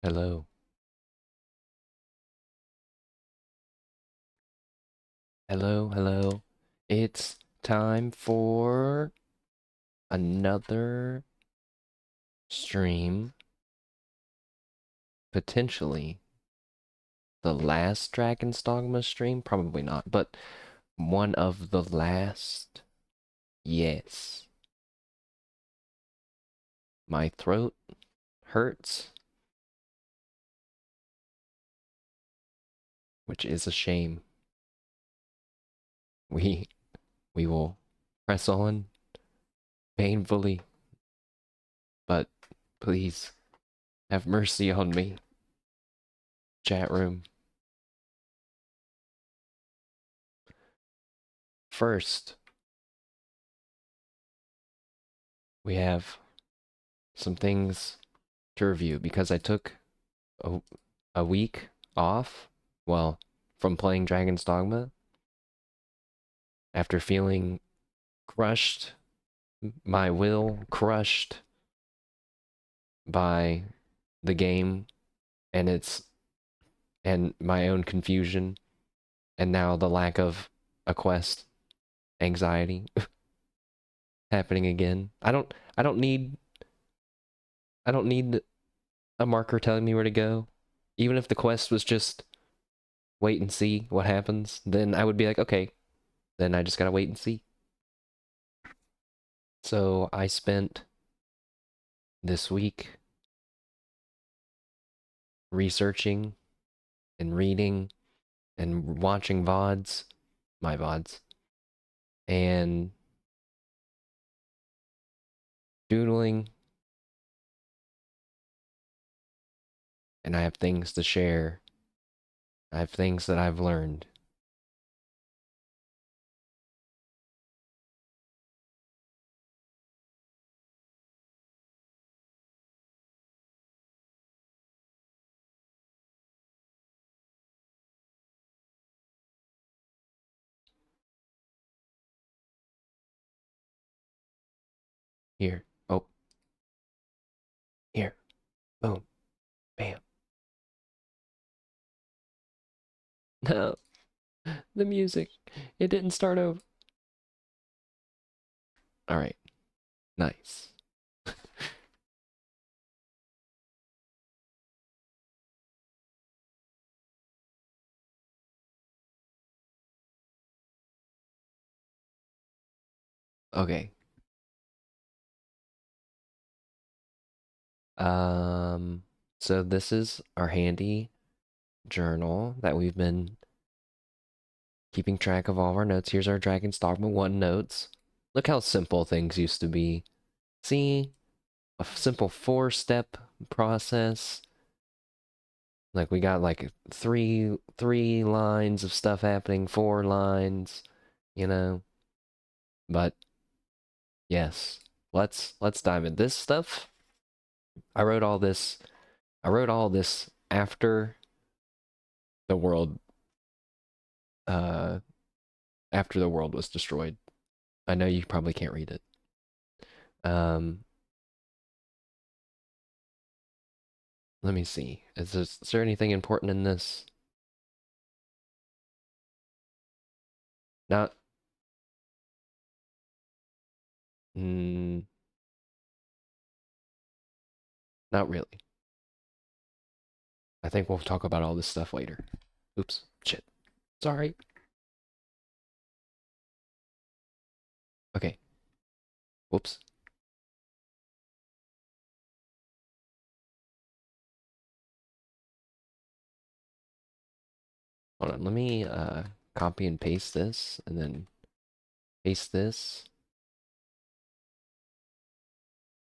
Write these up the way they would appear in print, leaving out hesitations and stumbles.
Hello. Hello, hello. It's time for another stream. Potentially the last Dragon's Dogma stream. Probably not, but one of the last. Yes. My throat hurts, which is a shame. We we will press on painfully, but please have mercy on me. Chat room. First, we have some things to review because I took a, a week off, well, from playing Dragon's Dogma after feeling crushed, my will crushed by the game and its and my own confusion and now the lack of a quest anxiety happening again. I don't need a marker telling me where to go. Even if the quest was just wait and see what happens, then I would be like, okay, then I just gotta wait and see. So I spent this week researching and reading and watching VODs, my VODs, and doodling, and I have things to share. I have things that I've learned. Here. Oh, here. Boom. Bam. No, the music. It didn't start over. All right. Nice. Okay. Um, so this is our handy journal that we've been keeping track of all of our notes. Here's our Dragon's Dogma 1 notes. Look how simple things used to be. See? A simple 4-step process. Like we got like three lines of stuff happening, 4 lines, you know. But yes, let's dive in. This stuff, I wrote all this I wrote all this after the world uh after the world was destroyed. I know you probably can't read it. Um Let me see. Is there anything important in this? Not mm, not really. I think we'll talk about all this stuff later. Oops. Shit. Sorry. Okay. Whoops. Hold on. Let me copy and paste this and then paste this.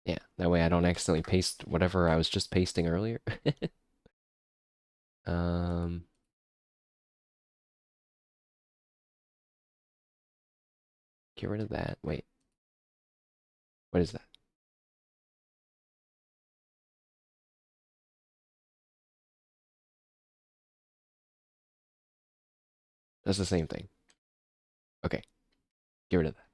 Yeah, that way I don't accidentally paste whatever I was just pasting earlier. um Get rid of that. Wait. What is that? That's the same thing. Okay. Get rid of that.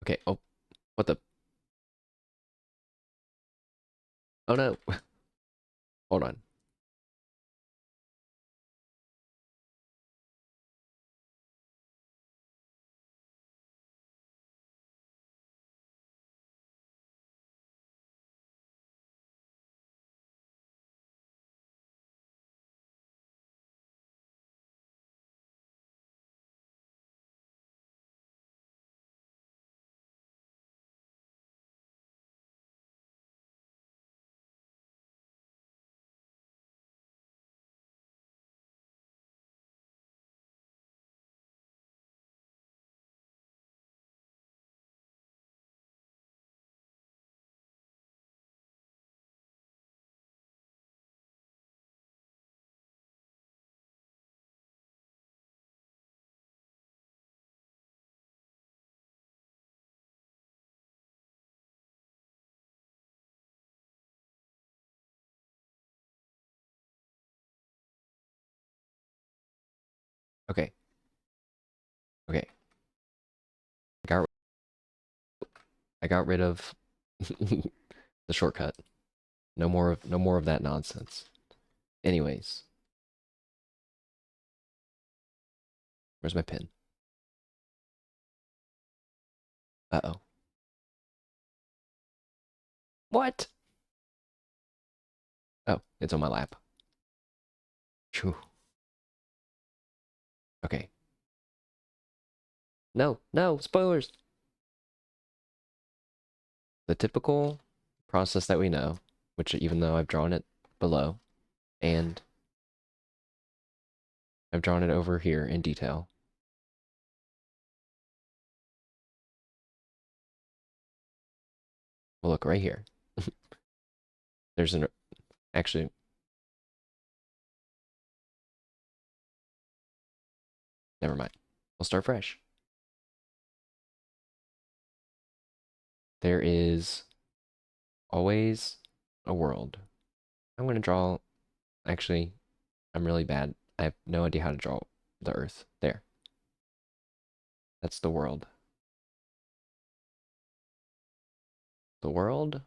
Okay, oh, what the? Oh no. Hold on. Okay, okay. I got I got rid of the shortcut. No more of that nonsense. Anyways, where's my pin? Uh-oh. What? Oh, it's on my lap. Phew. Okay. No, no, spoilers. The typical process that we know, which even though I've drawn it below, and I've drawn it over here in detail. Well, look right here. There's an actually never mind. We'll start fresh. There is always a world. I'm gonna draw. Actually, I'm really bad. I have no idea how to draw the Earth. There. That's the world. The world.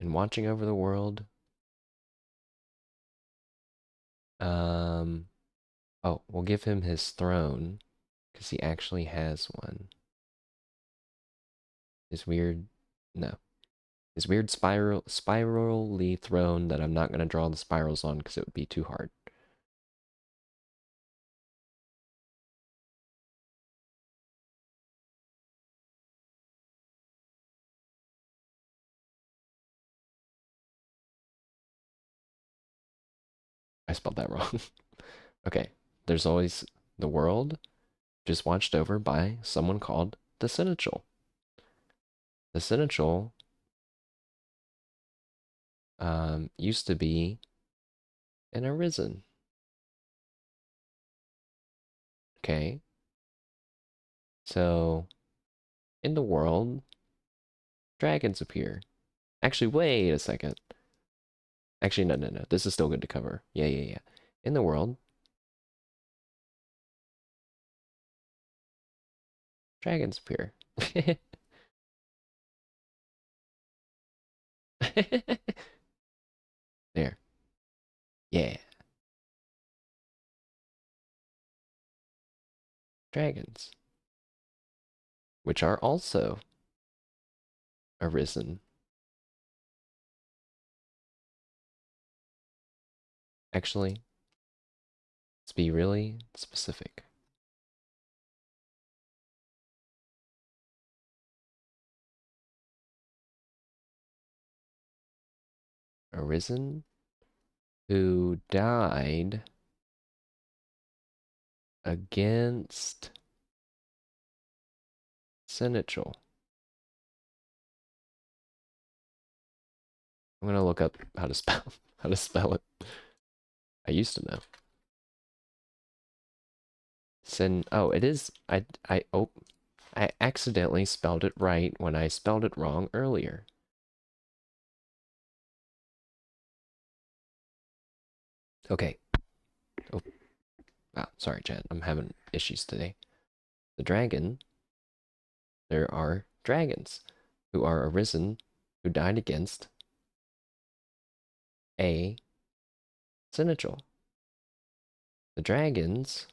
And watching over the world. Um. Oh, we'll give him his throne because he actually has one. His weird. No. His weird spirally throne that I'm not gonna draw the spirals on because it would be too hard. I spelled that wrong. Okay. There's always the world just watched over by someone called the Seneschal. The Seneschal used to be an arisen. Okay. So in the world, dragons appear. Actually, wait a second. Actually, no. This is still good to cover. Yeah. In the world, dragons appear. There. Yeah. Dragons. Which are also arisen. Actually, let's be really specific. Arisen who died against Seneschal. I'm gonna look up how to spell how to spell it. I used to know. Oh, it is I accidentally spelled it right when I spelled it wrong earlier. Okay. Oh, Ah, sorry, chat. I'm having issues today. The dragon, there are dragons who are arisen, who died against a cynical. The dragons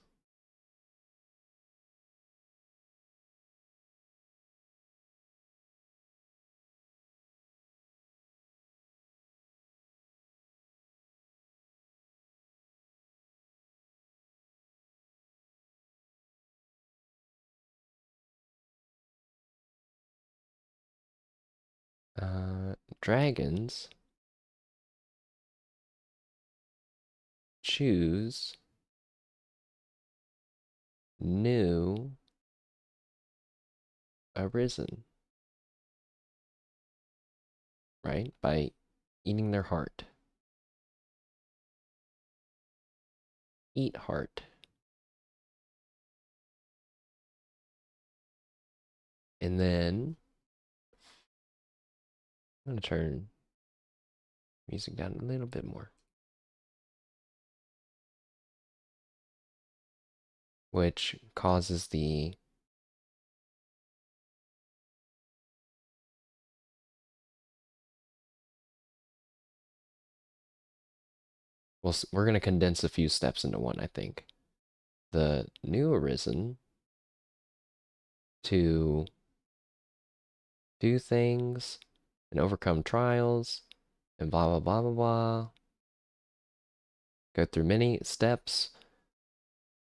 dragons choose new arisen, right? By eating their heart. Eat heart. And then I'm going to turn music down a little bit more, which causes the well, we're going to condense a few steps into one, I think. The new arisen to do things and overcome trials and blah, blah, blah, blah, blah. Go through many steps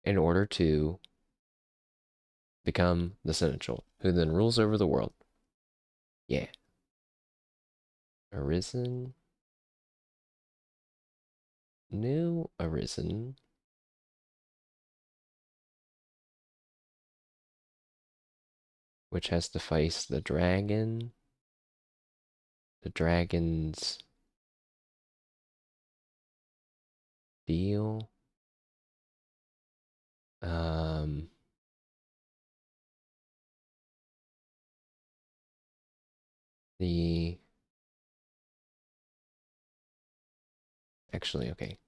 in order to become the Seneschal, who then rules over the world. Yeah. Arisen. New arisen. Which has to face the dragon. The dragon's deal. The actually, okay.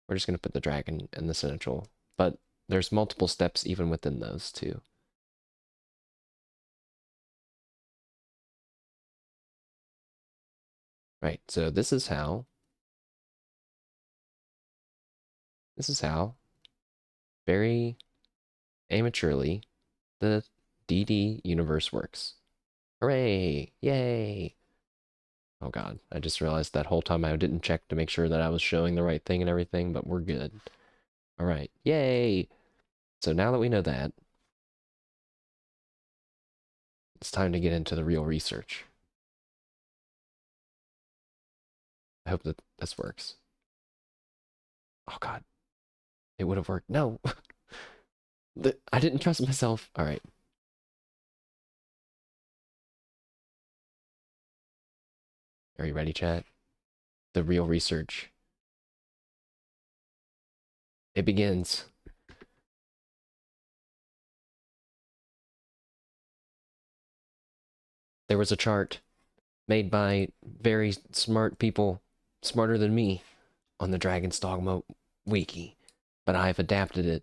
We're just gonna put the dragon and the Seneschal, but there's multiple steps even within those two. Right, so this is how very amateurly the DD universe works. Hooray! Yay! Oh god, I just realized that whole time I didn't check to make sure that I was showing the right thing and everything, but we're good. Alright, yay! So now that we know that, it's time to get into the real research. I hope that this works. Oh god, it would have worked. No! I didn't trust myself. Alright. Are you ready, chat? The real research. It begins. There was a chart made by very smart people, smarter than me, on the Dragon's Dogma wiki, but I've adapted it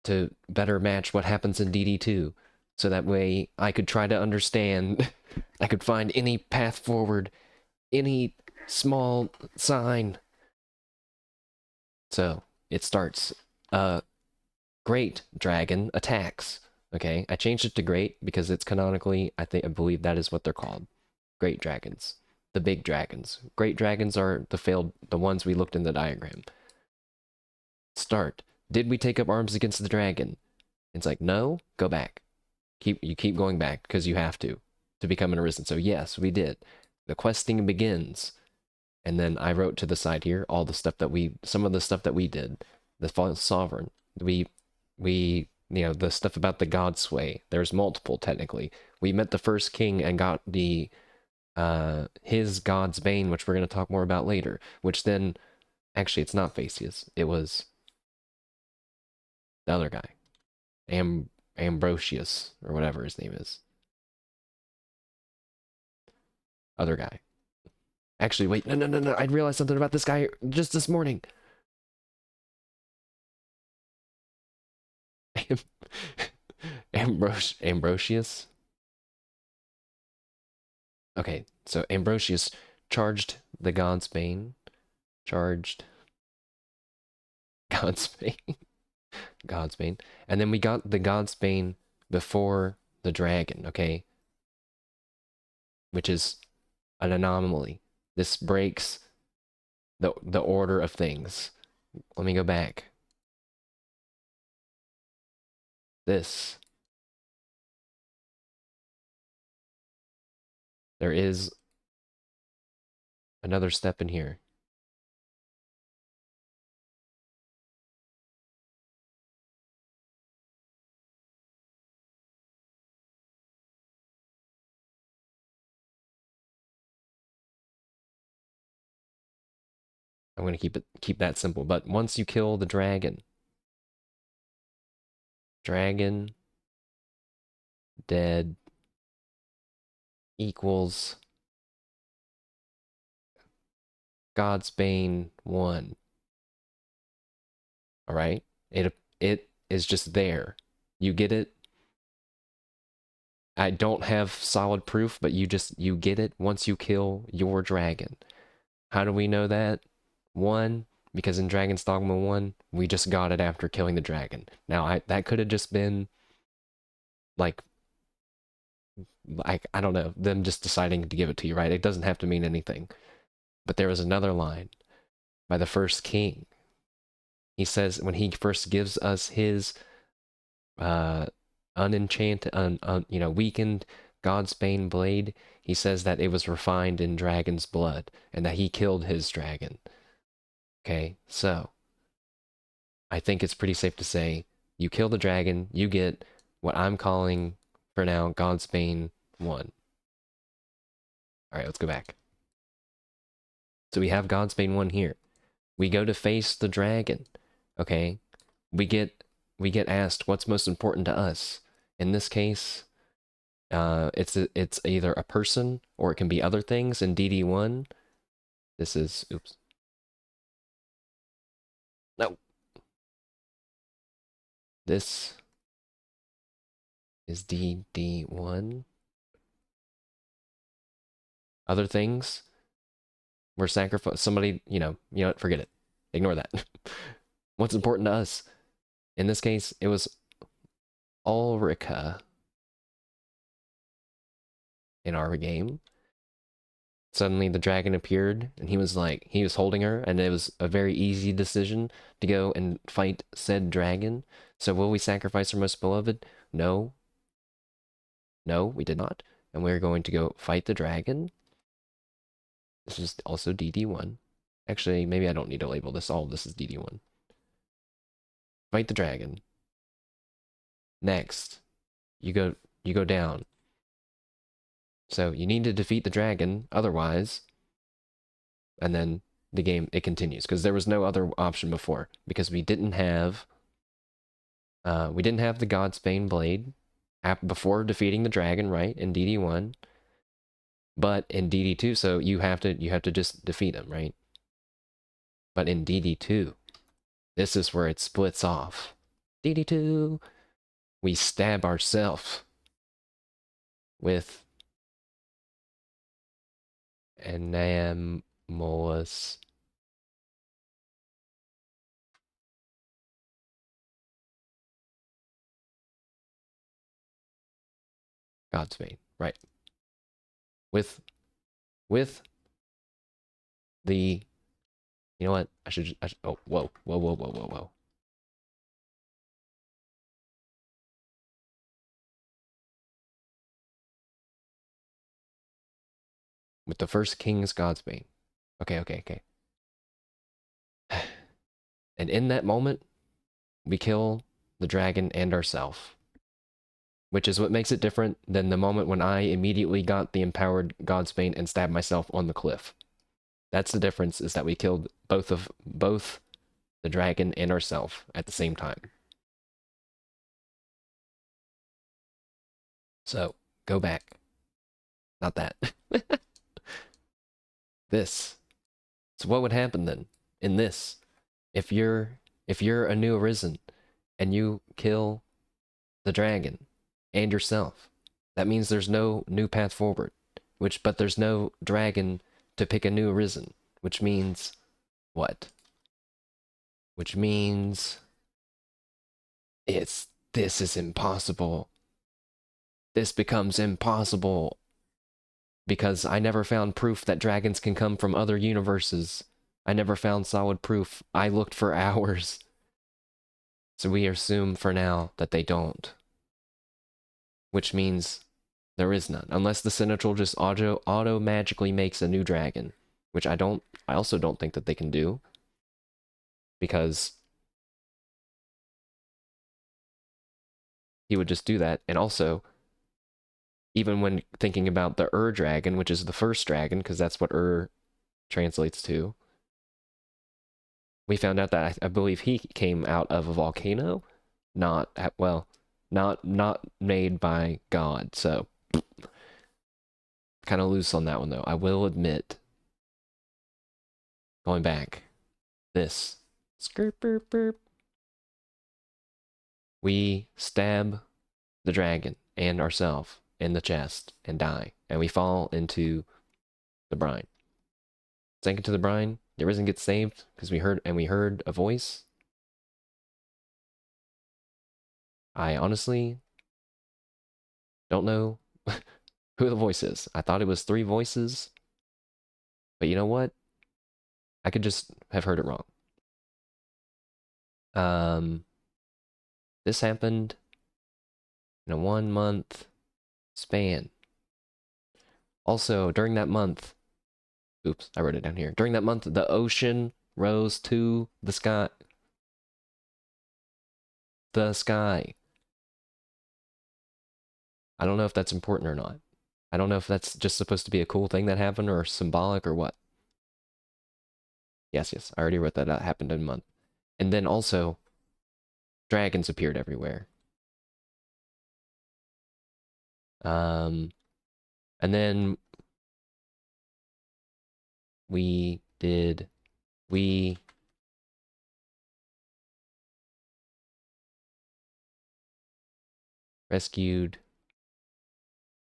to better match what happens in DD2, so that way I could try to understand, I could find any path forward, any small sign. So, it starts, Great Dragon attacks. Okay, I changed it to Great because it's canonically, I believe that is what they're called. Great Dragons. The big dragons. Great dragons are the ones we looked in the diagram. Start. Did we take up arms against the dragon? It's like, no, go back. You keep going back because you have to become an arisen. So yes, we did. The questing begins. And then I wrote to the side here all the stuff that some of the stuff that we did. The false sovereign. The stuff about the god sway. There's multiple technically. We met the first king and got his god's bane, which we're going to talk more about later, which then actually it's not Facius. It was the other guy. Ambrosius or whatever his name is. Other guy. Actually, wait, no. I realized something about this guy just this morning. Ambrosius. Okay, so Ambrosius charged the Godsbane. Charged Godsbane. Godsbane. And then we got the Godsbane before the dragon, okay? Which is an anomaly. This breaks the order of things. Let me go back. This. There is another step in here. I'm gonna keep that simple. But once you kill the dragon, dragon dead equals Godsbane 1. All right? It is just there. You get it? I don't have solid proof, but you get it once you kill your dragon. How do we know that? One, because in Dragon's Dogma 1, we just got it after killing the dragon. Now, that could have just been like I don't know, them just deciding to give it to you, right? It doesn't have to mean anything. But there was another line by the first king. He says when he first gives us his uh unenchanted weakened Godsbane blade, he says that it was refined in dragon's blood and that he killed his dragon. Okay, so I think it's pretty safe to say you kill the dragon, you get what I'm calling for now Godsbane 1. All right, let's go back. So we have Godsbane 1 here. We go to face the dragon. Okay? We get asked what's most important to us. In this case, it's either a person or it can be other things. In DD1, this is oops. No. This is DD1. Other things were sacrificed. Somebody, forget it. Ignore that. What's important to us? In this case, it was Ulrika in our game. Suddenly the dragon appeared and he was holding her, and it was a very easy decision to go and fight said dragon. So will we sacrifice our most beloved? No. No, we did not. And we're going to go fight the dragon. This is also DD1. Actually, maybe I don't need to label this. All of this is DD1. Fight the dragon. Next, you go down. So you need to defeat the dragon, otherwise, and then the game, it continues, because there was no other option before, because we didn't have the Godsbane blade before defeating the dragon, right, in DD1, but in DD2, so you have to just defeat him, right? But in DD2, this is where it splits off. DD2, we stab ourselves with Enamorous Godsbane, right? With the, you know what? Oh, whoa, whoa, whoa, whoa, whoa, whoa. With the first king's Godsbane. Okay. And in that moment, we kill the dragon and ourselves, which is what makes it different than the moment when I immediately got the empowered Godsbane and stabbed myself on the cliff. That's the difference, is that we killed both the dragon and ourselves at the same time. So, go back. Not that. This. So what would happen then in this? If you're a new arisen and you kill the dragon and yourself. That means there's no new path forward. But there's no dragon to pick a new arisen. Which means what? Which means this is impossible. This becomes impossible because I never found proof that dragons can come from other universes. I never found solid proof. I looked for hours. So we assume for now that they don't. Which means there is none. Unless the Sinistral just auto magically makes a new dragon. Which I also don't think that they can do. Because he would just do that. And also, even when thinking about the dragon, which is the first dragon, because that's what translates to, we found out that I believe he came out of a volcano, not made by God. So kind of loose on that one though. I will admit. Going back, this we stab the dragon and ourselves in the chest and die, and we fall into the brine. Sank into the brine. The arisen gets saved because we heard a voice. I honestly don't know who the voice is. I thought it was 3 voices, but you know what? I could just have heard it wrong. This happened in a 1-month span. Also, during that month, oops, I wrote it down here. During that month, the ocean rose to the sky. The sky. I don't know if that's important or not. I don't know if that's just supposed to be a cool thing that happened or symbolic or what. Yes, I already wrote that out. Happened in a month. And then also, dragons appeared everywhere. And then we rescued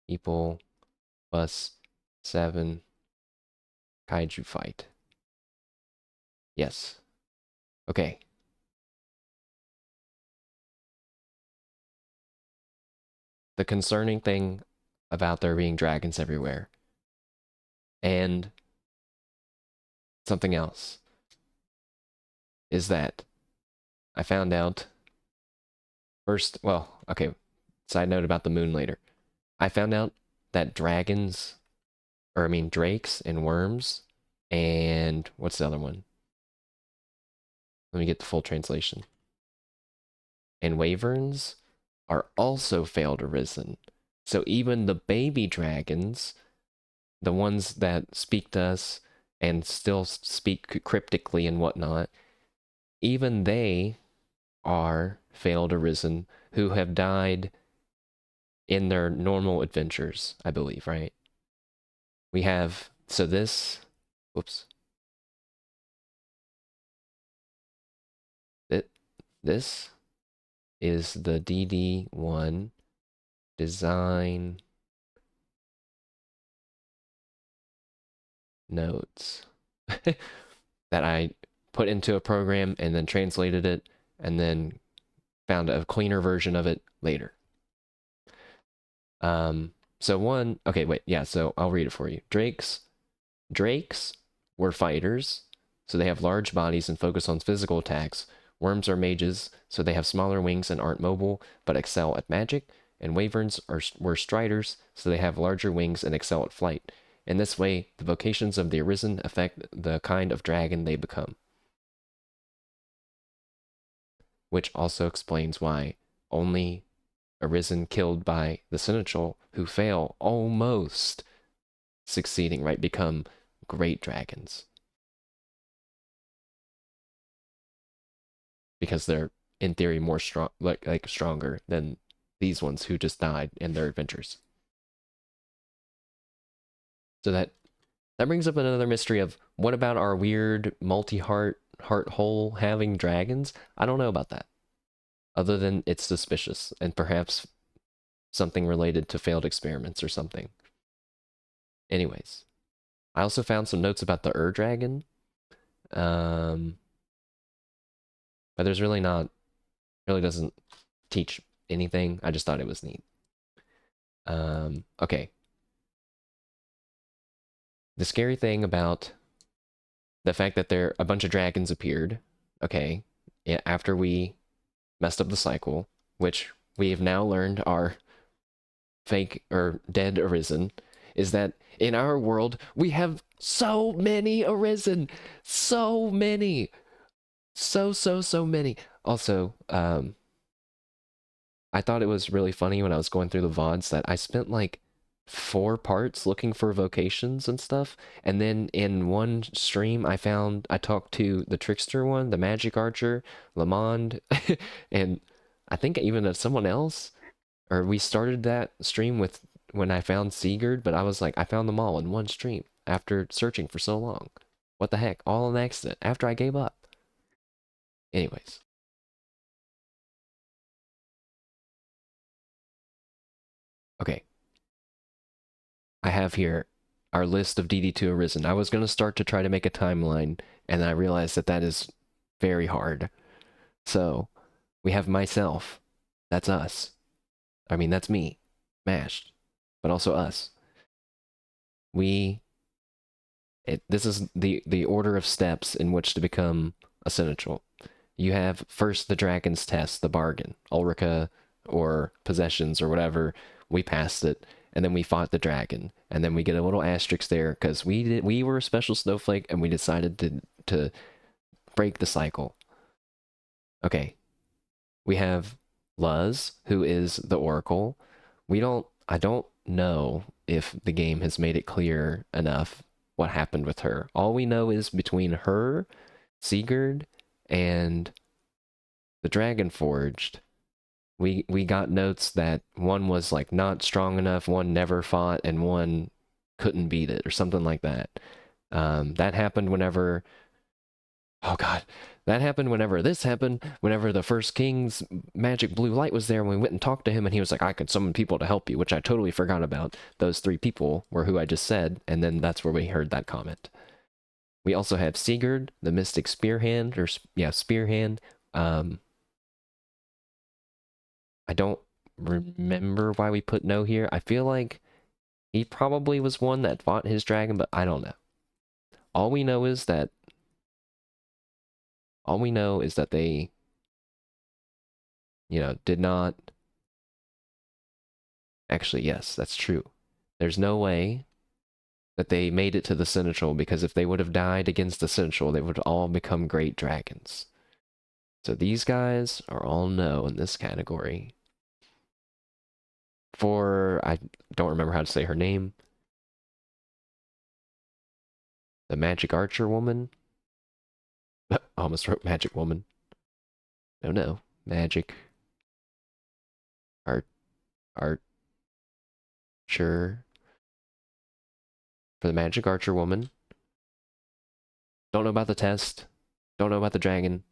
people plus 7 kaiju fight. Yes. Okay. The concerning thing about there being dragons everywhere and something else is that I found out first, well, okay, side note about the moon later. I found out that drakes and worms, and what's the other one? Let me get the full translation. And wyverns are also failed arisen. So even the baby dragons, the ones that speak to us and still speak cryptically and whatnot, even they are failed arisen who have died in their normal adventures, I believe, right? We have, so this, whoops. This is the DD1 design notes that I put into a program and then translated it and then found a cleaner version of it later. So I'll read it for you. Drakes were fighters, so they have large bodies and focus on physical attacks. Worms are mages, so they have smaller wings and aren't mobile, but excel at magic. And wyverns were striders, so they have larger wings and excel at flight. In this way, the vocations of the arisen affect the kind of dragon they become. Which also explains why only arisen killed by the Sinistral who fail almost succeeding, right, become great dragons. Because they're, in theory, more strong, like stronger than these ones who just died in their adventures. So that brings up another mystery of what about our weird multi-heart hole having dragons? I don't know about that. other than it's suspicious and perhaps something related to failed experiments or something. Anyways, I also found some notes about the Dragon, but there's really not, really doesn't teach anything. I just thought it was neat. Okay. The scary thing about the fact that there a bunch of dragons appeared, okay, after we messed up the cycle, which we have now learned are fake or dead arisen, is that in our world we have so many arisen, so many, so many. Also, I thought it was really funny when I was going through the VODs that I spent like 4 parts looking for vocations and stuff. And then in one stream, I talked to the trickster one, the magic archer, Lamond, and I think even someone else. Or we started that stream with when I found Sigurd, but I was like, I found them all in one stream after searching for so long. What the heck? All an accident after I gave up. Anyways. Okay. I have here our list of DD2 Arisen. I was going to start to try to make a timeline, and I realized that that is very hard. So, we have myself. That's us. I mean, that's me. Mashed. But also us. This is the order of steps in which to become a Seneschal. You have first the Dragon's Test, the bargain, Ulrika or possessions or whatever. We passed it, and then we fought the dragon, and then we get a little asterisk there because we were a special snowflake, and we decided to break the cycle. Okay, we have Luz, who is the Oracle. I don't know if the game has made it clear enough what happened with her. All we know is between her, Sigurd, and the Dragon Forged, we got notes that one was like not strong enough, one never fought, and one couldn't beat it, or something like that. That happened whenever, oh god, that happened whenever this happened, whenever the first king's magic blue light was there, and we went and talked to him, and he was like, I could summon people to help you, which I totally forgot about. Those 3 people were who I just said, and then that's where we heard that comment. We also have Sigurd, the Mystic Spearhand, or yeah, Spearhand. I don't remember why we put no here. I feel like he probably was one that fought his dragon, but I don't know. All we know is that they, did not actually, yes, that's true. There's no way that they made it to the Seneschal, because if they would have died against the Seneschal, they would all become great dragons. So these guys are all no in this category. I don't remember how to say her name. The magic archer woman. I almost wrote magic woman. No. Magic. Archer. For the magic archer woman. Don't know about the test. Don't know about the dragon.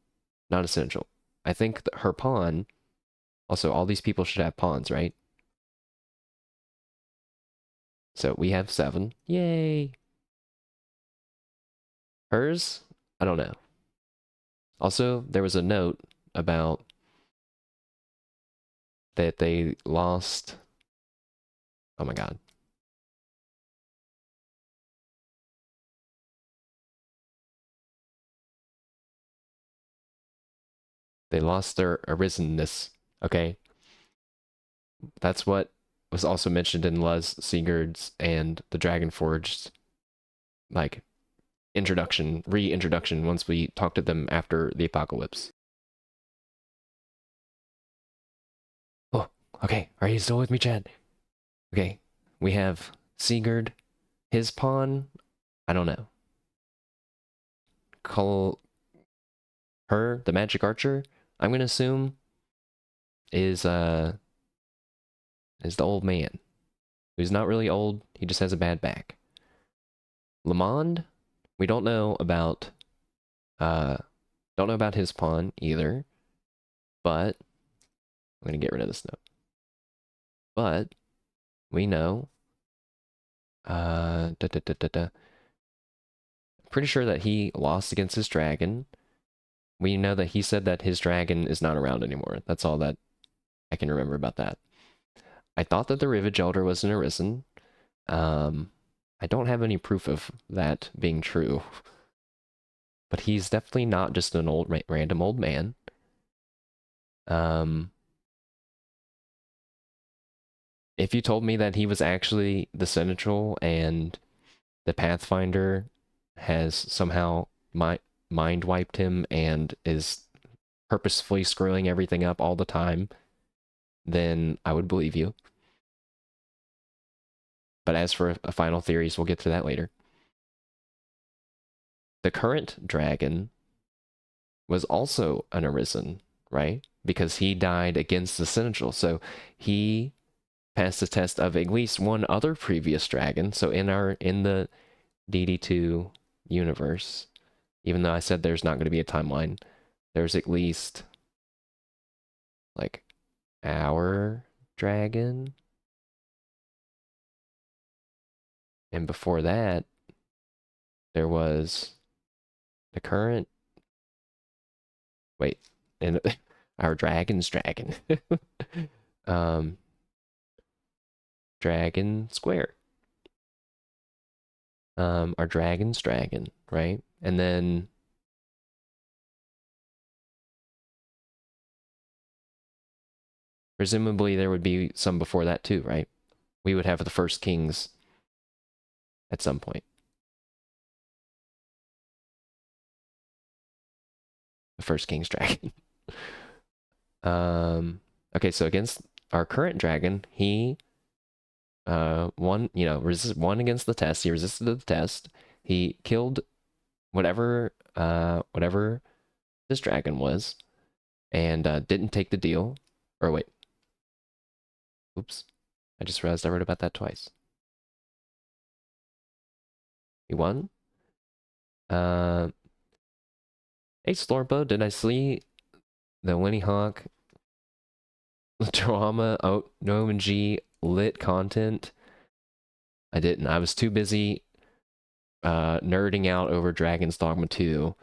Not essential. I think that her pawn. Also, all these people should have pawns, right? So we have 7. Yay! Hers? I don't know. Also, there was a note about that they lost. Oh my god. They lost their arisenness. Okay. That's what was also mentioned in Luz, Sigurd's, and the Dragonforged's, like, reintroduction once we talked to them after the apocalypse. Oh, okay. Are you still with me, Chad? Okay. We have Sigurd. His pawn, I don't know. Call her the magic archer, I'm gonna assume is the old man. Who's not really old, he just has a bad back. Lamond, we don't know about his pawn either, but I'm going to get rid of this note. But we know, pretty sure that he lost against his dragon. We know that he said that his dragon is not around anymore. That's all that I can remember about that. I thought that the Rivage Elder was an Arisen. I don't have any proof of that being true. But he's definitely not just an old random old man. If you told me that he was actually the Seneschal and the Pathfinder has somehow mind wiped him and is purposefully screwing everything up all the time, then I would believe you. But as for final theories, we'll get to that later. The current dragon was also an Arisen, right? Because he died against the Seneschal. So he passed the test of at least one other previous dragon. So in the DD2 universe, even though I said there's not going to be a timeline, there's at least like our dragon. And before that, there was the current. Wait, and our dragon's dragon. Dragon Square. Our dragon's dragon, right? And then presumably there would be some before that too, right? We would have the first kings at some point. The first king's dragon. Okay, so against our current dragon, he won against the test. He resisted the test. He killed whatever this dragon was, and didn't take the deal. Or wait. Oops. I just realized I wrote about that twice. He won. Hey Slorpo, did I see the Winnie Hawk drama? Oh, no OMG lit content? I didn't. I was too busy nerding out over Dragon's Dogma 2.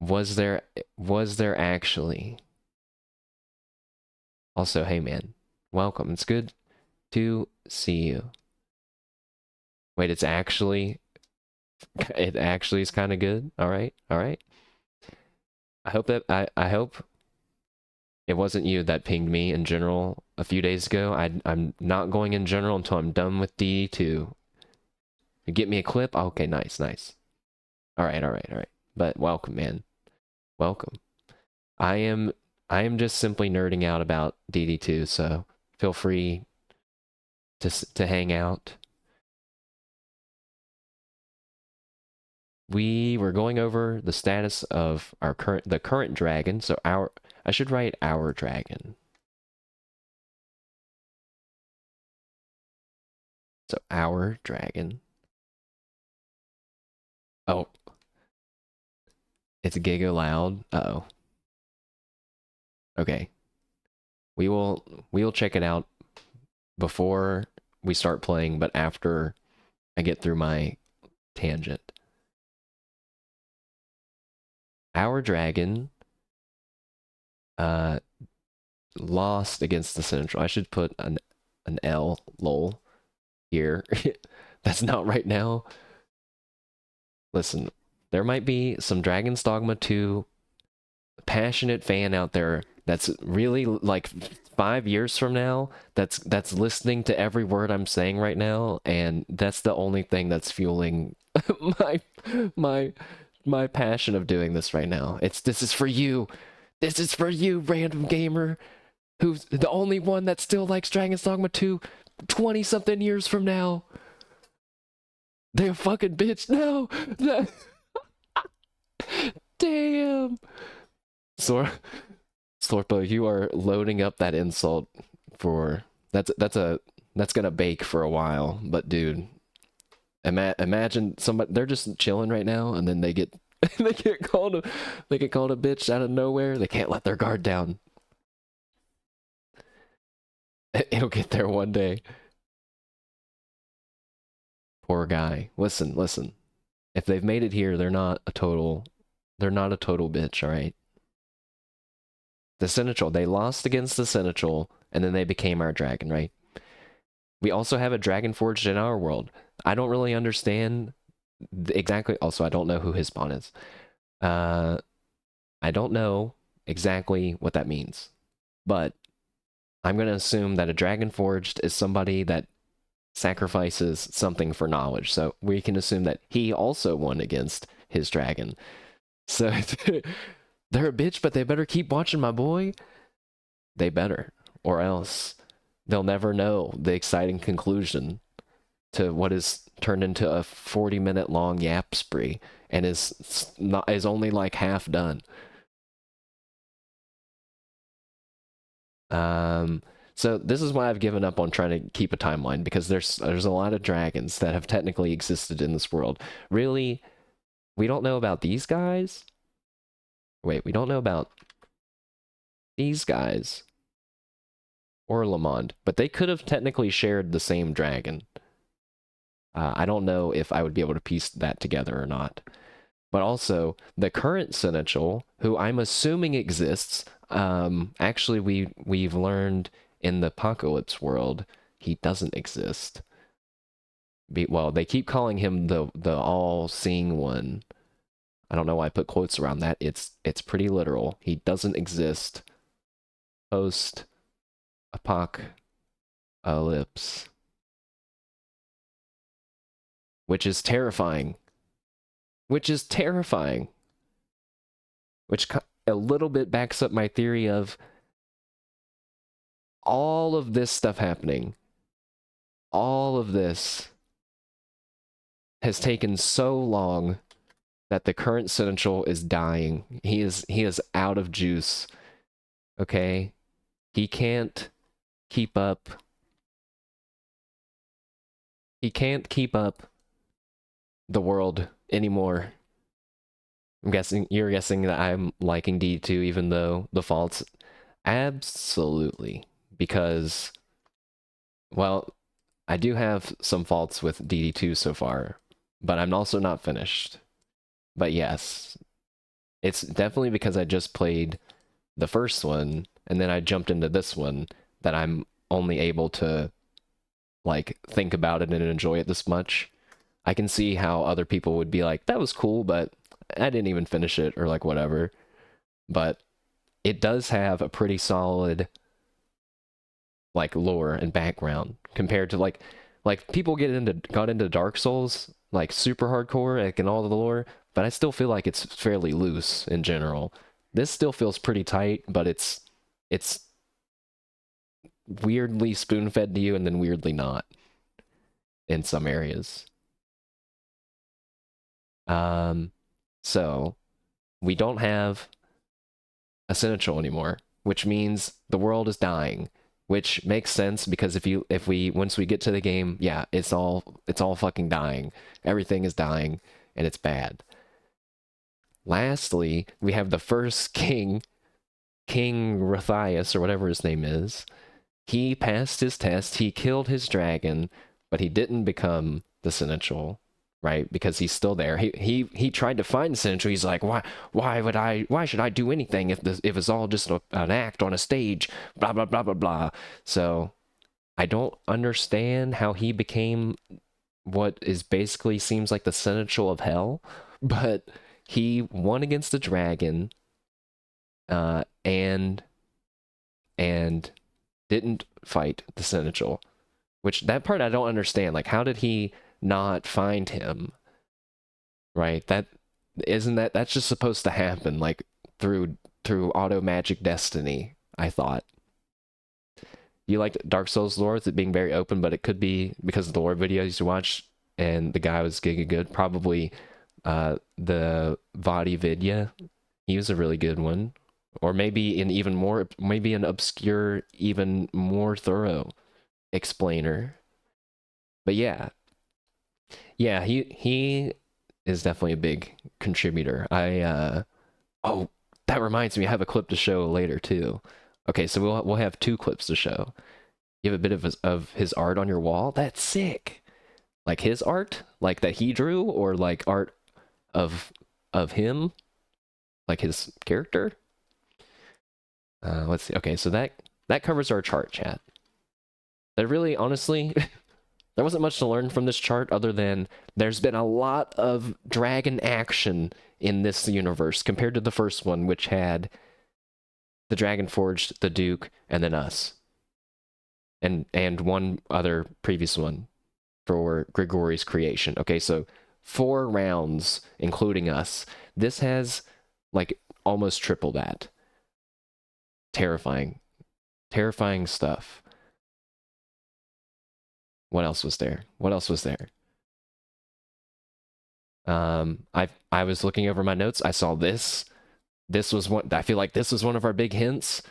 Was there actually? Also, hey man, welcome. It's good to see you. Wait, it actually is kind of good. All right. I hope it wasn't you that pinged me in general a few days ago. I'm not going in general until I'm done with D2. You get me a clip? Okay, nice. All right. But welcome, man. Welcome. I am just simply nerding out about DD2, so feel free to hang out. We were going over the status of the current dragon. So I should write our dragon. So our dragon. Oh. It's giga loud. Uh-oh. Okay. We will check it out before we start playing, but after I get through my tangent. Our dragon lost against the Central. I should put an L lol here. That's not right now. Listen, there might be some Dragon's Dogma 2 passionate fan out there that's really like 5 years from now that's listening to every word I'm saying right now, and that's the only thing that's fueling my passion of doing this right now. This is for you. This is for you, random gamer, who's the only one that still likes Dragon's Dogma 2 20-something years from now. They're fucking bitch. No. Damn. Slorpo, you are loading up that insult for that's gonna bake for a while. But dude, imagine somebody, they're just chilling right now, and then they get they get called a bitch out of nowhere. They can't let their guard down. It'll get there one day. Poor guy. Listen. If they've made it here, they're not a total bitch, all right? The Seneschal, they lost against the Seneschal, and then they became our dragon, right? We also have a dragon forged in our world. I don't really understand exactly. Also, I don't know who his spawn is. I don't know exactly what that means, but I'm going to assume that a dragon forged is somebody that sacrifices something for knowledge. So we can assume that he also won against his dragon. So they're a bitch, but they better keep watching my boy. They better, or else they'll never know the exciting conclusion to what is turned into a 40-minute long yap spree and is only like half done. So this is why I've given up on trying to keep a timeline, because there's a lot of dragons that have technically existed in this world. Really, we don't know about these guys. Wait, we don't know about these guys or Lamond, but they could have technically shared the same dragon. I don't know if I would be able to piece that together or not. But also, the current Seneschal, who I'm assuming exists, actually we've learned in the Apocalypse world, he doesn't exist. Well, they keep calling him the all-seeing one. I don't know why I put quotes around that. It's pretty literal. He doesn't exist post-apocalypse. Which is terrifying. Which a little bit backs up my theory of all of this stuff happening. All of this has taken so long that the current Seneschal is dying. He is out of juice. Okay? He can't keep up. He can't keep up the world anymore. You're guessing that I'm liking D2 even though the faults. Absolutely. Because, well, I do have some faults with DD2 so far, but I'm also not finished. But yes, it's definitely because I just played the first one and then I jumped into this one that I'm only able to like think about it and enjoy it this much. I can see how other people would be like, that was cool, but I didn't even finish it or like whatever. But it does have a pretty solid like lore and background compared to like people got into Dark Souls like super hardcore like in all the lore, but I still feel like it's fairly loose in general. This still feels pretty tight, but it's weirdly spoon-fed to you and then weirdly not in some areas. So we don't have a Seneschal anymore, which means the world is dying, which makes sense because if we once we get to the game, yeah, it's all fucking dying. Everything is dying and it's bad. Lastly, we have the first king, King Rathias or whatever his name is. He passed his test, he killed his dragon, but he didn't become the Seneschal, right? Because he's still there. He tried to find the Seneschal. He's like, why should I do anything if it's all just an act on a stage? Blah blah blah blah blah. So I don't understand how he became what is basically seems like the Seneschal of hell, but he won against the dragon, and didn't fight the Seneschal, which that part I don't understand. Like, how did he not find him? Right? That's just supposed to happen, like through auto magic destiny, I thought. You liked Dark Souls lore with it being very open, but it could be because of the lore videos you watch and the guy was giga good. Probably the Vadi Vidya. He was a really good one. Or maybe an obscure, even more thorough explainer. But yeah. Yeah, he is definitely a big contributor. Oh, that reminds me, I have a clip to show later too. Okay, so we'll have two clips to show. You have a bit of his art on your wall. That's sick. Like his art, like that he drew, or like art of him, like his character. Let's see. Okay, so that covers our chart, chat. That really, honestly, there wasn't much to learn from this chart other than there's been a lot of dragon action in this universe compared to the first one, which had the Dragon Forged, the Duke, and then us. And one other previous one for Grigori's creation. Okay, so 4 rounds, including us. This has, like, almost triple that. Terrifying. Terrifying stuff. What else was there? What else was there? I was looking over my notes. I saw this. This was one. I feel like this was one of our big hints.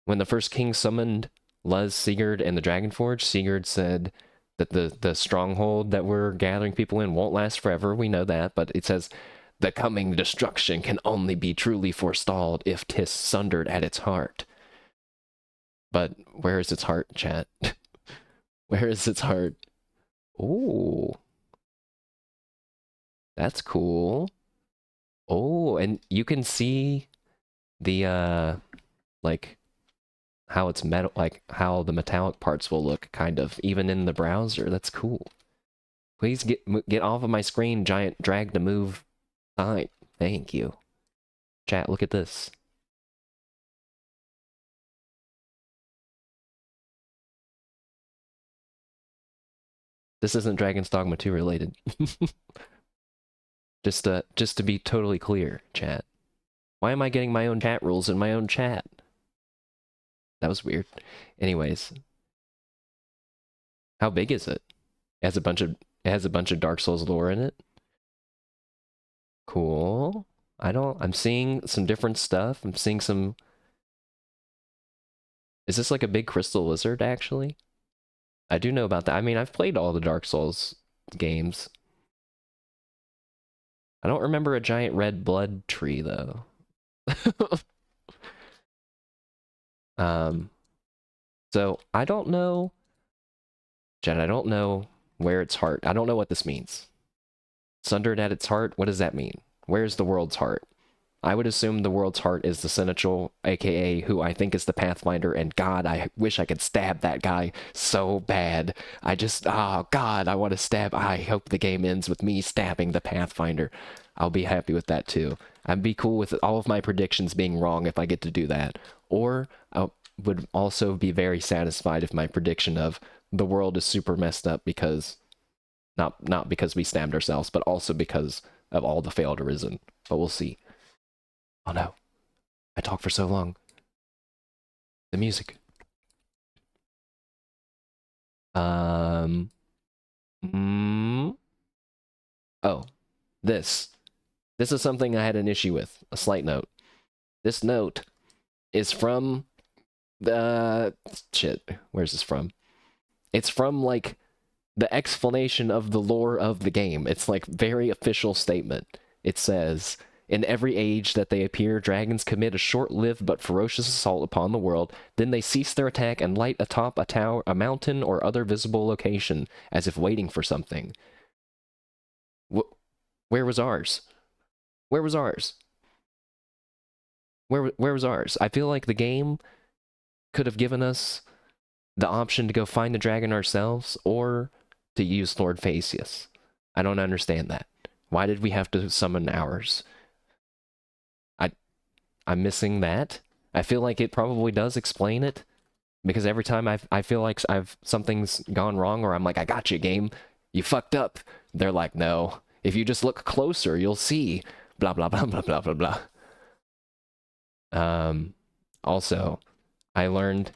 When the first king summoned Luz, Sigurd, and the Dragonforge, Sigurd said that the stronghold that we're gathering people in won't last forever. We know that, but it says the coming destruction can only be truly forestalled if 'tis sundered at its heart. But where is its heart, chat? Where is its heart? Ooh, that's cool. Oh, and you can see the like how it's metal, like how the metallic parts will look, kind of, even in the browser. That's cool. Please get off of my screen, giant drag to move sign. Thank you. Chat, look at this. This isn't Dragon's Dogma 2 related. just to be totally clear, chat. Why am I getting my own chat rules in my own chat? That was weird. Anyways, how big is it? It has a bunch of Dark Souls lore in it. Cool. I'm seeing some different stuff. I'm seeing some. Is this like a big crystal lizard, actually? I do know about that. I mean, I've played all the Dark Souls games. I don't remember a giant red blood tree, though. So I don't know, Jen, I don't know where its heart. I don't know what this means. Sundered at its heart, what does that mean? Where's the world's heart? I would assume the world's heart is the Seneschal, aka who I think is the Pathfinder, and God, I wish I could stab that guy so bad. Oh God, I want to stab. I hope the game ends with me stabbing the Pathfinder. I'll be happy with that too. I'd be cool with all of my predictions being wrong if I get to do that. Or I would also be very satisfied if my prediction of the world is super messed up because, not because we stabbed ourselves, but also because of all the failed arisen. But we'll see. Oh no. I talked for so long. The music. Oh, this. This is something I had an issue with. A slight note. This note is from the shit. Where's this from? It's from like the explanation of the lore of the game. It's like very official statement. It says, in every age that they appear, dragons commit a short-lived but ferocious assault upon the world. Then they cease their attack and light atop a tower, a mountain, or other visible location, as if waiting for something. Where was ours? Where was ours? Where was ours? I feel like the game could have given us the option to go find the dragon ourselves, or to use Lord Phaesius. I don't understand that. Why did we have to summon ours? I'm missing that. I feel like it probably does explain it, because every time I feel like something's gone wrong, or I'm like, I got you, game. You fucked up. They're like, no. If you just look closer, you'll see. Blah, blah, blah, blah, blah, blah, blah. Also, I learned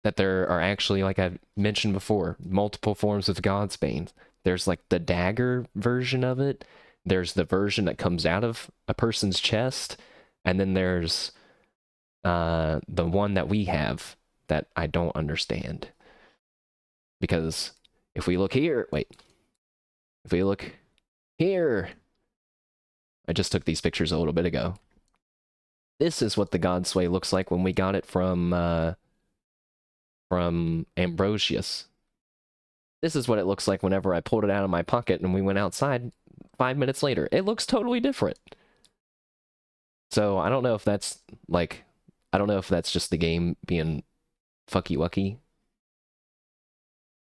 that there are actually, like I've mentioned before, multiple forms of Godsbane. There's like the dagger version of it. There's the version that comes out of a person's chest. And then there's the one that we have that I don't understand. Because if we look here, wait. If we look Here! I just took these pictures a little bit ago. This is what the God Sway looks like when we got it from Ambrosius. This is what it looks like whenever I pulled it out of my pocket and we went outside 5 minutes later. It looks totally different. So I don't know if that's, like, I don't know if that's just the game being fucky-wucky.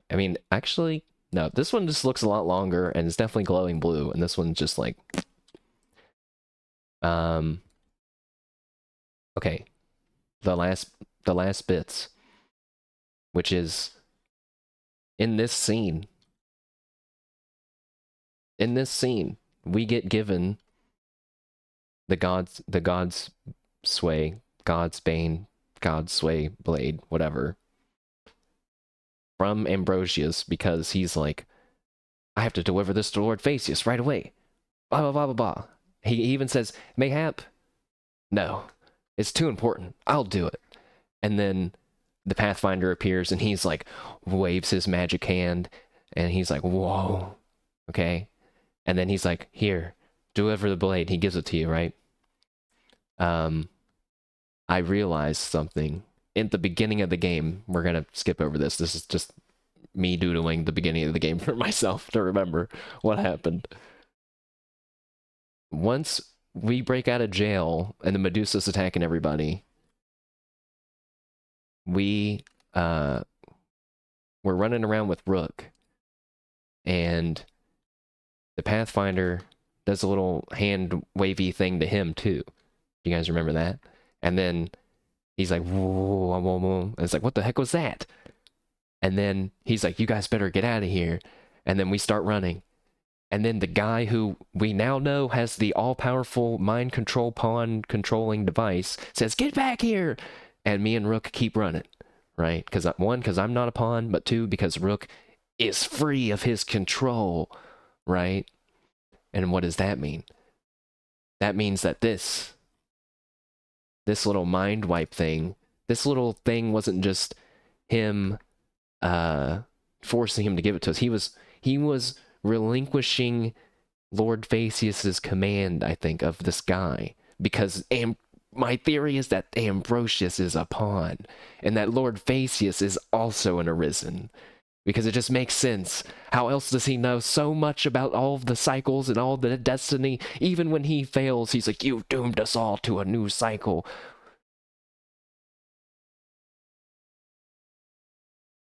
I mean, actually, no, this one just looks a lot longer and it's definitely glowing blue, and this one's just like... Okay. The last bits, which is in this scene. In this scene, we get given the God's sway, God's bane, God's sway blade, whatever, from Ambrosius, because he's like, I have to deliver this to Lord Phaesius right away. Blah, blah, blah, blah, blah. He even says, mayhap, no, it's too important. I'll do it. And then the Pathfinder appears and he's like, waves his magic hand and he's like, whoa, okay. And then he's like, here, deliver the blade. He gives it to you, right? I realized something in the beginning of the game. We're going to skip over this. This is just me doodling the beginning of the game for myself to remember what happened. Once we break out of jail and the Medusa's attacking everybody, we're running around with Rook, and the Pathfinder does a little hand wavy thing to him too. Do you guys remember that? And then he's like, whoa, whoa, whoa, whoa. And it's like, what the heck was that? And then he's like, you guys better get out of here. And then we start running. And then the guy who we now know has the all-powerful mind control pawn controlling device says, get back here! And me and Rook keep running, right? Because one, because I'm not a pawn, but two, because Rook is free of his control, right? And what does that mean? That means that this little mind wipe thing, this little thing wasn't just him forcing him to give it to us. He was relinquishing Lord Phaesius's command, I think, of this guy, because my theory is that Ambrosius is a pawn, and that Lord Phaesius is also an Arisen, because it just makes sense. How else does he know so much about all of the cycles and all the destiny? Even when he fails, he's like, you doomed us all to a new cycle.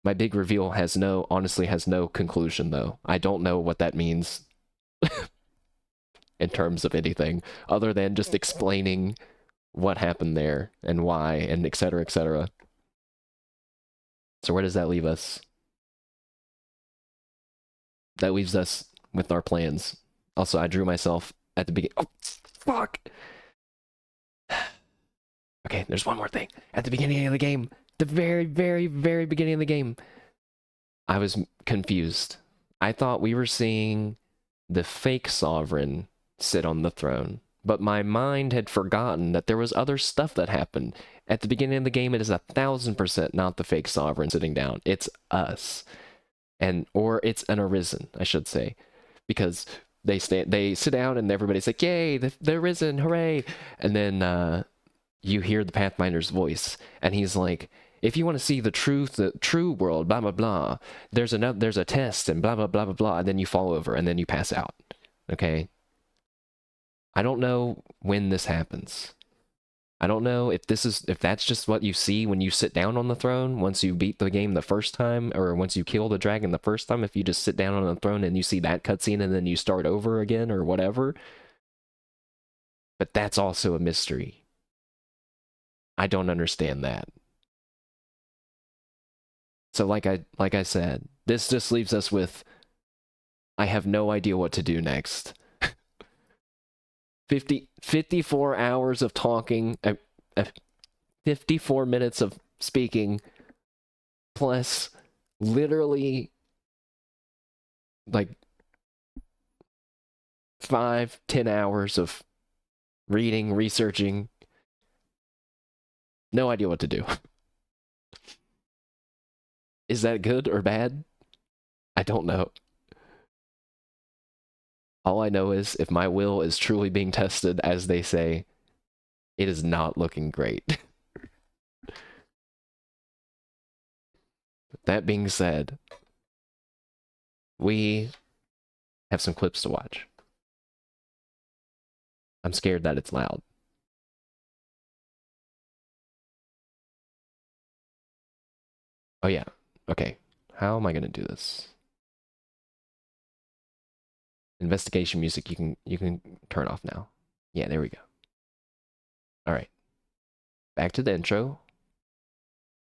My big reveal honestly has no conclusion, though. I don't know what that means in terms of anything, other than just explaining what happened there and why, and etc., etc. So where does that leave us? That leaves us with our plans. Also, I drew myself at the beginning. Oh, fuck! Okay, there's one more thing. At the beginning of the game, the very, very, very beginning of the game, I was confused. I thought we were seeing the fake sovereign sit on the throne, but my mind had forgotten that there was other stuff that happened. At the beginning of the game, it is 1000% not the fake sovereign sitting down. It's us. Or it's an Arisen, I should say. Because they sit down and everybody's like, yay, they're Arisen, hooray! And then you hear the Pathfinder's voice, and he's like, if you want to see the true world, blah, blah, blah, there's a test, and blah, blah, blah, blah, blah, and then you fall over, and then you pass out. Okay? I don't know when this happens. I don't know if that's just what you see when you sit down on the throne, once you beat the game the first time, or once you kill the dragon the first time, if you just sit down on the throne and you see that cutscene and then you start over again, or whatever. But that's also a mystery. I don't understand that. So like I said, this just leaves us with, I have no idea what to do next. 54 hours of talking, 54 minutes of speaking, plus literally like 5-10 hours of reading, researching. No idea what to do. Is that good or bad? I don't know. All I know is if my will is truly being tested, as they say, it is not looking great. That being said, we have some clips to watch. I'm scared that it's loud. Oh yeah. Okay. How am I gonna do this? Investigation music you can turn off now. Yeah, there we go. All right. Back to the intro.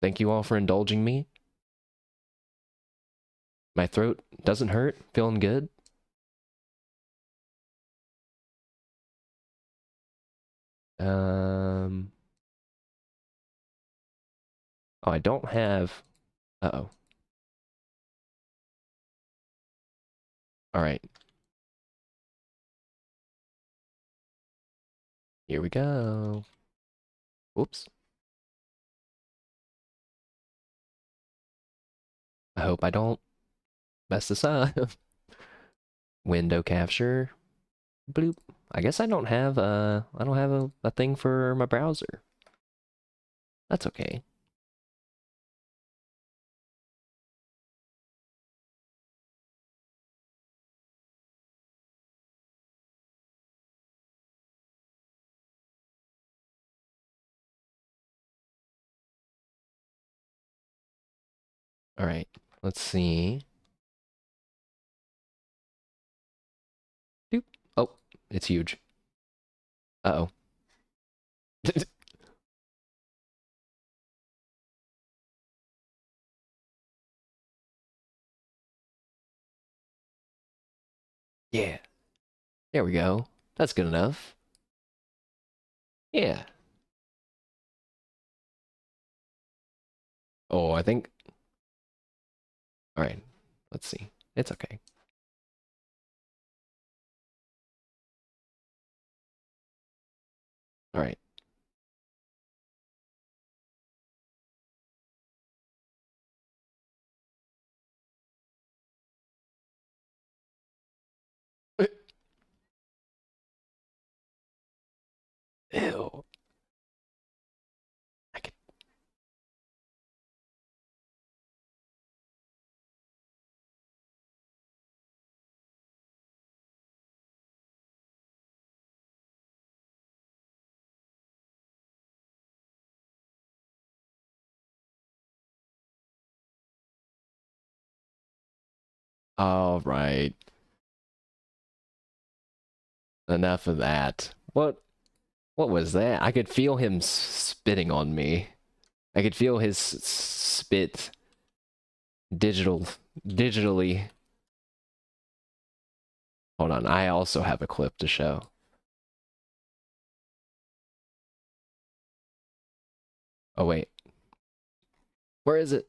Thank you all for indulging me. My throat doesn't hurt. Feeling good. Um Oh, I don't have uh-oh. All right. Here we go. Whoops. I hope I don't mess this up. Window capture. Bloop. I guess I don't have a thing for my browser. That's okay. All right. Let's see. Doop. Oh, it's huge. Uh-oh. Yeah. There we go. That's good enough. Yeah. Oh, I think. All right. Let's see. It's okay. All right. Ew. I could. All right. Enough of that. What was that? I could feel him spitting on me. I could feel his spit digital digitally. Hold on. I also have a clip to show. Oh wait. Where is it?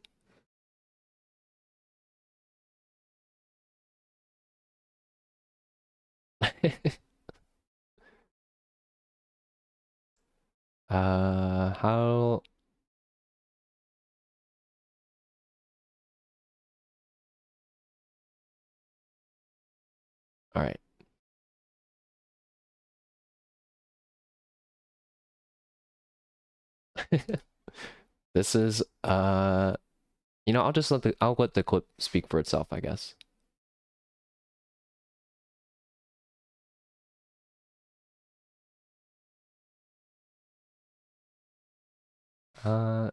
How all right. This is I'll let the clip speak for itself, I guess.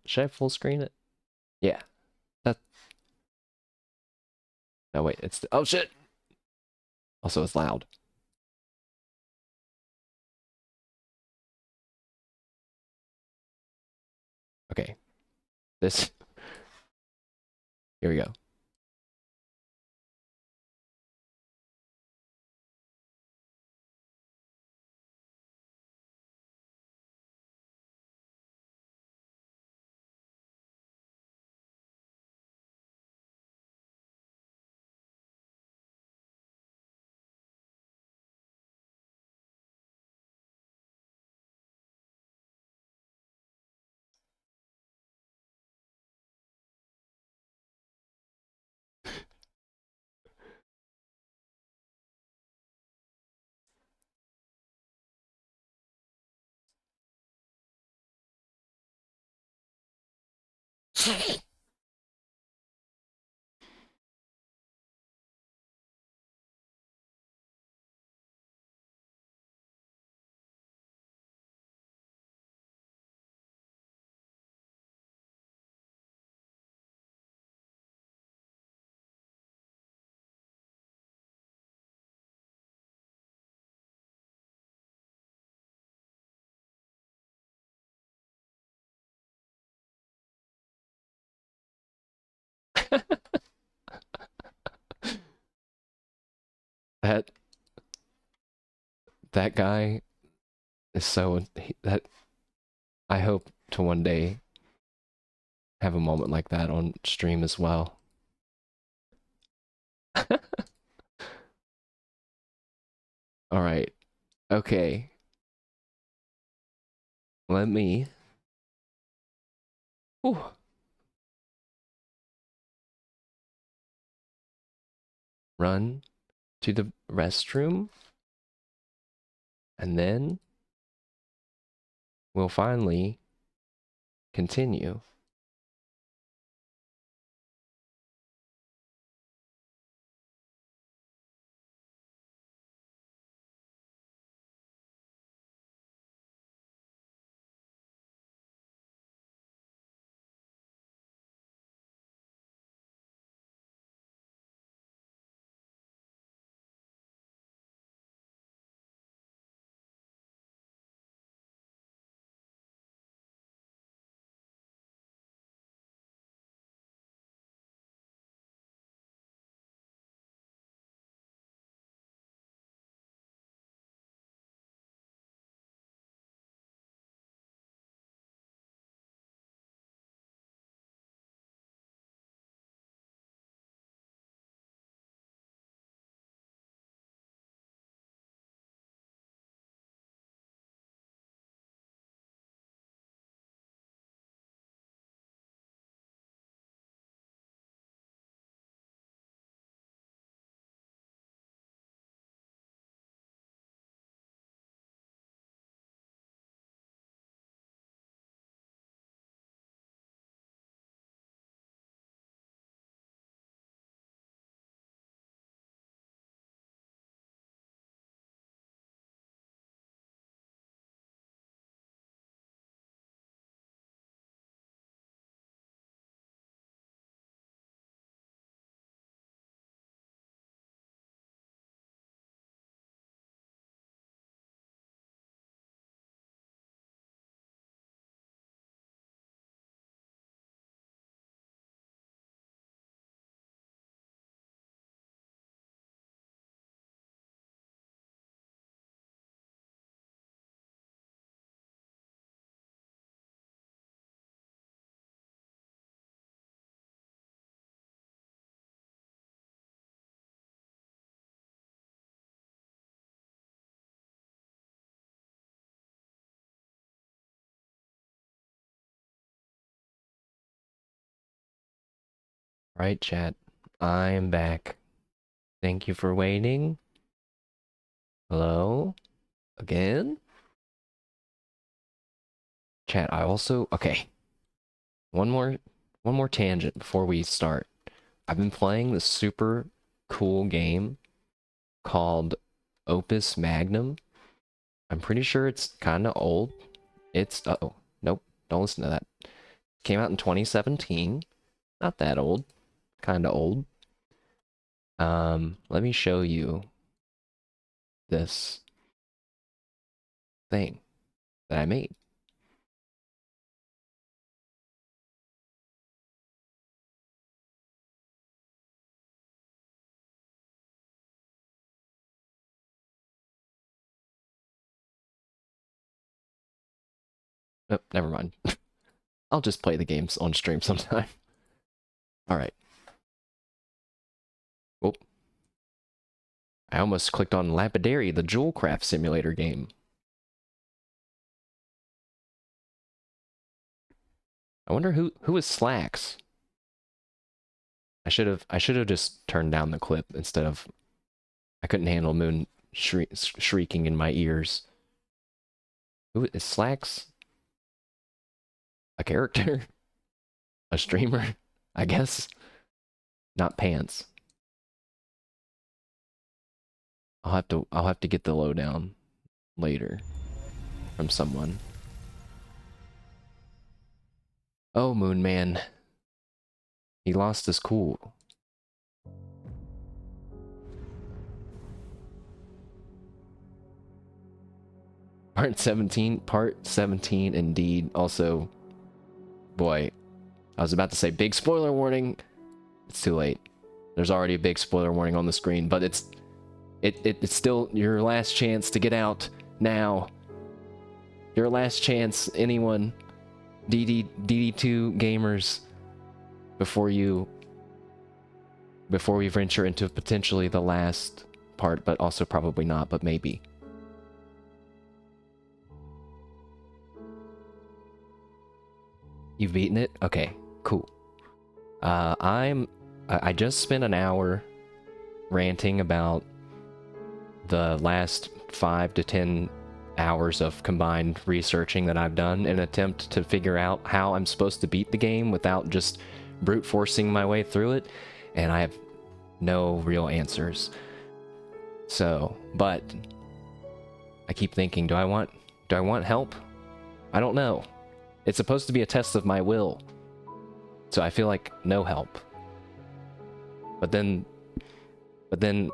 Should I full screen it? Yeah. That No wait, oh shit. Also it's loud. Okay. This Here we go. That that guy is that I hope to one day have a moment like that on stream as well. All right. Okay. Let me whew, run to the restroom and then we'll finally continue. All right, chat. I am back. Thank you for waiting. Hello? Again? Chat, I also okay. One more tangent before we start. I've been playing this super cool game called Opus Magnum. I'm pretty sure it's kind of old. It's oh, nope, don't listen to that. Came out in 2017. Not that old. Kind of old. Let me show you this thing that I made. Nope, never mind. I'll just play the games on stream sometime. All right. Oh, I almost clicked on Lapidary, the jewel craft simulator game. I wonder who is Slacks. I should have just turned down the clip instead of I couldn't handle Moon shrieking in my ears. Who is Slacks? A character? A streamer, I guess. Not pants. I'll have to get the lowdown later from someone. Oh, Moon Man. He lost his cool. Part 17 indeed. Also, boy, I was about to say big spoiler warning. It's too late. There's already a big spoiler warning on the screen, but it's still your last chance to get out now. Your last chance, anyone. DD2 gamers, before we venture into potentially the last part, but also probably not, but maybe. You've beaten it? Okay, cool. I just spent an hour ranting about the last 5 to 10 hours of combined researching that I've done in an attempt to figure out how I'm supposed to beat the game without just brute forcing my way through it, and I have no real answers. So, but I keep thinking, do I want help? I don't know. It's supposed to be a test of my will. So I feel like no help. But then I'm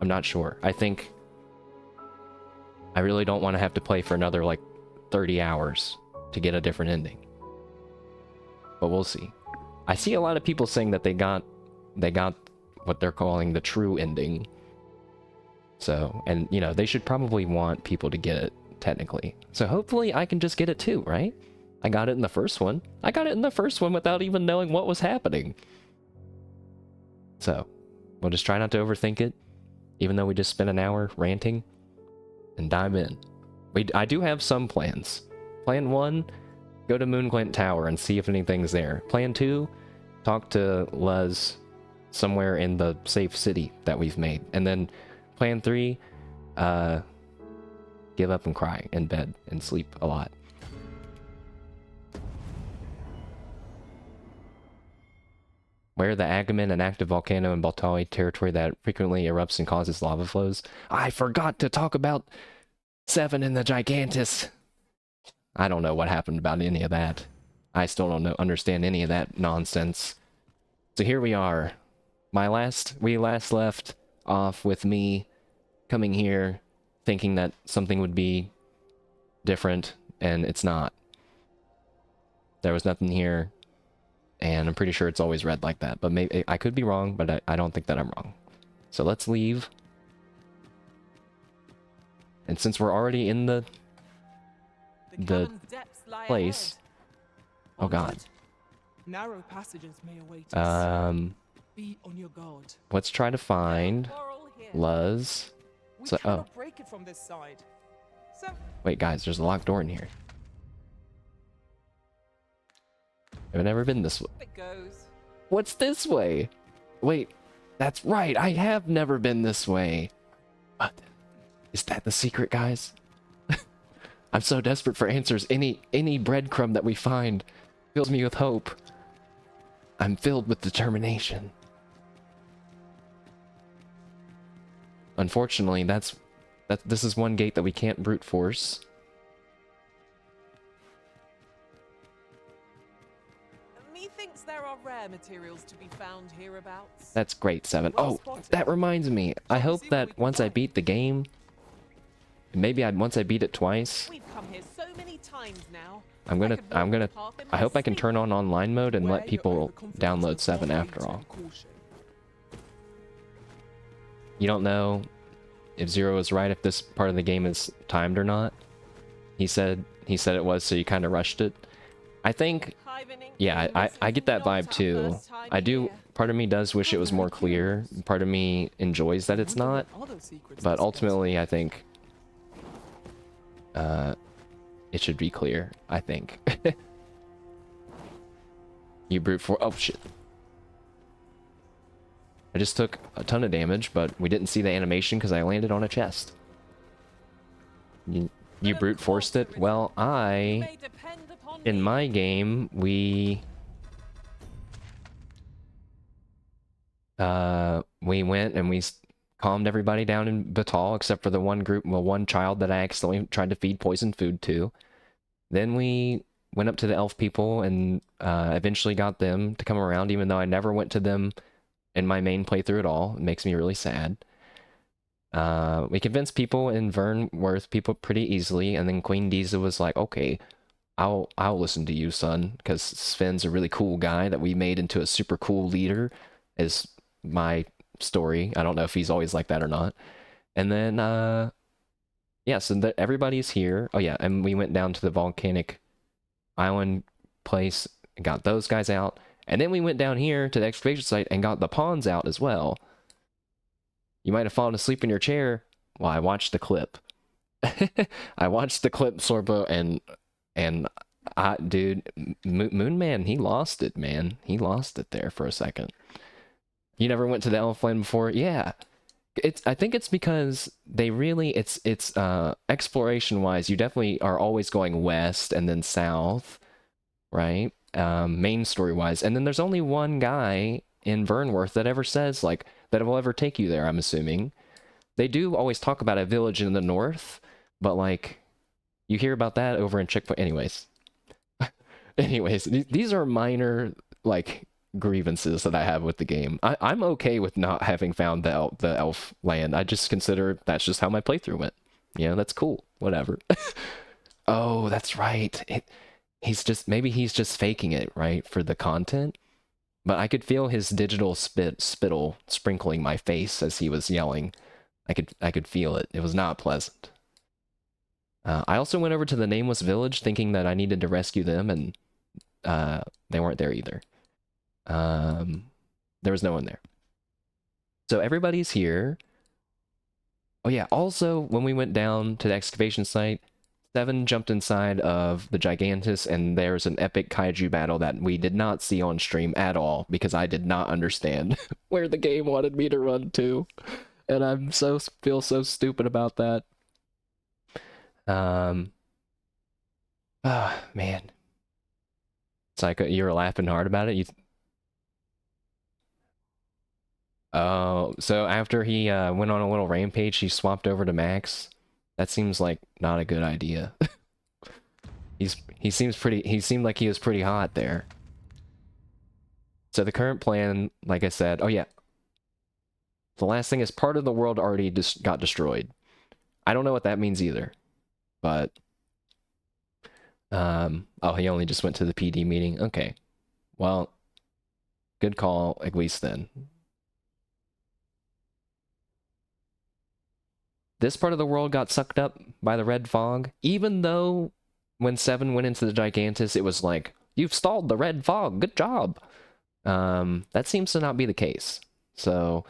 not sure. I think I really don't want to have to play for another like 30 hours to get a different ending. But we'll see. I see a lot of people saying that they got what they're calling the true ending. So, and you know, they should probably want people to get it technically. So hopefully I can just get it too, right? I got it in the first one. I got it in the first one without even knowing what was happening. So, we'll just try not to overthink it, even though we just spent an hour ranting, and dive in. I do have some plans. Plan 1, go to Moonglint Tower and see if anything's there. Plan 2, talk to Luz somewhere in the safe city that we've made. And then plan 3, give up and cry in bed and sleep a lot. Where the Agamen, an active volcano in Baltawi territory that frequently erupts and causes lava flows. I forgot to talk about 7 in the Gigantus. I don't know what happened about any of that. I still don't understand any of that nonsense. So here we are. We last left off with me coming here thinking that something would be different, and it's not. There was nothing here. And I'm pretty sure it's always read like that. But maybe I could be wrong, but I don't think that I'm wrong. So let's leave. And since we're already in the place... Oh god. Narrow passages may await us. Be on your guard. Let's try to find Luz. So, oh. Break it from this side. Wait, guys, there's a locked door in here. I've never been this way. What's this way? Wait, that's right. I have never been this way. What? Is that the secret, guys? I'm so desperate for answers. Any breadcrumb that we find fills me with hope. I'm filled with determination. Unfortunately, this is one gate that we can't brute force. Methinks there are rare materials to be found hereabouts. That's great, 7. Oh, that reminds me. I hope that once I beat the game, maybe once I beat it twice. We've come here so many times now. I hope I can turn on online mode and let people download 7 after all. You don't know if Zero is right, if this part of the game is timed or not. He said it was, so you kind of rushed it. I think, yeah, I get that vibe too. I do, part of me does wish it was more clear. Part of me enjoys that it's not. But ultimately, I think it should be clear, I think. You brute force. Oh, shit. I just took a ton of damage, but we didn't see the animation because I landed on a chest. You brute forced it? Well, in my game, we we went and calmed everybody down in Batal, except for the one group, well, one child that I accidentally tried to feed poisoned food to. Then we went up to the elf people and eventually got them to come around, even though I never went to them in my main playthrough at all. It makes me really sad. We convinced people in Vernworth people pretty easily, and then Queen Diza was like, okay, I'll listen to you, son, because Sven's a really cool guy that we made into a super cool leader, is my story. I don't know if he's always like that or not. And then, yeah, so everybody's here. Oh, yeah, and we went down to the volcanic island place and got those guys out. And then we went down here to the excavation site and got the pawns out as well. You might have fallen asleep in your chair. Well, I watched the clip. I watched the clip, Sorbo, and dude, Moon Man, he lost it, man. He lost it there for a second. You never went to the Elfland before? Yeah. I think it's because they really, it's exploration-wise, you definitely are always going west and then south, right? Main story-wise. And then there's only one guy in Vernworth that ever says, like, that will ever take you there, I'm assuming. They do always talk about a village in the north, but, like, you hear about that over in Chick-fil-A. Anyways, these are minor, like, grievances that I have with the game. I'm okay with not having found the elf land. I just consider that's just how my playthrough went. You know, that's cool. Whatever. Oh, that's right. Maybe he's just faking it, right, for the content. But I could feel his digital spittle sprinkling my face as he was yelling. I could feel it. It was not pleasant. I also went over to the Nameless Village thinking that I needed to rescue them, and they weren't there either. There was no one there. So everybody's here. Oh yeah, also, when we went down to the excavation site, Seven jumped inside of the Gigantus, and there's an epic kaiju battle that we did not see on stream at all, because I did not understand where the game wanted me to run to. And I feel so stupid about that. Oh, man. Psycho, you were laughing hard about it? Oh, so after he went on a little rampage, he swapped over to Max. That seems like not a good idea. he seemed like he was pretty hot there. So the current plan, like I said, oh yeah. The last thing is part of the world already just got destroyed. I don't know what that means either. But oh, he only just went to the PD meeting. Okay. Well, good call, at least then. This part of the world got sucked up by the red fog, even though when Seven went into the Gigantus, it was like, you've stalled the red fog, good job. That seems to not be the case. So,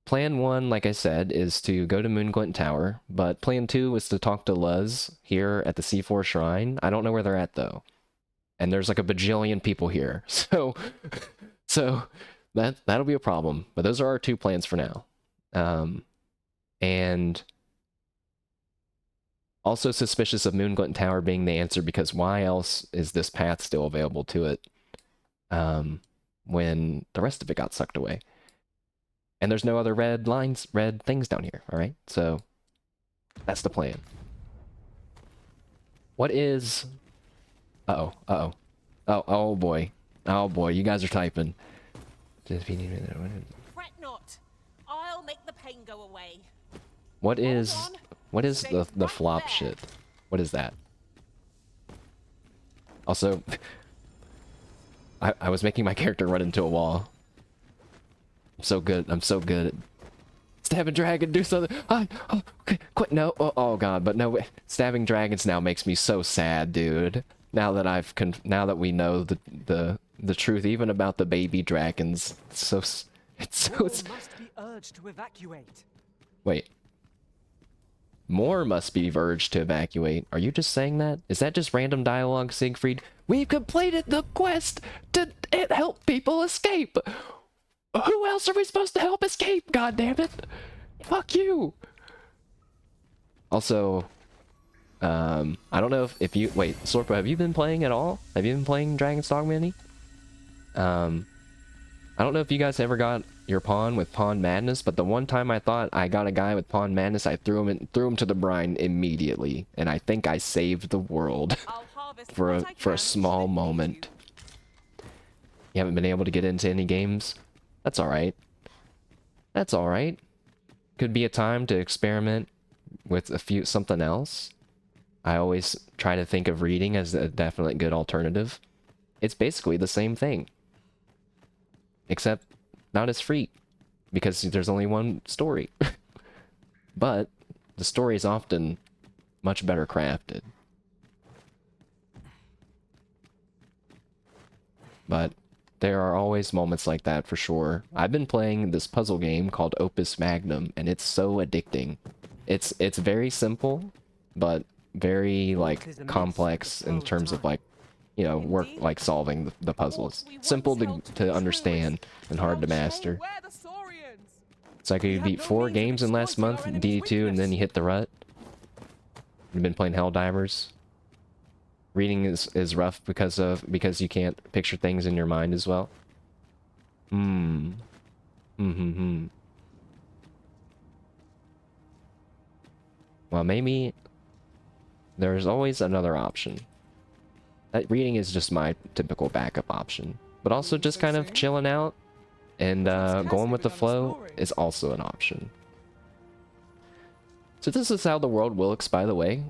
plan 1, like I said, is to go to Moonglint Tower, but plan 2 was to talk to Luz here at the C4 Shrine. I don't know where they're at, though. And there's like a bajillion people here, so that'll be a problem. But those are our 2 plans for now. And also suspicious of Moonglint Tower being the answer, because why else is this path still available to it when the rest of it got sucked away? And there's no other red things down here, all right? So that's the plan. What is... Uh-oh. Oh boy. Oh boy, you guys are typing. Fret not. I'll make the pain go away. What is the flop shit? What is that? Also, I was making my character run into a wall. I'm so good at stabbing dragon, do something. Okay, quit. No. Oh god, but no. Stabbing dragons now makes me so sad, dude. Now that we know the truth, even about the baby dragons, it's must be urged to evacuate. Wait. More must be urged to evacuate. Are you just saying that? Is that just random dialogue, Siegfried? We've completed the quest to help people escape. Who else are we supposed to help escape? God damn it! Fuck you. Also, I don't know if you wait, Sorpo, have you been playing at all? Have you been playing Dragon's Dogma any? I don't know if you guys ever got your pawn with Pawn Madness, but the one time I thought I got a guy with Pawn Madness, I threw him to the brine immediately, and I think I saved the world I'll harvest for what a I for a can small should it need moment. you. You haven't been able to get into any games? That's alright. That's alright. Could be a time to experiment with something else. I always try to think of reading as a definite good alternative. It's basically the same thing. Except not as free. Because there's only one story. But the story is often much better crafted. But there are always moments like that for sure. I've been playing this puzzle game called Opus Magnum, and it's so addicting. It's very simple, but very like complex in terms of like, you know, work like solving the puzzles. Simple to understand and hard to master. Where the Saurians? It's like you beat 4 games in last month, D2, and then you hit the rut. You've been playing Helldivers. Reading is rough because you can't picture things in your mind as well. Well, maybe there's always another option. That reading is just my typical backup option. But also just kind of chilling out and going with the flow is also an option. So this is how the world looks, by the way.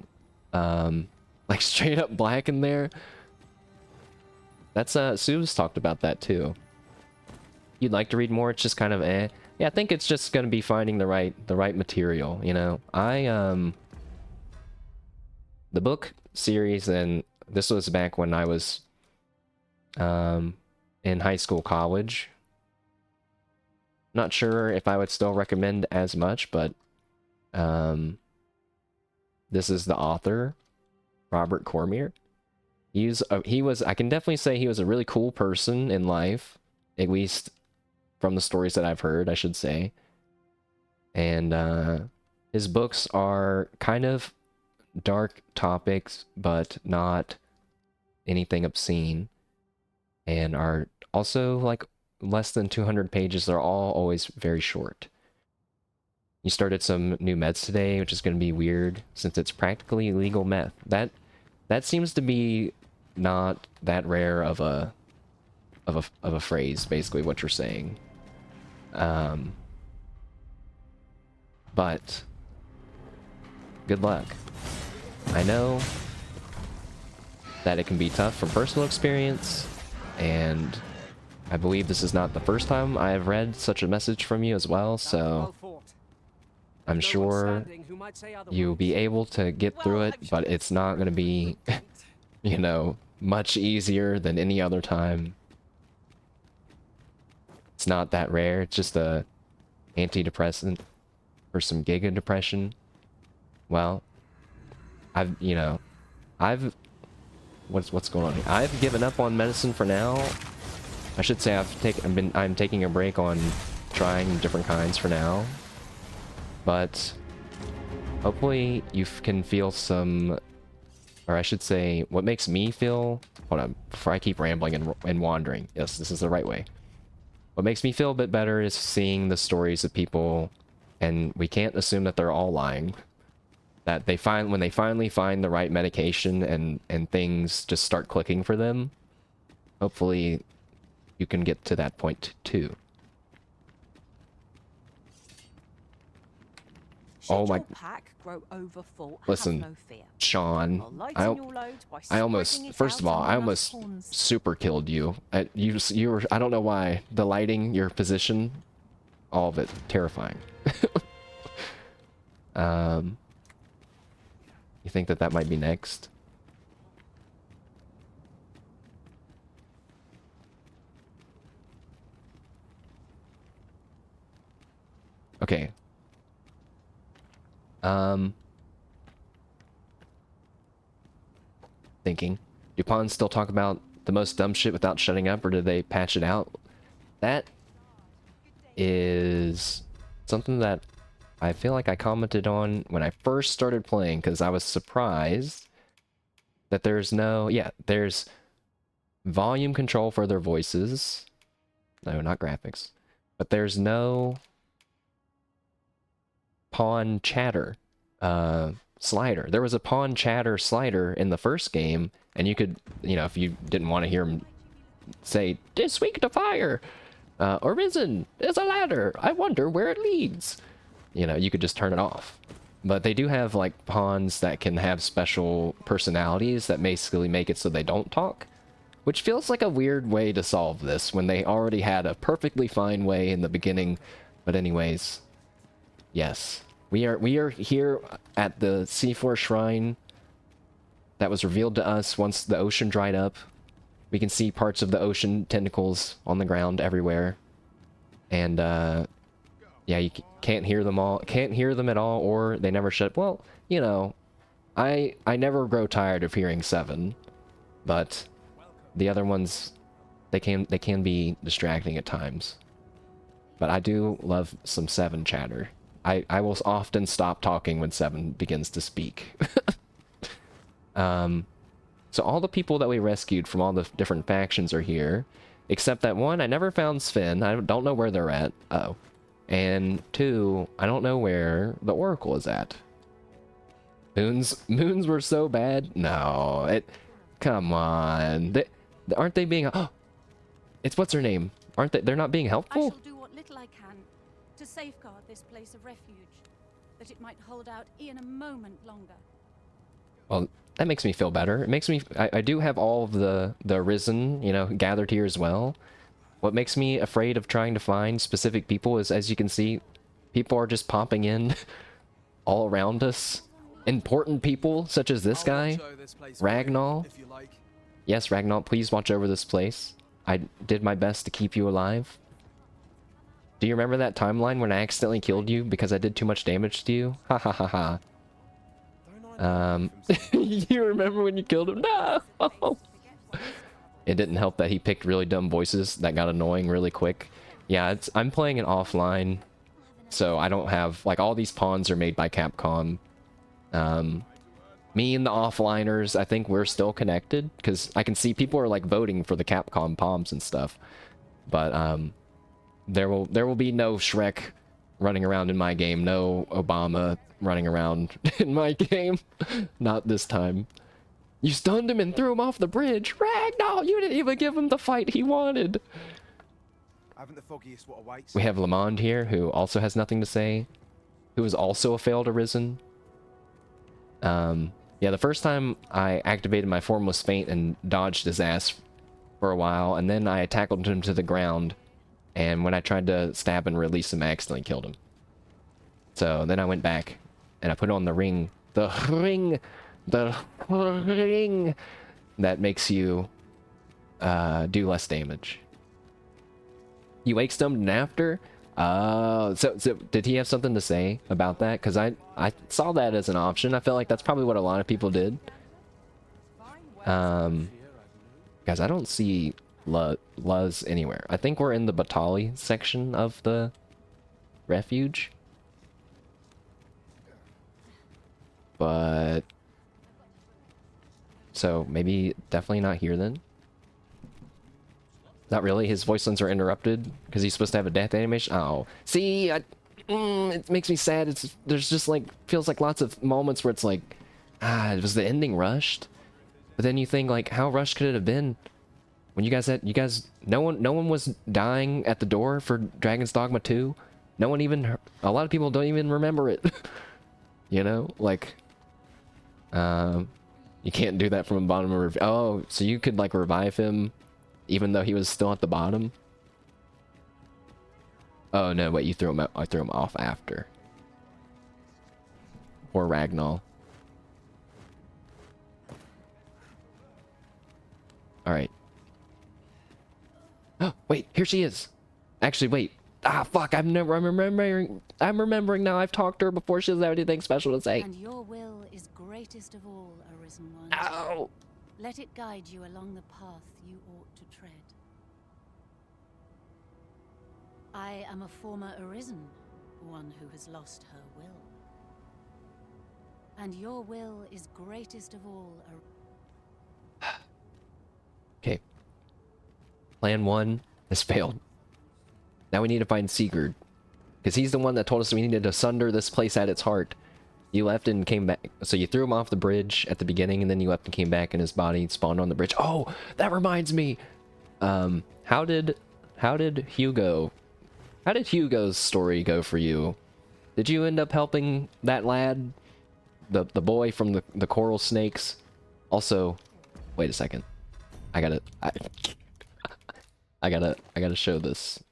Like straight up black in there. That's Sue's talked about that too. You'd like to read more, it's just kind of eh. Yeah, I think it's just gonna be finding the right material, you know. The book series, and this was back when I was in high school, college. Not sure if I would still recommend as much, but this is the author, Robert Cormier. He was, I can definitely say he was a really cool person in life, at least from the stories that I've heard, I should say. And his books are kind of dark topics, but not anything obscene, and are also like less than 200 pages. They're all always very short. You started some new meds today, which is going to be weird since it's practically legal meth. That seems to be not that rare of a phrase, basically what you're saying. But good luck. I know that it can be tough from personal experience, and I believe this is not the first time I have read such a message from you as well, so I'm sure you'll be able to get through it, but it's not going to be, you know, much easier than any other time. It's not that rare. It's just a antidepressant for some giga depression. Well, what's going on here? I've given up on medicine for now. I should say I'm taking a break on trying different kinds for now. But hopefully you can feel some, or I should say, what makes me feel, hold on, before I keep rambling and wandering. Yes, this is the right way. What makes me feel a bit better is seeing the stories of people, and we can't assume that they're all lying. That when they finally find the right medication and things just start clicking for them, hopefully you can get to that point too. Oh my! Listen, Sean, I almost, first of all, I almost super killed you. You were, I don't know why, the lighting, your position, all of it, terrifying. You think that might be next? Okay. Thinking. Do pawns still talk about the most dumb shit without shutting up, or did they patch it out? That is something that I feel like I commented on when I first started playing, because I was surprised that there's volume control for their voices. No, not graphics. But there's no pawn chatter slider. There was a pawn chatter slider in the first game, and you could, you know, if you didn't want to hear him say, "This weak to fire," "Arisen is a ladder. I wonder where it leads." You know, you could just turn it off. But they do have, like, pawns that can have special personalities that basically make it so they don't talk. Which feels like a weird way to solve this when they already had a perfectly fine way in the beginning. But anyways, yes. We are here at the C4 shrine that was revealed to us once the ocean dried up. We can see parts of the ocean tentacles on the ground everywhere. And, yeah, you can't hear them all. Can't hear them at all, or they never shut. Well, you know, I never grow tired of hearing 7, but the other ones, they can be distracting at times. But I do love some 7 chatter. I will often stop talking when 7 begins to speak. So all the people that we rescued from all the different factions are here, except that 1, I never found Sven. I don't know where they're at. Uh-oh. And 2, I don't know where the Oracle is at. Moons were so bad? No, come on. Aren't they being... Oh, it's what's her name? Aren't they're not being I helpful? shall do what little I can to safeguard this place of refuge, that it might hold out e'en a moment longer. Well, that makes me feel better. It makes me... I do have all of the Arisen, you know, gathered here as well. What makes me afraid of trying to find specific people is, as you can see, people are just popping in all around us. Important people, such as this guy, Ragnar. Yes, Ragnar, please watch over this place. I did my best to keep you alive. Do you remember that timeline when I accidentally killed you because I did too much damage to you? Ha ha ha ha. You remember when you killed him? No! It didn't help that he picked really dumb voices that got annoying really quick. Yeah, I'm playing it offline, so I don't have... Like, all these pawns are made by Capcom. Me and the offliners, I think we're still connected, because I can see people are, like, voting for the Capcom pawns and stuff. But, there will be no Shrek running around in my game, no Obama running around in my game. Not this time. You stunned him and threw him off the bridge. Ragnar, you didn't even give him the fight he wanted. Haven't the foggiest what awaits. We have Lamond here, who also has nothing to say. Who is also a failed Arisen. Yeah, the first time I activated my Formless Feint and dodged his ass for a while, and then I tackled him to the ground, and when I tried to stab and release him, I accidentally killed him. So then I went back, and I put on the ring. The ring that makes you do less damage. You wake summoned after? So did he have something to say about that? Because I saw that as an option. I felt like that's probably what a lot of people did. Guys, I don't see Luz anywhere. I think we're in the Batali section of the refuge. But... So, maybe definitely not here then? Not really, his voice lines are interrupted because he's supposed to have a death animation. Oh, see, it makes me sad. There's just like, feels like lots of moments where it's like, was the ending rushed? But then you think like, how rushed could it have been? When you guys, no one was dying at the door for Dragon's Dogma 2. No one even, a lot of people don't even remember it. You know, like, you can't do that from the bottom of a... Oh, so you could, like, revive him even though he was still at the bottom? Oh, no, wait, you threw him out. I threw him off after. Or Ragnar. Alright. Oh, wait, here she is. Actually, wait. Ah, fuck, I'm remembering now. I've talked to her before. She doesn't have anything special to say. And your will is greatest of all, Arisen One. Ow! Let it guide you along the path you ought to tread. I am a former Arisen, one who has lost her will. And your will is greatest of all, Okay. Plan 1 has failed. Now we need to find Sigurd. Because he's the one that told us we needed to sunder this place at its heart. You left and came back. So you threw him off the bridge at the beginning, and then you left and came back, and his body spawned on the bridge. Oh, that reminds me. How did Hugo's story go for you? Did you end up helping that lad, the boy from the coral snakes? Also, wait a second. I gotta show this.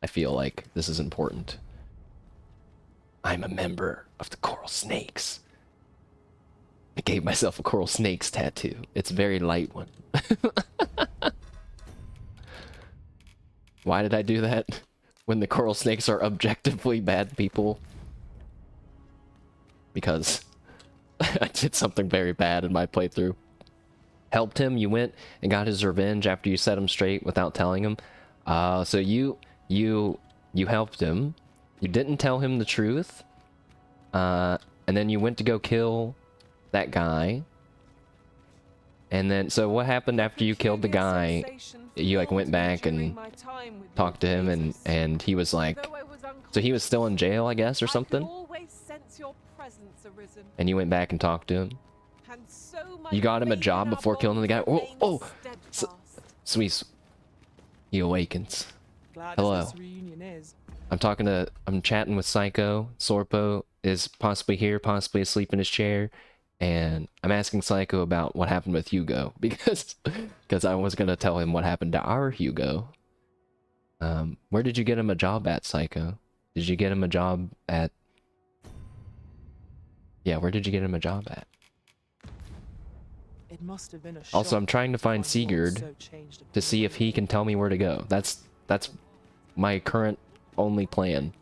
I feel like this is important. I'm a member of the coral snakes. I gave myself a coral snakes tattoo. It's a very light one. Why did I do that? When the coral snakes are objectively bad people? Because I did something very bad in my playthrough. Helped him, you went and got his revenge after you set him straight without telling him. So you helped him. You didn't tell him the truth. And then you went to go kill that guy. And then, so what happened after you killed the guy? You like went back and talked to him, and he was like, so he was still in jail, I guess, or something? And you went back and talked to him? You got him a job before killing the guy? Oh! Sweet. He awakens. Hello. I'm chatting with Psycho. Sorpo is possibly here, possibly asleep in his chair. And I'm asking Psycho about what happened with Hugo. Because I was going to tell him what happened to our Hugo. Where did you get him a job at, Psycho? Did you get him a job at... Yeah, where did you get him a job at? It must have been a shock. Also, I'm trying to find Sigurd to see if he can tell me where to go. That's my current only plan.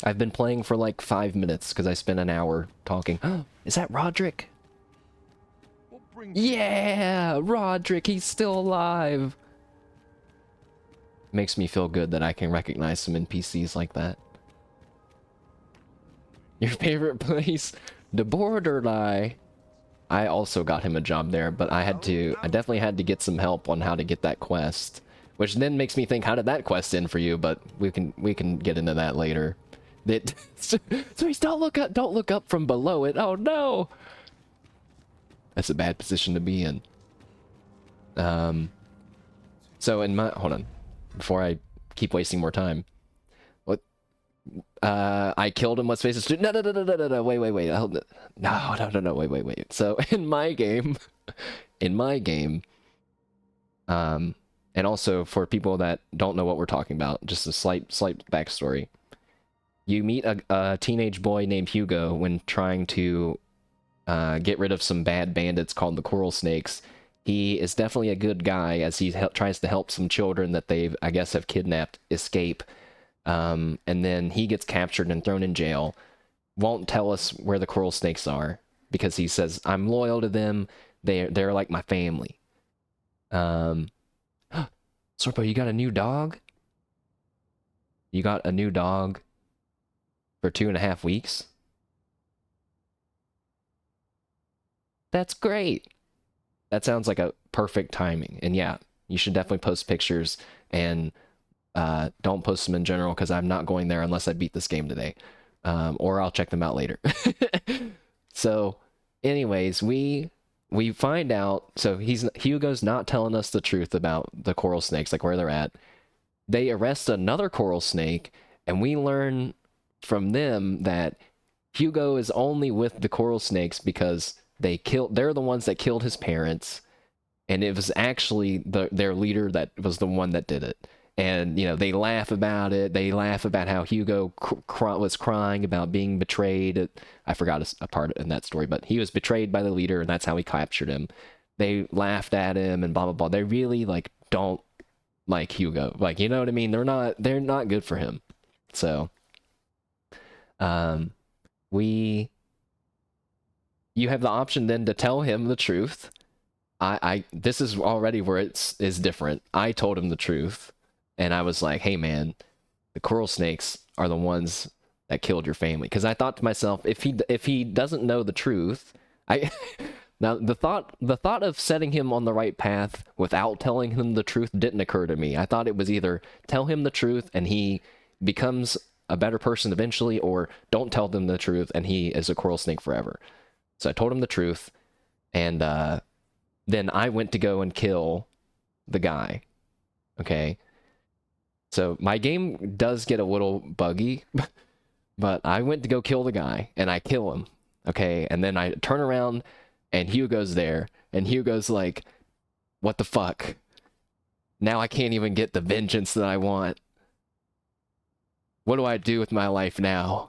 I've been playing for like 5 minutes because I spent an hour talking. Is that Roderick? Yeah, Roderick, he's still alive. Makes me feel good that I can recognize some NPCs like that. Your favorite place? The Borderline. I also got him a job there, but I definitely had to get some help on how to get that quest. Which then makes me think, how did that quest end for you? But we can get into that later. So he's don't look up from below it. Oh no! That's a bad position to be in. So in my hold on, before I keep wasting more time. What? I killed him. Let's face it. No. Wait. No. Wait. So in my game, and also for people that don't know what we're talking about, just a slight backstory. You meet a teenage boy named Hugo when trying to get rid of some bad bandits called the Coral Snakes. He is definitely a good guy as he tries to help some children that they've, I guess, have kidnapped escape. And then he gets captured and thrown in jail. Won't tell us where the Coral Snakes are because he says, I'm loyal to them. They're like my family. Sorpo, you got a new dog? You got a new dog for 2.5 weeks? That's great. That sounds like a perfect timing. And yeah, you should definitely post pictures and don't post them in general because I'm not going there unless I beat this game today. Or I'll check them out later. So anyways, we find out, so Hugo's not telling us the truth about the coral snakes, like where they're at. They arrest another coral snake, and we learn from them that Hugo is only with the coral snakes because they're the ones that killed his parents, and it was actually their leader that was the one that did it. And, you know, they laugh about it. They laugh about how Hugo was crying about being betrayed. I forgot a part in that story, but he was betrayed by the leader, and that's how he captured him. They laughed at him and blah, blah, blah. They really, like, don't like Hugo. Like, you know what I mean? They're not good for him. So, you have the option then to tell him the truth. This is already where it is different. I told him the truth. And I was like, hey man, the coral snakes are the ones that killed your family. Because I thought to myself, if he doesn't know the truth, Now, the thought of setting him on the right path without telling him the truth didn't occur to me. I thought it was either tell him the truth and he becomes a better person eventually, or don't tell them the truth and he is a coral snake forever. So I told him the truth, and then I went to go and kill the guy. Okay? So my game does get a little buggy, but I went to go kill the guy, and I kill him. Okay? And then I turn around, and Hugo's there, and Hugo's like, what the fuck? Now I can't even get the vengeance that I want. What do I do with my life now?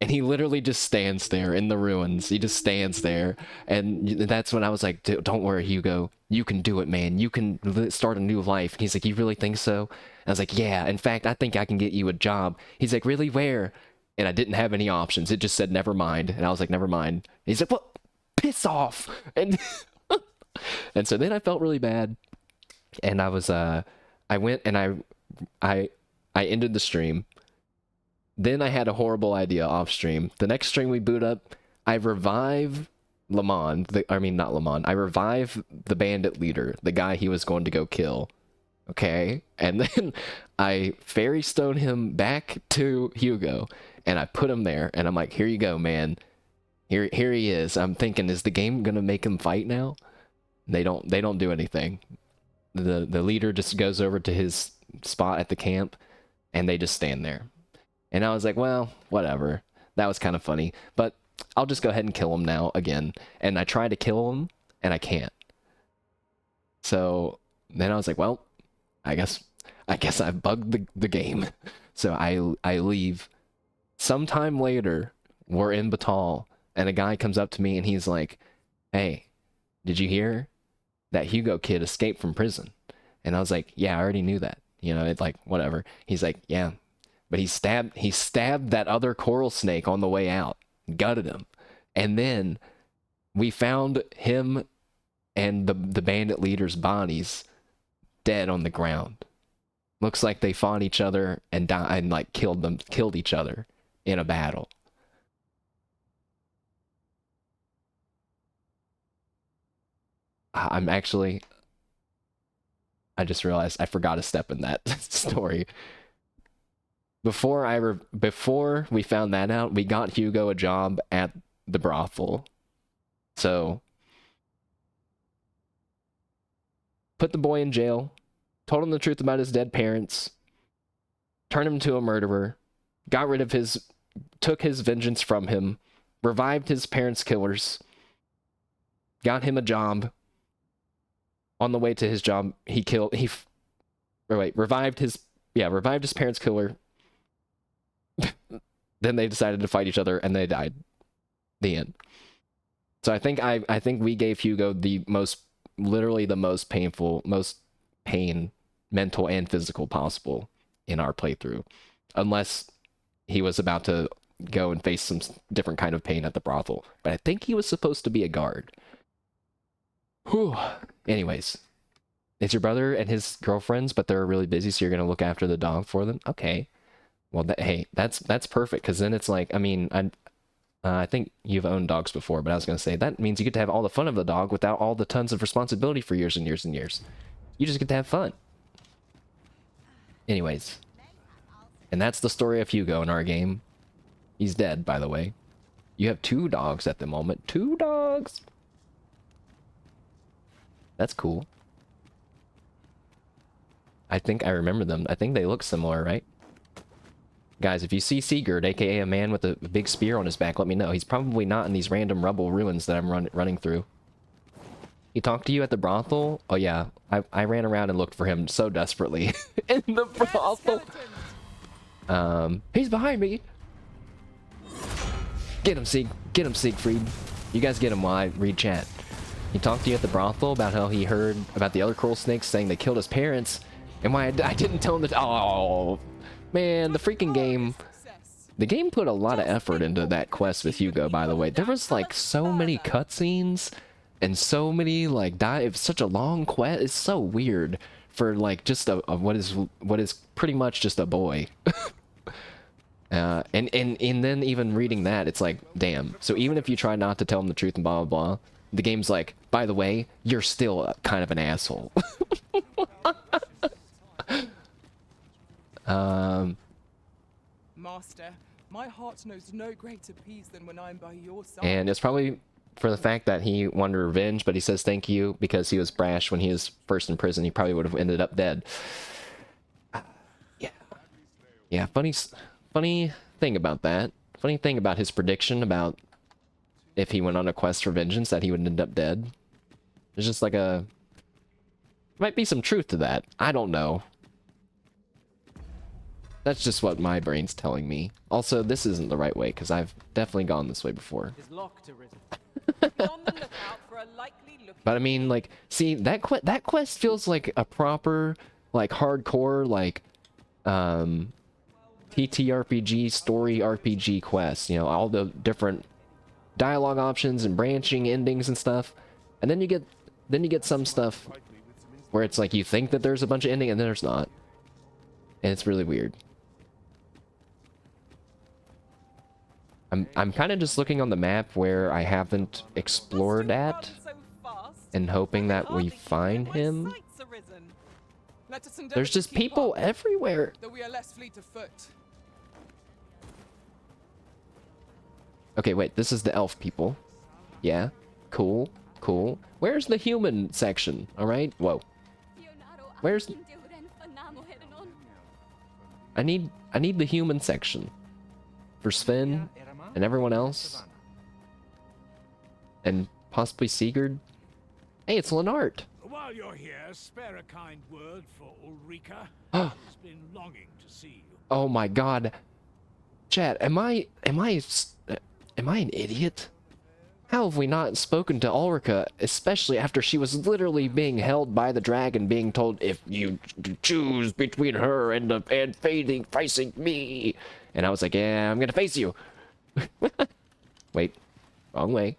And he literally just stands there in the ruins. He just stands there. And that's when I was like, don't worry, Hugo. You can do it, man. You can start a new life. And he's like, you really think so? And I was like, yeah. In fact, I think I can get you a job. He's like, really? Where? And I didn't have any options. It just said, never mind. And I was like, never mind. He's like, what? Piss off. And and so then I felt really bad. And I was, I went and I ended the stream. Then I had a horrible idea off stream. The next stream we boot up, I revive Lamont. Not Lamont. I revive the bandit leader, the guy he was going to go kill. Okay? And then I fairy stone him back to Hugo, and I put him there, and I'm like, here you go, man. Here he is. I'm thinking, is the game gonna make him fight now? They don't do anything. The leader just goes over to his spot at the camp, and they just stand there. And I was like, well, whatever. That was kind of funny. But I'll just go ahead and kill him now again. And I try to kill him, and I can't. So then I was like, well, I guess I've bugged the game. So I leave. Sometime later, we're in Batal, and a guy comes up to me, and he's like, hey, did you hear that Hugo kid escaped from prison? And I was like, yeah, I already knew that. You know, it's like, whatever. He's like, yeah. But he stabbed that other coral snake on the way out, gutted him. And then we found him and the bandit leader's bodies dead on the ground. Looks like they fought each other and died and like killed each other in a battle. I just realized I forgot a step in that story. Before we found that out, we got Hugo a job at the brothel. So, put the boy in jail, told him the truth about his dead parents, turned him into a murderer, took his vengeance from him, revived his parents' killers, got him a job. On the way to his job, revived his parents' killer. Then they decided to fight each other, and they died. The end. So I think we gave Hugo literally the most pain, mental and physical possible in our playthrough, unless he was about to go and face some different kind of pain at the brothel. But I think he was supposed to be a guard. Whew. Anyways, it's your brother and his girlfriends, but they're really busy, so you're gonna look after the dog for them. Okay. Well, hey, that's perfect, because then it's like, I mean, I think you've owned dogs before, but I was going to say, that means you get to have all the fun of the dog without all the tons of responsibility for years and years and years. You just get to have fun. Anyways. And that's the story of Hugo in our game. He's dead, by the way. You have 2 dogs at the moment. 2 dogs! That's cool. I think I remember them. I think they look similar, right? Guys, if you see Sigurd, aka a man with a big spear on his back, let me know. He's probably not in these random rubble ruins that I'm running through. He talked to you at the brothel? Oh yeah, I ran around and looked for him so desperately in the brothel. He's behind me. Get him, Siegfried. You guys get him while I read chat. He talked to you at the brothel about how he heard about the other coral snakes saying they killed his parents, and why I didn't tell him that. Oh. Man, the freaking game... The game put a lot of effort into that quest with Hugo, by the way. There was, like, so many cutscenes, and so many, like, it's such a long quest. It's so weird for, like, just what is pretty much just a boy. And then even reading that, it's like, damn. So even if you try not to tell him the truth and blah, blah, blah, the game's like, by the way, you're still kind of an asshole. Master, my heart knows no greater peace than when I'm by your side. And it's probably for the fact that he wanted revenge, but he says thank you because he was brash when he was first in prison. He probably would have ended up dead. Yeah. Yeah, funny thing about that. Funny thing about his prediction about if he went on a quest for vengeance that he would end up dead. There's just like a... Might be some truth to that. I don't know. That's just what my brain's telling me. Also, this isn't the right way, because I've definitely gone this way before. Is locked, Arisen. Be on the lookout for a likely looking. But I mean, like, see, that quest feels like a proper, like, hardcore, like, TTRPG, story RPG quest. You know, all the different dialogue options and branching endings and stuff. And then you get some stuff where it's like you think that there's a bunch of ending and then there's not. And it's really weird. I'm kind of just looking on the map where I haven't explored at and hoping that we find him. There's just people everywhere. Though we are less fleet of foot. Okay, wait, this is the elf people. Yeah, cool, cool. Where's the human section? All right, whoa. Where's... I need the human section for Sven and everyone else, and possibly Sigurd. Hey, it's Lennart. While you're here, spare a kind word for Ulrika. She's been longing to see you. Oh my God, chat. Am I an idiot? How have we not spoken to Ulrika, especially after she was literally being held by the dragon, being told, if you choose between her and facing me, and I was like, yeah, I'm gonna face you. Wait, wrong way.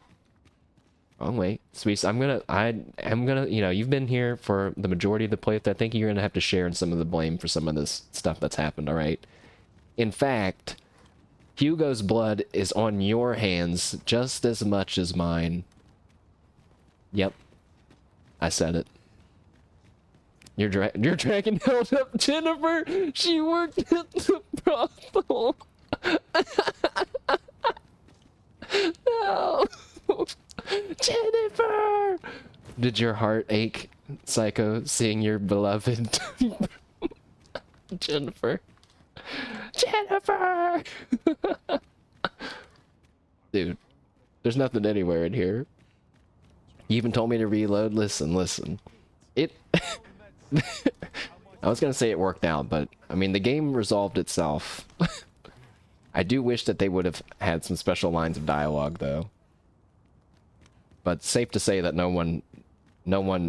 Wrong way. Sweet, I'm gonna, you know, you've been here for the majority of the playthrough. I think you're gonna have to share in some of the blame for some of this stuff that's happened, alright? In fact, Hugo's blood is on your hands just as much as mine. Yep. I said it. Your dragon held up Jennifer. She worked at the brothel. No. Jennifer! Did your heart ache, Psycho, seeing your beloved Jennifer? Jennifer! Dude, there's nothing anywhere in here. You even told me to reload. Listen. It... I was gonna say it worked out, but, I mean, the game resolved itself. I do wish that they would have had some special lines of dialogue, though. But safe to say that no one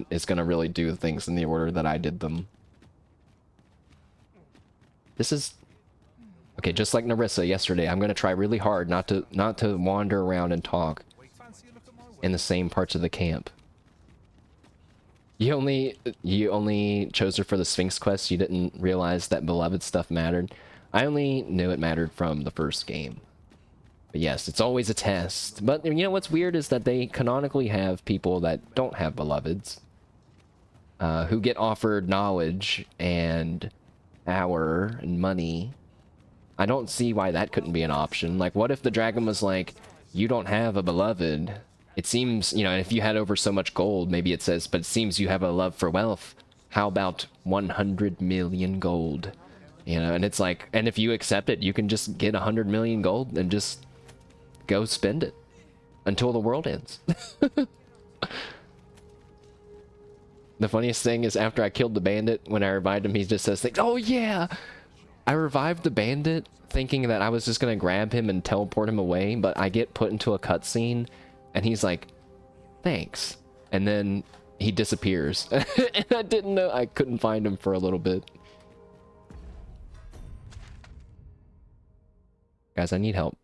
is gonna really do things in the order that I did them. This is... Okay, just like Narissa yesterday, I'm gonna try really hard not to wander around and talk in the same parts of the camp. You only chose her for the Sphinx quest. You didn't realize that beloved stuff mattered. I only knew it mattered from the first game. But yes, it's always a test. But you know what's weird is that they canonically have people that don't have beloveds, who get offered knowledge and power and money. I don't see why that couldn't be an option. Like, what if the dragon was like, you don't have a beloved? It seems, you know, if you had over so much gold, maybe it says, but it seems you have a love for wealth. How about 100 million gold? You know, and it's like, and if you accept it, you can just get 100 million gold and just go spend it until the world ends. The funniest thing is after I killed the bandit, when I revived him, he just says things, oh yeah! I revived the bandit thinking that I was just gonna grab him and teleport him away, but I get put into a cutscene and he's like, thanks. And then he disappears. And I didn't know, I couldn't find him for a little bit. Guys, I need help.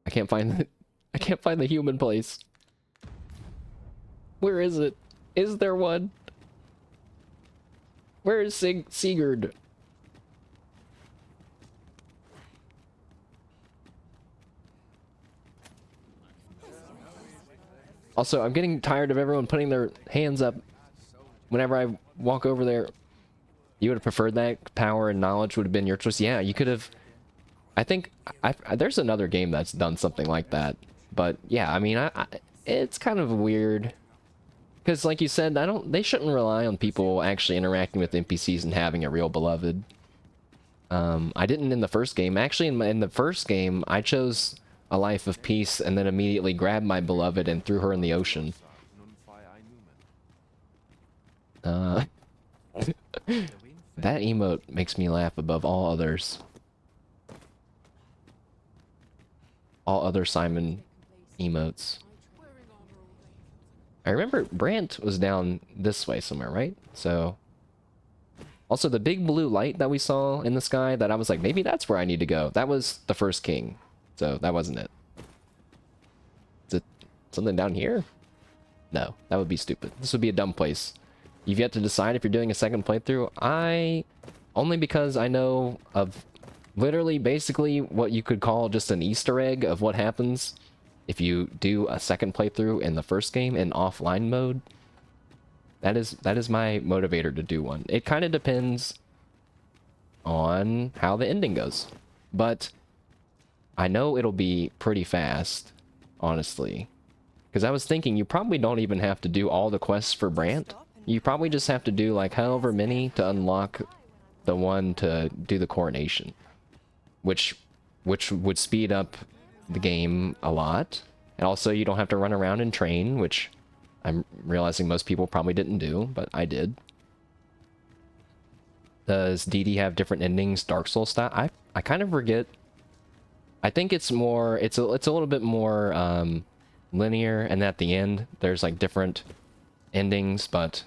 I can't find the human place. Where is it? Is there one? Where is Sigurd? Also, I'm getting tired of everyone putting their hands up whenever I walk over there. You would have preferred that? Power and knowledge would have been your choice. Yeah, you could have... I think... there's another game that's done something like that. But, yeah, I mean, it's kind of weird. Because, like you said, they shouldn't rely on people actually interacting with NPCs and having a real beloved. I didn't in the first game. Actually, in the first game, I chose a life of peace and then immediately grabbed my beloved and threw her in the ocean. That emote makes me laugh above all others. All other Simon emotes. I remember Brant was down this way somewhere, right? So... Also, the big blue light that we saw in the sky, that I was like, maybe that's where I need to go. That was the first king. So, that wasn't it. Is it something down here? No, that would be stupid. This would be a dumb place. You've yet to decide if you're doing a second playthrough. Only because I know of literally basically what you could call just an Easter egg of what happens if you do a second playthrough in the first game in offline mode. That is my motivator to do one. It kind of depends on how the ending goes. But I know it'll be pretty fast, honestly. Because I was thinking you probably don't even have to do all the quests for Brant. You probably just have to do like however many to unlock the one to do the coronation. Which would speed up the game a lot. And also you don't have to run around and train, which I'm realizing most people probably didn't do, but I did. Does DD have different endings, Dark Souls style? I kind of forget. I think it's more, it's a little bit more linear, and at the end there's like different endings, but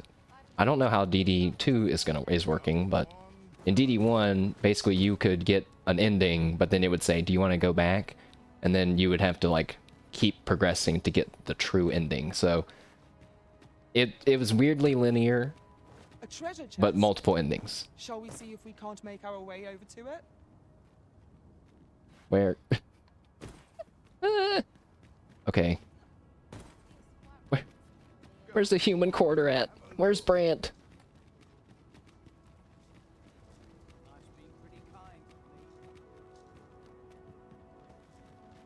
I don't know how DD2 is working, but in DD1 basically you could get an ending, but then it would say, do you want to go back? And then you would have to like keep progressing to get the true ending. So it was weirdly linear, A treasure chest. but multiple endings. Shall we see if we can't make our way over to it? Where? Okay. Where's the human quarter at? Where's Brant?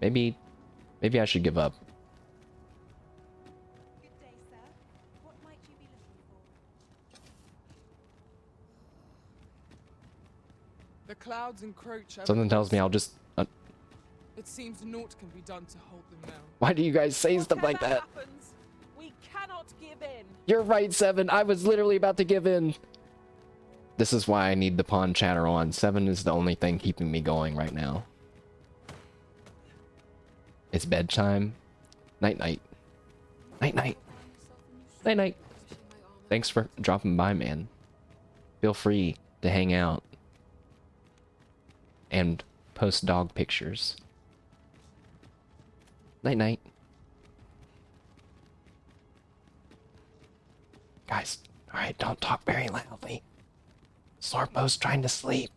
Maybe I should give up. Good day, sir. What might you be looking for? The clouds encroach. Something tells me I'll just... It seems naught can be done to hold them now. Why do you guys say stuff like that? Happens, we cannot give in. You're right, Seven. I was literally about to give in. This is why I need the pawn chatter on. 7 is the only thing keeping me going right now. It's bedtime. Night-night. Night-night. Night-night. Thanks for dropping by, man. Feel free to hang out. And post dog pictures. Night-night. Guys, alright, don't talk very loudly. Slorpo's trying to sleep.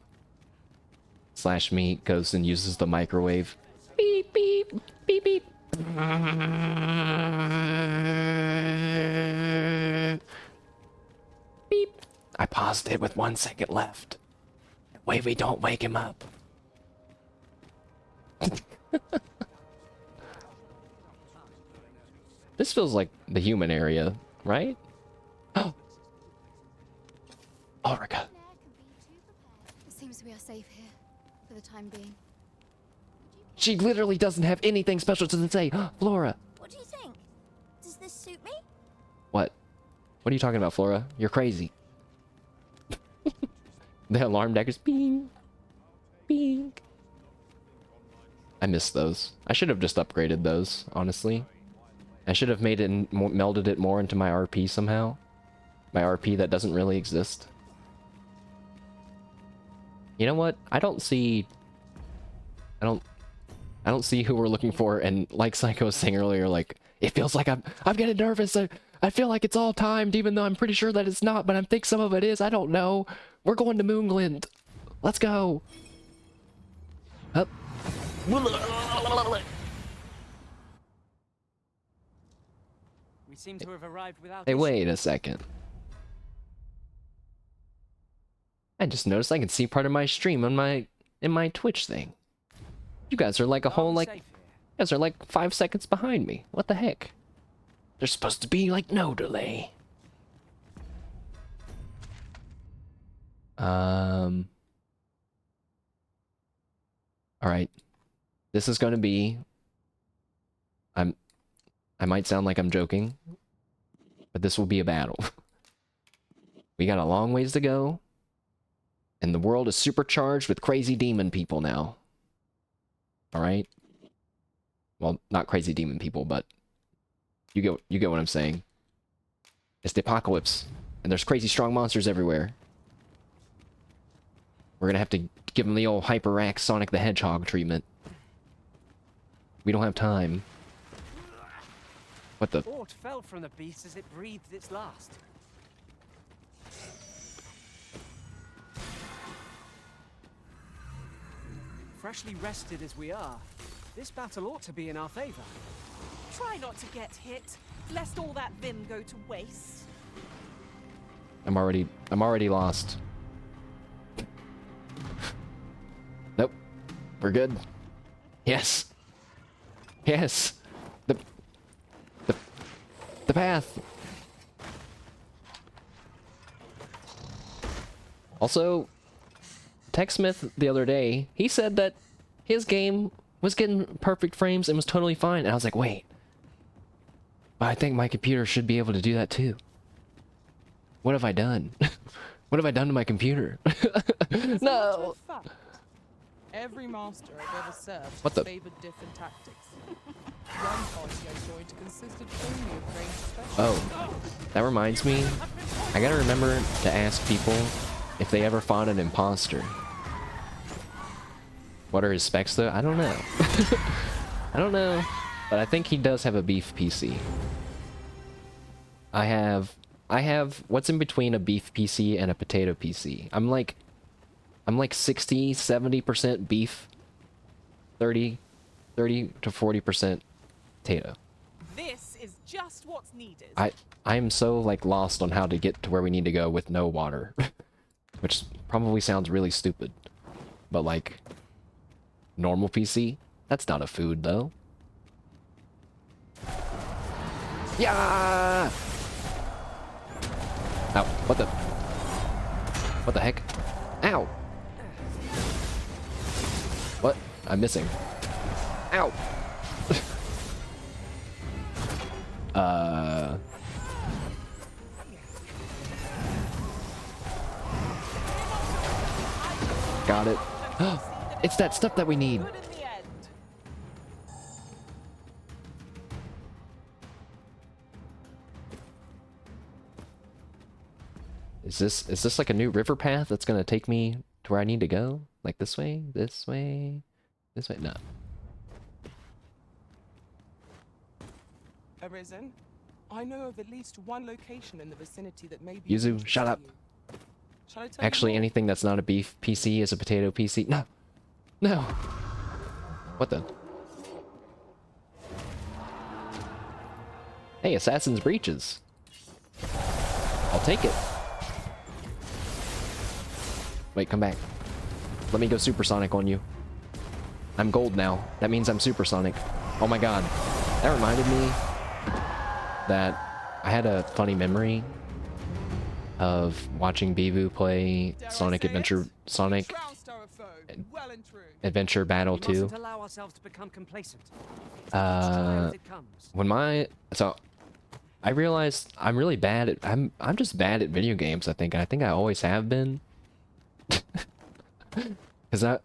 Slash me goes and uses the microwave. Beep, beep, beep, beep. Beep. I paused it with 1 second left. That way we don't wake him up. This feels like the human area, right? Oh, Ulrika. It seems we are safe here for the time being. She literally doesn't have anything special to say. Flora. What do you think? Does this suit me? What? What are you talking about, Flora? You're crazy. The alarm daggers. Bing. Bing. I missed those. I should have just upgraded those, honestly. I should have made it melded it more into my RP somehow. My RP that doesn't really exist. You know what? I don't see who we're looking for, and like Psycho was saying earlier, like, it feels like I'm getting nervous. I feel like it's all timed, even though I'm pretty sure that it's not, but I think some of it is. I don't know. We're going to Moonglint. Let's go. Up. seem to have arrived without Hey, issue. wait a second. I just noticed I can see part of my stream on in my Twitch thing. You guys are like a Are whole we like safe you here? guys are like 5 seconds behind me. What the heck? There's supposed to be like no delay. All right. This is going to be I might sound like I'm joking, but this will be a battle. We got a long ways to go, and the world is supercharged with crazy demon people now. All right? Well, not crazy demon people, but you get what I'm saying. It's the apocalypse, and there's crazy strong monsters everywhere. We're gonna have to give them the old Hyperax Sonic the Hedgehog treatment. We don't have time. What the? Aught fell from the beast as it breathed its last. Freshly rested as we are, this battle ought to be in our favor. Try not to get hit, lest all that vim go to waste. I'm already lost. Nope. We're good. Yes. Yes. The path. Also, TechSmith the other day, he said that his game was getting perfect frames and was totally fine. And I was like, wait. But I think my computer should be able to do that too. What have I done? What have I done to my computer? No! Fact, every master I've ever served What the- favored different tactics. One party I joined consisted only of ranged specialists. Oh, that reminds me. I gotta remember to ask people if they ever fought an imposter. What are his specs though? I don't know. I don't know. But I think he does have a beef PC. I have what's in between a beef PC and a potato PC. I'm like 60, 70% beef, 30 to 40% potato. This is just what's needed. I am so like lost on how to get to where we need to go with no water. Which probably sounds really stupid. But like normal PC, that's not a food though. Yeah. Ow, what the heck? Ow. What? I'm missing. Ow. Got it. It's that stuff that we need. Good in the end. Is this like a new river path that's gonna take me to where I need to go? Like this way? This way? This way? No. Arisen, I know of at least one location in the vicinity that may be. Yuzu, of shut up. interest to you. Shall I tell you Actually, more? anything that's not a beef PC is a potato PC. No. No. What the? Hey, Assassin's Breeches. I'll take it. Wait, come back. Let me go supersonic on you. I'm gold now. That means I'm supersonic. Oh my god. That reminded me that I had a funny memory of watching Bivu play Dare I Sonic say Adventure it? Sonic Trounced our foe, well and true. Adventure Battle We 2. mustn't allow ourselves to become complacent. Each trial as it comes. When I realized I'm really bad at I'm just bad at video games, I think. I think I always have been. Cuz I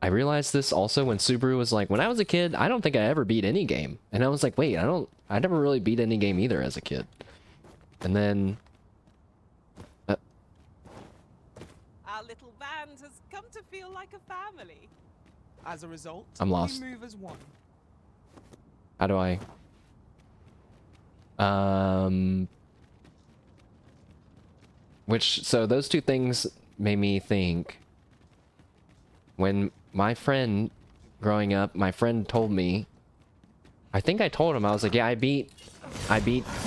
realized this also when Subaru was like, when I was a kid, I don't think I ever beat any game. And I was like, wait, I never really beat any game either as a kid. And then Our little band has come to feel like a family. As a result, I'm lost. we move as one. how do I so those two things made me think when my friend growing up, my friend told me I think I told him, I was like, yeah, I beat,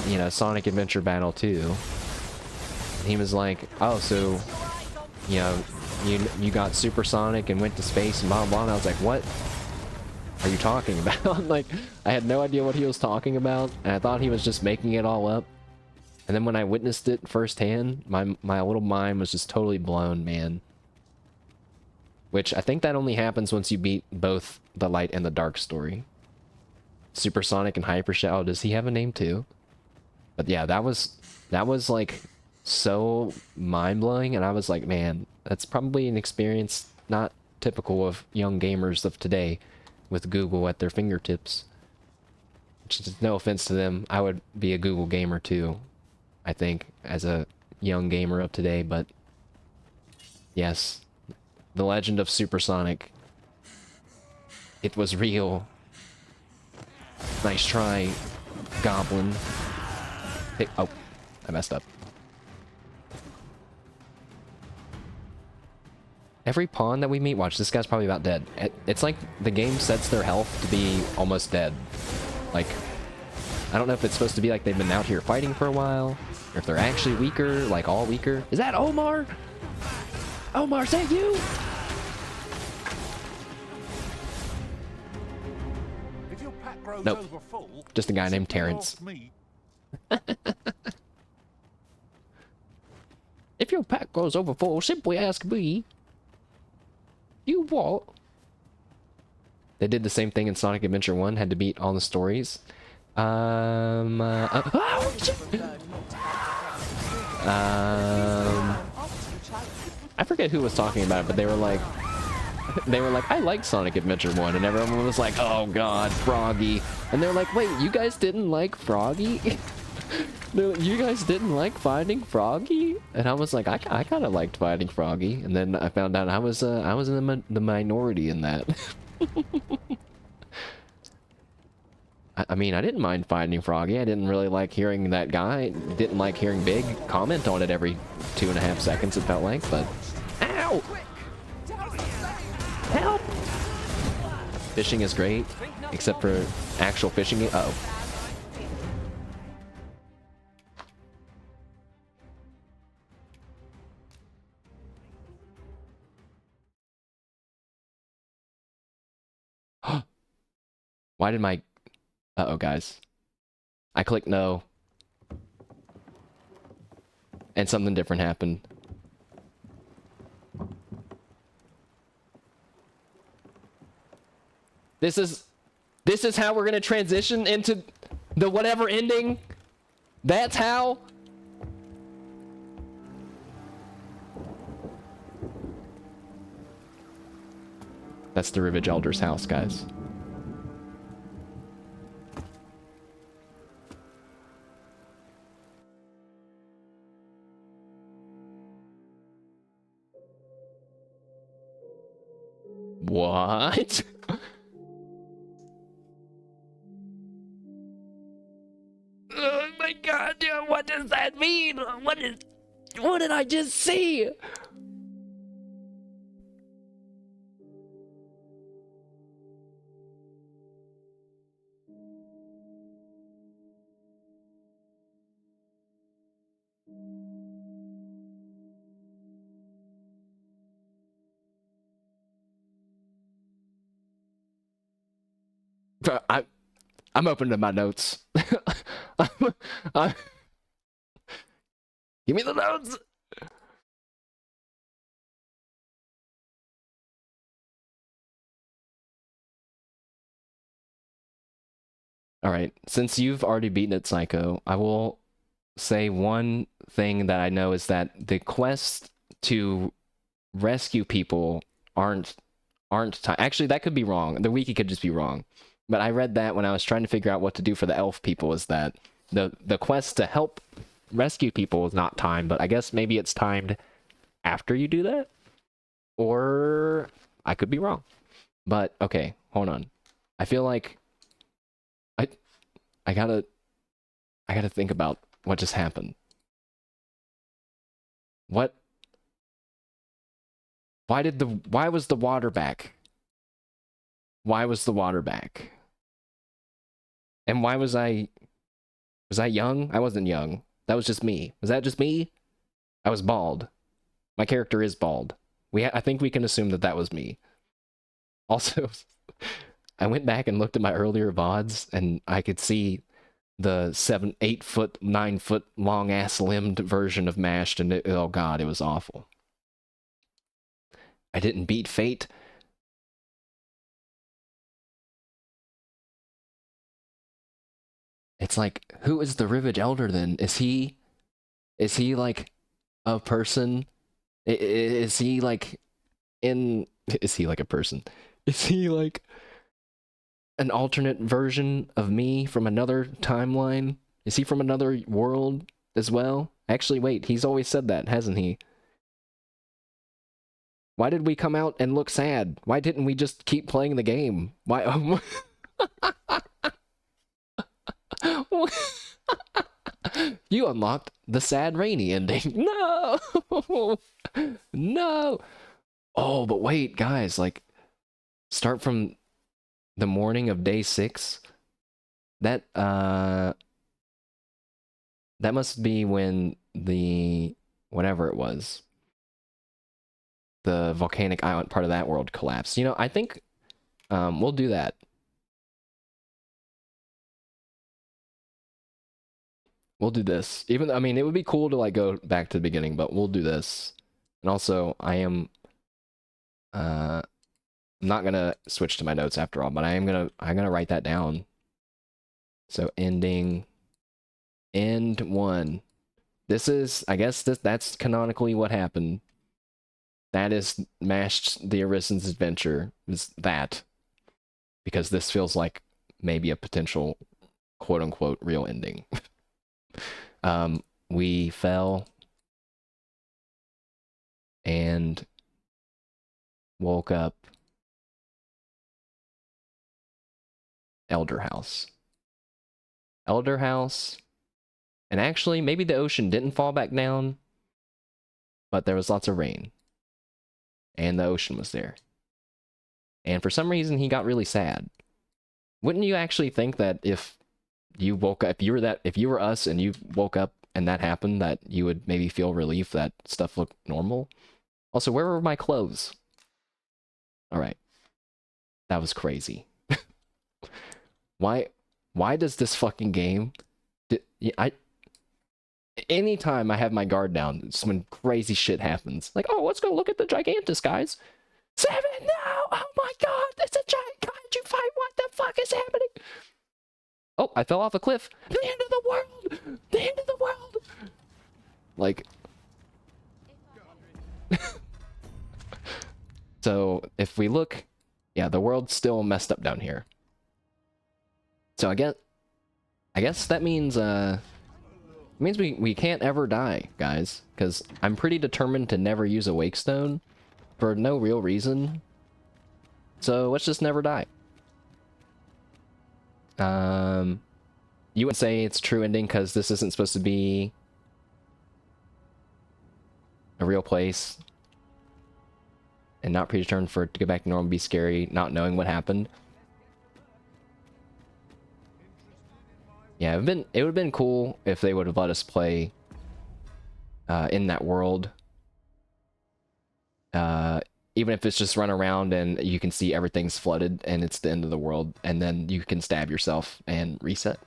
you know, Sonic Adventure Battle 2. And he was like, oh, so, you know, you got Supersonic and went to space and blah, blah, blah. And I was like, what are you talking about? Like, I had no idea what he was talking about, and I thought he was just making it all up. And then when I witnessed it firsthand, my little mind was just totally blown, man. Which, I think that only happens once you beat both the light and the dark story. Supersonic and Hypershout, does he have a name too? But yeah, that was like so mind-blowing, and I was like, man, that's probably an experience not typical of young gamers of today with Google at their fingertips. Which is no offense to them, I would be a Google gamer too, I think, as a young gamer of today, but yes, the legend of Supersonic, it was real. Nice try, Goblin. Hey, oh, I messed up. Every pawn that we meet, watch, this guy's probably about dead. It's like the game sets their health to be almost dead. Like, I don't know if it's supposed to be like they've been out here fighting for a while, or if they're actually weaker, like all weaker. Is that Omar? Omar, is that you? If your pack grows Nope. over full, Just a guy named simply Terrence. ask me. If your pack goes over full, simply ask me. You what? They did the same thing in Sonic Adventure 1, had to beat all the stories. Oh, shit! I forget who was talking about it, but they were like, I like Sonic Adventure 1, and everyone was like, oh god, Froggy. And they're like, wait, you guys didn't like Froggy? No, you guys didn't like Finding Froggy? And I was like, I kind of liked Finding Froggy. And then I found out I was in the minority in that. I mean, I didn't mind Finding Froggy. I didn't really like hearing that guy. Didn't like hearing Big comment on it every 2.5 seconds, it felt like, but... Ow! Help! Fishing is great, except for actual fishing. Uh-oh. Why did my... Uh-oh, guys. I clicked no. And something different happened. This is how we're gonna transition into the whatever ending? That's how? That's the Rivage Elder's house, guys. What? Oh my god, dude, what does that mean? What did I just see? I'm open to my notes. I'm- Give me the notes. All right, since you've already beaten it, Psycho, I will say one thing that I know is that the quest to rescue people aren't actually, that could be wrong. The wiki could just be wrong. But I read that when I was trying to figure out what to do for the elf people, is that the quest to help rescue people is not timed, but I guess maybe it's timed after you do that? Or I could be wrong. But okay, hold on. I feel like I gotta think about what just happened. What? Why was the water back? Why was the water back? And why was I young? I wasn't young. That was just me. Was that just me? I was bald. My character is bald. I think we can assume that that was me. Also, I went back and looked at my earlier VODs, and I could see the 7, 8 foot, 9 foot long ass limbed version of Mashed, and oh god, it was awful. I didn't beat Fate. It's like, who is the Rivage Elder then? Is he like a person? Is he like is he like a person? Is he like an alternate version of me from another timeline? Is he from another world as well? Actually, wait, he's always said that, hasn't he? Why did we come out and look sad? Why didn't we just keep playing the game? Why? You unlocked the sad rainy ending. No! No! Oh, but wait, guys, like, start from the morning of day 6. That must be when the, whatever it was, the volcanic island part of that world collapsed. You know, I think we'll do that. We'll do this. Even, I mean, it would be cool to like go back to the beginning, but we'll do this. And also, I am not gonna switch to my notes after all, but I'm gonna write that down. So end 1. This is, I guess that's canonically what happened. That is Mashed the Arisen's adventure, is that. Because this feels like maybe a potential quote unquote real ending. We fell and woke up Elder House. Elder House, and actually maybe the ocean didn't fall back down, but there was lots of rain. And the ocean was there. And for some reason he got really sad. Wouldn't you actually think that if you woke up, if you were us and you woke up and that happened, that you would maybe feel relief that stuff looked normal? Also, where were my clothes? Alright. That was crazy. Why does this fucking game... Anytime I have my guard down, it's when crazy shit happens. Like, oh, let's go look at the Gigantus, guys. 7, no! Oh my god, it's a giant kaiju fight! What the fuck is happening? Oh, I fell off a cliff. The end of the world! The end of the world! Like... So, if we look... Yeah, the world's still messed up down here. So I guess that means, we can't ever die, guys. Because I'm pretty determined to never use a Wake Stone. For no real reason. So, let's just never die. You would say it's true ending because this isn't supposed to be a real place. And not predetermined for it to go back to normal, be scary, not knowing what happened. Yeah, it would have been cool if they would have let us play in that world. Even if it's just run around and you can see everything's flooded and it's the end of the world, and then you can stab yourself and reset.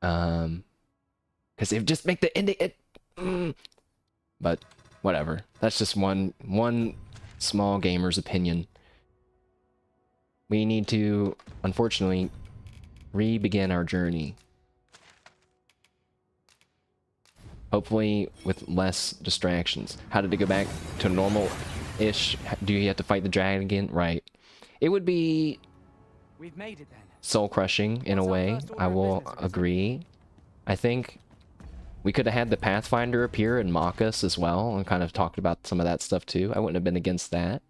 Because it would just make the ending But whatever. That's just one small gamer's opinion. We need to, unfortunately, re-begin our journey. Hopefully with less distractions. How did it go back to normal-ish? Do you have to fight the dragon again? Right. It would be... We've made it then. Soul-crushing, in a way. I will agree. I think we could have had the Pathfinder appear and mock us as well, and kind of talked about some of that stuff too. I wouldn't have been against that.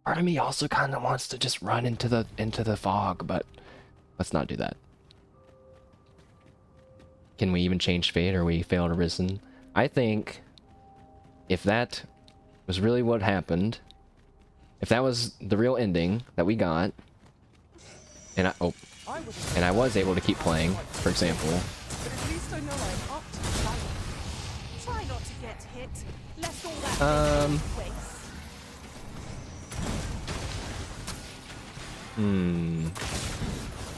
Part of me also kind of wants to just run into the fog, but let's not do that. Can we even change fate, or we failed Arisen? I think if that was really what happened, if that was the real ending that we got, and and I was able to keep playing, for example. But at least I know I'm up to the challenge. Try not to get hit, lest all that waste.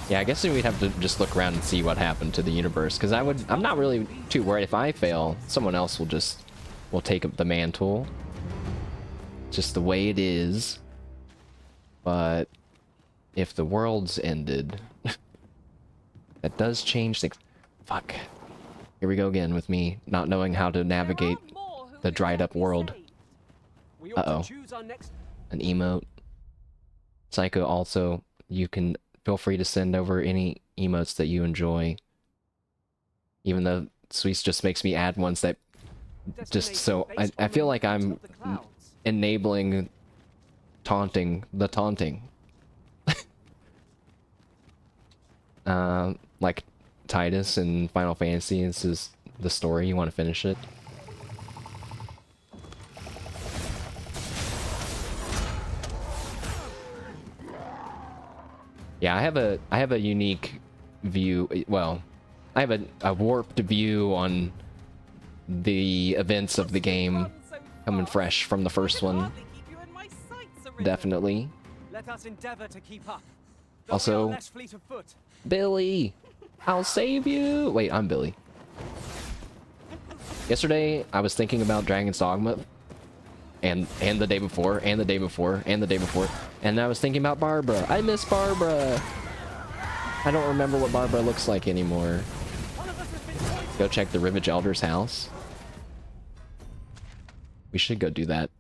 Yeah, I guess we'd have to just look around and see what happened to the universe, because I'm not really too worried. If I fail, someone else will take up the mantle. Just the way it is. But if the world's ended, that does change things. Fuck. Here we go again with me not knowing how to navigate the dried up world. We ought Uh-oh. to choose our next. An emote. Psycho, also, you can feel free to send over any emotes that you enjoy. Even though Sweets just makes me add ones that just so... I feel like I'm enabling taunting. Like Titus in Final Fantasy, this is the story, you want to finish it? Yeah, I have a unique view, well, I have a warped view on the events of the game coming fresh from the first one. Definitely. Let us endeavor to keep up. Also, less fleet of foot. Billy, I'll save you. Wait, I'm Billy. Yesterday, I was thinking about Dragon's Dogma, and the day before, and the day before, and the day before, and I was thinking about Barbara. I miss Barbara. I don't remember what Barbara looks like anymore. Go check the Rivage Elder's house. We should go do that.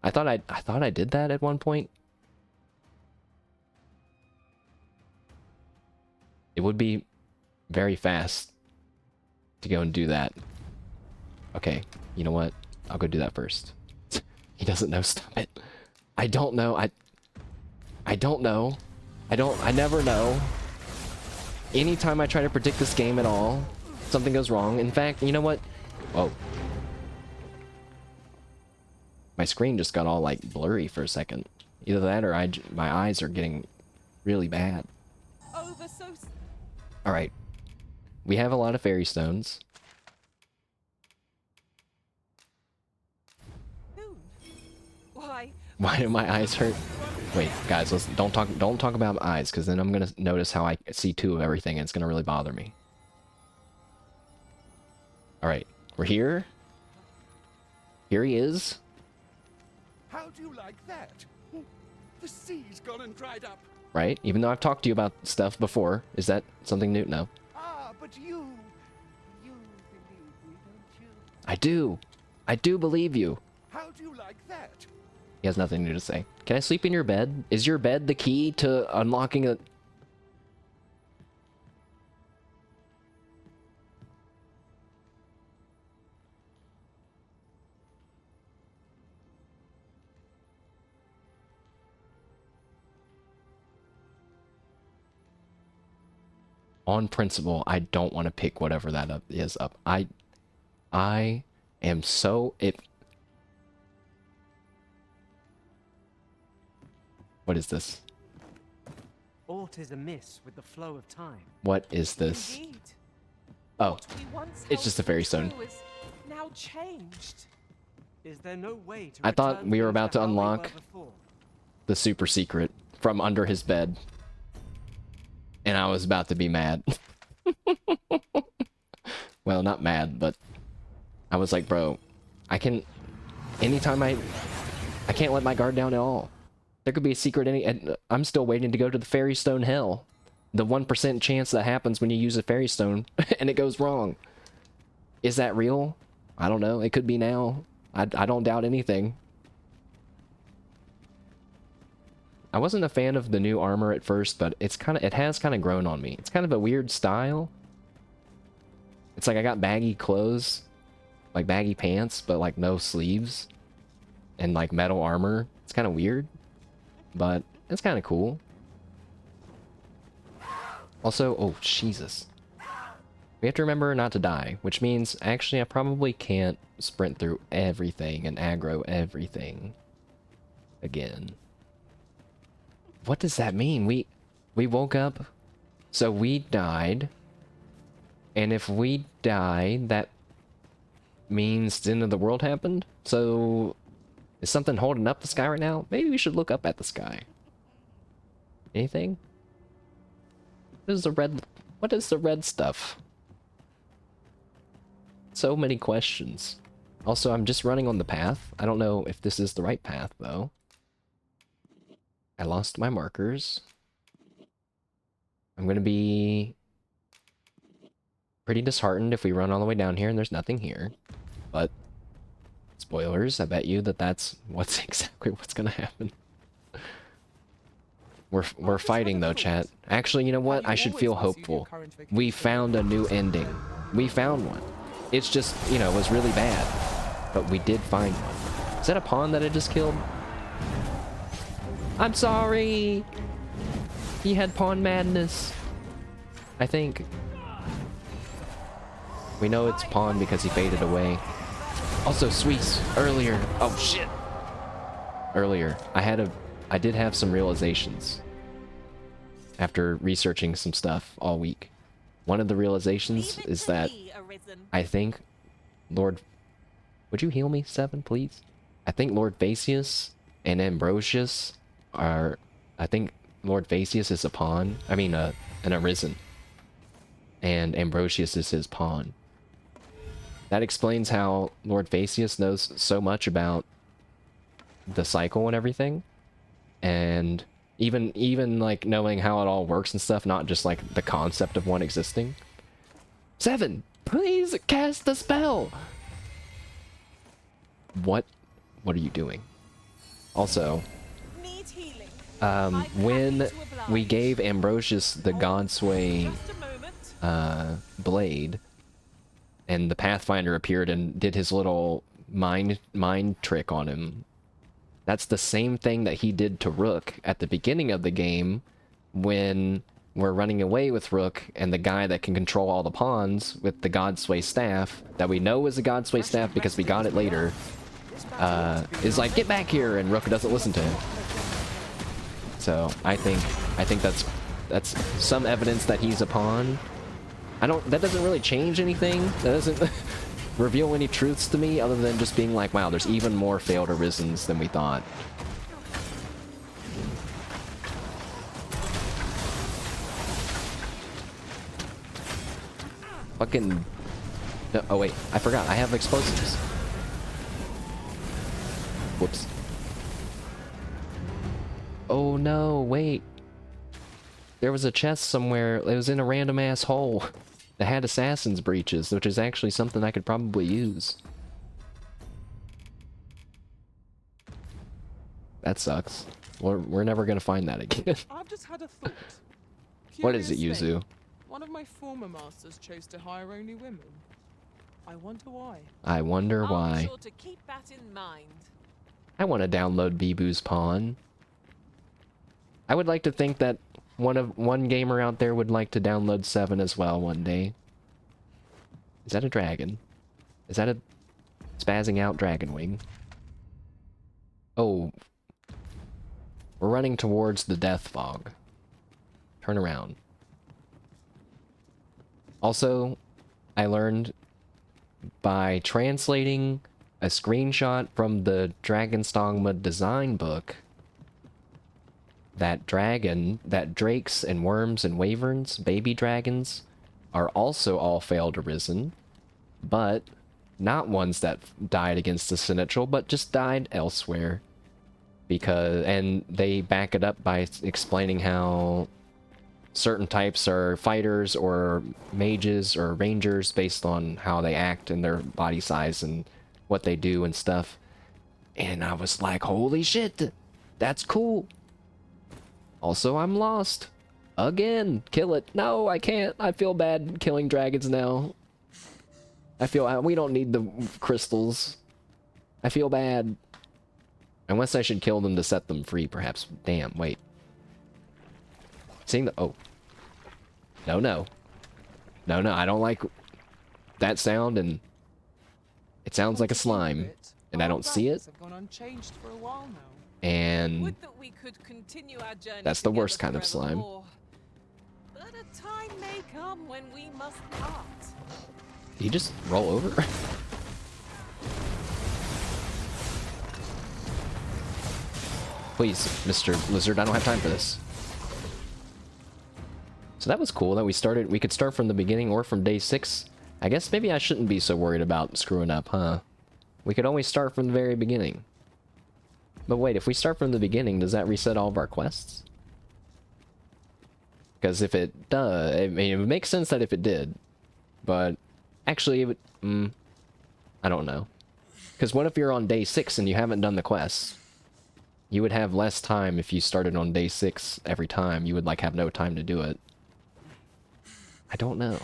I thought I did that at one point. It would be very fast to go and do that. Okay, you know what? I'll go do that first. He doesn't know, stop it. I don't know, I don't know. I never know. Anytime I try to predict this game at all, something goes wrong. In fact, you know what? Whoa. My screen just got all like blurry for a second. Either that or my eyes are getting really bad. Alright. We have a lot of fairy stones. Why do my eyes hurt? Wait, guys, don't talk about my eyes, because then I'm gonna notice how I see two of everything, and it's gonna really bother me. Alright, we're here. Here he is. How do you like that? The sea's gone and dried up. Right? Even though I've talked to you about stuff before. Is that something new? No. Ah, but you believe me, don't you? I do. I do believe you. How do you like that? He has nothing new to say. Can I sleep in your bed? Is your bed the key to unlocking a... On principle, I don't want to pick whatever that is up. I am so... What is this? Aught is amiss with the flow of time. What is this? Indeed. Oh, We once it's just a held fairy stone. true is now changed. Is there no way to I thought return we were things about to how they were unlock before? the super secret from under his bed. And I was about to be mad. Well, not mad, but I was like, bro, anytime I can't let my guard down at all. There could be a secret and I'm still waiting to go to the fairy stone hell. The 1% chance that happens when you use a fairy stone and it goes wrong. Is that real? I don't know. It could be now. I don't doubt anything. I wasn't a fan of the new armor at first, but it has kind of grown on me. It's kind of a weird style. It's like I got baggy clothes, like baggy pants, but like no sleeves, and like metal armor. It's kind of weird, but it's kind of cool. Also, oh Jesus. We have to remember not to die, which means actually I probably can't sprint through everything and aggro everything again. What does that mean? We woke up So we died. And if we die, that means the end of the world happened? So is something holding up the sky right now? Maybe we should look up at the sky. Anything? What is the red stuff? So many questions. Also, I'm just running on the path. I don't know if this is the right path, though. I lost my markers. I'm gonna be pretty disheartened if we run all the way down here and there's nothing here. But, spoilers, I bet you that that's exactly what's gonna happen. We're fighting though, chat. Actually, you know what? I should feel hopeful. We found a new ending. We found one. It's just, you know, it was really bad. But we did find one. Is that a pawn that I just killed? I'm sorry! He had pawn madness. I think. We know it's pawn because he faded away. Also, Sweets, earlier. Oh, shit! Earlier, I did have some realizations. After researching some stuff all week. One of the realizations is that I think Lord... Would you heal me, Seven, please? I think Lord Vasius and Ambrosius are... I think Lord Vasius is a pawn. I mean, an Arisen. And Ambrosius is his pawn. That explains how Lord Vasius knows so much about the cycle and everything. And even like knowing how it all works and stuff, not just like the concept of one existing. Seven, please cast the spell. What are you doing? Also, when we gave Ambrosius the Godsway blade, and the Pathfinder appeared and did his little mind trick on him, that's the same thing that he did to Rook at the beginning of the game when we're running away with Rook and the guy that can control all the pawns with the Godsway staff, that we know is a Godsway staff because we got it later, is like, get back here, and Rook doesn't listen to him. So I think that's some evidence that he's a pawn. That doesn't really change anything. That doesn't reveal any truths to me other than just being like, wow, there's even more failed Arisens than we thought. Fucking... No, oh wait, I forgot. I have explosives. Whoops. Oh no, wait. There was a chest somewhere. It was in a random ass hole that had assassin's breeches, which is actually something I could probably use. That sucks. We're never gonna find that again. I've just had a thought. What is it, Curious Yuzu? thing, one of my former masters chose to hire only women. I wonder why. I wonder why. I'll be sure to keep that in mind. I want to download Bibu's Pawn. I would like to think that one gamer out there would like to download 7 as well one day. Is that a dragon? Is that a spazzing out dragon wing? Oh. We're running towards the death fog. Turn around. Also, I learned by translating a screenshot from the Dragon's Dogma design book that drakes and worms and wyverns, baby dragons, are also all failed Arisen, but not ones that died against the Sinistral, but just died elsewhere. And they back it up by explaining how certain types are fighters or mages or rangers based on how they act and their body size and what they do and stuff. And I was like, holy shit, that's cool. Also, I'm lost. Again. Kill it. No, I can't. I feel bad killing dragons now. We don't need the crystals. I feel bad. Unless I should kill them to set them free, perhaps. Damn, wait. Seeing the... Oh. No, no. No, no, I don't like that sound, and it sounds like a slime. And I don't see it. And that's the worst kind of slime. when we must part. Did he just roll over? Please, Mr. Lizard, I don't have time for this. So that was cool that we could start from the beginning or from day 6. I guess maybe I shouldn't be so worried about screwing up, huh? We could always start from the very beginning. But wait, if we start from the beginning, does that reset all of our quests? Because if it does, I mean, it would make sense that if it did. But actually, it would, I don't know. Because what if you're on day 6 and you haven't done the quests? You would have less time if you started on day 6 every time. You would, like, have no time to do it. I don't know.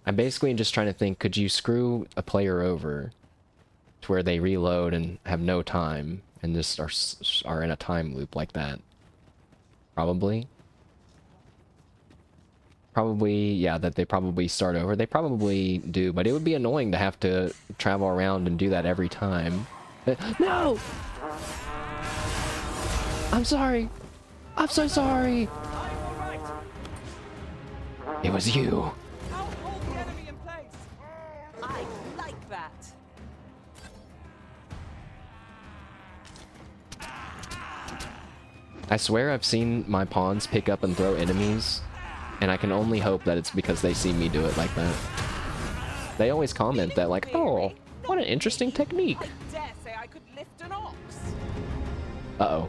I'm basically just trying to think, could you screw a player over to where they reload and have no time and just are in a time loop like that? Probably. Probably, yeah, that they probably start over. They probably do, but it would be annoying to have to travel around and do that every time. No! I'm sorry! I'm so sorry! It was you. I'll hold the enemy in place. I like that. I swear I've seen my pawns pick up and throw enemies, and I can only hope that it's because they see me do it like that. They always comment that, like, oh, what an interesting technique. I dare say I could lift an ox. Uh-oh.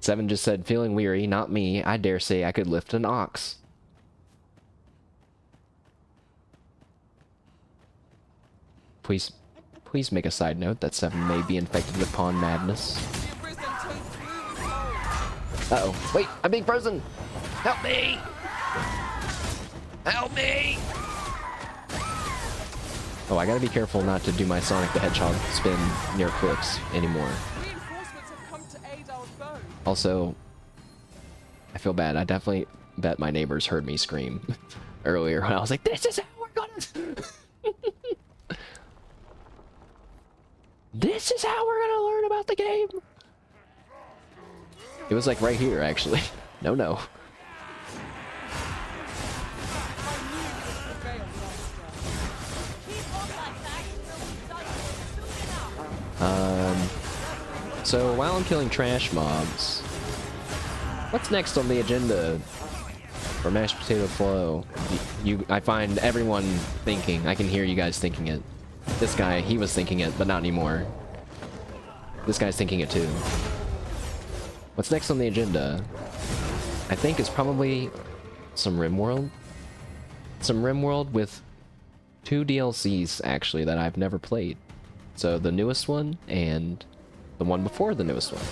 Seven just said, feeling weary, not me. I dare say I could lift an ox. Please make a side note that Seven may be infected with pawn madness. Uh-oh. Wait, I'm being frozen! Help me! Help me! Oh, I gotta be careful not to do my Sonic the Hedgehog spin near cliffs anymore. Reinforcements have come to aid our foe. Also, I feel bad. I definitely bet my neighbors heard me scream earlier when I was like, this is how we're gonna... This is how we're gonna learn about the game! It was like right here, actually. No. So while I'm killing trash mobs, what's next on the agenda for Mashed Potato Flow? I find everyone thinking, I can hear you guys thinking it. This guy, he was thinking it, but not anymore. This guy's thinking it too. What's next on the agenda? I think is probably some RimWorld. Some RimWorld with 2 DLCs, actually, that I've never played. So the newest one and the one before the newest one.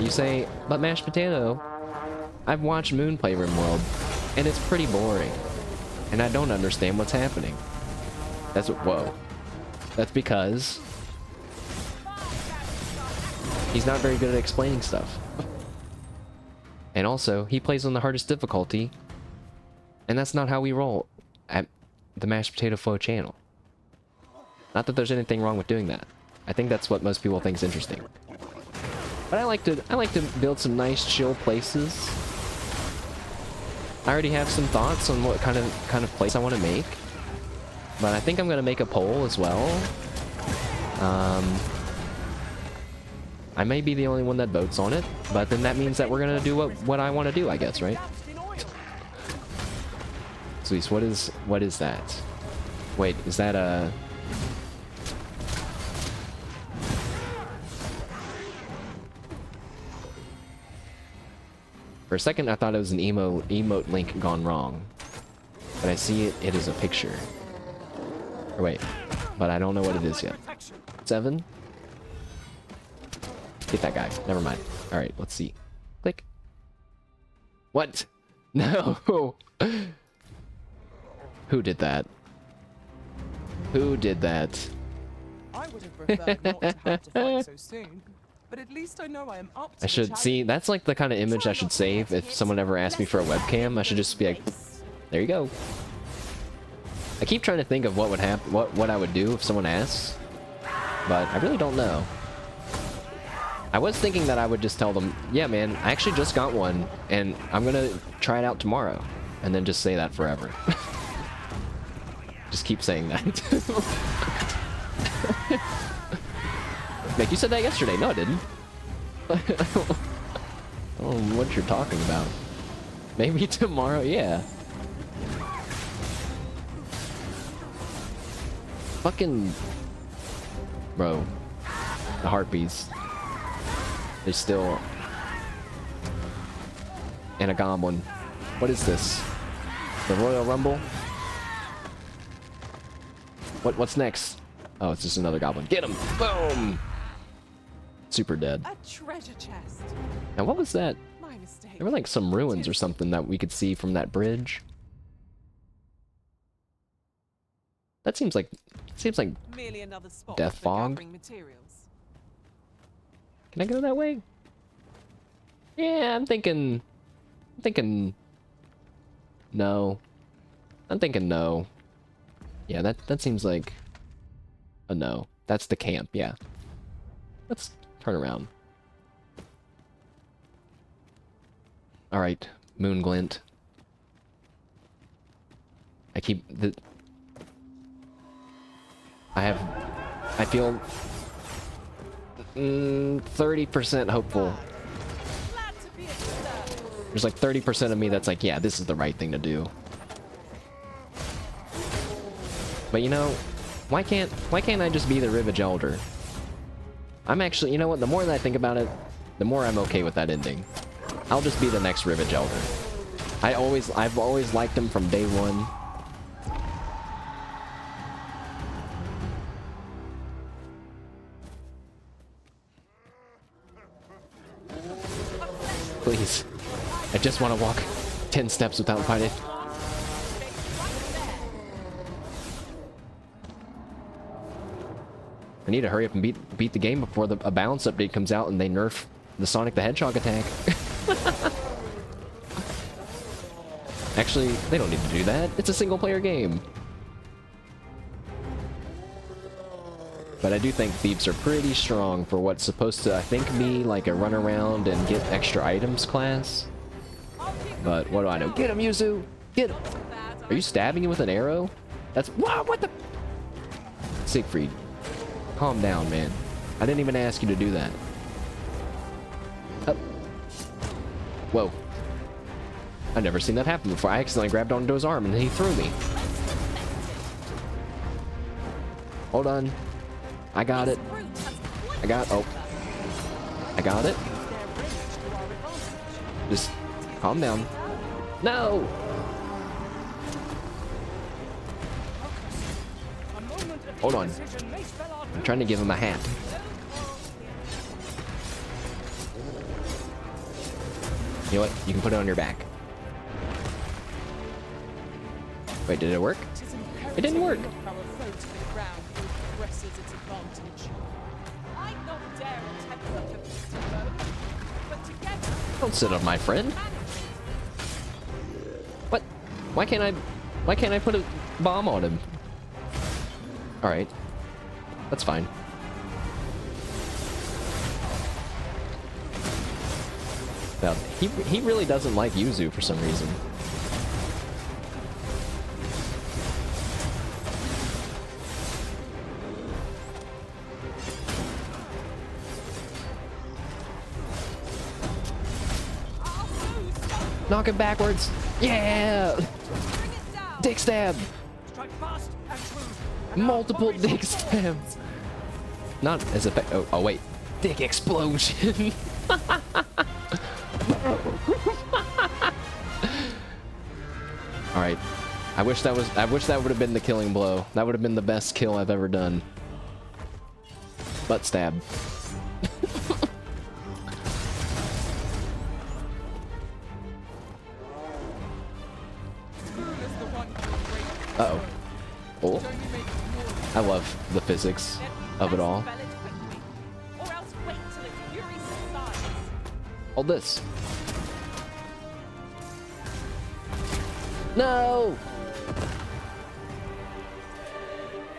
You say, but Mashed Potato, I've watched Moon play RimWorld, and it's pretty boring. And I don't understand what's happening. That's what, whoa. That's because he's not very good at explaining stuff. And also, he plays on the hardest difficulty, and that's not how we roll at the Mashed Potato Flow channel. Not that there's anything wrong with doing that. I think that's what most people think is interesting. But I like to build some nice chill places. I already have some thoughts on what kind of place I want to make. But I think I'm gonna make a poll as well. I may be the only one that votes on it, but then that means that we're gonna do what I want to do, I guess, right? Sweet, what is that? Wait, is that a... For a second, I thought it was an emote link gone wrong. But I see it is a picture. Or wait, but I don't know what it is yet. 7? Get that guy. Never mind. Alright, let's see. Click. What? No! Who did that? Who did that? I would have preferred not to have to fight so soon, but at least I know I am up to I should see, that's like the kind of image I should save if someone ever asks me for a webcam. I should just be like, there you go. I keep trying to think of what would happen, what I would do if someone asks, but I really don't know. I was thinking that I would just tell them, yeah, man, I actually just got one, and I'm gonna try it out tomorrow. And then just say that forever. Just keep saying that. Nick, you said that yesterday. No, I didn't. I don't know what you're talking about. Maybe tomorrow, yeah. Fucking... Bro. The heartbeats. They still... And a goblin. What is this? The Royal Rumble? What's next? Oh, it's just another goblin. Get him! Boom! Super dead. A treasure chest. Now what was that? My mistake. There were like some ruins or something that we could see from that bridge. That seems like Merely another spot Death for fog? gathering materials. Can I go that way? Yeah, I'm thinking no. I'm thinking no. Yeah, that seems like a no. That's the camp, yeah. Let's turn around. Alright, moon glint. I feel 30% hopeful. Glad to be of service. There's like 30% of me that's like, yeah, this is the right thing to do. But you know, why can't I just be the Rivage Elder? I'm actually, you know what, the more that I think about it, the more I'm okay with that ending. I'll just be the next Rivage Elder. I've always liked him from day one. Please. I just want to walk 10 steps without fighting. I need to hurry up and beat the game before a balance update comes out and they nerf the Sonic the Hedgehog attack. Actually, they don't need to do that. It's a single player game. But I do think thieves are pretty strong for what's supposed to, I think, be like a run around and get extra items class. But what do I know? Get him, Yuzu! Get him! Are you stabbing him with an arrow? That's... Wow, what the... Siegfried. Calm down, man. I didn't even ask you to do that. Oh. Whoa. I've never seen that happen before. I accidentally grabbed onto his arm and he threw me. Hold on. I got it. Oh. I got it. Just calm down. No! Hold on. I'm trying to give him a hat. You know what? You can put it on your back. Wait, did it work? It didn't work. Don't sit on my friend. What? Why can't I put a bomb on him? Alright. That's fine. Now, he really doesn't like Yuzu for some reason. Knock him backwards. Yeah! Dick stab! Multiple dick stabs. Not as effective. Oh wait. Dick explosion. Alright. I wish that would have been the killing blow. That would have been the best kill I've ever done. Butt stab. Uh-oh. Oh. I love the physics of it all. Hold this. No!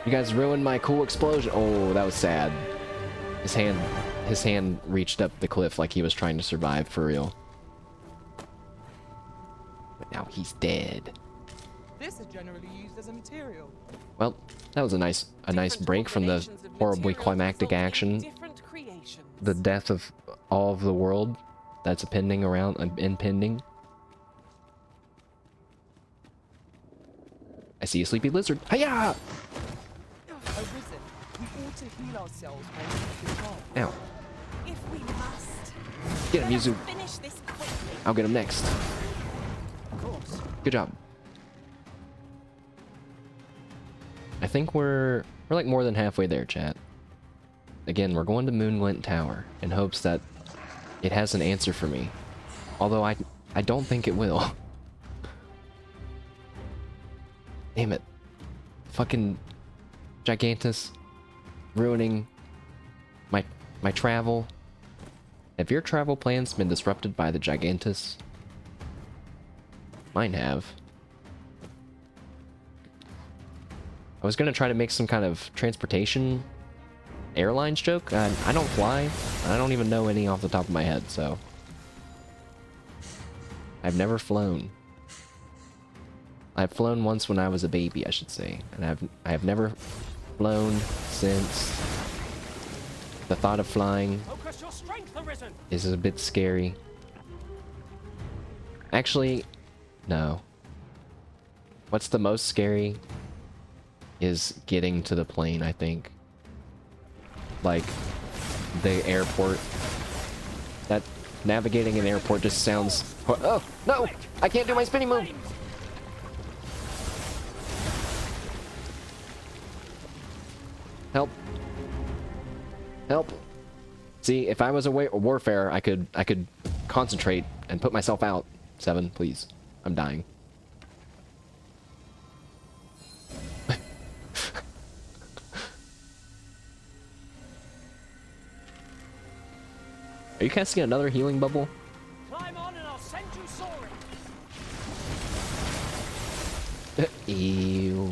You guys ruined my cool explosion. Oh, that was sad. His hand his hand reached up the cliff like he was trying to survive for real. But now he's dead. This is generally used as a material. Well, that was a nice break from the horribly climactic action. The death of all of the world that's impending. I see a sleepy lizard. Hiya! Arisen, we ought to heal ourselves by making harm. Ow. If we must. Get him, Yuzu. Finish this quickly. I'll get him next. Of course. Good job. I think we're like more than halfway there, chat. Again, we're going to Moonglint Tower in hopes that it has an answer for me. Although I don't think it will. Damn it. Fucking Gigantus ruining my travel. Have your travel plans been disrupted by the Gigantus? Mine have. I was gonna try to make some kind of transportation airlines joke. I don't fly. I don't even know any off the top of my head, so I've never flown. I've flown once when I was a baby, I should say, and I have never flown since. The thought of flying Focus your strength, Arisen. is a bit scary. Actually, no. What's the most scary is getting to the plane, I think. Like, the airport. That navigating an airport just sounds... Oh, no! I can't do my spinning move! Help. Help. See, if I was a warfare, I could concentrate and put myself out. 7, please. I'm dying. Are you casting another healing bubble? Climb on and I'll send you soaring. Eel.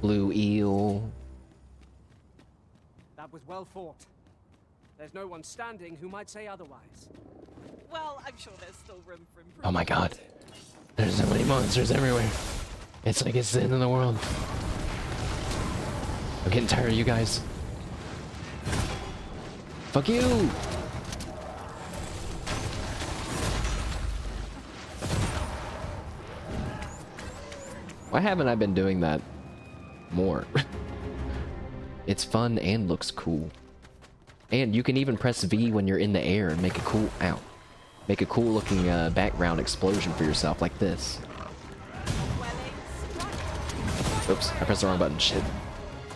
Blue eel. That was well fought. There's no one standing who might say otherwise. Well, I'm sure there's still room for improvement. Oh my god. There's so many monsters everywhere. It's like it's the end of the world. I'm getting tired of you guys. Fuck you! Why haven't I been doing that more? It's fun and looks cool. And you can even press V when you're in the air and make a cool... Ow. Make a cool looking background explosion for yourself, like this. Oops, I pressed the wrong button. Shit.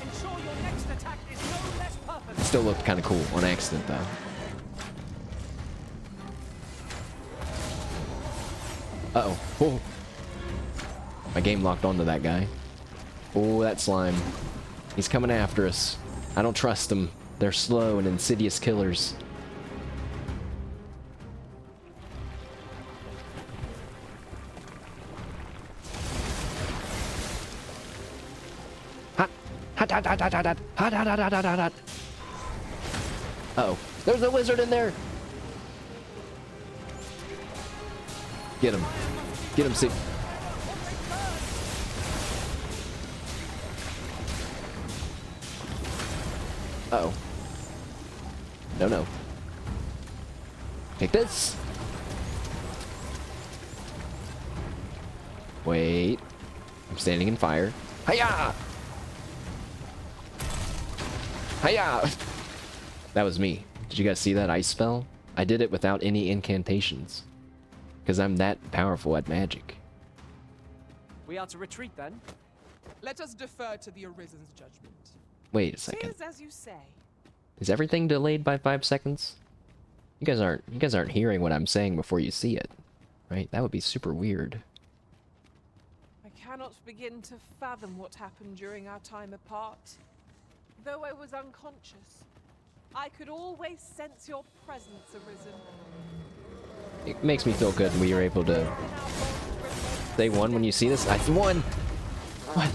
Ensure your next attack is no less purposeful. Still looked kind of cool on accident, though. Uh-oh. Oh. My game locked onto that guy. Oh, that slime. He's coming after us. I don't trust them. They're slow and insidious killers. Hot. Hot, hot, hot, hot, hot, hot, hot, hot, hot, hot, hot, hot. Uh-oh. There's a wizard in there! Get him. Get him, Sig. Uh-oh. No, no. Take this! Wait. I'm standing in fire. Hiya! Hiya! That was me. Did you guys see that ice spell? I did it without any incantations. Because I'm that powerful at magic. We are to retreat then. Let us defer to the Arisen's judgment. Wait a second. Tis as you say. Is everything delayed by 5 seconds? You guys aren't hearing what I'm saying before you see it, right? That would be super weird. I cannot begin to fathom what happened during our time apart. Though I was unconscious, I could always sense your presence, Arisen. It makes me feel good when you're able to say 1 when you see this. I won. What?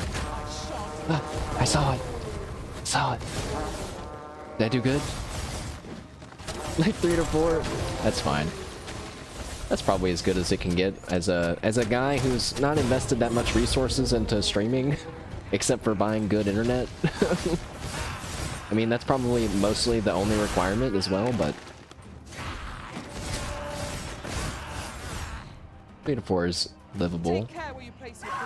I saw it. Saw it. Did I do good? Like 3 to 4? That's fine. That's probably as good as it can get as a guy who's not invested that much resources into streaming, except for buying good internet. I mean, that's probably mostly the only requirement as well, but 3 to 4 is livable. Take care where you place your feet.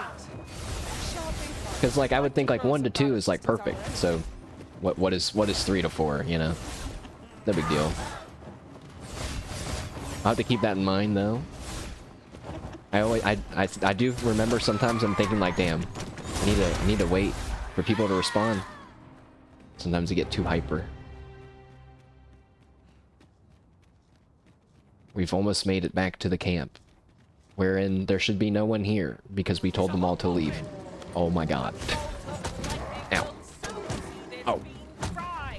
Sharp incline. Because like I would think like 1 to 2 is like Balance perfect. design. So what is 3 to 4? You know, no big deal. I'll have to keep that in mind though. I do remember sometimes I'm thinking like, damn, I need to wait for people to respond. Sometimes I get too hyper. We've almost made it back to the camp, wherein there should be no one here because we told them all to leave. Oh my god. Ow. Oh.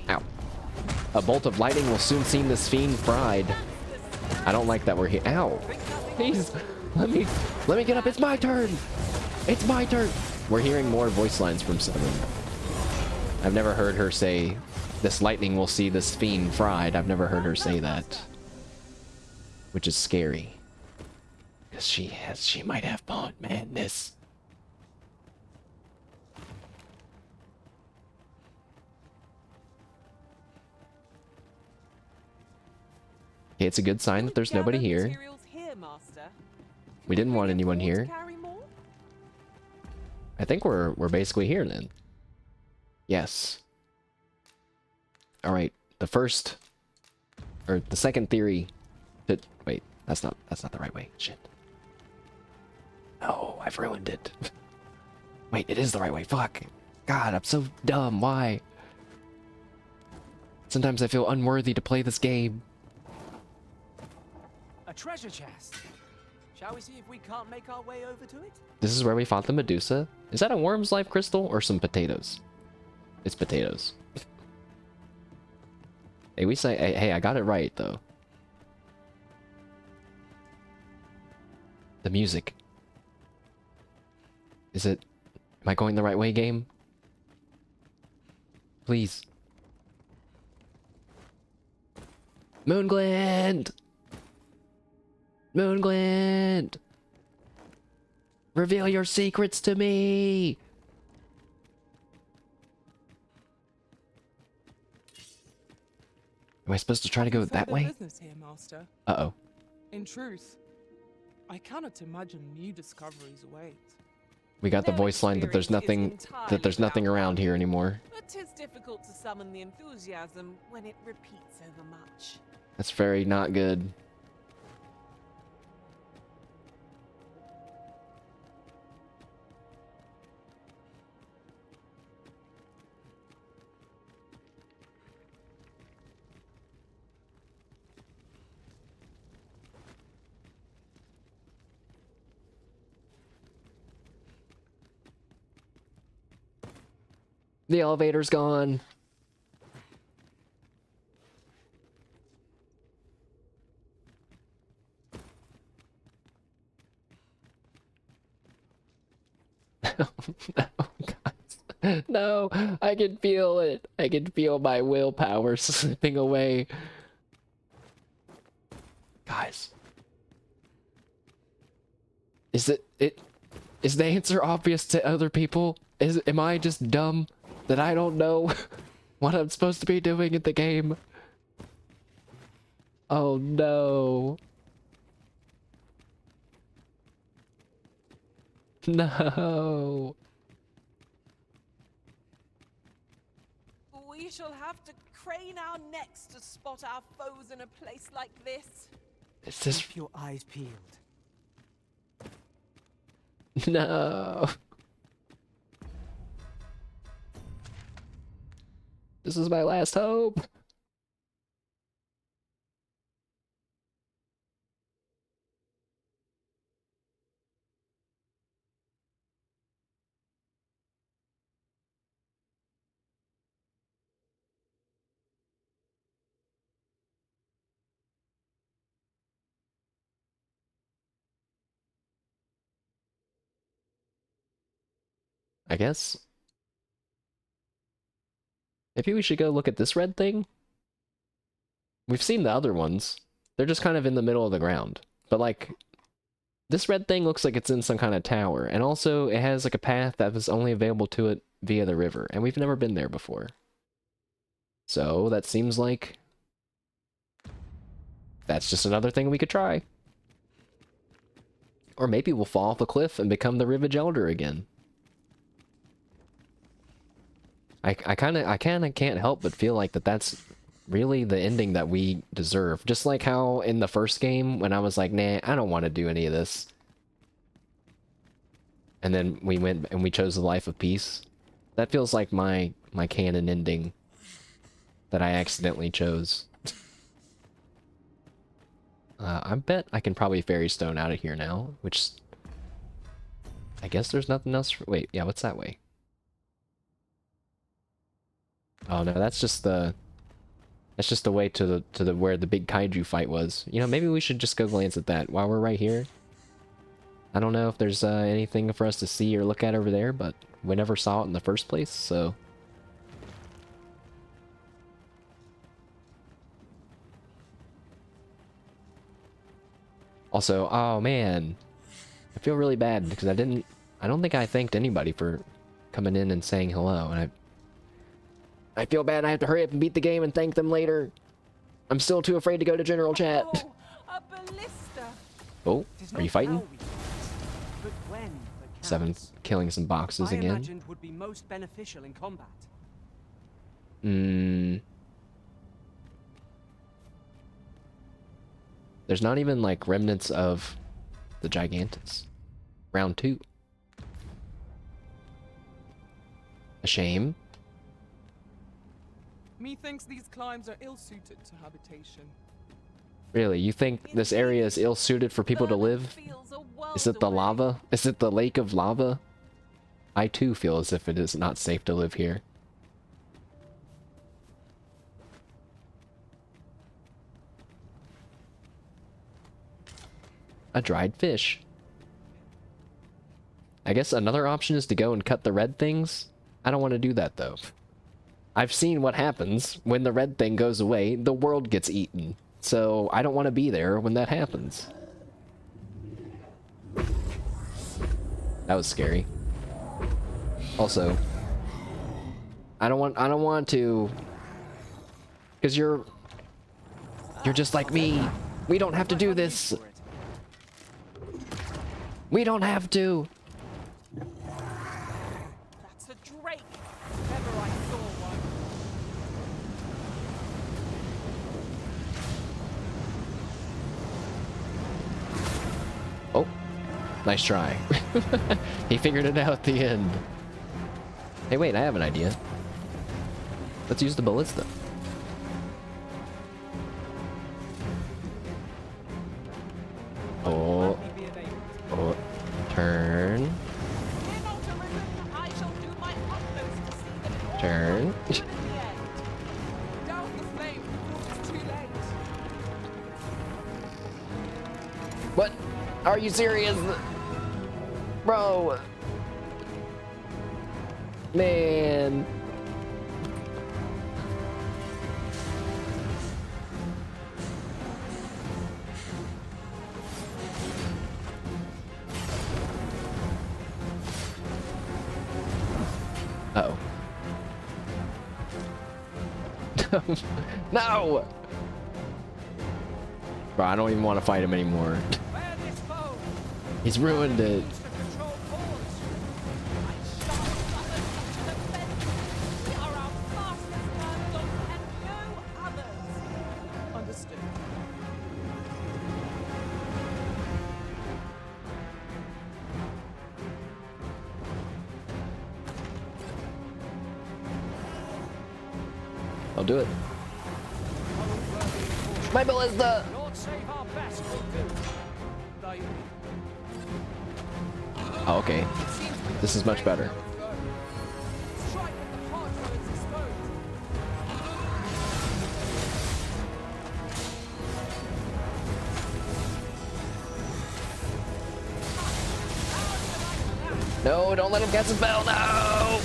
Ow. A bolt of lightning will soon see this fiend fried. I don't like that we're here. Ow. Please, let me get up. It's my turn. It's my turn. We're hearing more voice lines from Seven. I've never heard her say, this lightning will see this fiend fried. I've never heard her say that. Which is scary. Because she might have bone madness. Okay, it's a good sign that there's nobody here. We didn't want anyone here. I think we're basically here then. Yes. All right. The second theory. Wait, that's not the right way. Shit. No, I've ruined it. Wait, it is the right way. Fuck. God, I'm so dumb. Why? Sometimes I feel unworthy to play this game. A treasure chest. Shall we see if we can't make our way over to it? This is where we fought the Medusa. Is that a worm's life crystal or some potatoes? It's potatoes. Hey, hey, I got it right though. The music. Am I going the right way, game? Please. Moonglint! Moonglint! Reveal your secrets to me! Am I supposed to try to go that way? Business here, Master. Uh-oh. In truth, I cannot imagine new discoveries await. We got the Their voice line that there's experience is nothing entirely around here anymore. But 'tis difficult to summon the enthusiasm when it repeats overmuch. That's very not good. The elevator's gone. No, guys. No, I can feel it. I can feel my willpower slipping away. Guys. Is the answer obvious to other people? Am I just dumb that I don't know what I'm supposed to be doing in the game? Oh no. No. We shall have to crane our necks to spot our foes in a place like this. Is this... Keep your eyes peeled. No. This is my last hope. I guess Maybe we should go look at this red thing? We've seen the other ones. They're just kind of in the middle of the ground. But like, this red thing looks like it's in some kind of tower. And also, it has like a path that was only available to it via the river. And we've never been there before. So, that seems like... that's just another thing we could try. Or maybe we'll fall off a cliff and become the Rivage Elder again. I kind of can't help but feel like that's really the ending that we deserve. Just like how in the first game, when I was like, nah, I don't want to do any of this. And then we went and we chose the life of peace. That feels like my canon ending that I accidentally chose. I bet I can probably fairy stone out of here now, which... I guess there's nothing else for... wait, yeah, what's that way? Oh no, that's just the... that's just the way to the where the big kaiju fight was. You know, maybe we should just go glance at that while we're right here. I don't know if there's anything for us to see or look at over there, but we never saw it in the first place, so... Also, oh man, I feel really bad because I don't think I thanked anybody for coming in and saying hello, and I feel bad I have to hurry up and beat the game and thank them later. I'm still too afraid to go to general chat. Oh, a ballista. Oh, are you fighting? But when the Seven, counts, killing some boxes I again. imagined would be most beneficial in combat. There's not even like remnants of the Gigantus. Round 2. A shame. Methinks these climes are ill-suited to habitation. Really, you think this area is ill-suited for people to live? Is it the lava? Is it the lake of lava? I too feel as if it is not safe to live here. A dried fish. I guess another option is to go and cut the red things. I don't want to do that though. I've seen what happens when the red thing goes away, the world gets eaten. So I don't want to be there when that happens. That was scary. Also, I don't want to, because you're just like me. We don't have to do this. We don't have to. That's a drake. If ever I saw one. Oh, nice try. He figured it out at the end. Hey, wait, I have an idea. Let's use the ballista. Oh. Oh. Turn. Turn. Down the flame before it's too late. What? Are you serious? Bro. Man. Uh-oh. No! Bro, I don't even want to fight him anymore. He's ruined it. Understood. I'll do it. My ballista! Lord save our best will do. Thy Oh, okay. This is much better. Strike at the heart where it's exposed. No, don't let him cast a spell, no!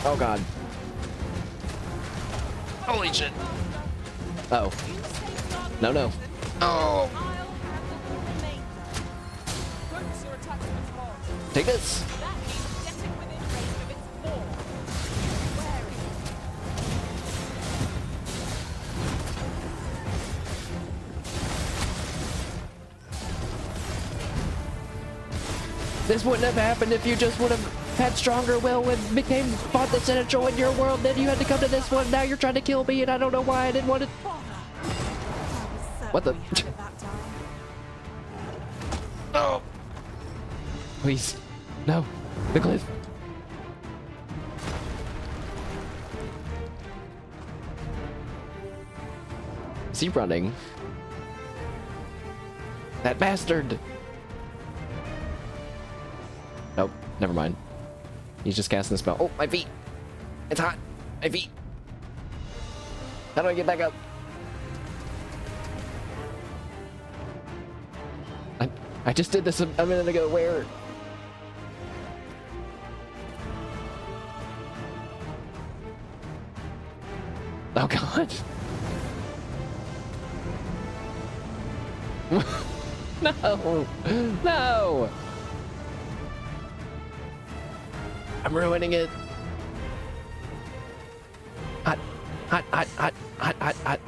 Oh god. Holy shit. Uh oh. No, no. Oh! I'll handle the remainder. Focus your attachments on. Take this! That means getting within range of its bore. Wary. This wouldn't have happened if you just would have had stronger will and became fought the Senatro in your world. Then you had to come to this one. Now you're trying to kill me, and I don't know why I didn't want to. What the? Oh! Please, no, the cliff. Is he running? That bastard! Nope, never mind. He's just casting the spell. Oh, my feet! It's hot! My feet! How do I get back up? I just did this a minute ago. Where? Oh god! No! No! I'm ruining it. Hot, hot, hot, hot, hot, hot, hot.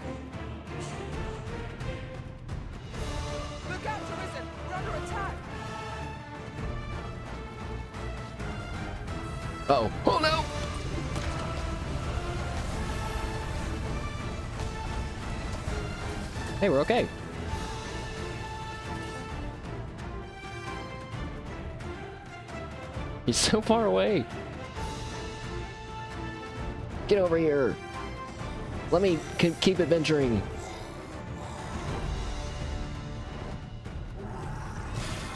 Look out, Arisen! We're under attack! Uh-oh. Oh no! Hey, we're okay. He's so far away. Get over here. Let me keep adventuring.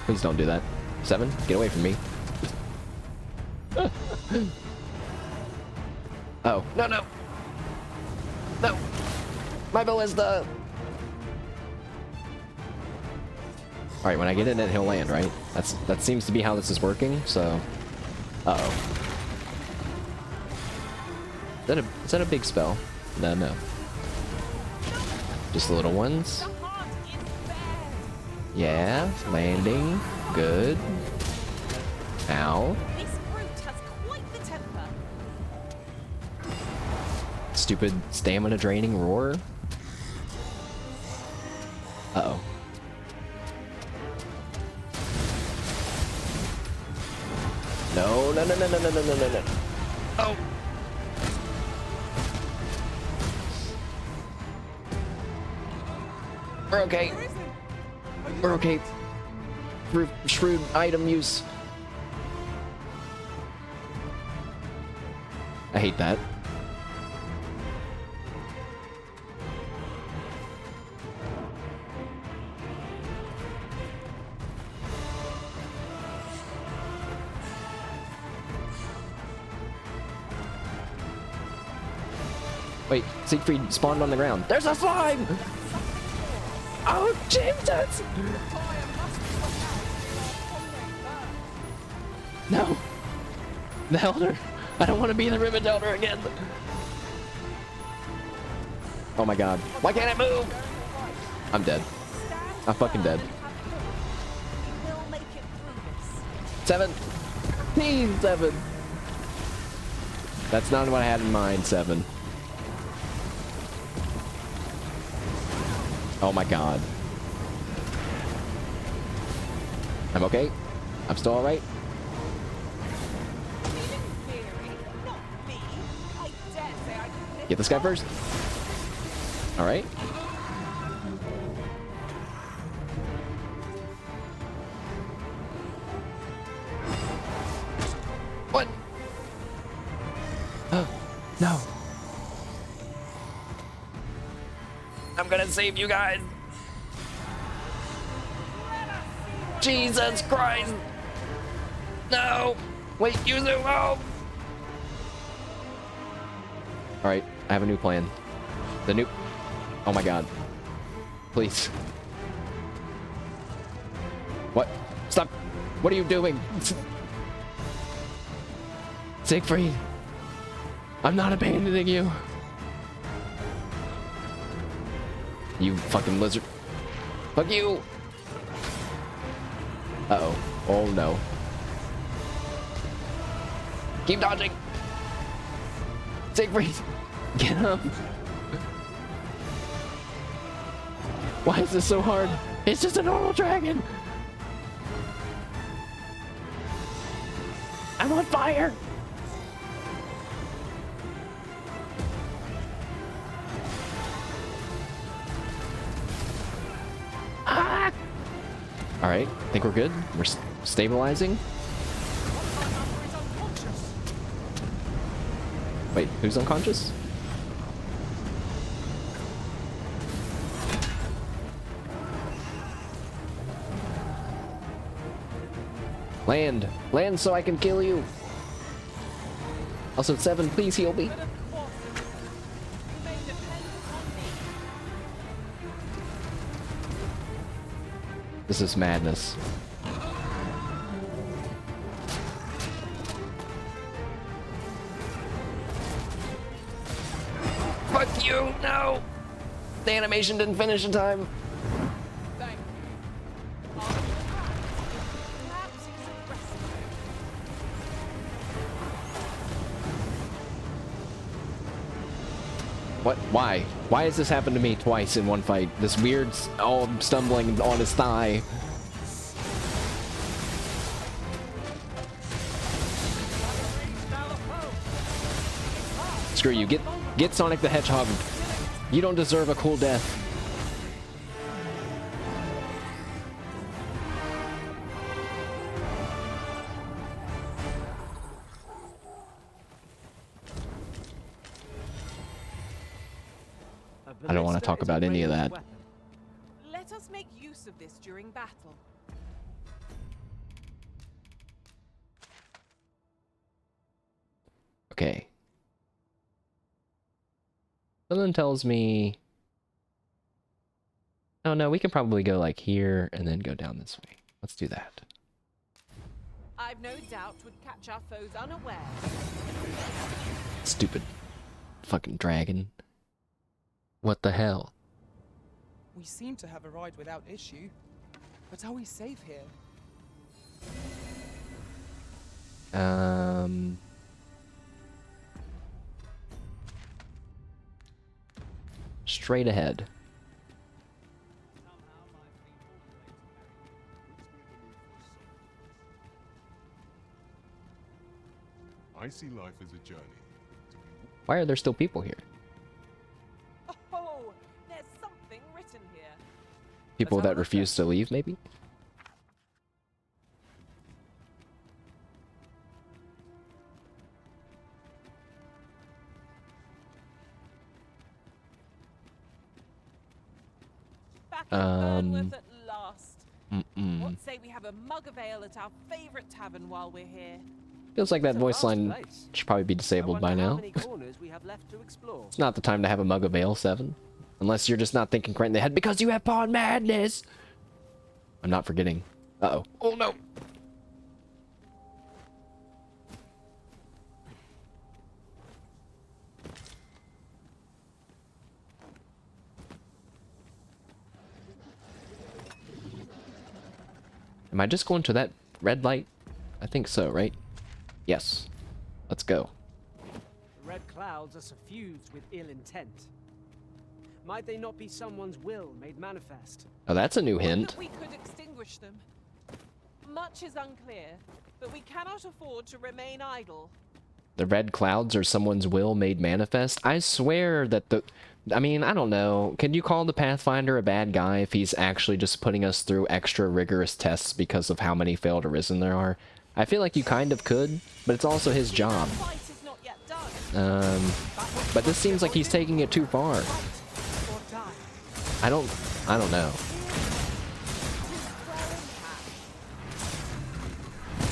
Please don't do that. 7, get away from me. Oh, no, no. No. My ballista. All right, when I get in it, he'll land, right? That seems to be how this is working, so. Uh-oh. Is that a big spell? No, no. Just the little ones. The heart is bad! Yeah, landing. Good. Ow. This brute has quite the temper. Stupid stamina draining roar. Uh-oh. No, no, no, no, no, no, no, no, no, no. Oh! We're okay. We're okay. Shrewd item use. I hate that. Wait, Siegfried spawned on the ground. There's a slime! Oh, Jesus! No! The Elder! I don't want to be the Ribbon Elder again! Oh my god. Why can't I move? I'm dead. I'm fucking dead. 7! Please, 7! That's not what I had in mind, 7. Oh my god. I'm okay. I'm still alright. Get this guy first. Alright. What? No. I'm gonna save you guys. Jesus Christ. No. Wait, use it. Oh. Alright, I have a new plan. The new... Oh my god. Please. What? Stop. What are you doing? Siegfried. I'm not abandoning you. You fucking lizard. Fuck you. Uh-oh. Oh no. Keep dodging. Siegfried. Get him. Why is this so hard? It's just a normal dragon. I'm on fire. Ah! All right, think we're good. We're stabilizing. Wait, who's unconscious? Land! Land so I can kill you! Also, 7, please heal me. But of course, you may depend on me. This is madness. Fuck you! No! The animation didn't finish in time. Thank you. Perhaps he's aggressive. What? Why? Why has this happened to me twice in one fight? This weird, all stumbling on his thigh. Screw you. Get Sonic the Hedgehog. You don't deserve a cool death. I don't want to talk about any of that. Let us make use of this during battle. Okay. Something tells me... Oh no, we can probably go like here and then go down this way. Let's do that. I've no doubt would catch our foes unaware. Stupid fucking dragon. What the hell? We seem to have arrived without issue. But are we safe here? Straight ahead. I see life as a journey. Why are there still people here? Oh, there's something written here. People that refuse to leave, maybe? Back in Burnworth at last. What say we have a mug of ale at our favourite tavern while we're here? Feels like that voice line should probably be disabled by now. It's not the time to have a mug of ale, 7. Unless you're just not thinking right in the head because you have pawn madness. I'm not forgetting. Uh-oh. Oh no. Am I just going to that red light? I think so, right? Yes. Let's go. The red clouds are suffused with ill intent. Might they not be someone's will made manifest? Oh, that's a new hint. That we could extinguish them. Much is unclear, but we cannot afford to remain idle. The red clouds are someone's will made manifest? I swear that the... I mean, I don't know. Can you call the Pathfinder a bad guy if he's actually just putting us through extra rigorous tests because of how many failed arisen there are? I feel like you kind of could, but it's also his job. But this seems like he's taking it too far. I don't know.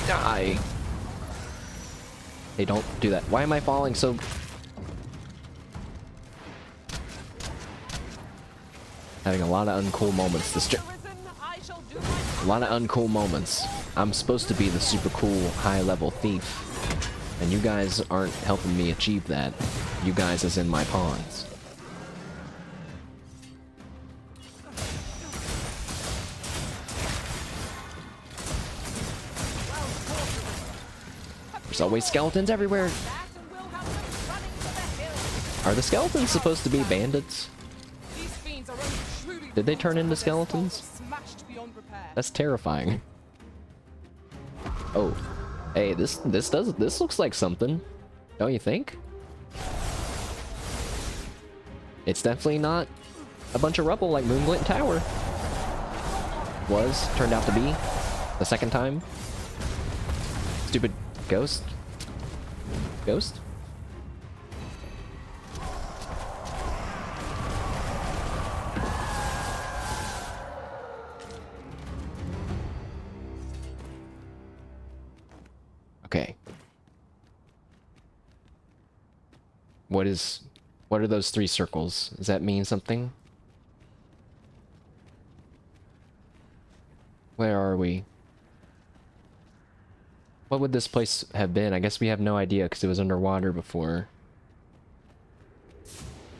Die. Hey, don't do that. Why am I falling so... Having a lot of uncool moments. A lot of uncool moments. I'm supposed to be the super cool high-level thief. And you guys aren't helping me achieve that. You guys as in my pawns. There's always skeletons everywhere. Are the skeletons supposed to be bandits? Did they turn into skeletons? That's terrifying. Oh. Hey, this looks like something. Don't you think? It's definitely not a bunch of rubble like Moonglint Tower turned out to be the second time. Stupid ghost. Ghost? Okay. What are those 3 circles? Does that mean something? Where are we? What would this place have been? I guess we have no idea because it was underwater before.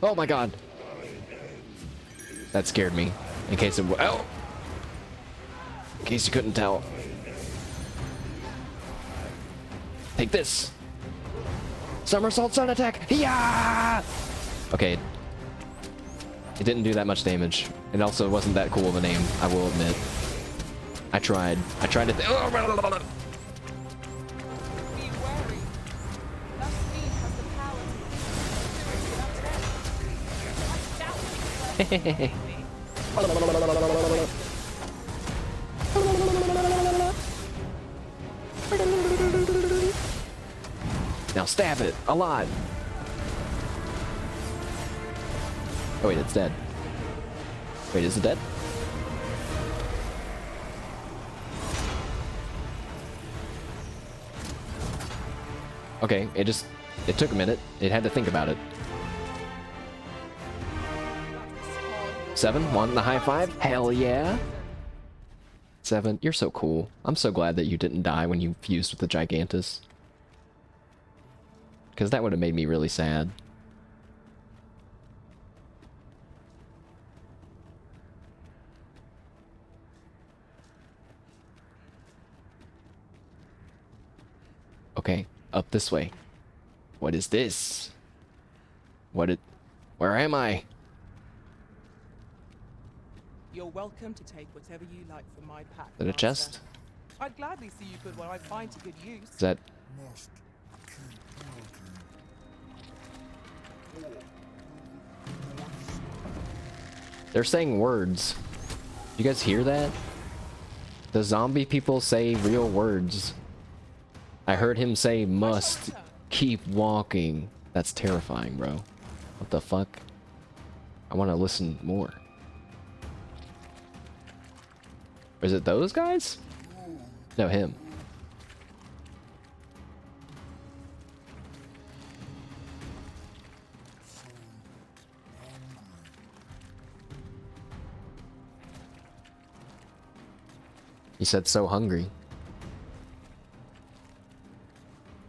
Oh my god! That scared me. In case it oh! In case you couldn't tell. Take this! Somersault sun attack! Yeah! Okay. It didn't do that much damage. It also wasn't that cool of a name, I will admit. I tried. I tried to oh, now stab it a lot. Oh wait, it's dead. Wait, is it dead? Okay, it took a minute. It had to think about it. 7, wanting the high 5? Hell yeah! 7, you're so cool. I'm so glad that you didn't die when you fused with the Gigantus. Because that would have made me really sad. Okay, up this way. What is this? Where am I? You're welcome to take whatever you like from my pack. Is that a Master. chest? I'd gladly see you put what I find to good use. Is that... They're saying words. You guys hear that? The zombie people say real words. I heard him say must keep walking. That's terrifying, bro. What the fuck? I want to listen more. Is it those guys? No, him. He said so hungry.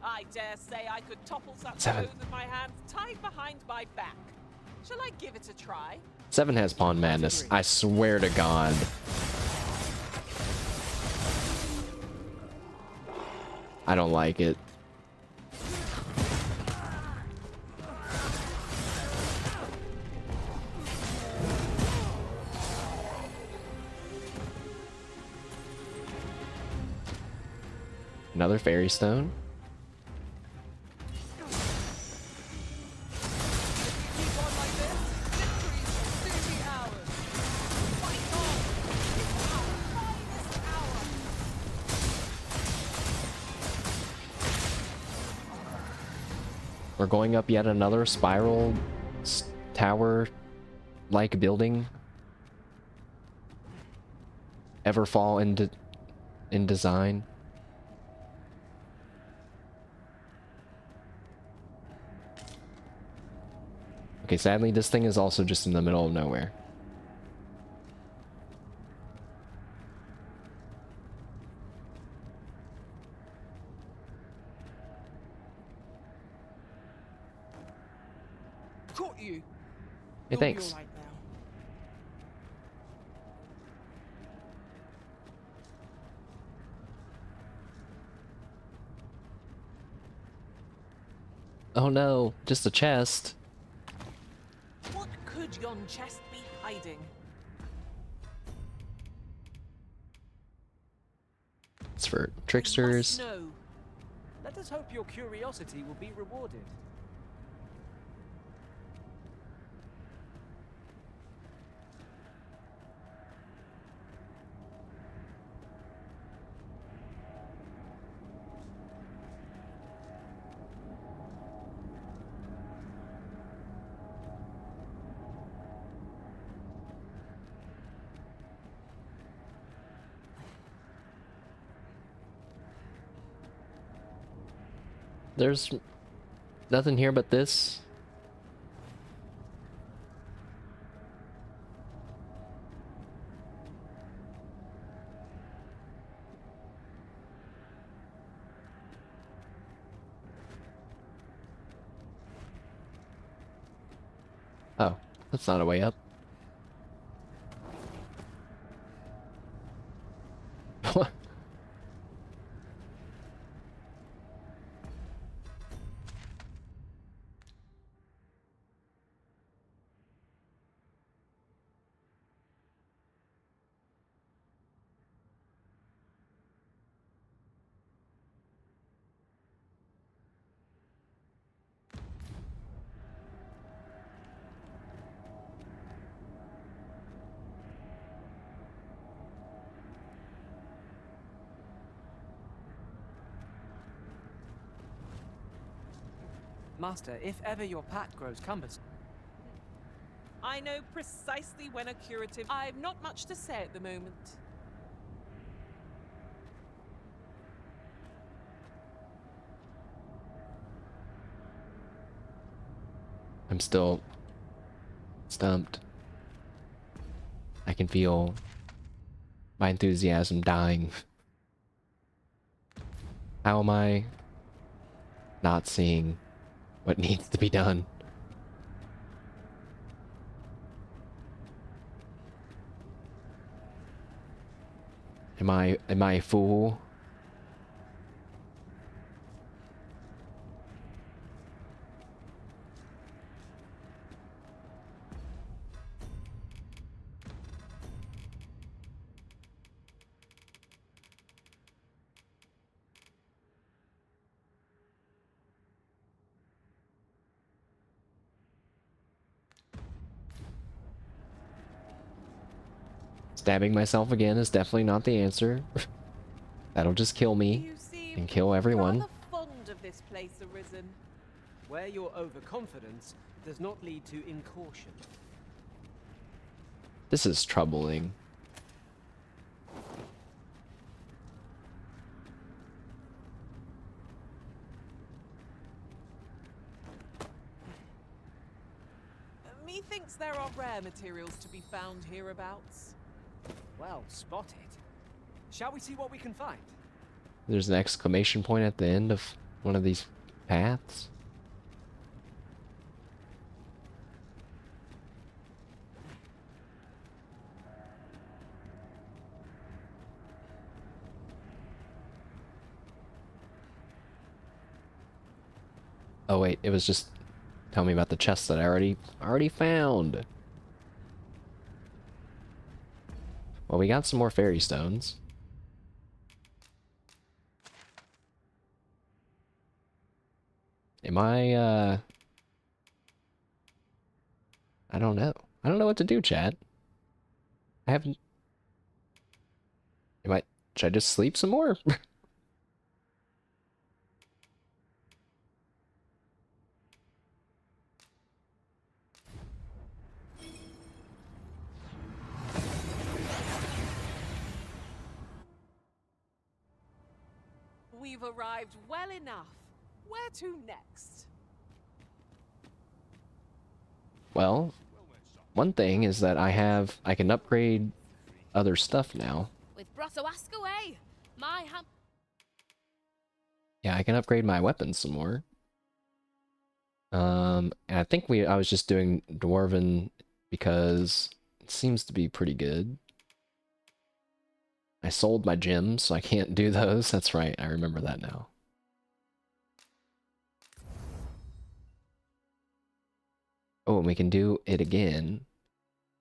I dare say I could topple such 7. foes with my hands tied behind my back. Shall I give it a try? 7 has Pawn Madness. I swear to God. I don't like it. Another fairy stone. Keep on like this, victories will soon be ours. Fight on! It's our finest hour. We're going up yet another spiral tower-like building. Ever fall in design. Okay, sadly, this thing is also just in the middle of nowhere. caught you. Hey, You'll thanks. be all right now. Oh no, just a chest. What could yon chest be hiding? It's for I tricksters. must know. Let us hope your curiosity will be rewarded. There's nothing here but this. Oh, that's not a way up. What? Master, if ever your path grows cumbersome, I know precisely when a curative. I've not much to say at the moment. I'm still stumped. I can feel my enthusiasm dying. How am I not seeing what needs to be done? Am I a fool? Stabbing myself again is definitely not the answer. That'll just kill me You seem and kill everyone. rather fond of this place, Arisen. where your overconfidence does not lead to incaution. This is troubling. Methinks there are rare materials to be found hereabouts. Well spotted. Shall we see what we can find? There's an exclamation point at the end of one of these paths. Oh wait, it was just telling me about the chest that I already found. Well, we got some more fairy stones. Am I I don't know. I don't know what to do, chat. I haven't. Should I just sleep some more? We've arrived well enough. Where to next? Well, one thing is that I can upgrade other stuff now. With Brotho, ask away. My ham. Yeah, I can upgrade my weapons some more. And I think I was just doing Dwarven because it seems to be pretty good. I sold my gems, so I can't do those. That's right, I remember that now. Oh, and we can do it again,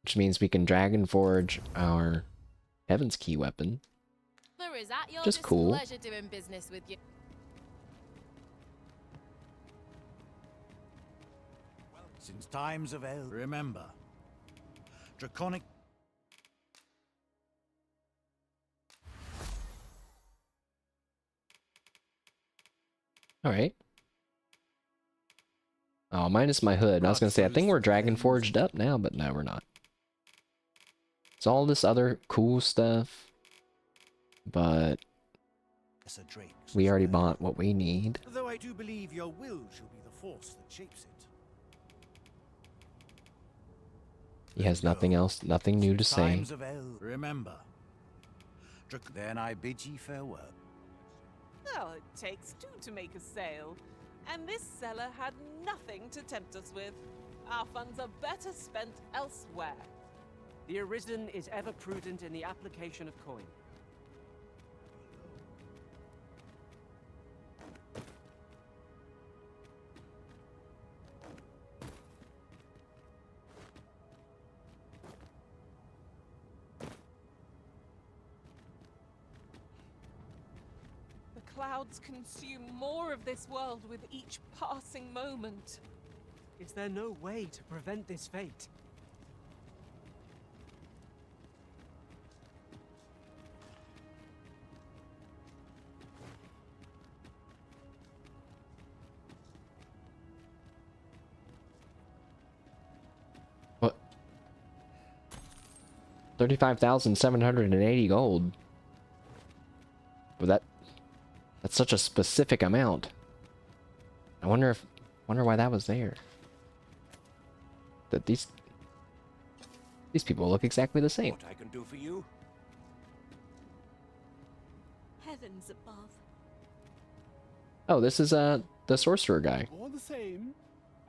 which means we can Dragon Forge our Heaven's Key weapon. Just cool. Doing business with you. Since times of El, remember, draconic. Alright. Oh, minus my hood. I was gonna say, I think we're Dragon Forged up now, but no, we're not. It's all this other cool stuff, but we already bought what we need. Though I do believe your will shall be the force that shapes it. He has nothing else, nothing new to say. Times of El, remember. Then I bid ye farewell. Well, it takes two to make a sale, and this seller had nothing to tempt us with. Our funds are better spent elsewhere. The Arisen is ever prudent in the application of coin. The clouds consume more of this world with each passing moment. Is there no way to prevent this fate? What? 35,780 gold. Well, that's such a specific amount. I wonder why that was there. That these people look exactly the same. What I can do for you? Heavens above. Oh, this is the sorcerer guy. All the same,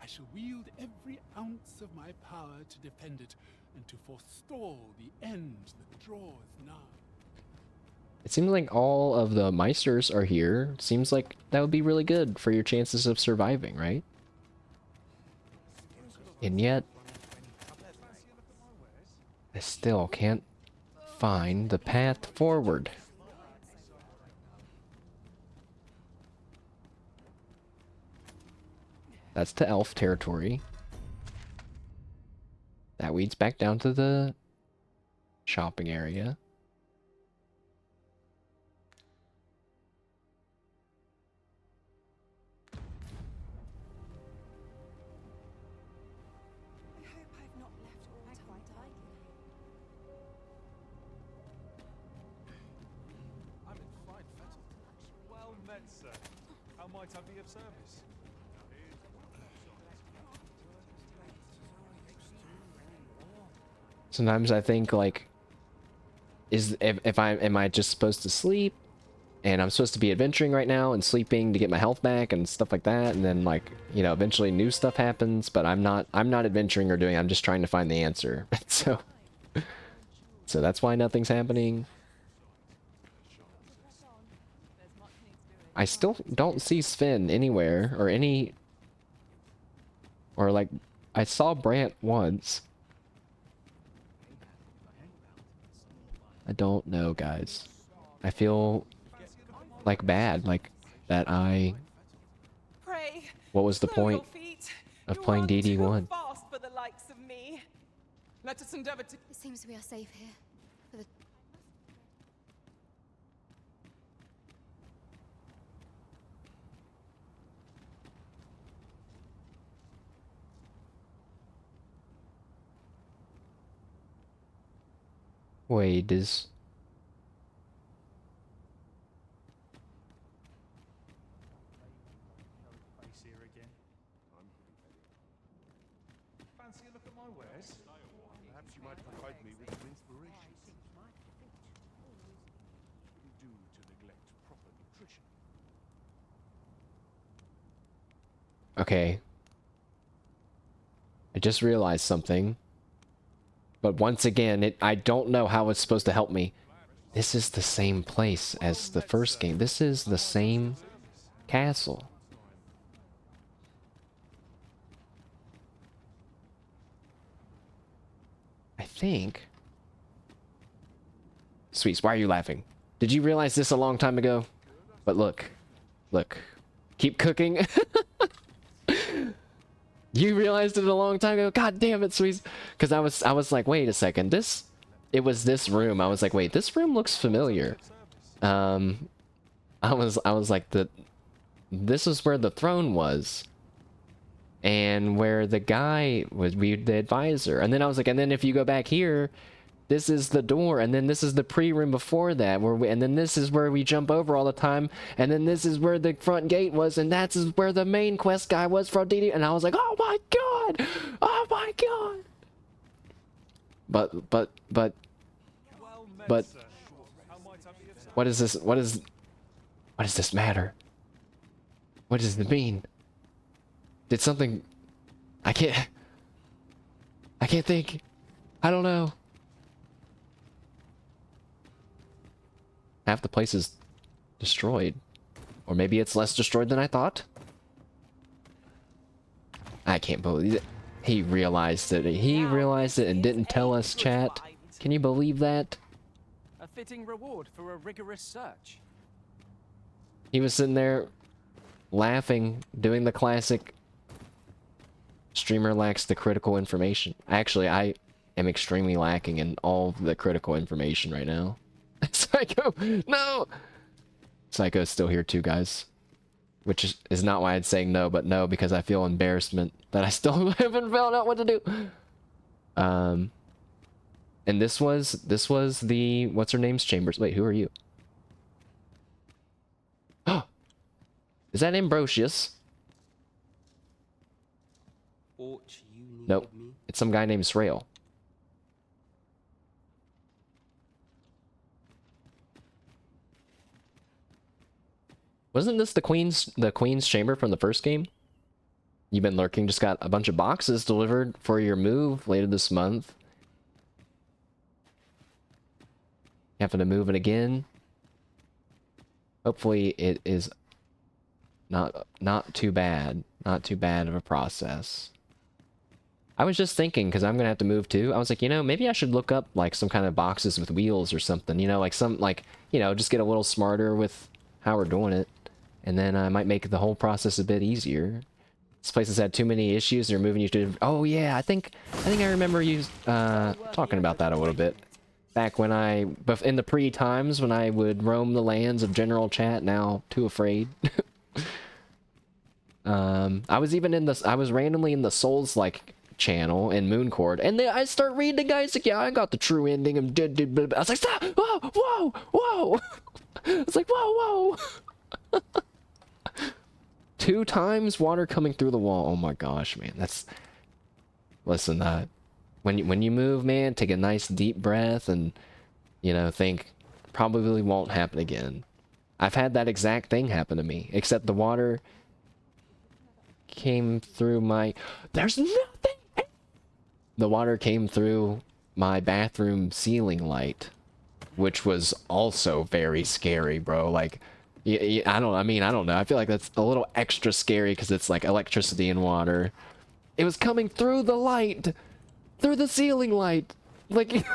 I shall wield every ounce of my power to defend it and to forestall the end that draws nigh. It seems like all of the Meisters are here. Seems like that would be really good for your chances of surviving, right? And yet, I still can't find the path forward. That's to elf territory. That leads back down to the shopping area. How might I be of service? Sometimes I think like, am I just supposed to sleep, and I'm supposed to be adventuring right now and sleeping to get my health back and stuff like that, and then like, you know, eventually new stuff happens, but I'm not adventuring or doing. I'm just trying to find the answer. so that's why nothing's happening. I still don't see Sven anywhere, or like, I saw Brant once. I don't know, guys. I feel like bad, like that Pray, what was the slow your point feet. of You playing run DD1? too fast for the likes of me. Let us endeavor to... It seems we are safe here. For the... Wait, is... Fancy a look at my wares? Perhaps you might provide me with some inspiration. Wouldn't do to neglect proper nutrition. Okay. just realized something. But once again, I don't know how it's supposed to help me. This is the same place as the first game. This is the same castle. I think. Sweets, why are you laughing? Did you realize this a long time ago? But look. Look. Keep cooking. You realized it a long time ago? God damn it, Sweets. Because I was like, wait a second. It was this room. I was like, wait, this room looks familiar. I was like, this is where the throne was. And where the guy was, the advisor. And then I was like, and then if you go back here, this is the door, and then this is the pre-room before that, and then this is where we jump over all the time, and then this is where the front gate was, and that's where the main quest guy was for DD. And I was like, oh my god, oh my god. But what is this? What does this matter? What does it mean? Did something? I can't think. I don't know. Half the place is destroyed. Or maybe it's less destroyed than I thought. I can't believe it. He realized it. He realized it and didn't tell us, chat. Can you believe that? A fitting reward for a rigorous search. He was sitting there laughing, doing the classic streamer lacks the critical information. Actually, I am extremely lacking in all the critical information right now. Psycho! No! Psycho's still here too, guys. Which is not why I'm saying no, but no, because I feel embarrassment that I still haven't found out what to do. And this was the what's her name's chambers. Wait, who are you? Oh, is that Ambrosius? Nope, it's some guy named Srael. Wasn't this the Queen's chamber from the first game? You've been lurking, just got a bunch of boxes delivered for your move later this month. Having to move it again. Hopefully it is not too bad. Not too bad of a process. I was just thinking, because I'm gonna have to move too. I was like, you know, maybe I should look up like some kind of boxes with wheels or something. You know, like just get a little smarter with how we're doing it. And then I might make the whole process a bit easier. This place has had too many issues. They're moving you to... Oh yeah, I think I remember you talking about that a little bit. Back when in the pre-times when I would roam the lands of general chat, now too afraid. I was randomly in the Souls-like channel in Mooncord, and then I start reading the guys like, yeah, I got the true ending of... I was like, stop! Whoa! Whoa! Whoa! I was like, whoa! Whoa! 2 times water coming through the wall. Oh my gosh, man. That's... Listen, when you move, man, take a nice deep breath and, you know, think, probably won't happen again. I've had that exact thing happen to me, except the water came through my... There's nothing! The water came through my bathroom ceiling light, which was also very scary, bro. Like... I don't know. I feel like that's a little extra scary because it's like electricity and water. It was coming through the light! Through the ceiling light! Like...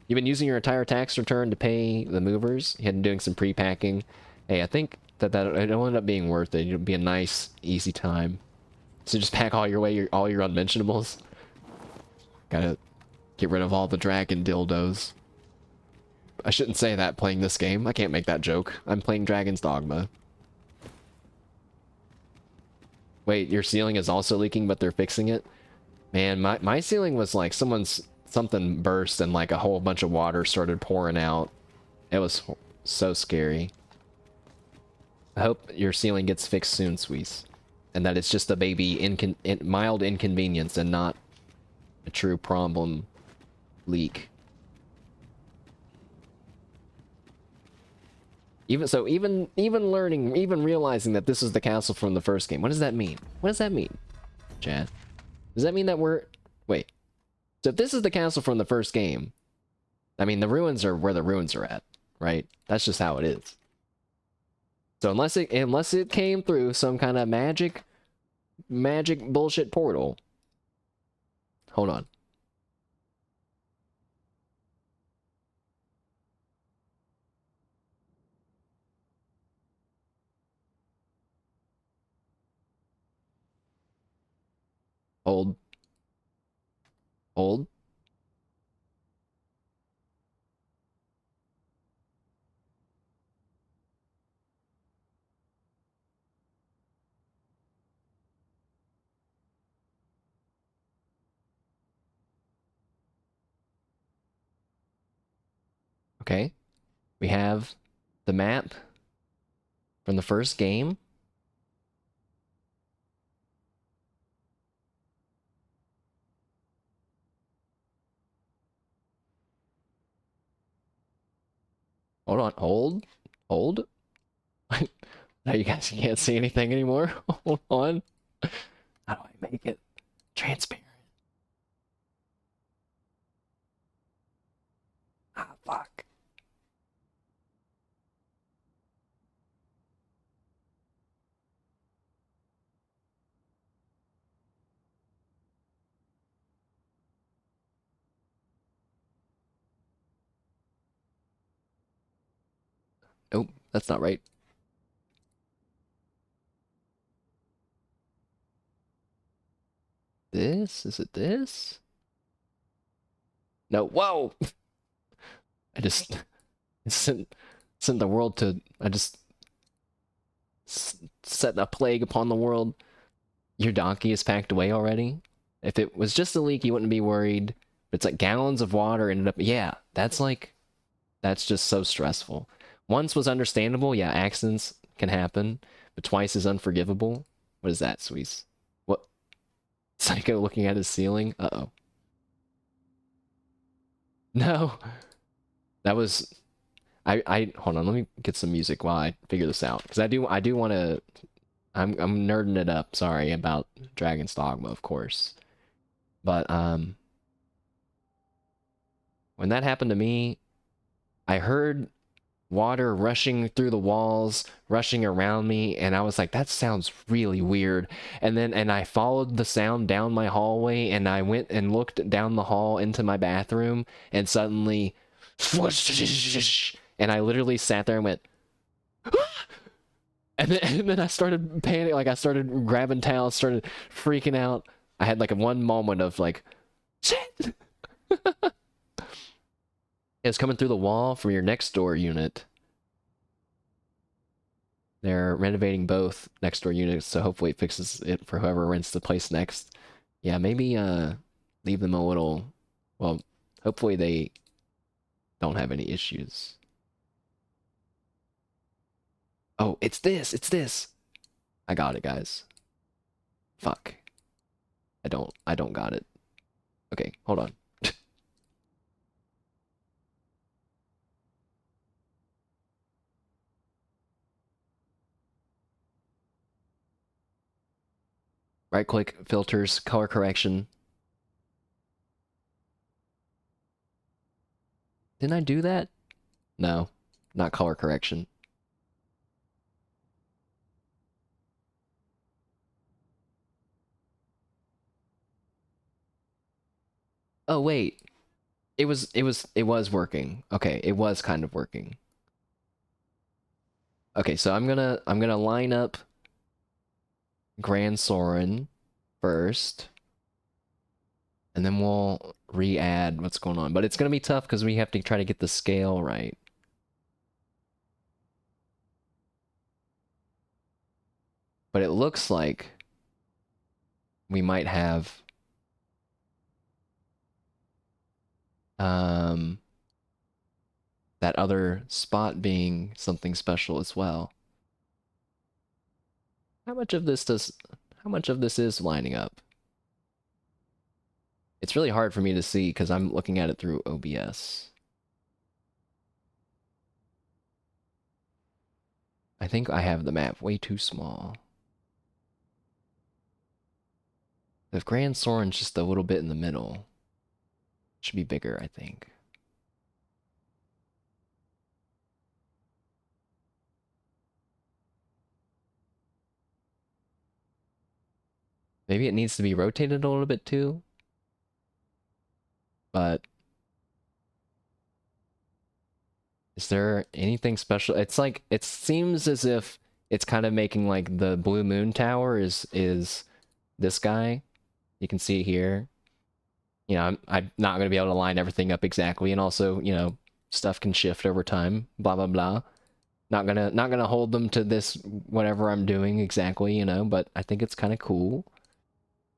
You've been using your entire tax return to pay the movers? You had been doing some pre-packing. Hey, I think it'll end up being worth it. It'll be a nice, easy time. So just pack all your unmentionables. Gotta get rid of all the dragon dildos. I shouldn't say that playing this game. I can't make that joke. I'm playing Dragon's Dogma. Wait, your ceiling is also leaking, but they're fixing it? Man, my ceiling was like something burst and like a whole bunch of water started pouring out. It was so scary. I hope your ceiling gets fixed soon, Sweets. And that it's just a baby mild inconvenience and not a true problem leak. Even realizing that this is the castle from the first game. What does that mean? What does that mean? chat. Does that mean that we're... Wait. So if this is the castle from the first game, I mean, the ruins are where the ruins are at, right? That's just how it is. So unless it came through some kind of magic bullshit portal. Hold on. Hold. Hold. Okay. We have the map from the first game. Hold on. Hold. Hold. Now you guys can't see anything anymore. Hold on. How do I make it transparent? Ah, fuck. Nope, that's not right. This? Is it this? No, whoa! I just sent the world to... I just set a plague upon the world. Your donkey is packed away already? If it was just a leak, you wouldn't be worried. But it's like gallons of water ended up... Yeah, that's like... That's just so stressful. Once was understandable. Yeah, accidents can happen. But twice is unforgivable. What is that, Sweets? What? Psycho looking at his ceiling? Uh-oh. No. That was... I hold on, let me get some music while I figure this out. Because I do want to... I'm nerding it up, sorry, about Dragon's Dogma, of course. But, when that happened to me, I heard water rushing through the walls, rushing around me, and I was like, that sounds really weird. And I followed the sound down my hallway, and I went and looked down the hall into my bathroom, and suddenly... And I literally sat there and went... And then I started panicking, like I started grabbing towels, started freaking out. I had like one moment of like, shit! It's coming through the wall from your next door unit. They're renovating both next door units, so hopefully it fixes it for whoever rents the place next. Yeah, maybe leave them a little... Well, hopefully they don't have any issues. Oh, it's this! It's this! I got it, guys. Fuck. I don't got it. Okay, hold on. Right click, filters, color correction. Didn't I do that? No, not color correction. Oh wait. It was working. Okay, it was kind of working. Okay, so I'm gonna line up Grand Soren first. And then we'll re-add what's going on. But it's gonna be tough because we have to try to get the scale right. But it looks like we might have that other spot being something special as well. How much of this is lining up? It's really hard for me to see because I'm looking at it through OBS. I think I have the map way too small. The Grand Soren's just a little bit in the middle. Should be bigger, I think. Maybe it needs to be rotated a little bit too. But is there anything special? It's like, it seems as if it's kind of making like the Blue Moon Tower is this guy. You can see it here. You know, I'm not going to be able to line everything up exactly, and also, you know, stuff can shift over time, blah blah blah. Not gonna hold them to this whatever I'm doing exactly, you know, but I think it's kind of cool.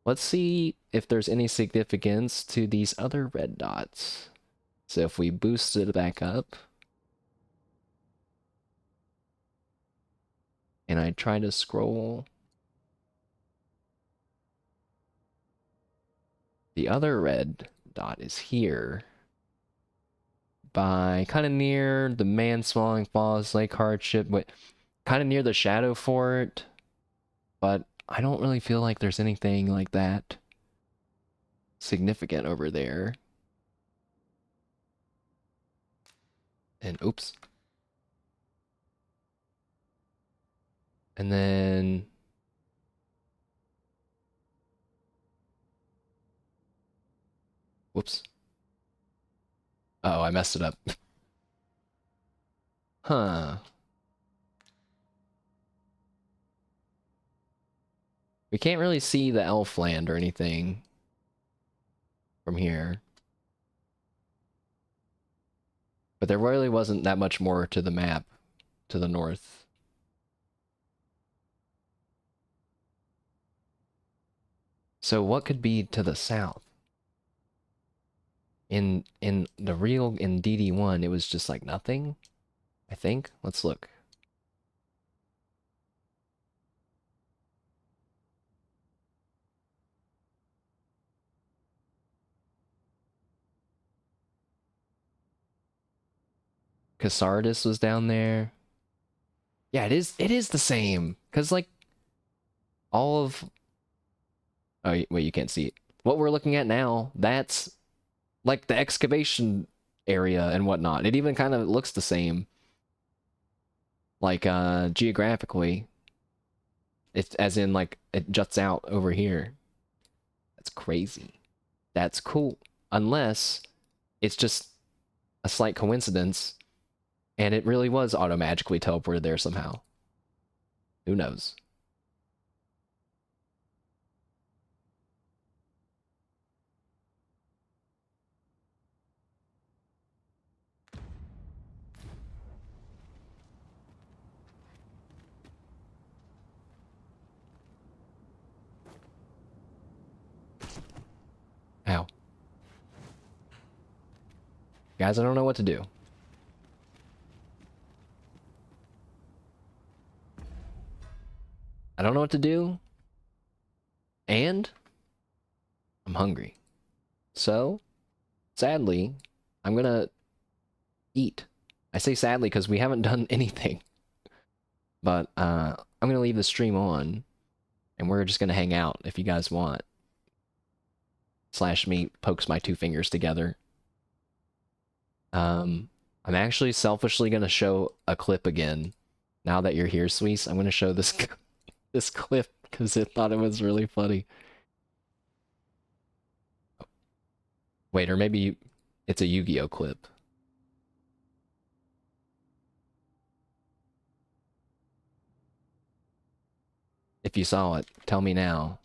Let's see if there's any significance to these other red dots. So if we boost it back up, and I try to scroll, the other red dot is here. By kind of near the Man Swallowing Falls Lake Hardship, but kind of near the Shadow Fort. But I don't really feel like there's anything like that significant over there. And oops. And then whoops. Oh, I messed it up. Huh. We can't really see the elf land or anything from here. But there really wasn't that much more to the map to the north. So what could be to the south? In the real, in DD1, it was just like nothing, I think. Let's look. Cassardis was down there. Yeah, it is the same. Cause like all of oh wait, you can't see it. What we're looking at now, that's like the excavation area and whatnot. It even kind of looks the same. Like geographically. It's as in like it juts out over here. That's crazy. That's cool. Unless it's just a slight coincidence and it really was auto-magically teleported there somehow. Who knows? Ow. Guys, I don't know what to do. I don't know what to do. And I'm hungry. So, sadly, I'm gonna eat. I say sadly because we haven't done anything. But I'm gonna leave the stream on, and we're just gonna hang out if you guys want. Slash me pokes my two fingers together. I'm actually selfishly gonna show a clip again. Now that you're here, Sweets, I'm gonna show this this clip because I thought it was really funny. Wait, or maybe it's a Yu-Gi-Oh clip. If you saw it, tell me now.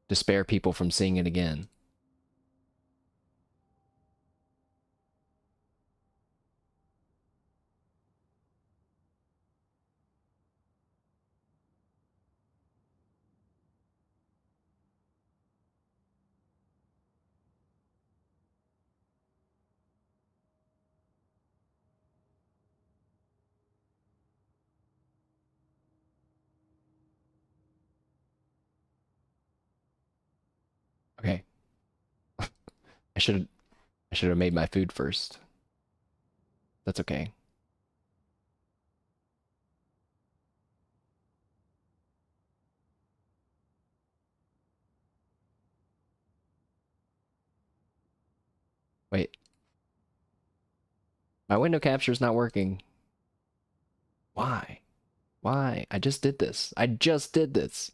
To spare people from seeing it again. Okay. I should have made my food first. That's okay. Wait. My window capture is not working. Why? Why? I just did this. I just did this.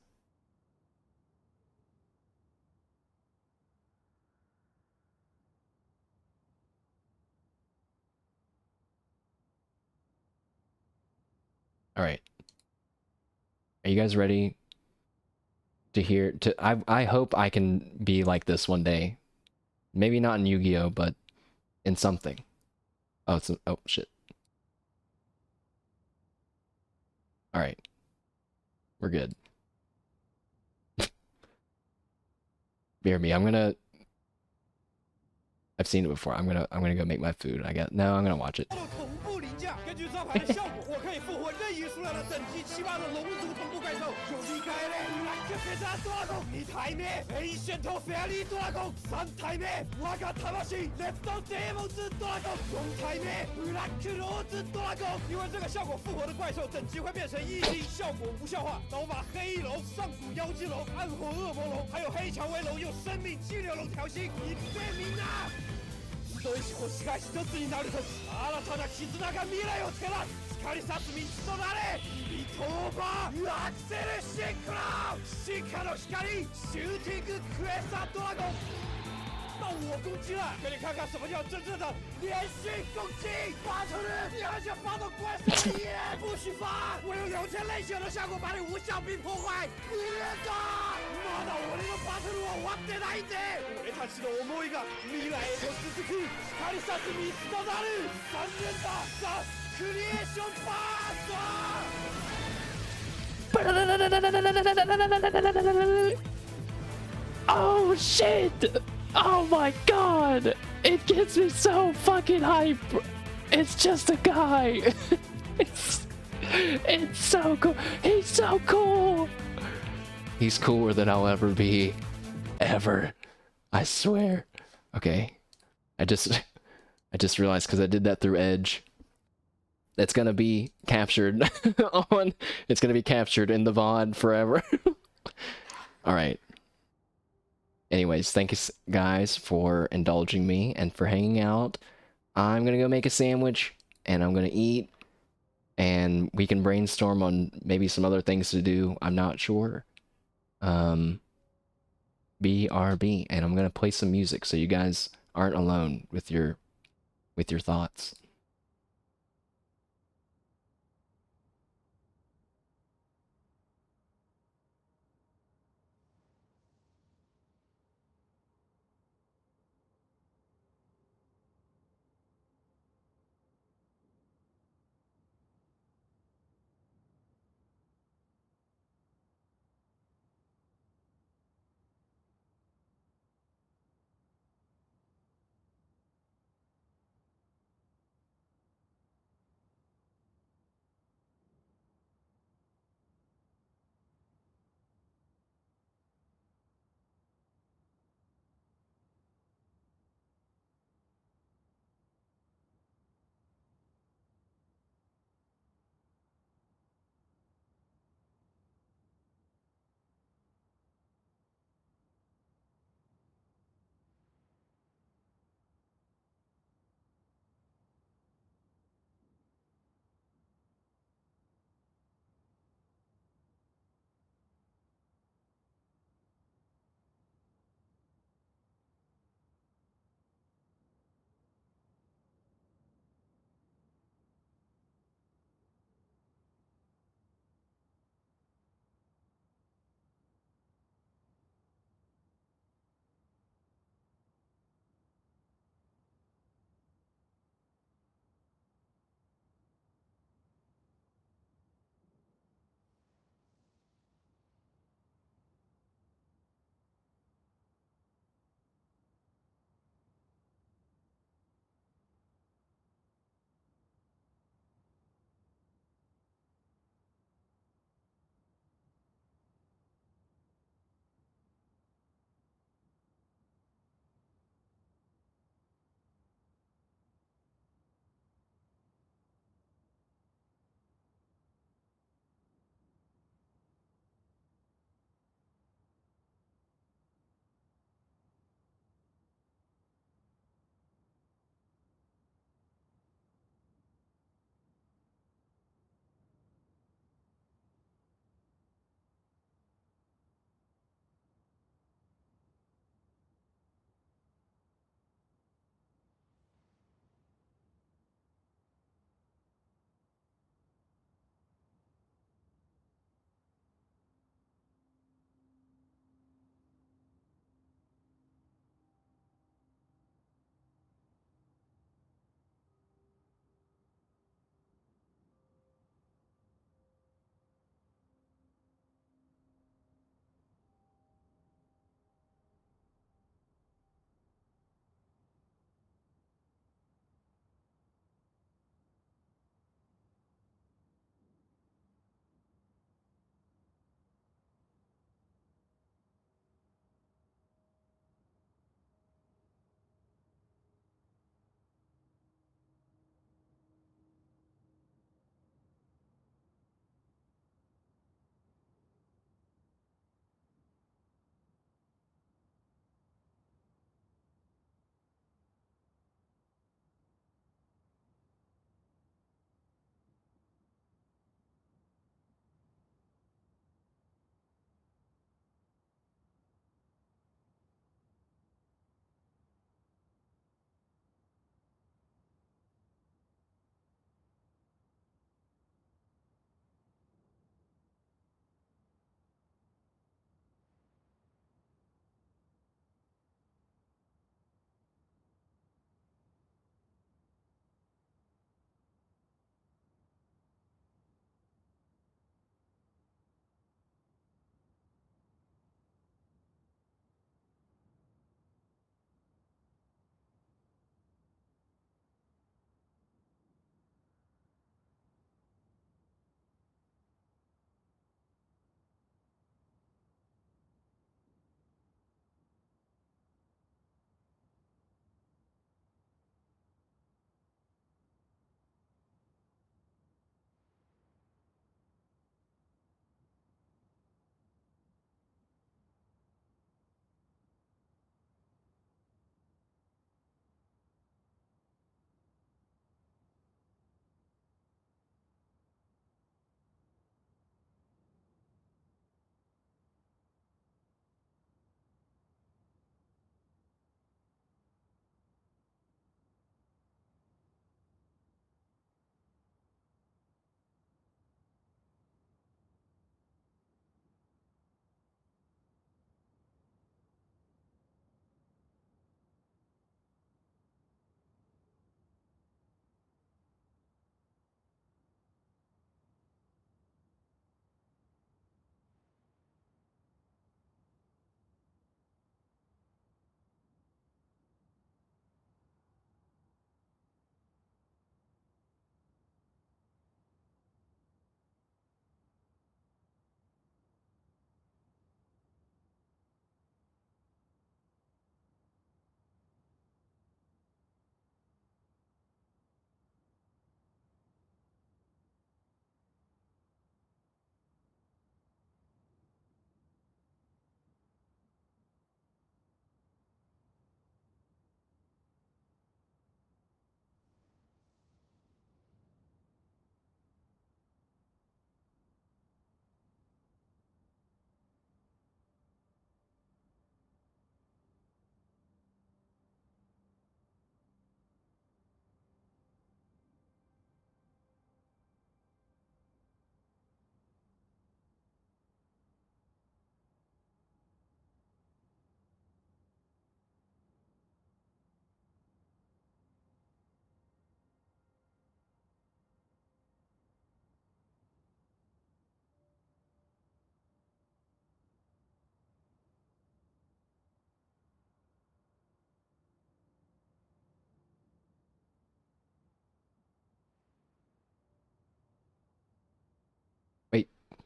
All right. Are you guys ready to hear I hope I can be like this one day. Maybe not in Yu-Gi-Oh, but in something. Oh, oh shit. All right. We're good. Bear me. I've seen it before. I'm gonna go make my food. No, I'm gonna watch it. 根据招牌的效果，我可以复活任意数量的等级7、8的龙族同步怪兽。就离开了，拉克菲扎多拉贡2体目，Ancient Fairy 多拉贡3体目，我が魂 Left Demons 多拉贡4体目，Black Rose 多拉贡。因为这个效果复活的怪兽等级会变成1级，效果无效化。刀法黑翼龙、上古妖姬龙、暗火恶魔龙，还有黑蔷薇龙用生命激流龙调戏，你别名啊！ 一し星が一つになるとき新たな絆が未来を照らす光さす道となれリトーバーアクセルシンクロ進化の光シューティングクエスタドラゴン到我攻击了，给你看看什么叫真正的连续攻击！发出去，你还想发动怪兽一眼？不许发！我用2000类型的效果把你无效兵破坏！你认得？まだ俺のバトルは終わってないぜ！俺たちの思いが未来へと続く光さす道となる3連打ザ・クリエーションバースト Oh shit! Oh my god! It gets me so fucking hype! It's just a guy! it's so cool! He's so cool! He's cooler than I'll ever be. Ever. I swear. Okay. I just realized because I did that through Edge. It's gonna be captured it's gonna be captured in the VOD forever. Alright. Anyways, thank you guys for indulging me and for hanging out. I'm gonna go make a sandwich and I'm gonna eat and we can brainstorm on maybe some other things to do. I'm not sure. BRB, and I'm gonna play some music so you guys aren't alone with your thoughts.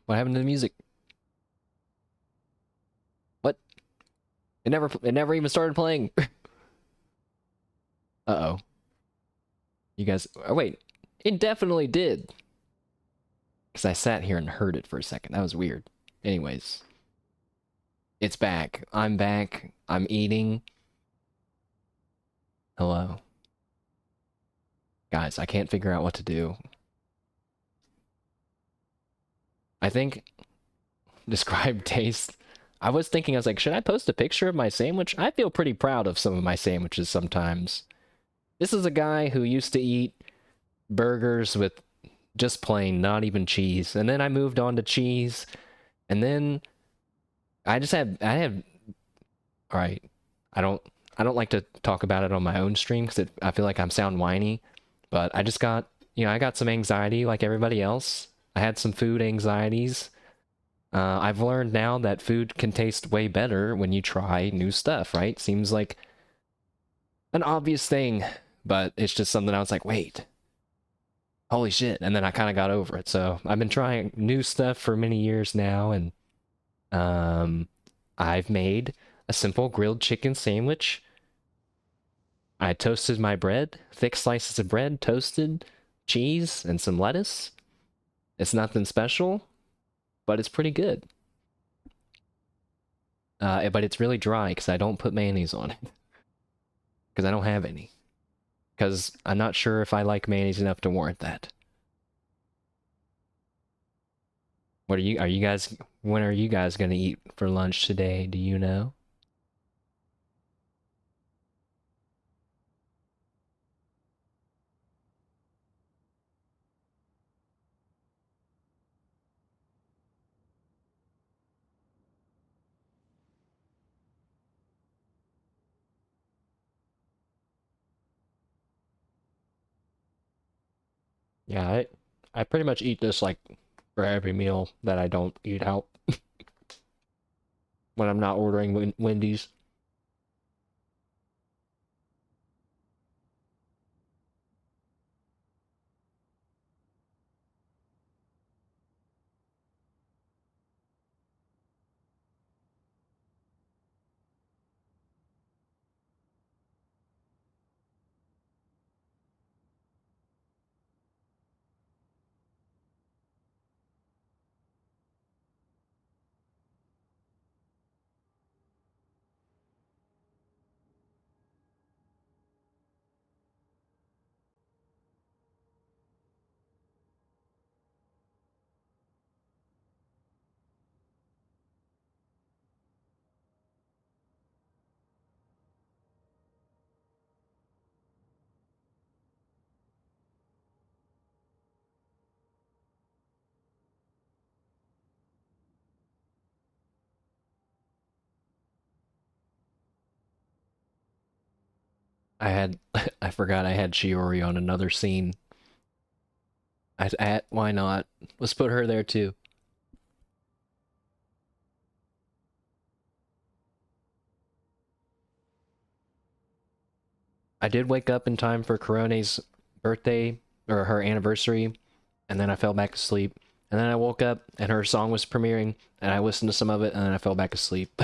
What happened to the music? What? It never even started playing. Uh-oh. You guys... Oh, wait. It definitely did. Because I sat here and heard it for a second. That was weird. Anyways. It's back. I'm back. I'm eating. Hello. Guys, I can't figure out what to do. I think... Describe taste. I was like, should I post a picture of my sandwich? I feel pretty proud of some of my sandwiches sometimes. This is a guy who used to eat burgers with just plain, not even cheese. And then I moved on to cheese. And then I have all right. I don't like to talk about it on my own stream because I feel like I'm sound whiny. But I just got, I got some anxiety like everybody else. I had some food anxieties. I've learned now that food can taste way better when you try new stuff, right? Seems like an obvious thing, but it's just something I was like, wait, holy shit. And then I kind of got over it. So I've been trying new stuff for many years now, and I've made a simple grilled chicken sandwich. I toasted my bread, thick slices of bread, toasted, cheese, and some lettuce. It's nothing special, but it's pretty good. But it's really dry because I don't put mayonnaise on it. Because I don't have any. Because I'm not sure if I like mayonnaise enough to warrant that. What are you guys, when are you guys gonna eat for lunch today? Do you know? Yeah, I pretty much eat this like for every meal that I don't eat out. When I'm not ordering Wendy's. I forgot I had Shiori on another scene. Why not? Let's put her there too. I did wake up in time for Korone's birthday, or her anniversary, and then I fell back asleep. And then I woke up, and her song was premiering, and I listened to some of it, and then I fell back asleep.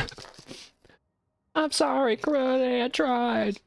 I'm sorry, Korone, I tried.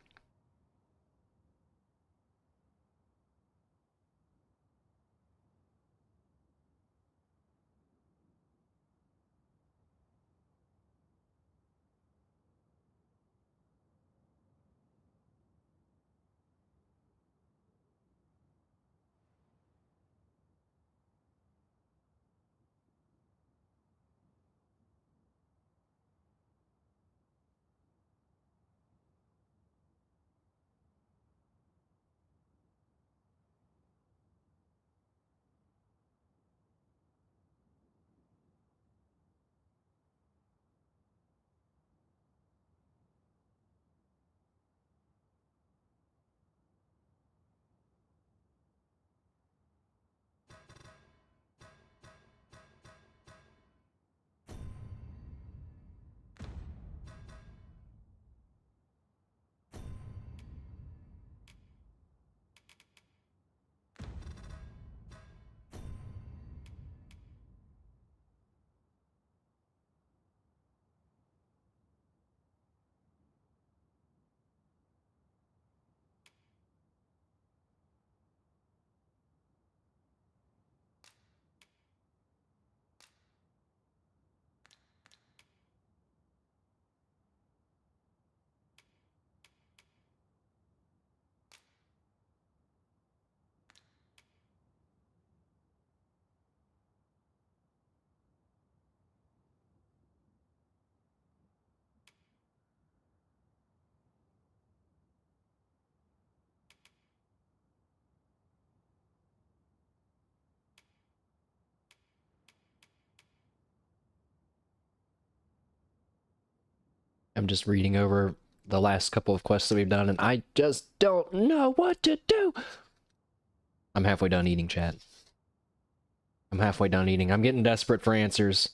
I'm just reading over the last couple of quests that we've done, and I just don't know what to do. I'm halfway done eating, chat. I'm halfway done eating. I'm getting desperate for answers.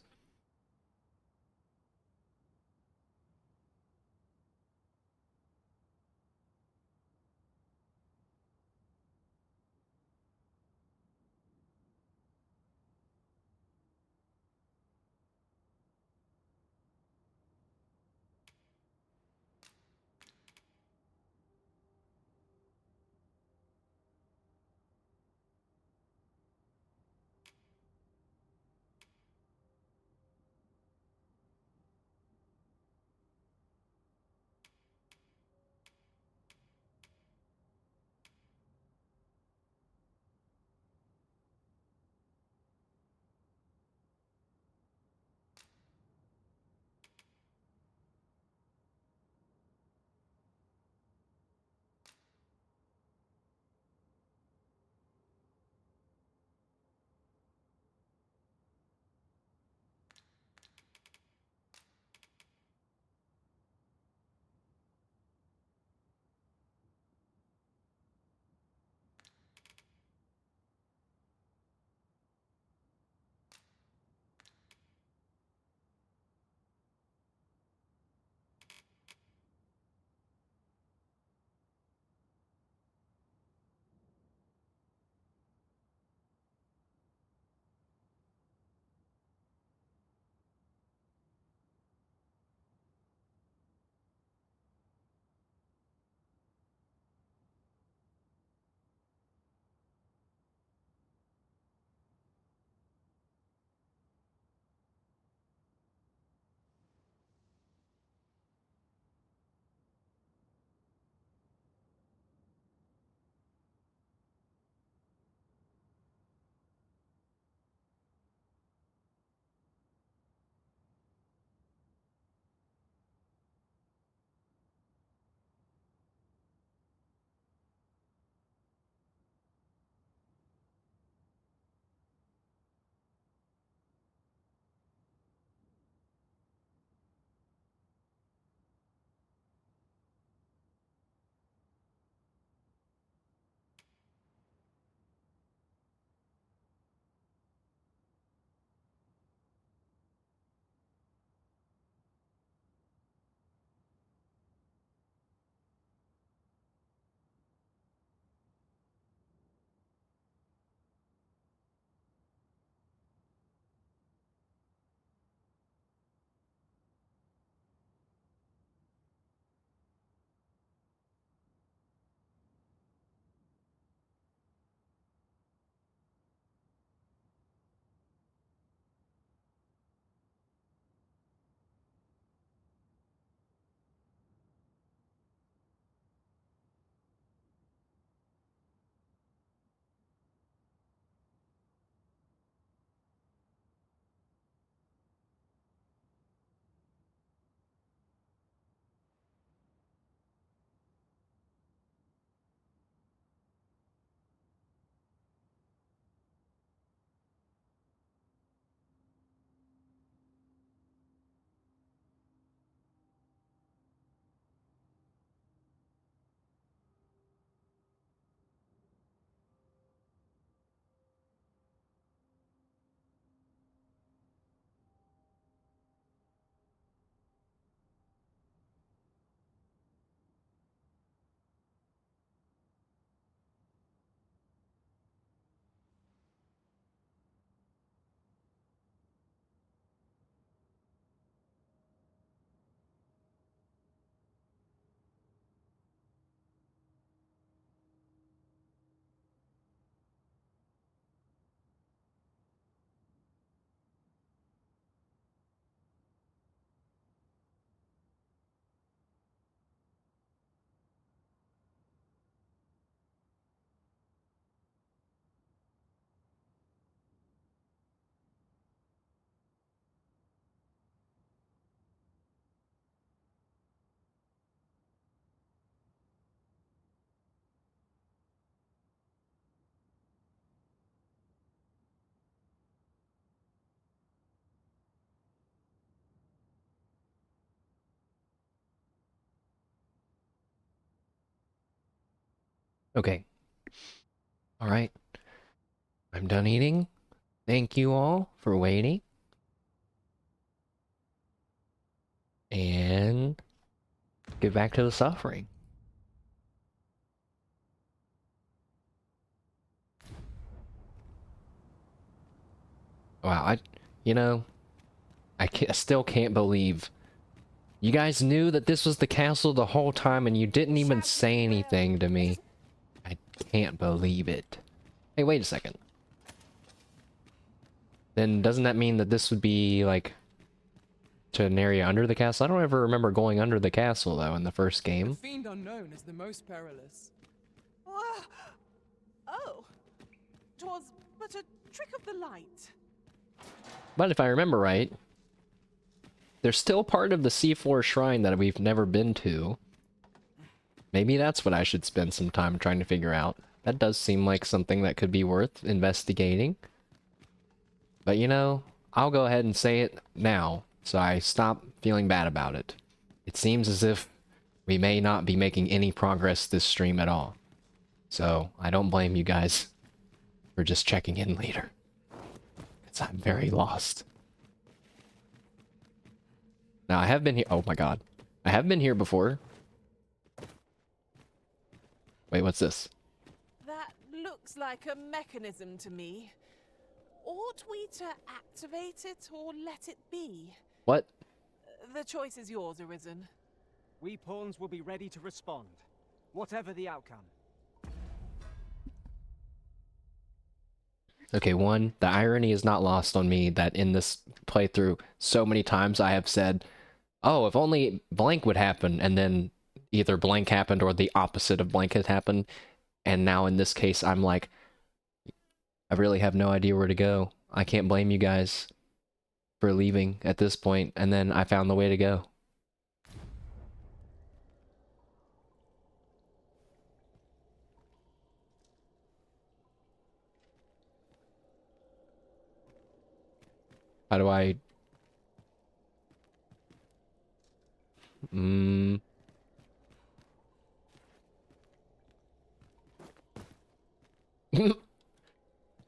Okay. Alright. I'm done eating. Thank you all for waiting. And get back to the suffering. Wow, I still can't believe you guys knew that this was the castle the whole time and you didn't even say anything to me. I can't believe it. Hey, wait a second. Then doesn't that mean that this would be, like, to an area under the castle? I don't ever remember going under the castle, though, in the first The game. fiend unknown is the most perilous. Oh, 'twas but a trick of the light. But if I remember right, there's still part of the seafloor shrine that we've never been to. Maybe that's what I should spend some time trying to figure out. That does seem like something that could be worth investigating. But you know, I'll go ahead and say it now, so I stop feeling bad about it. It seems as if we may not be making any progress this stream at all. So, I don't blame you guys for just checking in later. Because I'm very lost. Now, I have been here— oh my god. I have been here before. Wait, what's this? That looks like a mechanism to me. Ought we to activate it or let it be? What? The choice is yours, Arisen. We pawns will be ready to respond, whatever the outcome. Okay, one, the irony is not lost on me that in this playthrough, so many times I have said, oh, if only blank would happen, and then either blank happened or the opposite of blank had happened, and now in this case, I'm like, I really have no idea where to go. I can't blame you guys for leaving at this point, and then I found the way to go. How do I...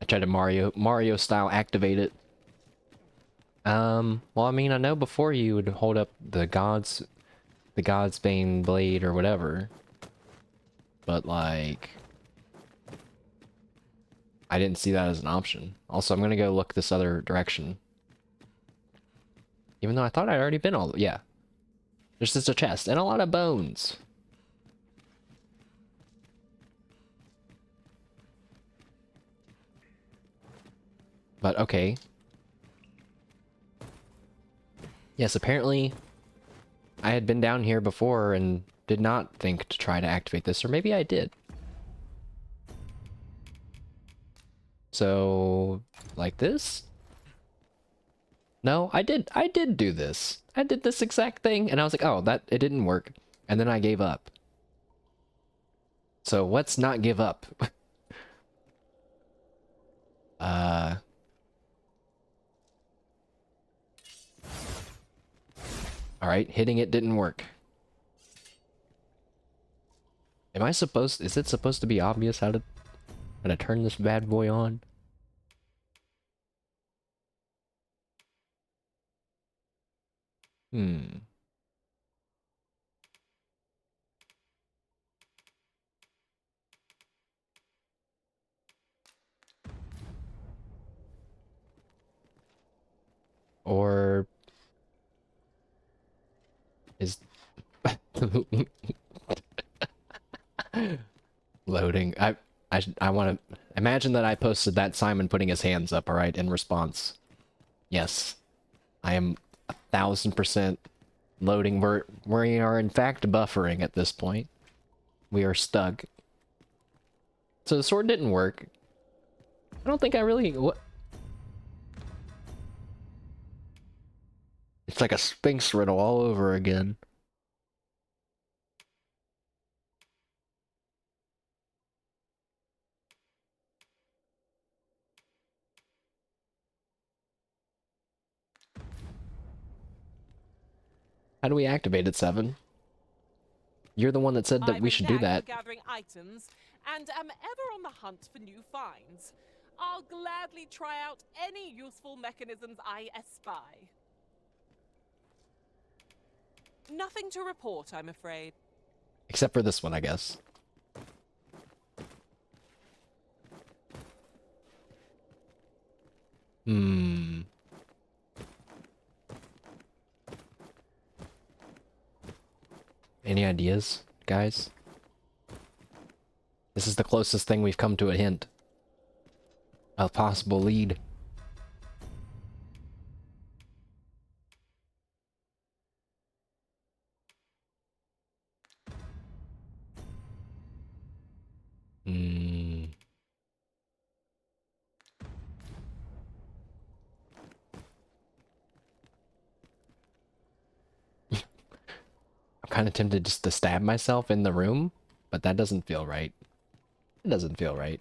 I tried to Mario style activate it. Well, I mean, I know before you would hold up the God's Bane blade or whatever. But, like, I didn't see that as an option. Also, I'm gonna go look this other direction. Even though I thought I'd already been all... yeah. There's just a chest and a lot of bones. But, okay. Yes, apparently I had been down here before and did not think to try to activate this, or maybe I did. So, like this? No, I did do this. I did this exact thing, and I was like, oh, it didn't work. And then I gave up. So let's not give up. Alright, hitting it didn't work. Is it supposed to be obvious how to turn this bad boy on? Or... is... loading. I want to imagine that I posted that Simon putting his hands up, alright, in response. Yes. I am 1000% loading. We are in fact buffering at this point. We are stuck. So the sword didn't work. I don't think I really... what? It's like a Sphinx riddle all over again. How do we activate it, 7? You're the one that said that I'm we a should do knack that. for gathering items, and am ever on the hunt for new finds. I'll gladly try out any useful mechanisms I espy. Nothing to report, I'm afraid. Except for this one, I guess. Hmm. Any ideas, guys? This is the closest thing we've come to a hint. A possible lead. Hmm. I'm kind of tempted just to stab myself in the room, but that doesn't feel right. It doesn't feel right.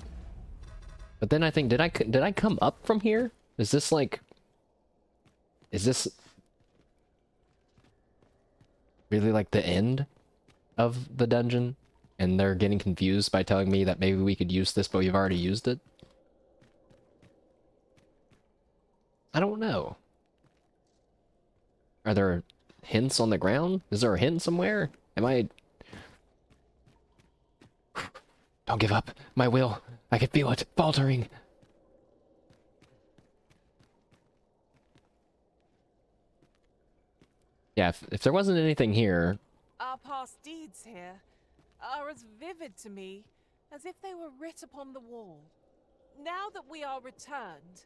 But then I think, did I come up from here? Is this like... Is this... really like the end of the dungeon? And they're getting confused by telling me that maybe we could use this, but we've already used it? I don't know. Are there hints on the ground? Is there a hint somewhere? Am I... Don't give up. My will. I can feel it faltering. Yeah, if there wasn't anything here... Our past deeds here are as vivid to me as if they were writ upon the wall. Now that we are returned,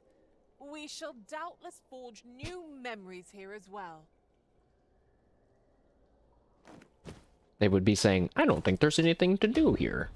we shall doubtless forge new memories here as well. They would be saying, I don't think there's anything to do here.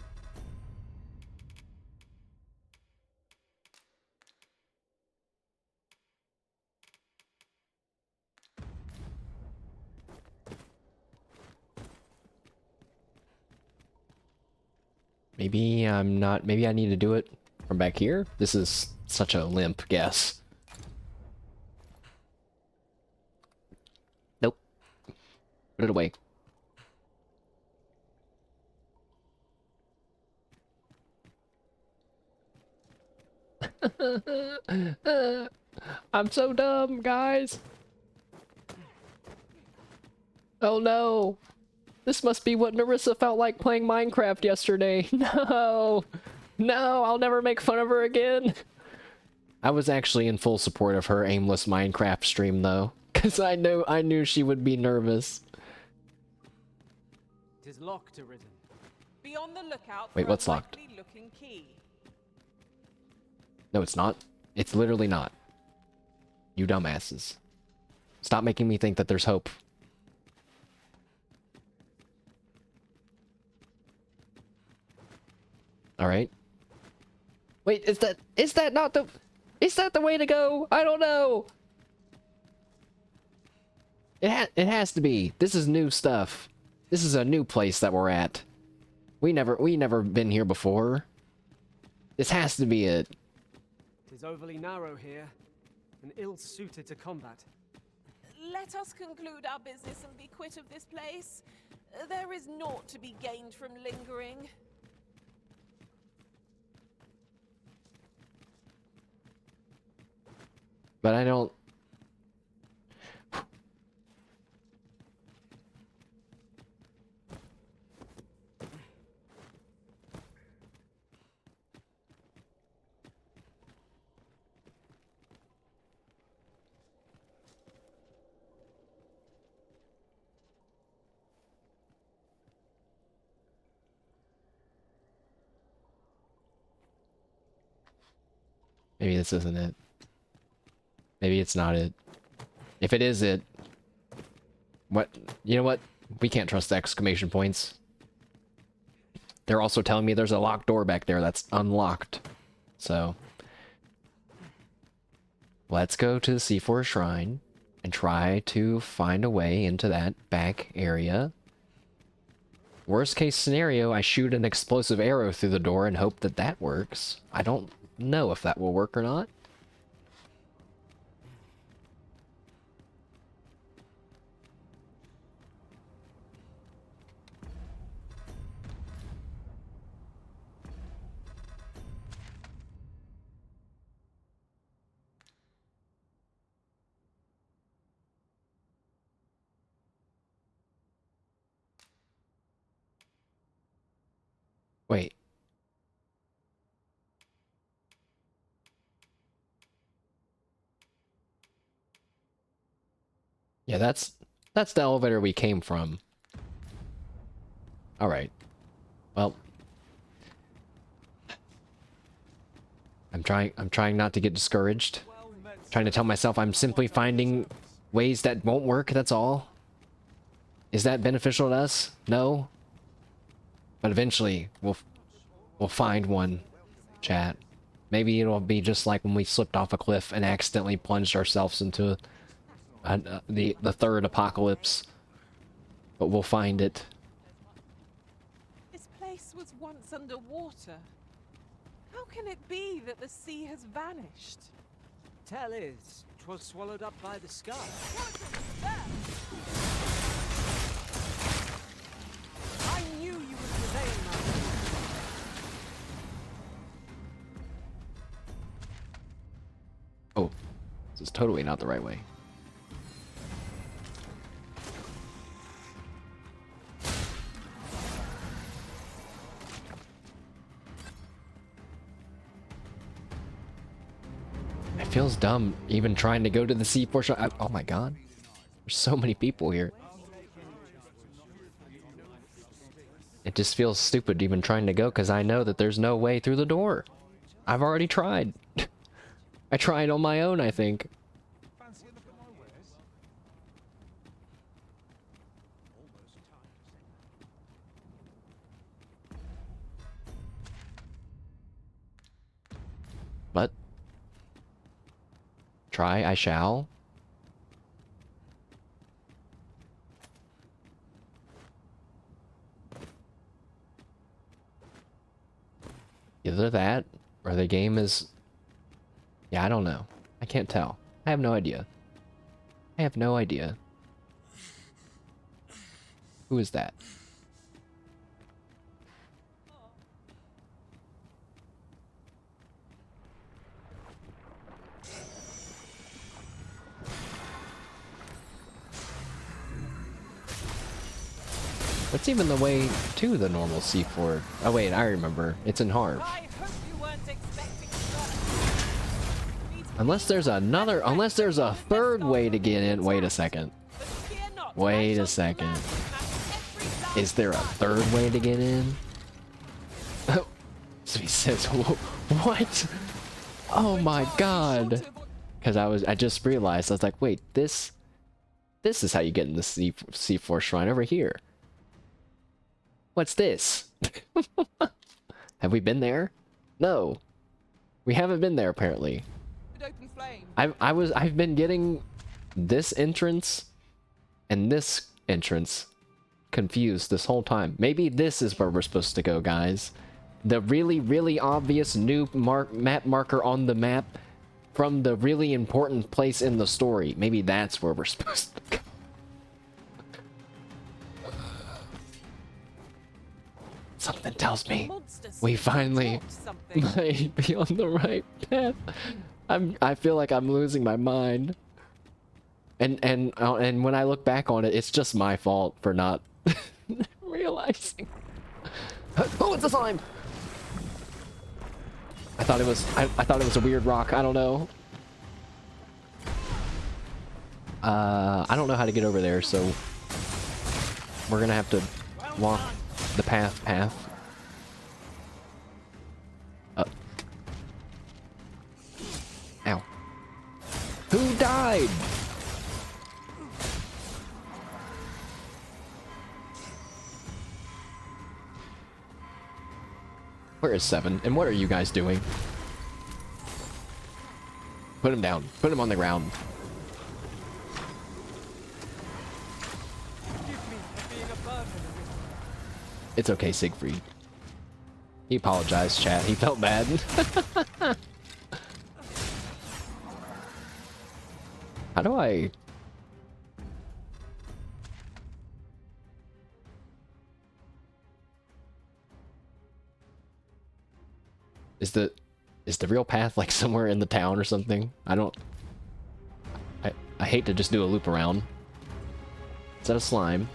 Maybe I'm not... Maybe I need to do it from back here? This is such a limp guess. Nope. Put it away. I'm so dumb, guys. Oh no. This must be what Narissa felt like playing Minecraft yesterday. No. No, I'll never make fun of her again. I was actually in full support of her aimless Minecraft stream though, because I knew she would be nervous. It is locked, Arisen. Be on the lookout Wait, for what's a locked? likely-looking key. No, it's not. It's literally not. You dumbasses. Stop making me think that there's hope. Alright. Wait, is that not the... Is that the way to go? I don't know. It has to be. This is new stuff. This is a new place that we're at. We never been here before. This has to be it. It is overly narrow here, and ill-suited to combat. Let us conclude our business and be quit of this place. There is naught to be gained from lingering. But I don't... Maybe this isn't it. Maybe it's not it. If it is it... What? You know what? We can't trust the exclamation points. They're also telling me there's a locked door back there that's unlocked. So... Let's go to the C4 Shrine and try to find a way into that back area. Worst case scenario, I shoot an explosive arrow through the door and hope that that works. I don't know if that will work or not. Wait. Yeah, that's the elevator we came from. All right. Well, I'm trying not to get discouraged. Trying to tell myself I'm simply finding ways that won't work, that's all. Is that beneficial to us? No. But eventually we'll find one, chat. Maybe it'll be just like when we slipped off a cliff and accidentally plunged ourselves into the third apocalypse. But we'll find it. This place was once underwater. How can it be that the sea has vanished? Tell is, 'twas swallowed up by the sky. I knew you would prevail, my lord. Oh, this is totally not the right way. It feels dumb even trying to go to the sea portion. Oh my god. There's so many people here. It just feels stupid even trying to go because I know that there's no way through the door. I've already tried. I tried on my own, I think. Fancy a look at my wares? But try I shall. Either that or the game is... Yeah, I don't know. I can't tell. I have no idea. I have no idea. Who is that? What's even the way to the normal C4? Oh wait, I remember. It's in Harv. I hope you weren't expecting Unless there's another, unless there's a third way to get in. Wait a second. Wait a second. Is there a third way to get in? So he says, what? Oh my god. Because I just realized, I was like, wait, this is how you get in the C4 shrine over here. What's this? Have we been there? No. We haven't been there apparently. I've been getting this entrance and this entrance confused this whole time. Maybe this is where we're supposed to go, guys. The really, really obvious new map marker on the map from the really important place in the story. Maybe that's where we're supposed to go. Something tells me we finally might be on the right path. I feel like I'm losing my mind. And when I look back on it, it's just my fault for not realizing. Oh, it's a slime. I thought it was a weird rock. I don't know. I don't know how to get over there, so we're gonna have to walk the path. Ow. Who died? Where is 7? And what are you guys doing? Put him down. Put him on the ground. It's okay, Siegfried. He apologized, chat. He felt bad. How do I... Is the real path like somewhere in the town or something? I hate to just do a loop around. Is that a slime?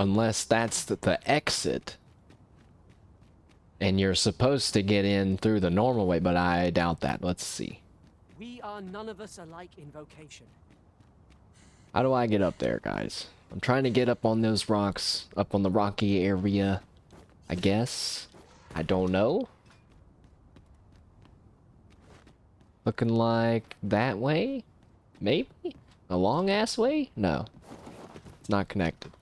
Unless that's the exit. And you're supposed to get in through the normal way, but I doubt that. Let's see. We are none of us alike in vocation. How do I get up there, guys? I'm trying to get up on those rocks, up on the rocky area, I guess. I don't know. Looking like that way? Maybe? A long-ass way? No. It's not connected.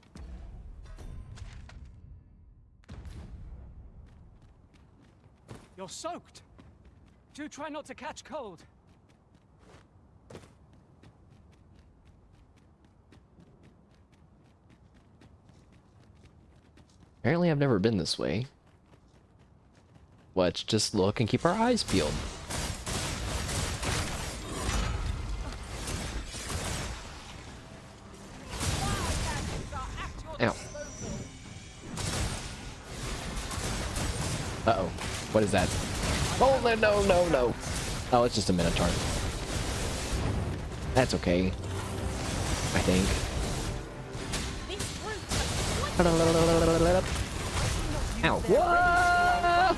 You're soaked. Do try not to catch cold. Apparently I've never been this way. Let's just look and keep our eyes peeled. Ow. Uh-oh. What is that? Oh, no, no, no. Oh, it's just a Minotaur. That's okay. I think. Ow. Whoa!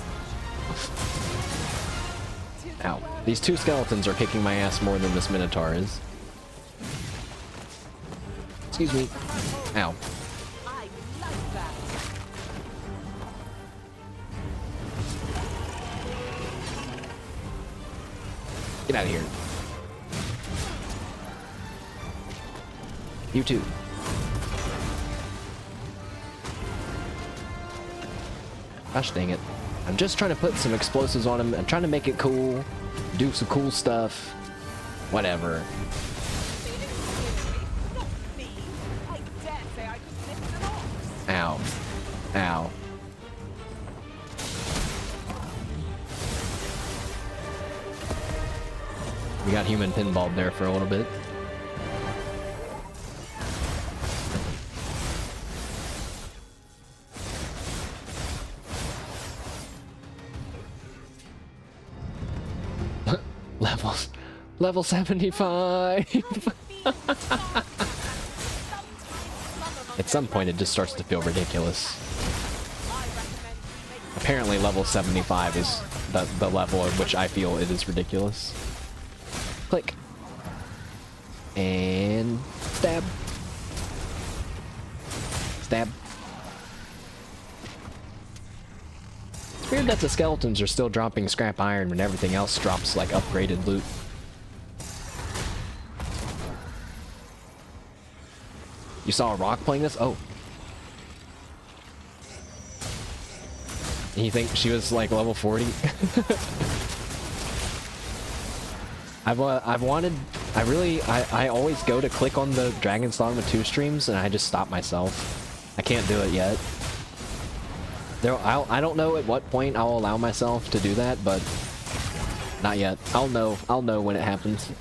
Ow. These two skeletons are kicking my ass more than this Minotaur is. Excuse me. Ow. Get out of here. You too. Gosh dang it. I'm just trying to put some explosives on him. I'm trying to make it cool. Do some cool stuff. Whatever. Ow. Ow. We got human pinball there for a little bit. Level 75! At some point it just starts to feel ridiculous. Apparently level 75 is the level at which I feel it is ridiculous. Click. And stab. Stab. It's weird that the skeletons are still dropping scrap iron when everything else drops like upgraded loot. You saw a rock playing this? Oh. You think she was like level 40? I always go to click on the Dragon's Dogma 2 streams and I just stop myself. I can't do it yet. I don't know at what point I'll allow myself to do that, but not yet. I'll know when it happens.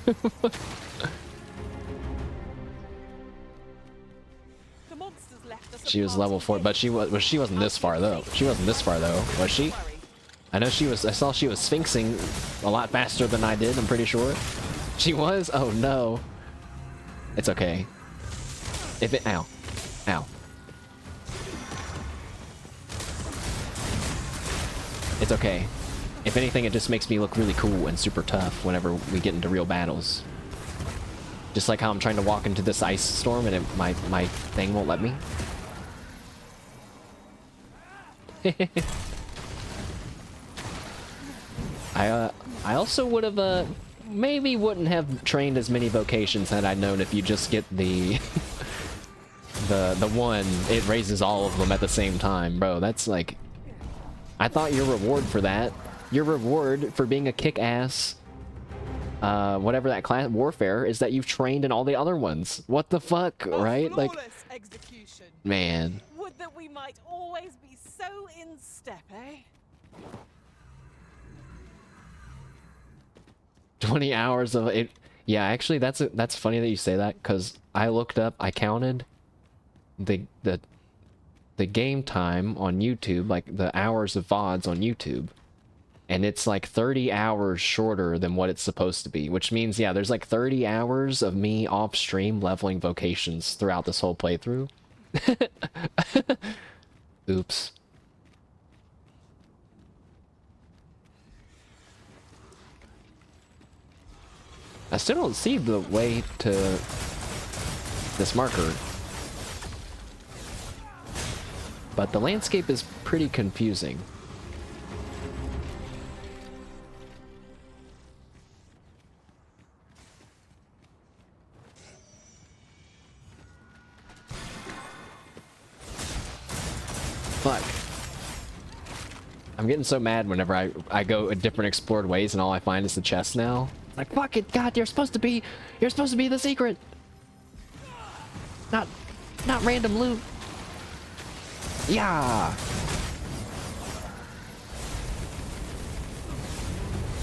She was level 4, but she wasn't this far though. She wasn't this far though, was she? I know she was. I saw she was sphinxing a lot faster than I did, I'm pretty sure. She was? Oh no. It's okay. If it ow. Ow. It's okay. If anything, it just makes me look really cool and super tough whenever we get into real battles. Just like how I'm trying to walk into this ice storm and my thing won't let me. I also would have maybe wouldn't have trained as many vocations had I known if you just get the the one, it raises all of them at the same time, bro. That's like, I thought your reward for that, your reward for being a kick-ass whatever that class warfare is, that you've trained in all the other ones. What the fuck, right? Like, execution. Man. Would that we might always be so in step, eh? 20 hours of it. Yeah, actually, that's funny that you say that, because I looked up, I counted the game time on YouTube, like the hours of VODs on YouTube, and it's like 30 hours shorter than what it's supposed to be, which means, yeah, there's like 30 hours of me off stream leveling vocations throughout this whole playthrough. Oops. I still don't see the way to this marker. But the landscape is pretty confusing. Fuck. I'm getting so mad whenever I go in different explored ways and all I find is the chest now. Like, fuck it, God, you're supposed to be the secret. Not random loot. Yeah.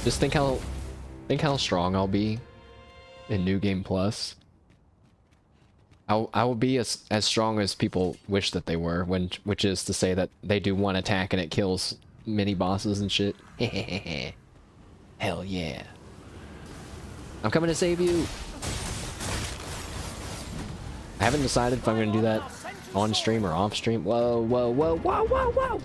Just think how strong I'll be in New Game Plus. I will be as strong as people wish that they were, which is to say that they do one attack and it kills mini bosses and shit. Hell yeah. I'm coming to save you. I haven't decided if I'm gonna do that on stream or off stream. Whoa, whoa, whoa, whoa, whoa, whoa!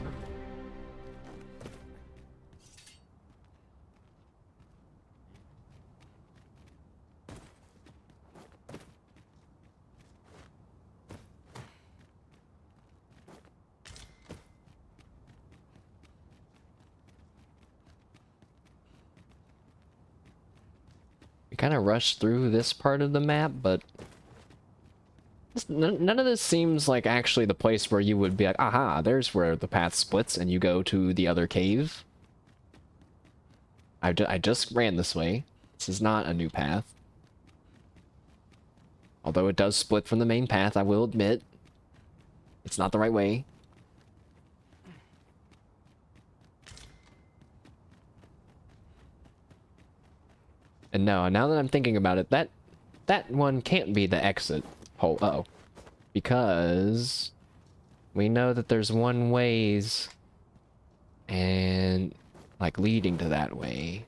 We kind of rushed through this part of the map, but none of this seems like actually the place where you would be like, aha, there's where the path splits and you go to the other cave. I just ran this way. This is not a new path. Although it does split from the main path, I will admit. It's not the right way. And no, now that I'm thinking about it, that one can't be the exit hole. Uh-oh. Because we know that there's one ways and like leading to that way.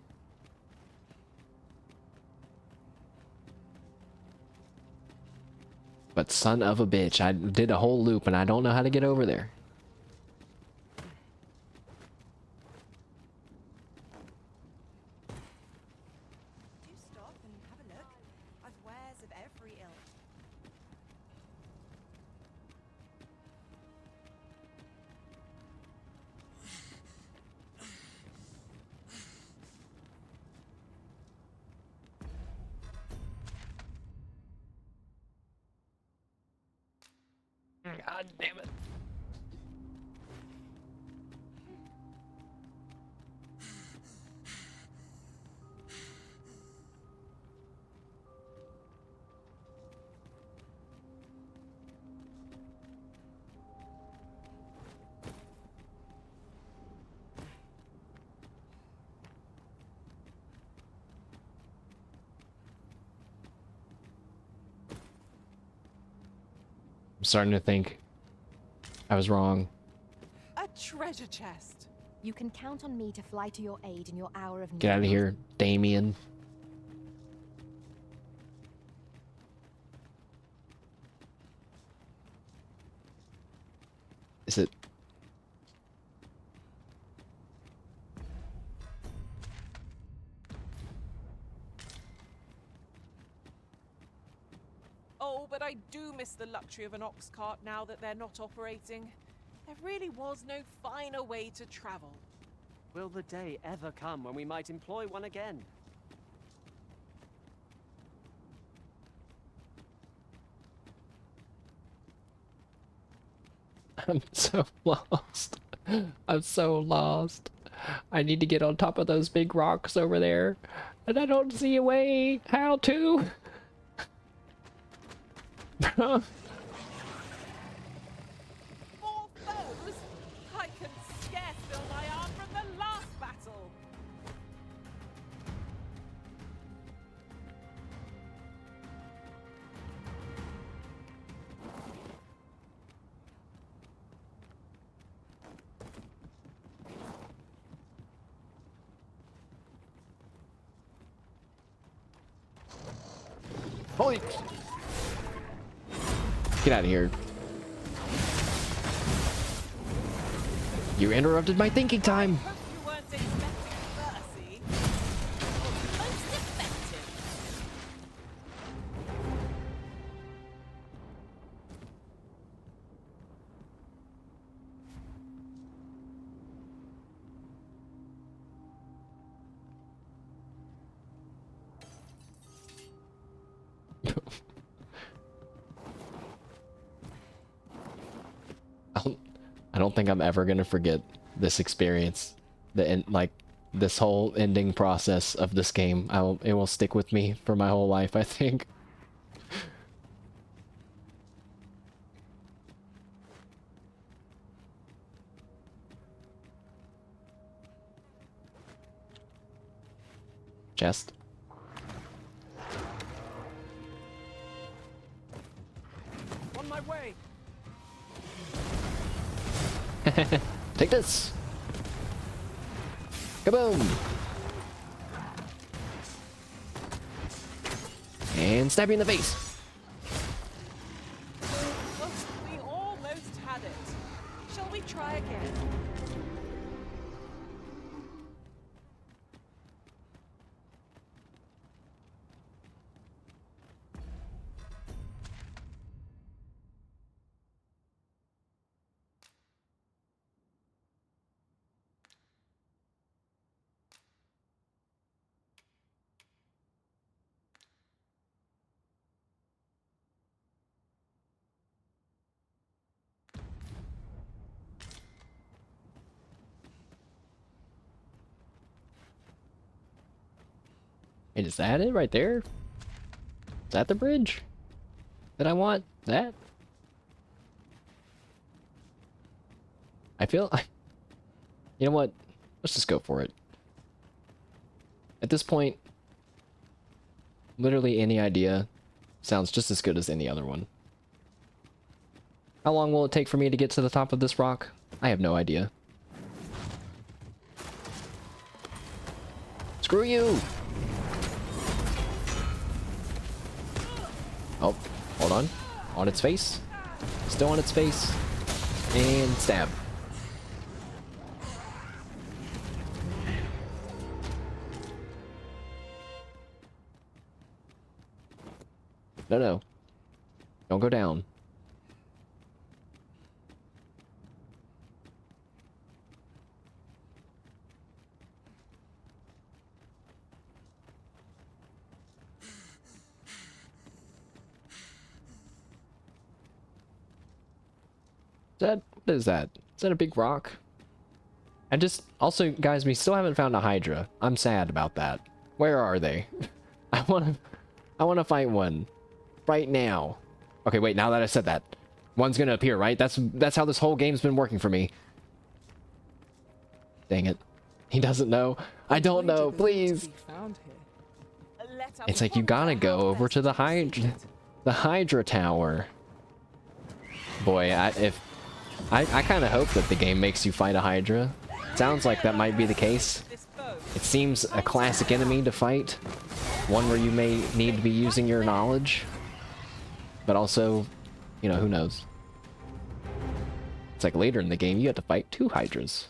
But son of a bitch, I did a whole loop and I don't know how to get over there. God damn it. I'm starting to think I was wrong. A treasure chest. You can count on me to fly to your aid in your hour of need. Get out of here, Damien. Is it? Oh, but I do miss the luxury of an ox cart now that they're not operating. There really was no finer way to travel. Will the day ever come when we might employ one again? I'm so lost. I'm so lost. I need to get on top of those big rocks over there. And I don't see a way how to. Bro. More foes? I can scarce feel my arm from the last battle. Holy! Get out of here. You interrupted my thinking time. Hope you weren't expecting mercy. Most effective. I don't think I'm ever gonna forget this experience. Like this whole ending process of this game. It will stick with me for my whole life, I think. Chest. On my way. Take this. Kaboom. And stab you in the face. Look, we almost had it. Shall we try again? And is that it right there? Is that the bridge that I want? That? I feel... You know what? Let's just go for it. At this point, literally any idea sounds just as good as any other one. How long will it take for me to get to the top of this rock? I have no idea. Screw you! Oh, hold on. On its face. Still on its face. And stab. No, no. Don't go down. What is that? Is that a big rock? And just, also, guys, we still haven't found a Hydra. I'm sad about that. Where are they? I wanna fight one. Right now. Okay, wait, now that I said that. One's gonna appear, right? That's how this whole game's been working for me. Dang it. He doesn't know. I don't know, please. It's like you gotta go over to the Hydra Tower. Boy, I kind of hope that the game makes you fight a Hydra. Sounds like that might be the case. It seems a classic enemy to fight. One where you may need to be using your knowledge. But also, you know, who knows. It's like later in the game, you have to fight 2 Hydras.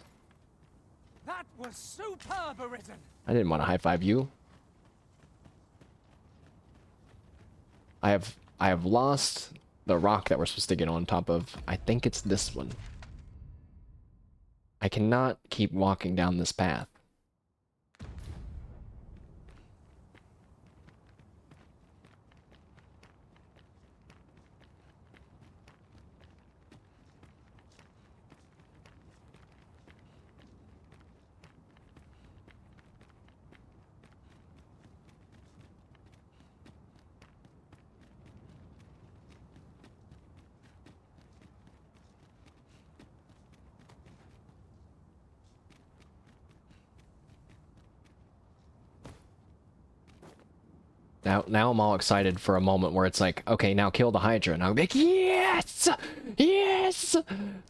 That was superb, Arisen. I didn't want to high-five you. I have lost the rock that we're supposed to get on top of. I think it's this one. I cannot keep walking down this path. Now I'm all excited for a moment where it's like, okay, now kill the Hydra. And I'll be like, yes! Yes!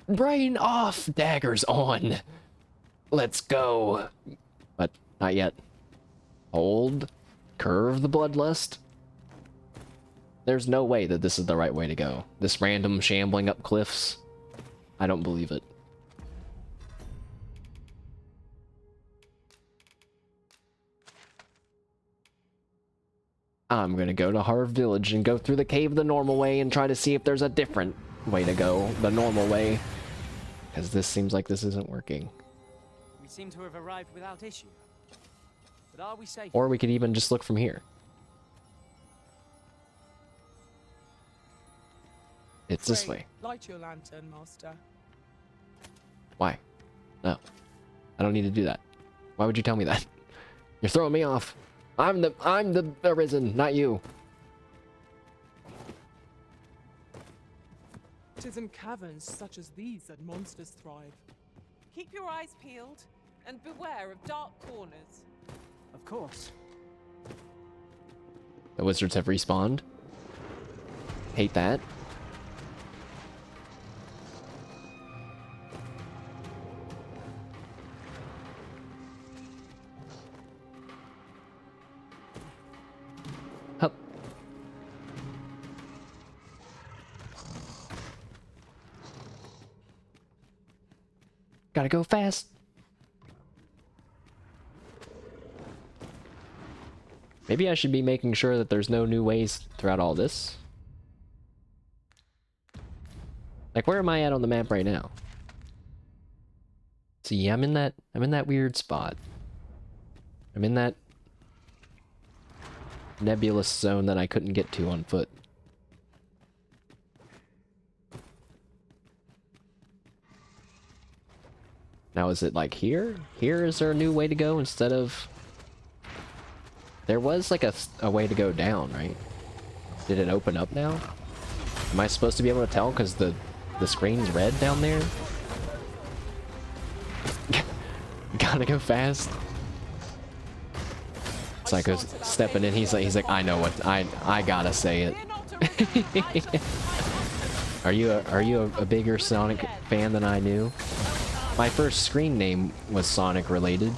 Brain off, daggers on. Let's go. But not yet. Hold. Curve the bloodlust. There's no way that this is the right way to go. This random shambling up cliffs. I don't believe it. I'm gonna go to Harv Village and go through the cave the normal way and try to see if there's a different way to go the normal way. Because this seems like this isn't working. We seem to have arrived without issue. But are we safe? Or we could even just look from here. It's this Pray, way. Light your lantern, Master. Why? No. I don't need to do that. Why would you tell me that? You're throwing me off. I'm the Arisen, not you. It is in caverns such as these that monsters thrive. Keep your eyes peeled and beware of dark corners. Of course. The wizards have respawned. Hate that. Hup. Gotta go fast. Maybe I should be making sure that there's no new ways throughout all this. Like, where am I at on the map right now? See, I'm in that weird spot. I'm in that nebulous zone that I couldn't get to on foot. Now is it like here? Here is there a new way to go instead of... There was like a way to go down, right? Did it open up now? Am I supposed to be able to tell because the screen's red down there? Gotta go fast. Psycho's stepping in. He's like, I know what I gotta say it. Are you a bigger Sonic fan than I knew? My first screen name was Sonic related.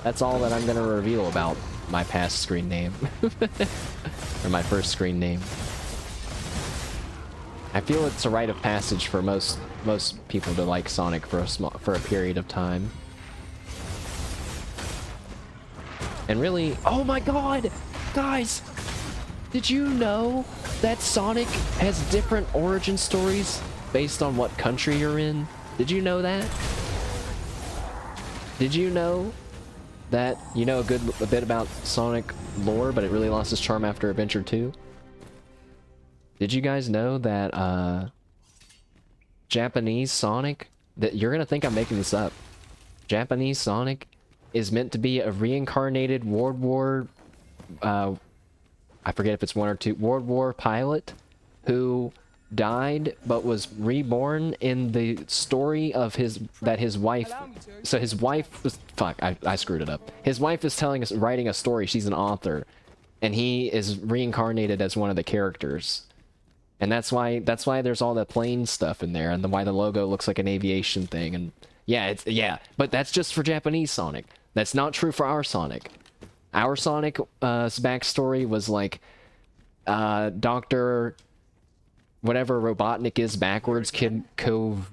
That's all that I'm gonna reveal about my past screen name. Or my first screen name. I feel it's a rite of passage for most people to like Sonic for a period of time. And really, oh my god! Guys! Did you know that Sonic has different origin stories based on what country you're in? Did you know that? Did you know that you know a bit about Sonic lore, but it really lost its charm after Adventure 2? Did you guys know that Japanese Sonic, that you're gonna think I'm making this up, Japanese Sonic is meant to be a reincarnated World War, I forget if it's 1 or 2, World War pilot who died but was reborn in the story of his wife. So his wife was, fuck, I screwed it up. His wife is writing a story. She's an author, and he is reincarnated as one of the characters. And that's why there's all that plane stuff in there, and why the logo looks like an aviation thing. And yeah, but that's just for Japanese Sonic. That's not true for our Sonic. Our Sonic backstory was like Dr. whatever Robotnik is backwards, Kid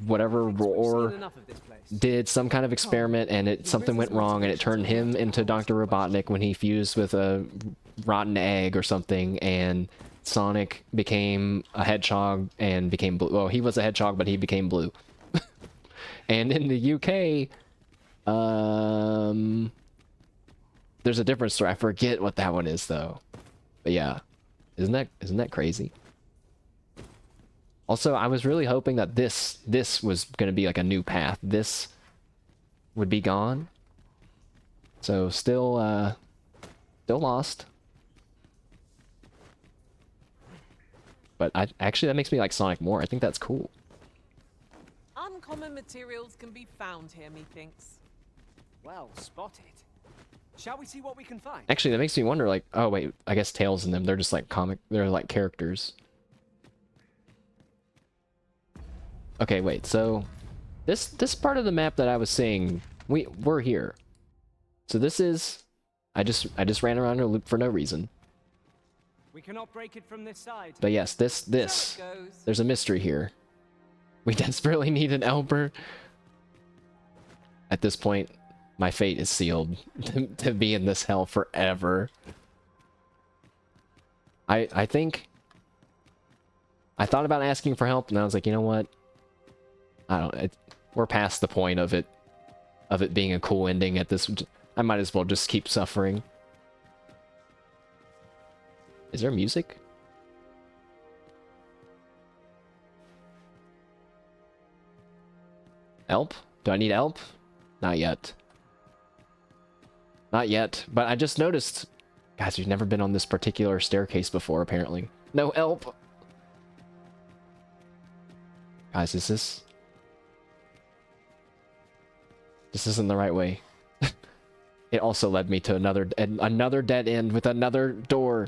whatever Roar did some kind of experiment, and something went wrong, and it turned him into Dr. Robotnik when he fused with a rotten egg or something, and Sonic became a hedgehog and became blue. Well, he was a hedgehog, but he became blue. And in the UK, there's a different story. I forget what that one is though. But yeah, isn't that crazy? Also, I was really hoping that this was gonna be like a new path. This would be gone. So still lost. But actually that makes me like Sonic more. I think that's cool. Uncommon materials can be found here, methinks. Well spotted. Shall we see what we can find? Actually, that makes me wonder, like, oh wait, I guess Tails and them, they're just like they're like characters. Okay, wait, so this part of the map that I was seeing, we're here. So this is, I just ran around a loop for no reason. We cannot break it from this side. But yes, this there's a mystery here. We desperately need an Elber. At this point, my fate is sealed to be in this hell forever. I think I thought about asking for help, and I was like, you know what? I don't. We're past the point of it being a cool ending at this. I might as well just keep suffering. Is there music? Help? Do I need help? Not yet. Not yet, but I just noticed... Guys, we've never been on this particular staircase before, apparently. No help! Guys, is this... This isn't the right way. It also led me to another dead end with another door.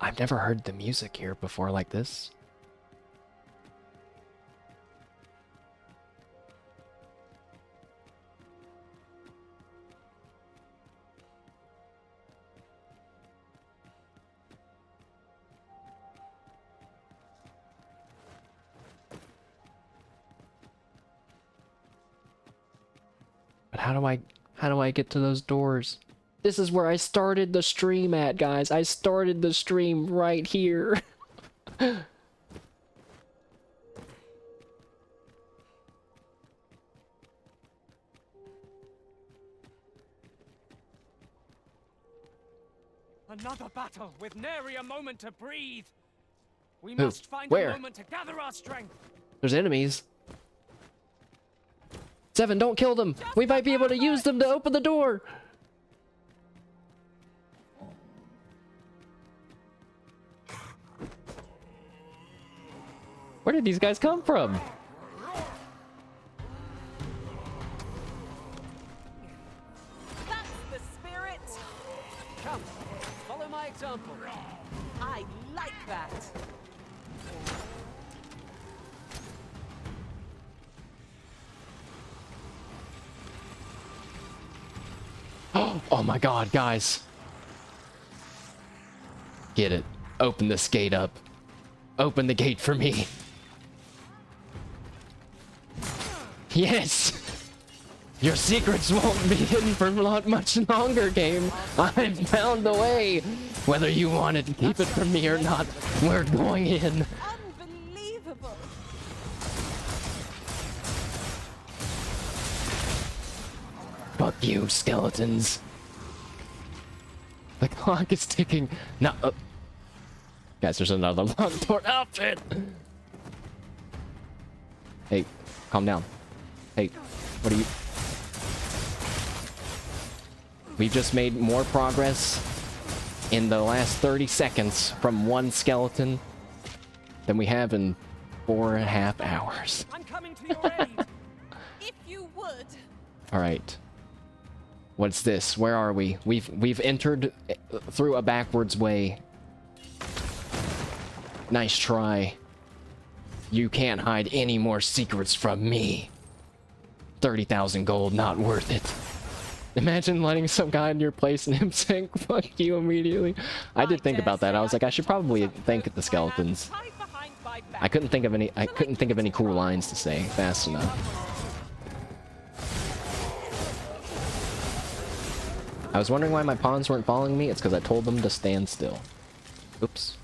I've never heard the music here before like this. But how do I get to those doors? This is where I started the stream at, guys. I started the stream right here. Another battle with nary a moment to breathe. We Who? must find Where? a moment to gather our strength. There's enemies. Seven, don't kill them. We might be able to use them to open the door. Where did these guys come from? That's the spirit. Come, follow my example. I like that. Oh my god, guys. Get it. Open this gate up. Open the gate for me. Yes! Your secrets won't be hidden for not much longer, game. I've found the way. Whether you wanted to keep it from me or not, we're going in. Unbelievable. Fuck you, skeletons. The clock is ticking. No. Guys, there's another locked door. Oh, shit. Hey, calm down. Hey, what are you... We've just made more progress in the last 30 seconds from one skeleton than we have in 4.5 hours. I'm coming to your aid. If you would. All right. What's this? Where are we? We've entered through a backwards way. Nice try. You can't hide any more secrets from me. 30,000 gold, not worth it. Imagine letting some guy in your place and him saying fuck you immediately. I did think about that. I was like, I should probably thank the skeletons. I couldn't think of any cool lines to say fast enough. I was wondering why my pawns weren't following me. It's because I told them to stand still. Oops.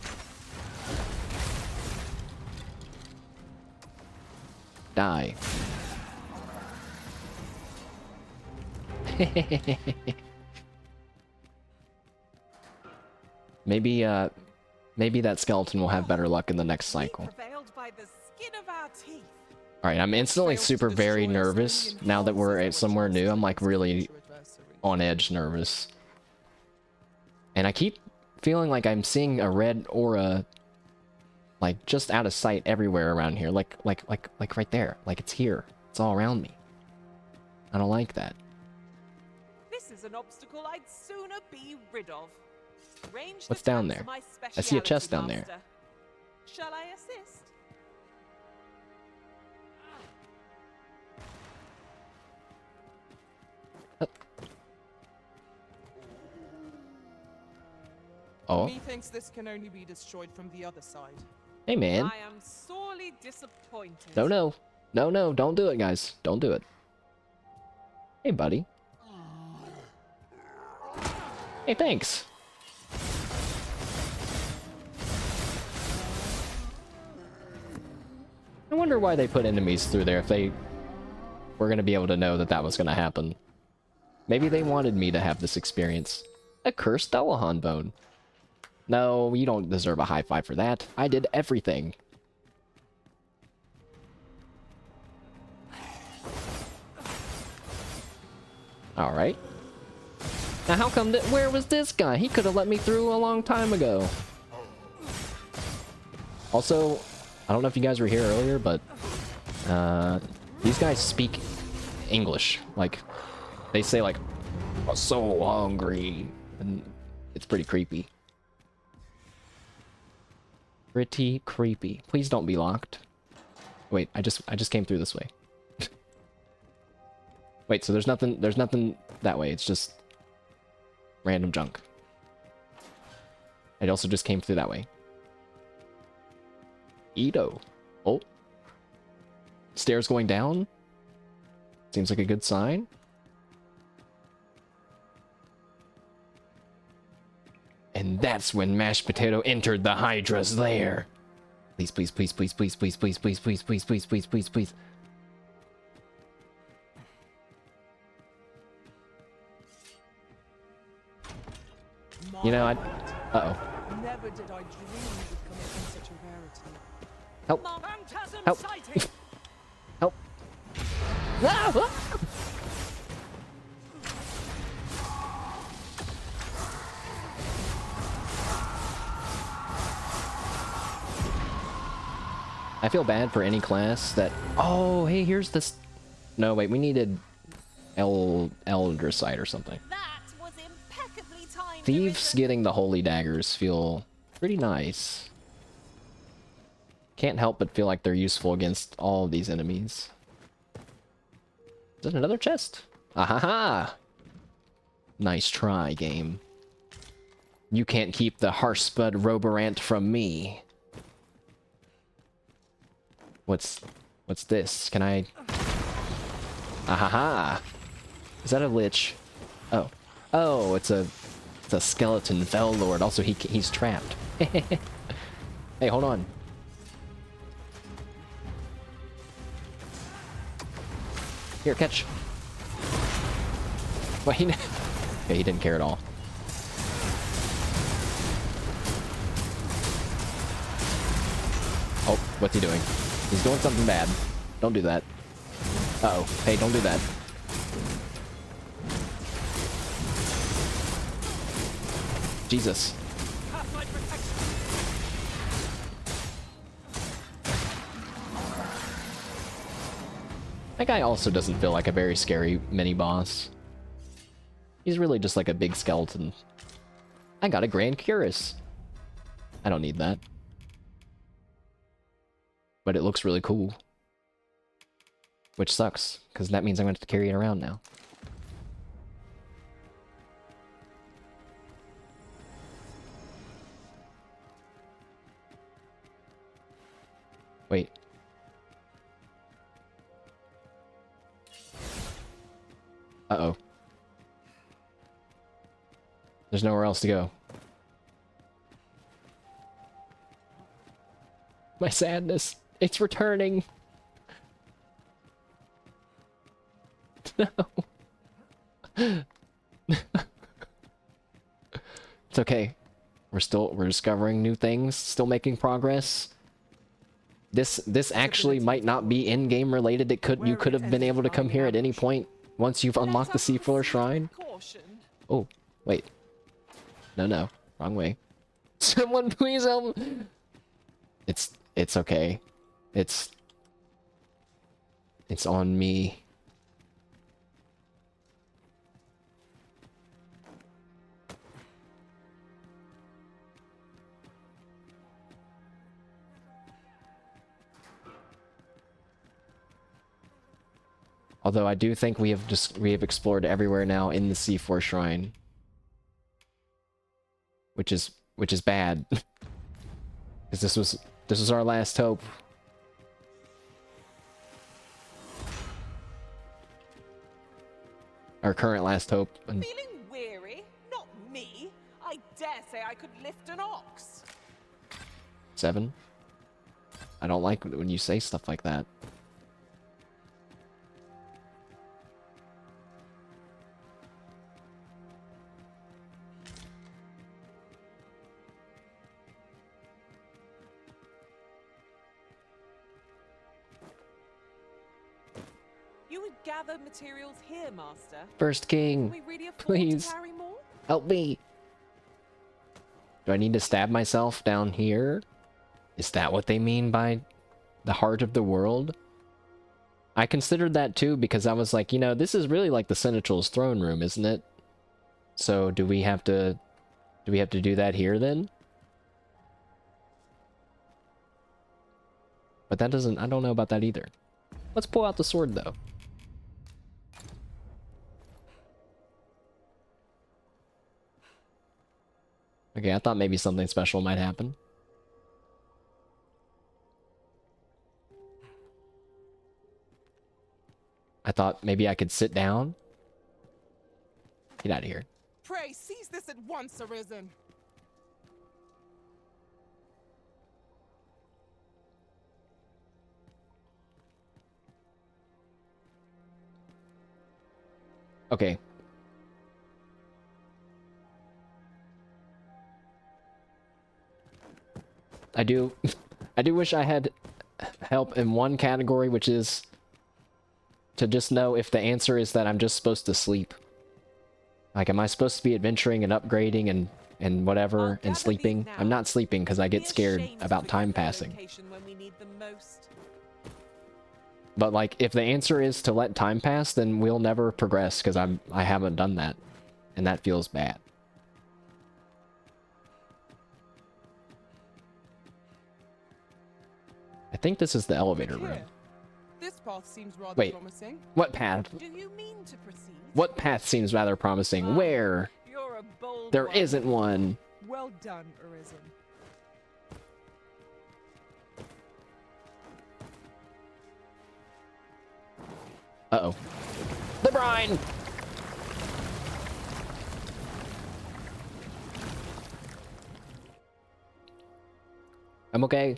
Die. Maybe that skeleton will have better luck in the next cycle. Alright, I'm instantly super very nervous now that we're somewhere new. I'm like really on edge nervous. And I keep feeling like I'm seeing a red aura like just out of sight everywhere around here. Like right there. Like it's here. It's all around me. I don't like that. This is an obstacle I'd sooner be rid of. Range What's down there? I see a chest down there. Shall I assist? Oh. Methinks this can only be destroyed from the other side. Hey man. I am sorely disappointed. No, don't do it, guys. Don't do it. Hey, buddy. Hey, thanks. I wonder why they put enemies through there if they were gonna be able to know that that was gonna happen. Maybe they wanted me to have this experience. A cursed Delahan bone. No, you don't deserve a high five for that. I did everything. Alright. Now how come that, where was this guy? He could have let me through a long time ago. Also, I don't know if you guys were here earlier, but these guys speak English. Like, they say like, "I'm so hungry," and it's pretty creepy. Pretty creepy. Please don't be locked. Wait, I just came through this way. Wait, so there's nothing that way. It's just random junk. I also just came through that way. Edo. Oh. Stairs going down? Seems like a good sign. And that's when Mashed Potato entered the Hydra's lair. Please, please, please, please, please, please, please, please, please, please, please, please, please, please. You know, uh-oh. Never did I dream it would come from such a rarity. Help. Help. Help. Ah! I feel bad for any class that... Oh, hey, here's this... No, wait, we needed Elder or something. That was impeccably timed. Thieves getting the holy daggers feel pretty nice. Can't help but feel like they're useful against all of these enemies. Is that another chest? Ahaha! Nice try, game. You can't keep the Harspud Roborant from me. What's this? Can I... Ahaha! Is that a lich? Oh. Oh, it's a skeleton Fell Lord. Also, he's trapped. Hey, hold on. Here, catch. Wait, okay, he didn't care at all. Oh, what's he doing? He's doing something bad. Don't do that. Uh-oh. Hey, don't do that. Jesus. That guy also doesn't feel like a very scary mini-boss. He's really just like a big skeleton. I got a Grand Cuirass. I don't need that. But it looks really cool. Which sucks, because that means I'm going to have to carry it around now. Wait. Uh-oh. There's nowhere else to go. My sadness. It's returning. No. It's okay. We're discovering new things, still making progress. This actually might not be in-game related. You could have been able to come here at any point once you've unlocked the Seafloor Shrine. Oh, wait. No, wrong way. Someone please help. It's okay. It's on me. Although I do think we have explored everywhere now in the C4 Shrine. Which is bad. Because this was our last hope. Our current last hope. And Feeling weary? Not me. I dare say I could lift an ox. 7. I don't like when you say stuff like that. You would gather materials here, Master. First King, Can we really afford please to carry more? help me. Do I need to stab myself down here? Is that what they mean by the heart of the world? I considered that too because I was like, you know, this is really like the Seneschal's throne room, isn't it? So do we have to do that here then? But that doesn't, I don't know about that either. Let's pull out the sword though. Okay, I thought maybe something special might happen. I thought maybe I could sit down. Get out of here. Pray, seize this at once, Arisen. Okay. I do wish I had help in one category, which is to just know if the answer is that I'm just supposed to sleep. Like, am I supposed to be adventuring and upgrading and whatever and sleeping? I'm not sleeping because I get scared about time passing. But like, if the answer is to let time pass, then we'll never progress because I haven't done that, and that feels bad. I think this is the elevator room. This path seems rather Wait, promising. what path? Do you mean to proceed? What path seems rather promising? Where? You're a bold There one. isn't one. Well done, Arisen. Uh-oh. The brine! I'm okay.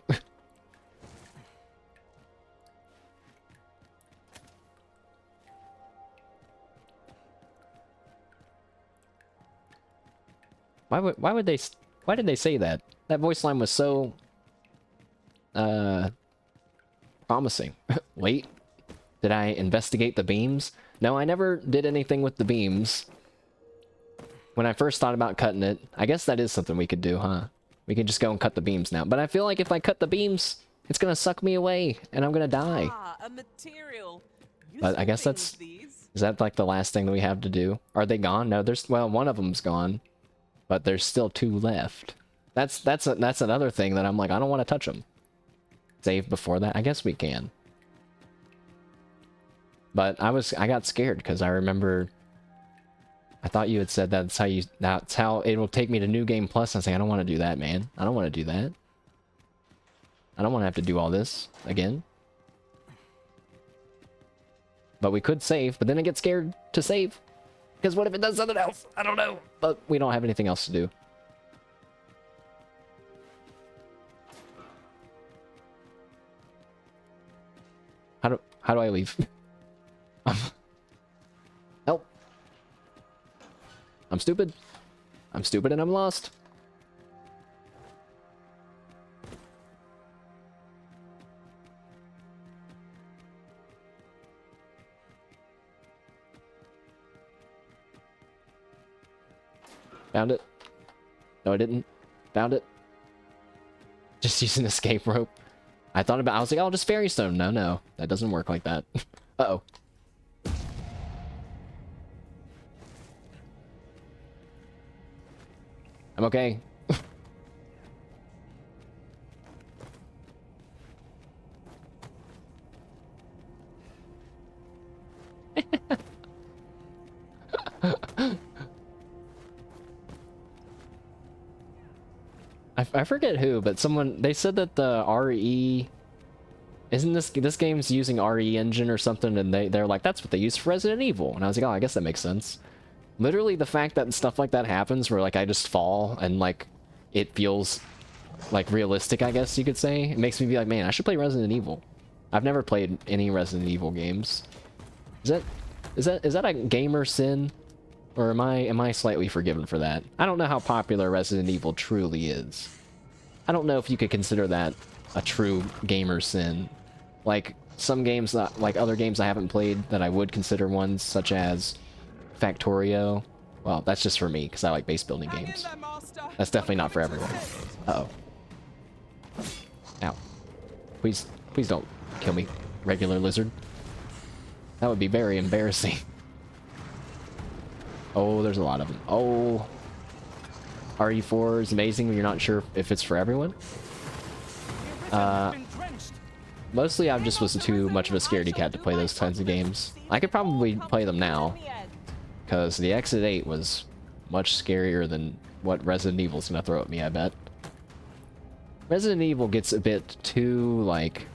Why did they say that? That voice line was so promising. Wait. Did I investigate the beams? No, I never did anything with the beams. When I first thought about cutting it, I guess that is something we could do, huh? We can just go and cut the beams now. But I feel like if I cut the beams, it's gonna suck me away, and I'm gonna die. Ah, a material. But I guess that's... Is that like the last thing that we have to do? Are they gone? No, there's... Well, one of them's gone. But there's still 2 left. That's another thing that I'm like, I don't want to touch them. Save before that? I guess we can. But I got scared because I remember I thought you had said that's how it will take me to New Game Plus. I was like, I don't want to do that, man. I don't want to do that. I don't want to have to do all this again. But we could save, but then I get scared to save. Because what if it does something else? I don't know. But we don't have anything else to do. How do I leave? Help. I'm stupid. I'm stupid and I'm lost. Found it. No, I didn't. Found it. Just use an escape rope. I thought about... I was like, oh, just fairy stone. No, no. That doesn't work like that. Uh-oh. I'm okay. I forget who, but someone... They said that the RE... Isn't this game's using RE engine or something, and they're like, that's what they use for Resident Evil. And I was like, oh, I guess that makes sense. Literally, the fact that stuff like that happens, where, like, I just fall, and, like, it feels like realistic, I guess you could say. It makes me be like, man, I should play Resident Evil. I've never played any Resident Evil games. Is that a gamer sin? Or am I slightly forgiven for that? I don't know how popular Resident Evil truly is. I don't know if you could consider that a true gamer sin. Like some games that, like other games I haven't played that I would consider ones, such as Factorio. Well, that's just for me because I like base building games. That's definitely not for everyone. Uh-oh. Ow. Please don't kill me, regular lizard. That would be very embarrassing. Oh, there's a lot of them. Oh. RE4 is amazing when you're not sure if it's for everyone. Mostly I just was too much of a scaredy cat to play those kinds of games. I could probably play them now, because the Exit 8 was much scarier than what Resident Evil's gonna throw at me, I bet. Resident Evil gets a bit too, like,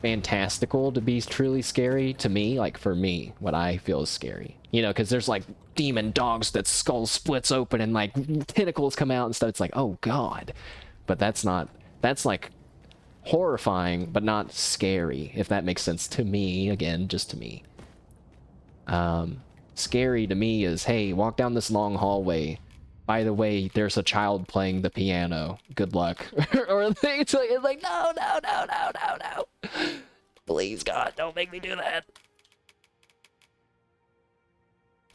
fantastical to be truly scary to me, like, for me, what I feel is scary. You know, because there's, like, demon dogs that skull splits open and, like, tentacles come out and stuff. It's like, oh, God. But that's not... That's, like, horrifying, but not scary, if that makes sense to me. Again, just to me. Scary to me is, hey, walk down this long hallway. By the way, there's a child playing the piano. Good luck. Or things like, it's like, no. Please, God, don't make me do that.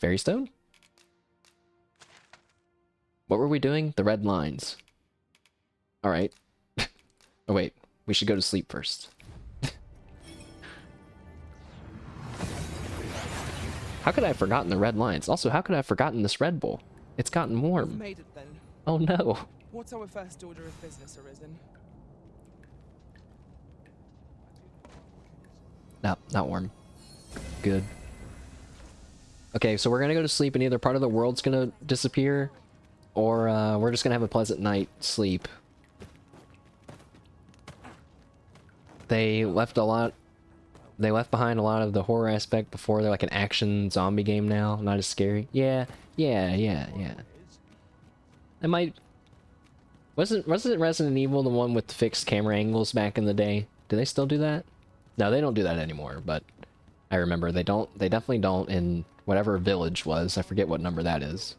Fairy Stone? What were we doing? The red lines. Alright. Oh, wait. We should go to sleep first. How could I have forgotten the red lines? Also, how could I have forgotten this Red Bull? It's gotten warm. You've made it then. Oh no. What's our first order of business, Arisen? No, not warm. Good. Okay, so we're gonna go to sleep and either part of the world's gonna disappear, or we're just gonna have a pleasant night sleep. They left behind a lot of the horror aspect before. They're like an action zombie game now, not as scary. Yeah. It might... Wasn't Resident Evil the one with fixed camera angles back in the day? Do they still do that? No, they don't do that anymore, but I remember they definitely don't in whatever village was. I forget what number that is.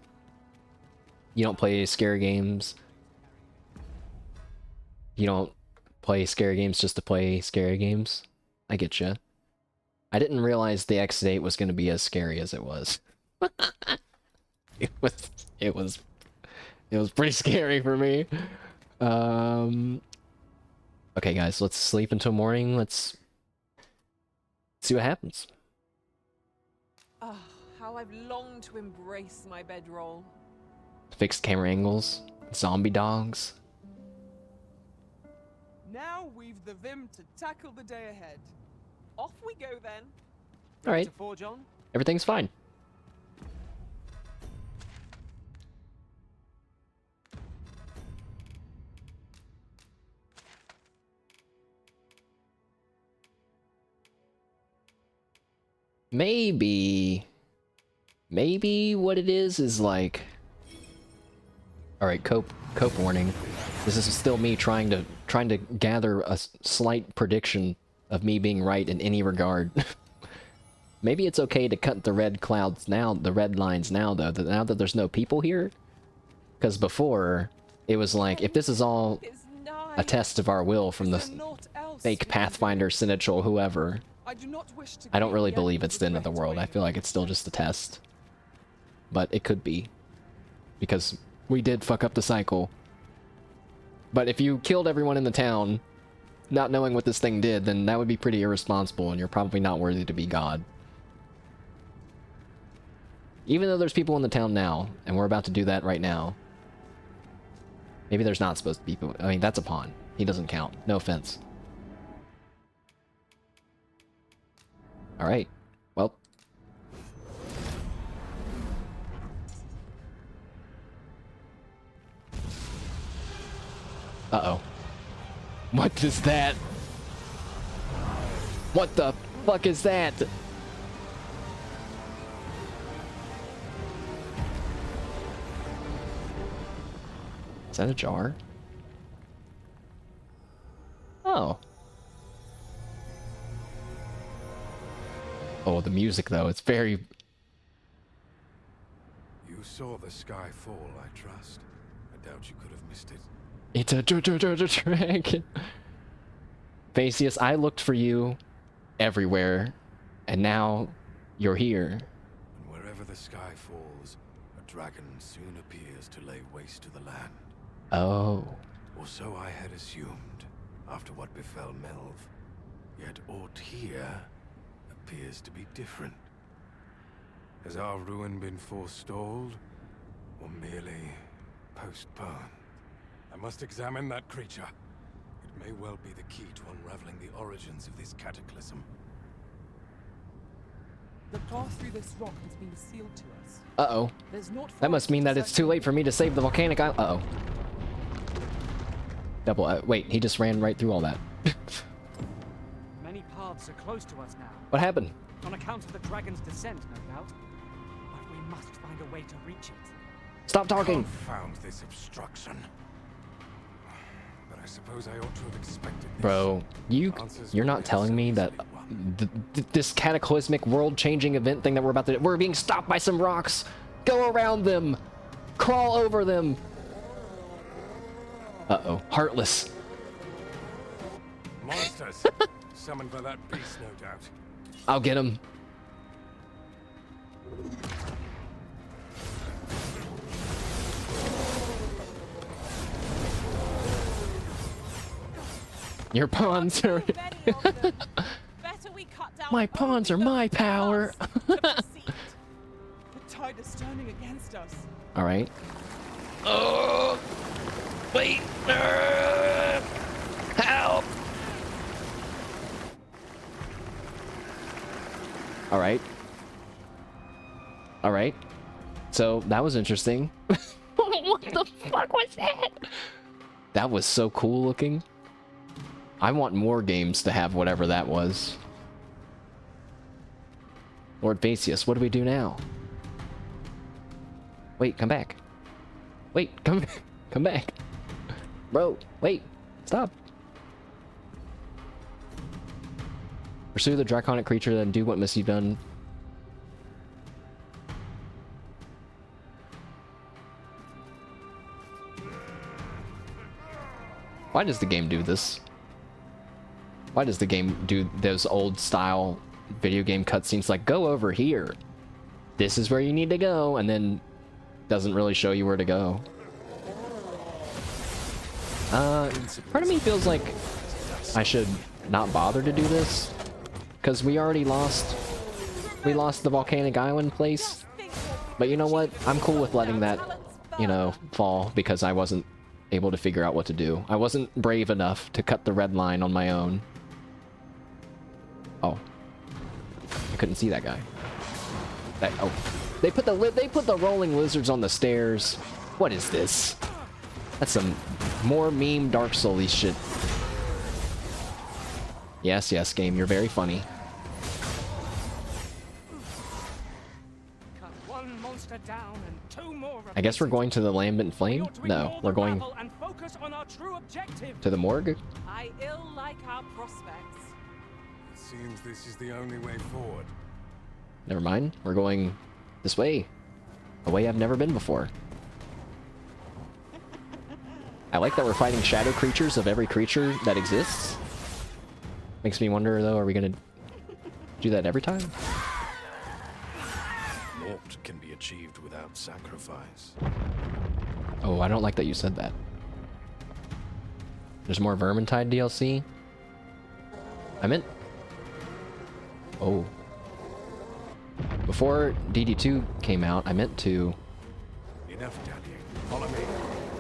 You don't play scary games. You don't play scary games just to play scary games. I get you. I didn't realize the X8 was going to be as scary as it was. It was pretty scary for me. Okay, guys, let's sleep until morning. Let's see what happens. Ah, how I've longed to embrace my bedroll. Fixed camera angles, zombie dogs. Now we've the vim to tackle the day ahead. Off we go then. All right. To forge on? Everything's fine. Maybe what it is like... Alright, cope warning. This is still me trying to gather a slight prediction of me being right in any regard. Maybe it's okay to cut the red clouds now, the red lines now though, now that there's no people here. Because before, it was like, if this is all a test of our will from the fake Pathfinder, Sinitchel, whoever, I don't really believe it's the end of the world. I feel like it's still just a test. But it could be. Because we did fuck up the cycle. But if you killed everyone in the town, not knowing what this thing did, then that would be pretty irresponsible, and you're probably not worthy to be God. Even though there's people in the town now, and we're about to do that right now. Maybe there's not supposed to be people. I mean, that's a pawn. He doesn't count. No offense. Alright. Well. Uh-oh. What is that? What the fuck is that? Is that a jar? Oh. Oh, the music though, it's very... You saw the sky fall, I trust. I doubt you could have missed it. It's a dragon. Vasius, I looked for you everywhere, and now you're here. And wherever the sky falls, a dragon soon appears to lay waste to the land. Oh. Or so I had assumed, after what befell Melv. Yet aught here appears to be different. Has our ruin been forestalled, or merely postponed? I must examine that creature. It may well be the key to unraveling the origins of this cataclysm. The path through this rock has been sealed to us. Uh-oh. There's not That must mean that it's too late for me to save the volcanic island. Uh-oh. Double, wait, he just ran right through all that. Many paths are close to us now. What happened? On account of the dragon's descent, no doubt. But we must find a way to reach it. Stop talking! Confound this obstruction. But I suppose I ought to have expected this. Bro, you're not telling me that this cataclysmic world-changing event thing that we're about to... We're being stopped by some rocks! Go around them! Crawl over them! Uh-oh. Heartless. Monsters! Summoned by that beast, no doubt. I'll get him. Your pawns are... My pawns are my power. The tide is turning against us. Alright. Oh! Wait! Help! Alright. Alright. So, that was interesting. What the fuck was that? That was so cool looking. I want more games to have whatever that was. Lord Vasius, what do we do now? Wait, come back. Wait, come back. Bro, wait, stop. Pursue the draconic creature, then do what must be done. Why does the game do this? Why does the game do those old style video game cutscenes like, go over here, this is where you need to go, and then doesn't really show you where to go? Part of me feels like I should not bother to do this, because we already lost the volcanic island place. But you know what? I'm cool with letting that, you know, fall, because I wasn't able to figure out what to do. I wasn't brave enough to cut the red line on my own. Oh. I couldn't see that guy. Oh. They put the rolling lizards on the stairs. What is this? That's some more meme Dark Souls shit. Yes, yes, game, you're very funny. Cut one monster down and two more. I guess we're going to the Lambent Flame? No, we're going and focus on our true objective. to the morgue? I ill like our prospects. It seems this is the only way forward. Never mind, we're going this way. A way I've never been before. I like that we're fighting shadow creatures of every creature that exists. Makes me wonder, though, are we gonna do that every time? Naught can be achieved without sacrifice. Oh, I don't like that you said that. There's more Vermintide DLC? I meant... Oh. Before DD2 came out, I meant to... Enough, Daddy. Follow me.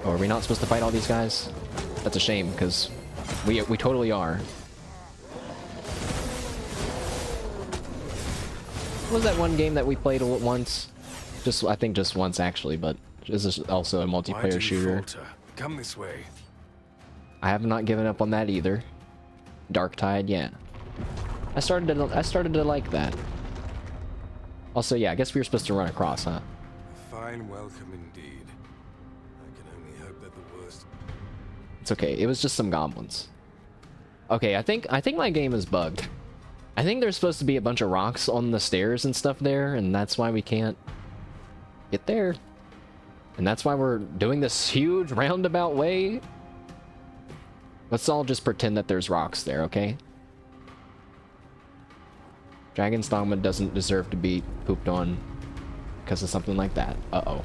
Oh, are we not supposed to fight all these guys? That's a shame, because we totally are. What was that one game that we played once? I think just once, actually, but this is also a multiplayer shooter. Come this way. I have not given up on that either. Dark Tide, yeah. I started to like that. Also, yeah, I guess we were supposed to run across, huh? A fine welcome indeed. I can only hope that the worst... It's okay, it was just some goblins. Okay, I think my game is bugged. I think there's supposed to be a bunch of rocks on the stairs and stuff there, and that's why we can't get there. And that's why we're doing this huge roundabout way. Let's all just pretend that there's rocks there, okay? Dragon's Dogma doesn't deserve to be pooped on because of something like that. Uh-oh.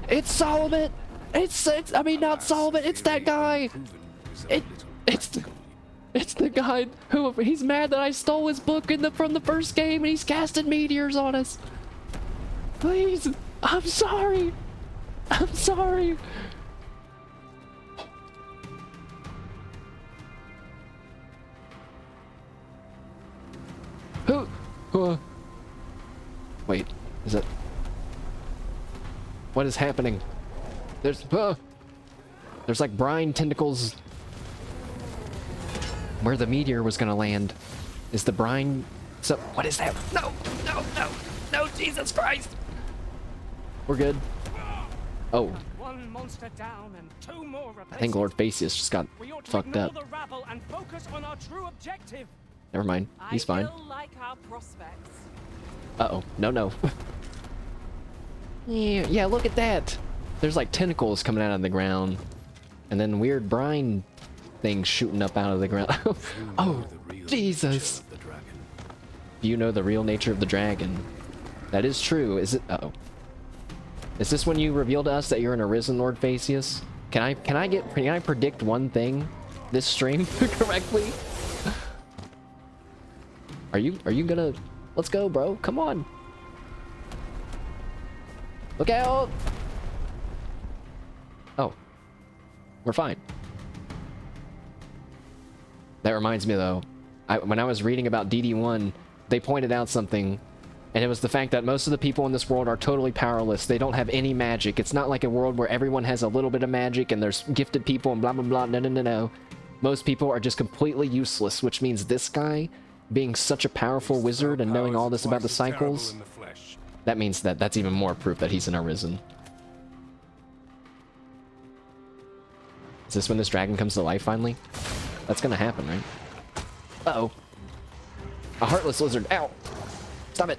It's Solomon! I mean, not Solomon, it's that guy! It's the guy who, he's mad that I stole his book from the first game and he's casting meteors on us. Please, I'm sorry. I'm sorry. Who? Wait, is it? What is happening? There's like brine tentacles where the meteor was gonna land. Is the brine? So what is that? No! No! No! No! Jesus Christ! We're good. Oh. One monster down and 2 more replaced. I think Lord Facius just got fucked up. The rabble and focus on our true objective. Never mind. He's fine. I feel like our prospects. Uh-oh. No, no. Yeah, look at that. There's like tentacles coming out of the ground. And then weird brine things shooting up out of the ground. Oh, Jesus. Do you know the real nature of the dragon? That is true. Is it? Uh-oh. Is this when you reveal to us that you're an Arisen, Lord Facius? Can I predict one thing this stream correctly? Are you gonna... Let's go, bro. Come on. Look out! Oh. We're fine. That reminds me, though. When I was reading about DD1, they pointed out something, and it was the fact that most of the people in this world are totally powerless. They don't have any magic. It's not like a world where everyone has a little bit of magic and there's gifted people and blah, blah, blah. No, no, no, no. Most people are just completely useless, which means this guy, being such a powerful wizard and knowing all this about the cycles, that means that that's even more proof that he's an Arisen. Is this when this dragon comes to life finally? That's gonna happen, right? Uh-oh. A heartless lizard. Ow! Stop it!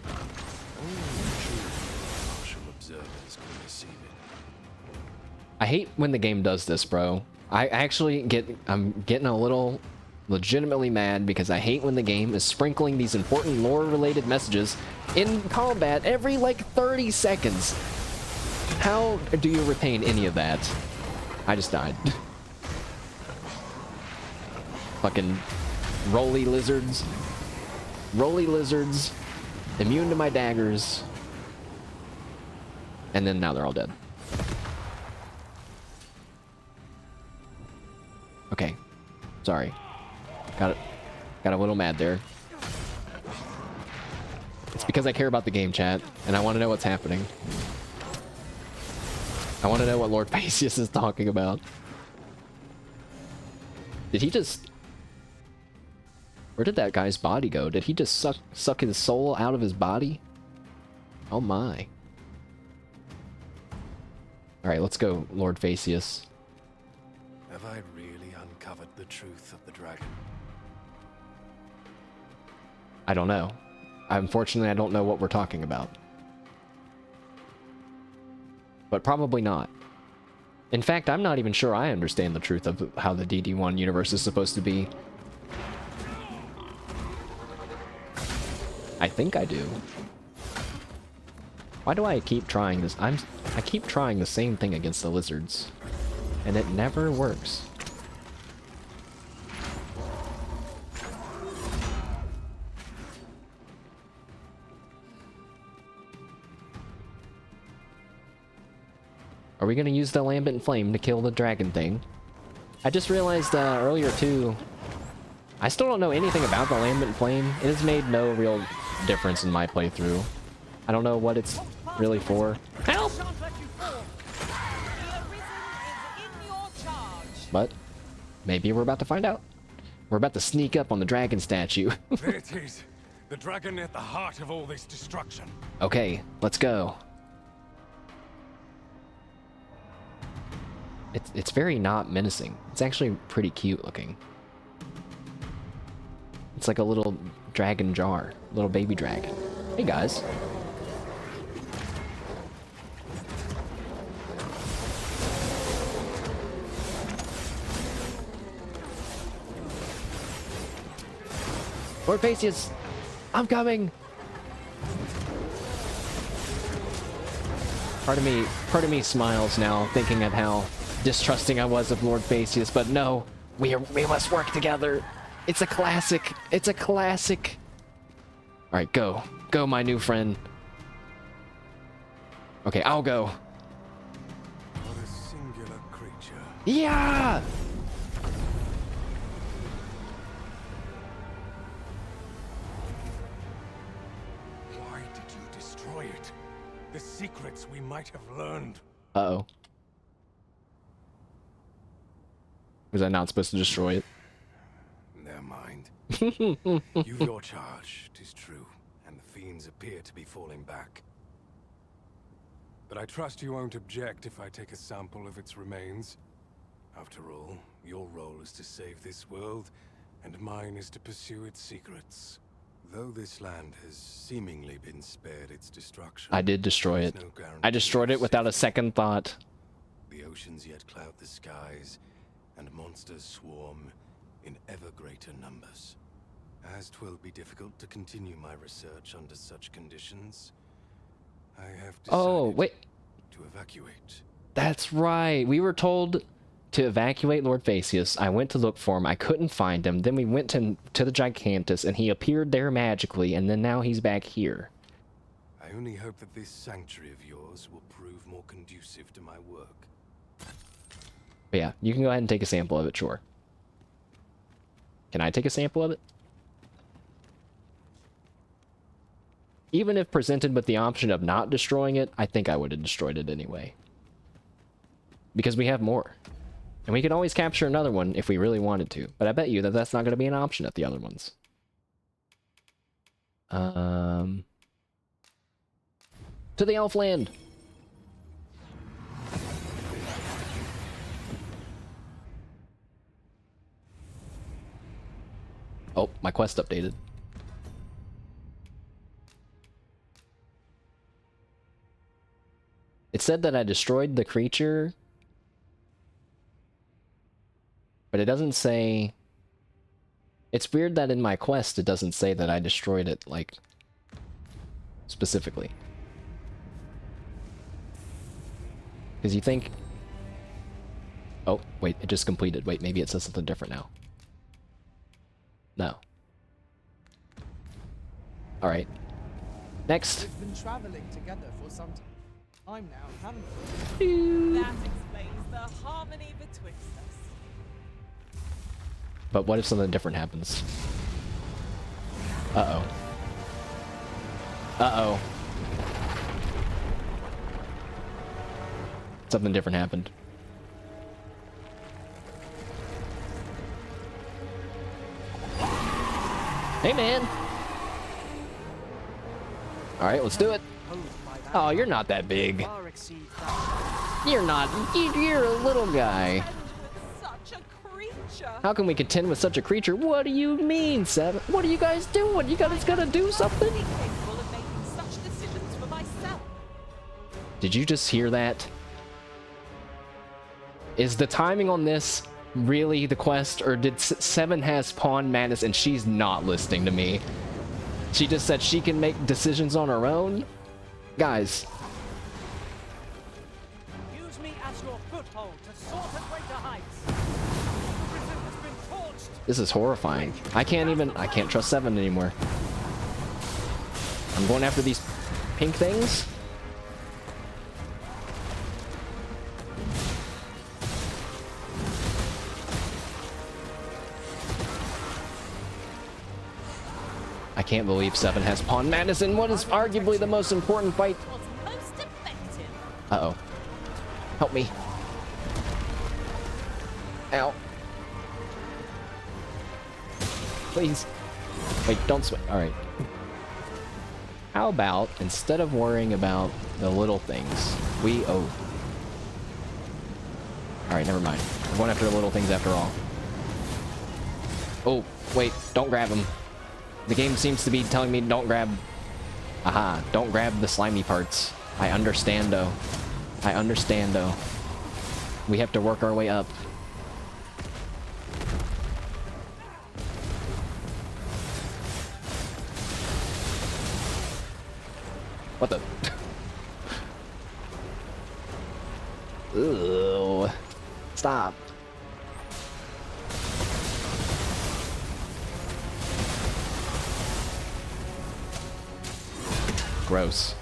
I hate when the game does this, bro. I'm getting a little legitimately mad because I hate when the game is sprinkling these important lore-related messages in combat every, like, 30 seconds. How do you retain any of that? I just died. Fucking roly lizards. Roly lizards. Immune to my daggers. And then now they're all dead. Okay. Sorry. Got a little mad there. It's because I care about the game, chat, and I want to know what's happening. I want to know what Lord Facius is talking about. Did he just... Where did that guy's body go? Did he just suck his soul out of his body? Oh my. Alright, let's go, Lord Facius. Have I really uncovered the truth of the dragon? I don't know. Unfortunately, I don't know what we're talking about. But probably not. In fact, I'm not even sure I understand the truth of how the DD1 universe is supposed to be. I think I do. Why do I keep trying this? I keep trying the same thing against the lizards, and it never works. Are we gonna use the lambent flame to kill the dragon thing? I just realized earlier too, I still don't know anything about the lambent flame. It has made no real difference in my playthrough. I don't know what it's really for. Help! But maybe we're about to find out. We're about to sneak up on the dragon statue. There it is. The dragon at the heart of all this destruction. Okay, let's go. It's very not menacing. It's actually pretty cute looking. It's like a little dragon jar, little baby dragon. Hey guys. Lord Pacius, I'm coming. Part of me smiles now, thinking of how distrusting I was of Lord Pacius, but no, we must work together. It's a classic. It's a classic. All right, go, my new friend. Okay, I'll go. What a singular creature. Yeah. Why did you destroy it? The secrets we might have learned. Uh-oh. Was I not supposed to destroy it? Never mind. You've your charge, 'tis true, and the fiends appear to be falling back. But I trust you won't object if I take a sample of its remains. After all, your role is to save this world, and mine is to pursue its secrets. Though this land has seemingly been spared its destruction, I did destroy it. no guarantee I destroyed it without a second thought. The oceans yet cloud the skies, and monsters swarm in ever greater numbers. As 'twill be difficult to continue my research under such conditions, I have decided to evacuate. That's right. We were told to evacuate Lord Pacius. I went to look for him. I couldn't find him. Then we went to the Gigantus, and he appeared there magically, and then now he's back here. I only hope that this sanctuary of yours will prove more conducive to my work. But yeah, you can go ahead and take a sample of it, sure. Can I take a sample of it? Even if presented with the option of not destroying it, I think I would have destroyed it anyway. Because we have more. And we could always capture another one if we really wanted to. But I bet you that that's not going to be an option at the other ones. To the Elfland! Oh, my quest updated. It said that I destroyed the creature, but it doesn't say... It's weird that in my quest it doesn't say that I destroyed it, like, specifically. Because you think... Oh, wait, it just completed. Wait, maybe it says something different now. No. Alright. Next. We've been traveling together for some time now, haven't we? That explains the harmony betwixt us. But what if something different happens? Uh-oh. Uh-oh. Something different happened. Hey, man! Alright, let's do it. Oh, you're not that big. You're not. You're a little guy. Such a creature. How can we contend with such a creature? What do you mean, Seven? What are you guys doing? You guys gotta do something? Capable of making such decisions for myself. Did you just hear that? Is the timing on this really the quest, or did Seven has Pawn Madness and she's not listening to me? She just said she can make decisions on her own? Guys. Use me as your foothold to soar to greater heights. The prison has been torched. This is horrifying. I can't trust Seven anymore. I'm going after these pink things. I can't believe Seven has Pawn Madness in what is arguably the most important fight. Uh-oh. Help me. Ow. Please. Wait, don't swing. Alright. How about, instead of worrying about the little things, we... Oh. Alright, never mind. I'm going after the little things after all. Oh, wait, don't grab them. The game seems to be telling me don't grab... Aha, don't grab the slimy parts. I understand, though. I understand, though. We have to work our way up. What the... Ew. Stop. Gross.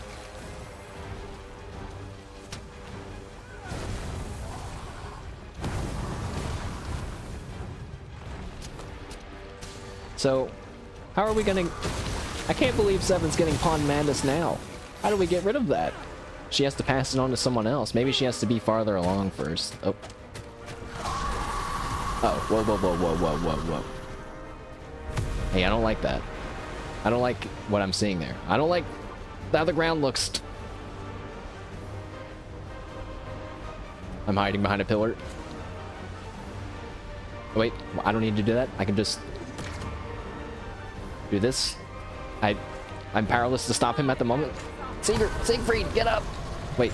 So, how are we gonna... I can't believe Seven's getting Pawn Madness now. How do we get rid of that? She has to pass it on to someone else. Maybe she has to be farther along first. Oh. Oh, whoa, whoa, whoa, whoa, whoa, whoa, whoa. Hey, I don't like that. I don't like what I'm seeing there. I don't like how the ground looks. I'm hiding behind a pillar. Oh, wait, I don't need to do that. I can just do this. I'm powerless to stop him at the moment. Siegfried, get up! Wait.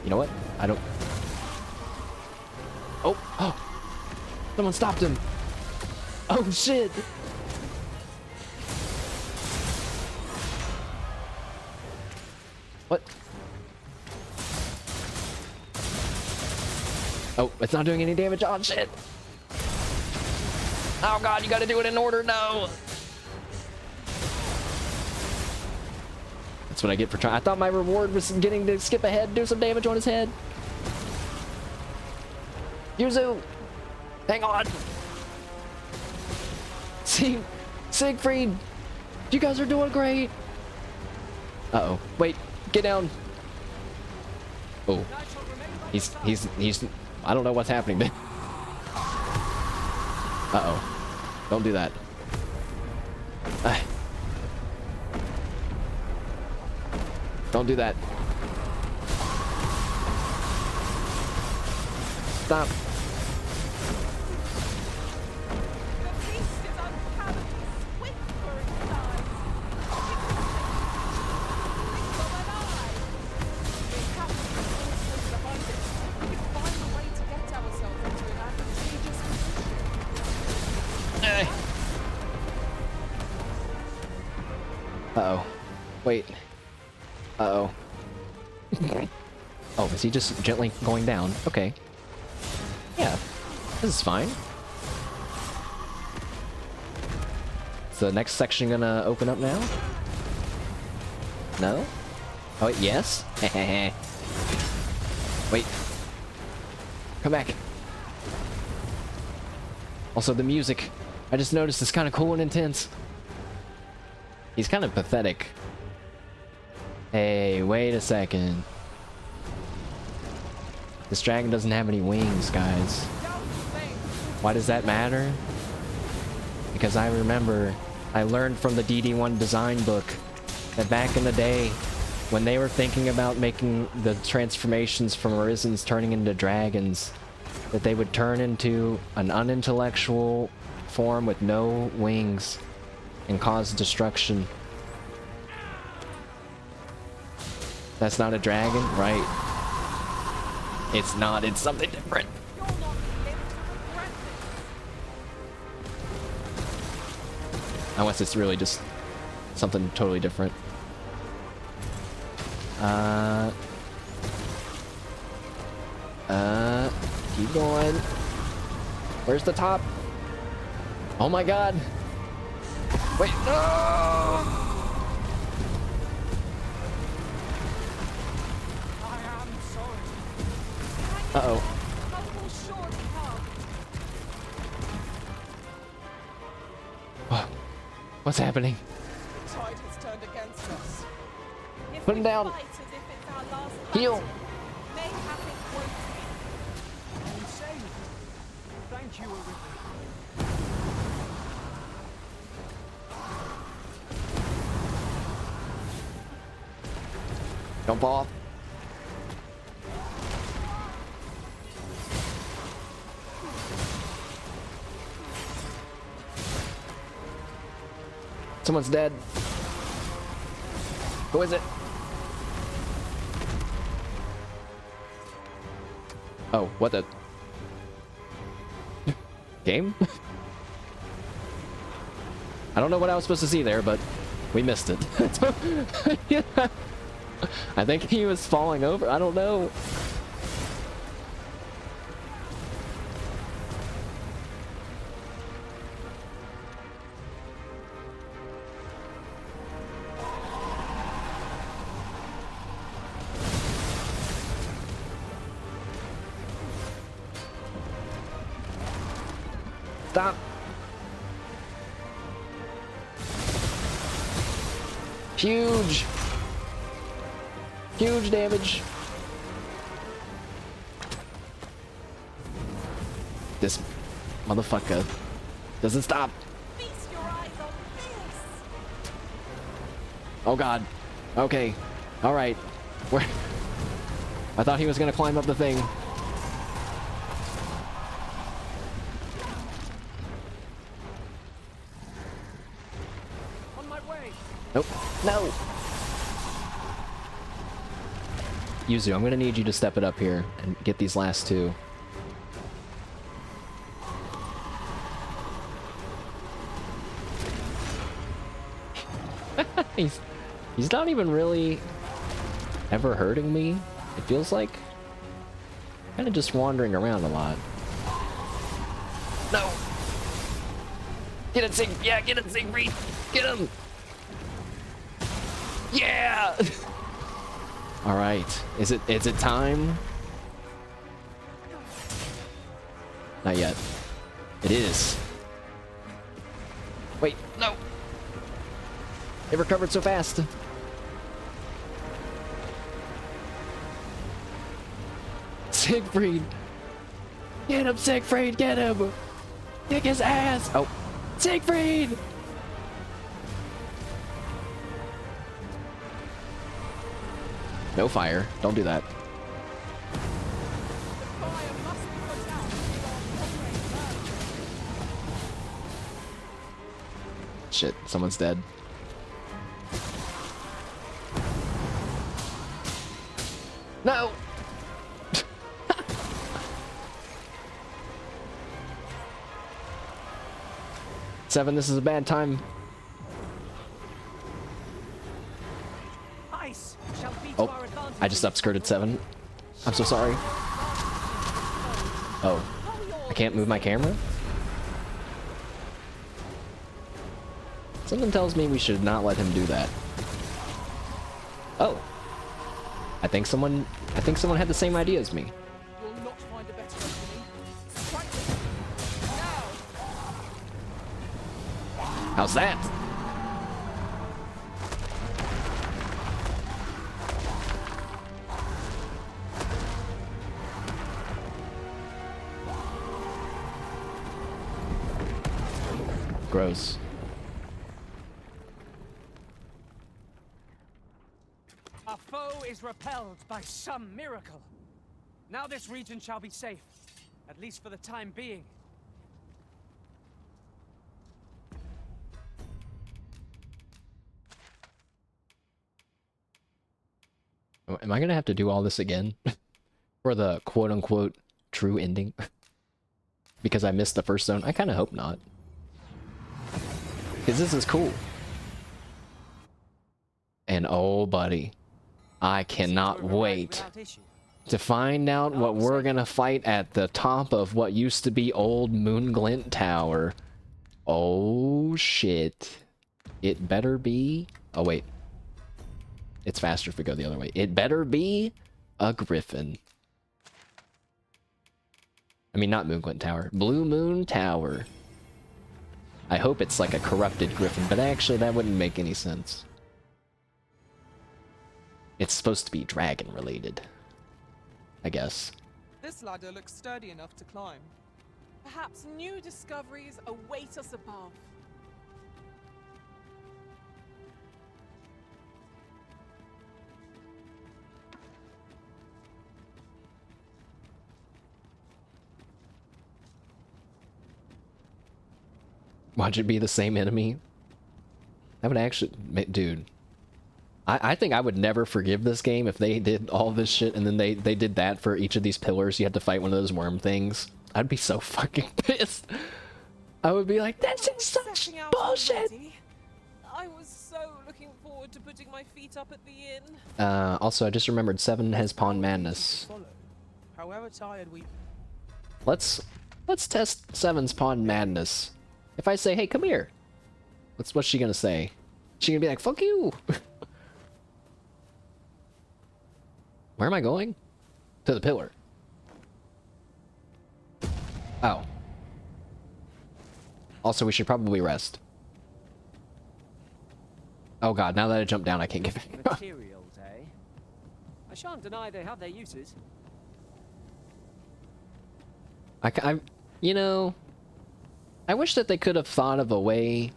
You know what? I don't... Oh! Oh! Someone stopped him! Oh, shit! What? Oh, it's not doing any damage. Oh, shit! Oh god, you gotta do it in order, no! That's what I get for trying. I thought my reward was getting to skip ahead, do some damage on his head. Yuzu! Hang on! Siegfried! You guys are doing great! Uh-oh. Wait, get down! Oh. He's... I don't know what's happening there. Uh-oh. Don't do that. Don't do that. Stop. Uh-oh. Wait. Uh-oh. Oh, is he just gently going down? Okay. Yeah. This is fine. Is the next section gonna open up now? No? Oh, wait, yes? Wait. Come back. Also, the music. I just noticed it's kind of cool and intense. He's kind of pathetic. Hey, wait a second. This dragon doesn't have any wings, guys. Why does that matter? Because I remember I learned from the DD1 design book that back in the day, when they were thinking about making the transformations from Arisons turning into dragons, that they would turn into an unintellectual form with no wings and cause destruction. That's not a dragon, right? It's not, it's something different. Unless it's really just something totally different. Keep going. Where's the top? Oh my god. Wait, no! Uh-oh. What's happening? The tide has turned against us. Put him down. Heal. Thank you, Olivia. Don't fall off. Someone's dead. Who is it? Oh, what the? Game? I don't know what I was supposed to see there, but we missed it. Yeah. I think he was falling over. I don't know. Stop. Huge. Huge damage. This motherfucker doesn't stop. Feast your eyes on this. Oh god. Okay. Alright. Where? I thought he was gonna climb up the thing. On my way. Nope. No! Yuzu, I'm gonna need you to step it up here and get these last two. He's not even really ever hurting me, it feels like. Kind of just wandering around a lot. No! Get it, Sig! Yeah, get it, Siegfried! Get him! Yeah! Alright. Is it time? Not yet. It is. Wait, no! It recovered so fast! Siegfried! Get him, Siegfried! Get him! Kick his ass! Oh. Siegfried! No fire. Don't do that. Shit, someone's dead. No! Seven, this is a bad time. Ice shall be to Oh, our advantage. I just upskirted 7. I'm so sorry. Oh, I can't move my camera? Something tells me we should not let him do that. Oh. I think someone had the same idea as me. You'll not find a better opening. Strike them. Now. How's that? Gross. Our foe is repelled by some miracle. Now this region shall be safe, at least for the time being. Am I gonna have to do all this again? For the quote-unquote true ending? Because I missed the first zone? I kinda hope not. Because this is cool. And oh buddy, I cannot wait to find out what we're gonna fight at the top of what used to be old Moonglint Tower. Oh shit. It better be... Oh wait. It's faster if we go the other way. It better be a griffin. I mean, not Moonglint Tower. Blue Moon Tower. I hope it's like a corrupted griffin, but actually that wouldn't make any sense. It's supposed to be dragon related, I guess. This ladder looks sturdy enough to climb. Perhaps new discoveries await us above. Watch it be the same enemy. That would actually... Dude. I think I would never forgive this game if they did all this shit and then they did that for each of these pillars. You had to fight one of those worm things. I'd be so fucking pissed. I would be like, this is such bullshit! I was so looking forward to putting my feet up at the inn. Also, I just remembered 7 has Pawn Madness. However tired we... Let's test 7's Pawn Madness. If I say, hey, come here. What's she gonna say? She gonna be like, fuck you! Where am I going? To the pillar. Oh. Also, we should probably rest. Oh god, now that I jumped down, I can't get back. Materials, eh? I shan't deny they have their uses. You know, I wish that they could have thought of a way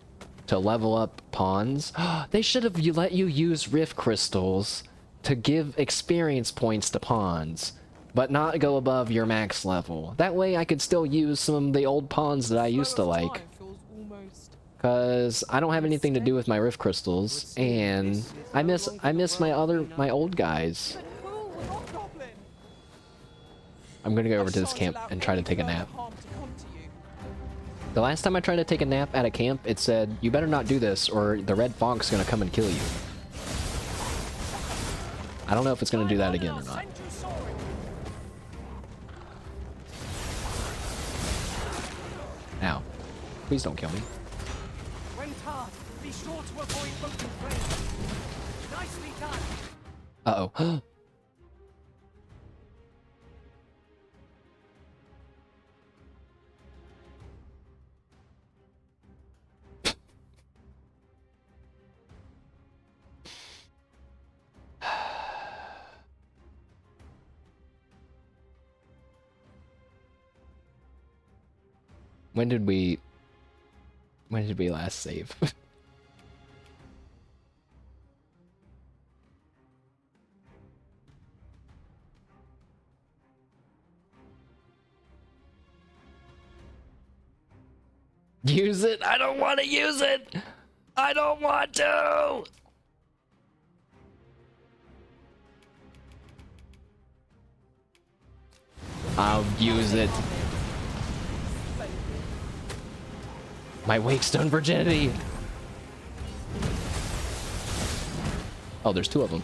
to level up pawns. They should have let you use rift crystals to give experience points to pawns, but not go above your max level. That way I could still use some of the old pawns that I used to like. Cause I don't have anything to do with my rift crystals, and I miss my old guys. I'm gonna go over to this camp and try to take a nap. The last time I tried to take a nap at a camp, it said, you better not do this or the red fog's gonna come and kill you. I don't know if it's gonna do that again or not. Ow. Please don't kill me. When tasked, be sure to avoid broken frames. Nicely done. Uh-oh. When did we last save? Use it? I don't want to use it! I don't want to! I'll use it. My Wakestone virginity! Oh, there's 2 of them.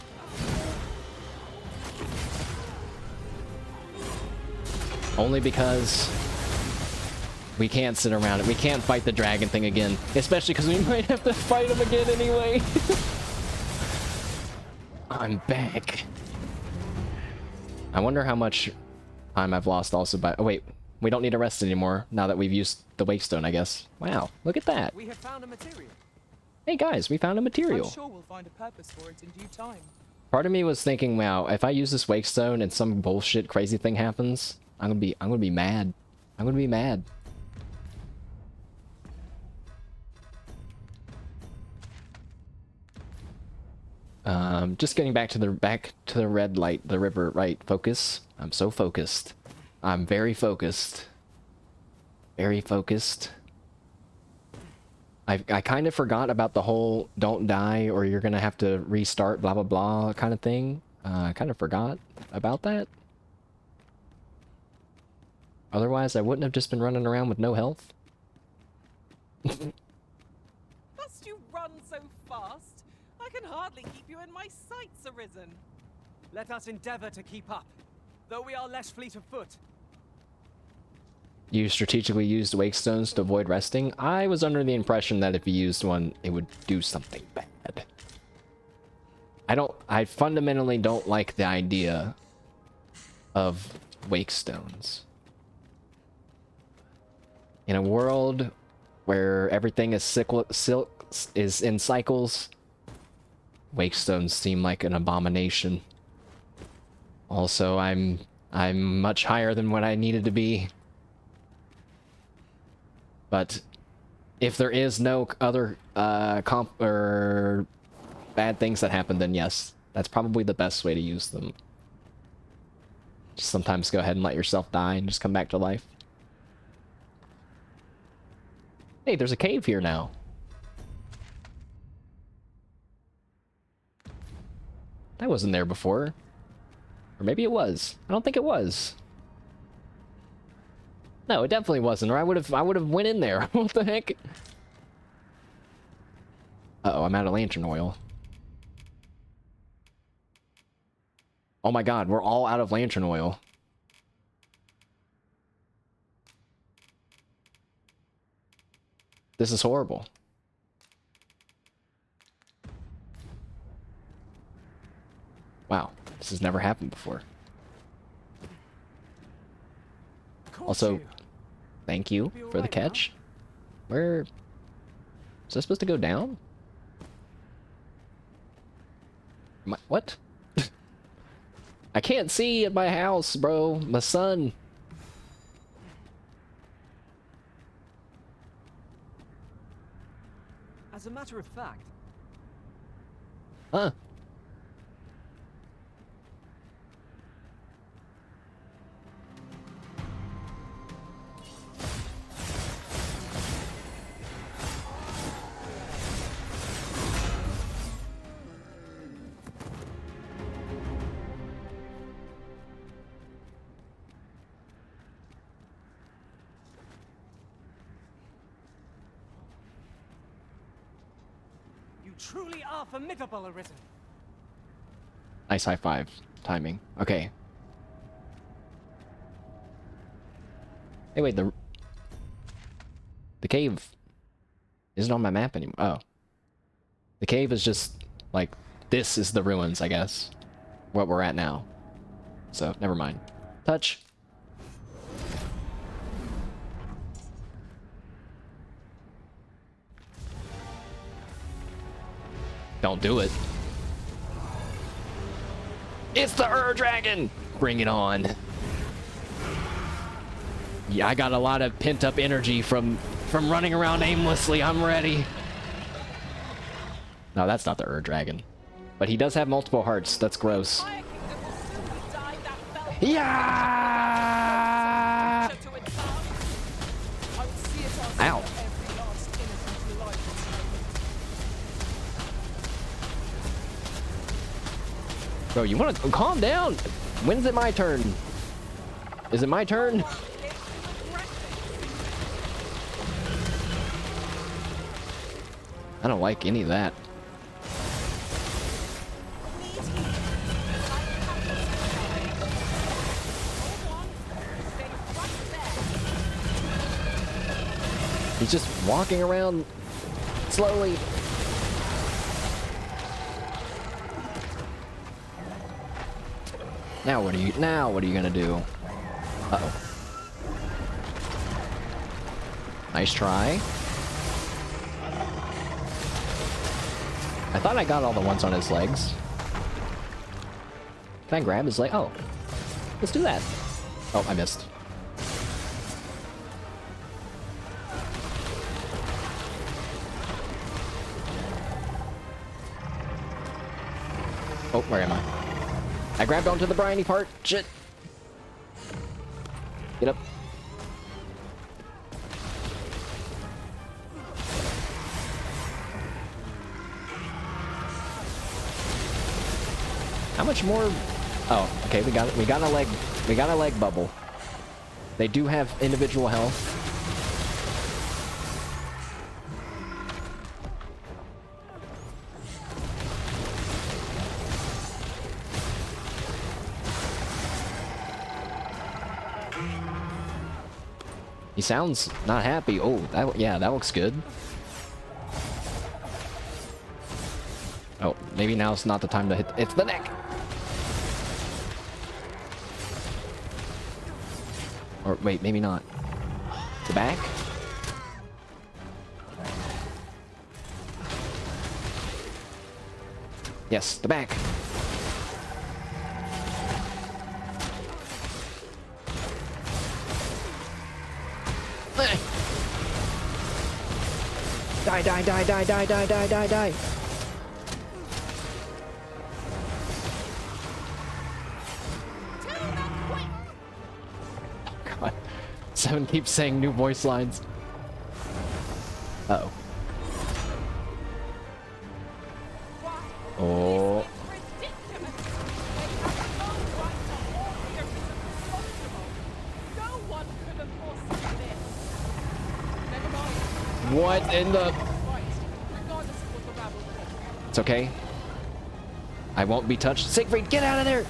Only because we can't sit around it. We can't fight the dragon thing again. Especially because we might have to fight him again anyway. I'm back. I wonder how much time I've lost also by... Oh, wait. We don't need to rest anymore now that we've used the Wakestone, I guess. Wow, look at that. We have found a material. Hey guys, we found a material. I'm sure we'll find a purpose for it in due time. Part of me was thinking, wow, if I use this Wakestone and some bullshit crazy thing happens, I'm gonna be mad. I'm gonna be mad. Just getting back to the red light, the river, right? Focus. I'm so focused. I'm very focused. Very focused. I kind of forgot about the whole don't die or you're gonna have to restart blah blah blah kind of thing. I kind of forgot about that. Otherwise, I wouldn't have just been running around with no health. Must you run so fast? I can hardly keep you in my sights, Arisen. Let us endeavor to keep up, though we are less fleet of foot. You strategically used Wakestones to avoid resting? I was under the impression that if you used one, it would do something bad. I fundamentally don't like the idea of Wakestones. In a world where everything is is in cycles, Wakestones seem like an abomination. Also, I'm much higher than what I needed to be. But if there is no other comp or bad things that happen, then yes, that's probably the best way to use them. Just sometimes go ahead and let yourself die and just come back to life. Hey, there's a cave here now. That wasn't there before. Or maybe it was. I don't think it was. No, it definitely wasn't, or I would have went in there. What the heck? Uh-oh, I'm out of lantern oil. Oh my god, we're all out of lantern oil. This is horrible. Wow, this has never happened before. Also, thank you for the catch. Where... is that supposed to go down? What? I can't see at my house, bro. My son. As a matter of fact... Huh? You truly are formidable, Arisen. Nice high five timing. Okay. Hey, wait, the cave isn't on my map anymore. Oh. The cave is just, like, this is the ruins, I guess. What we're at now. So, never mind. Touch. Don't do it. It's the Dragon! Bring it on. Yeah, I got a lot of pent-up energy from running around aimlessly. I'm ready. No, that's not the Dragon. But he does have multiple hearts. That's gross. Yeah! Ow. Bro, you wanna calm down? When's it my turn? Is it my turn? I don't like any of that. He's just walking around slowly. Now what are you gonna do? Uh-oh. Nice try. I thought I got all the ones on his legs. Can I grab his leg? Oh. Let's do that. Oh, I missed. Oh, where am I? I grabbed onto the briny part. Shit. Get up. How much more? Oh, okay, we got a leg bubble. They do have individual health. He sounds not happy. Oh, that looks good. Oh, maybe now's not the time to hit. It's the neck. Or wait, maybe not. The back? Yes, the back. Die, die, die, die, die, die, die, die, die. God. 7 keeps saying new voice lines. Uh-oh. Oh. What in the... It's okay. I won't be touched. Siegfried, get out of there!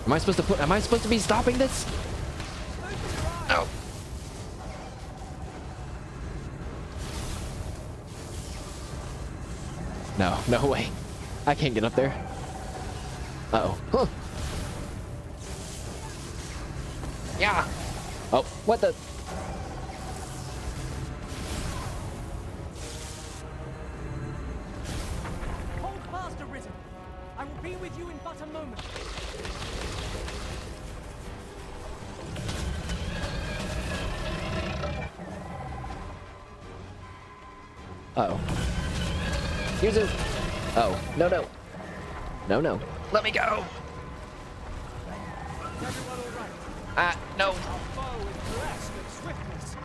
Am I supposed to be stopping this? Oh. No, no way. I can't get up there. Uh-oh. Huh. Yeah. Oh, what the? Hold fast, Arisen. I will be with you in but a moment. Uh-oh. Here's a... Oh, no, no. No, no. Let me go! No. Our foe is blessed with swiftness,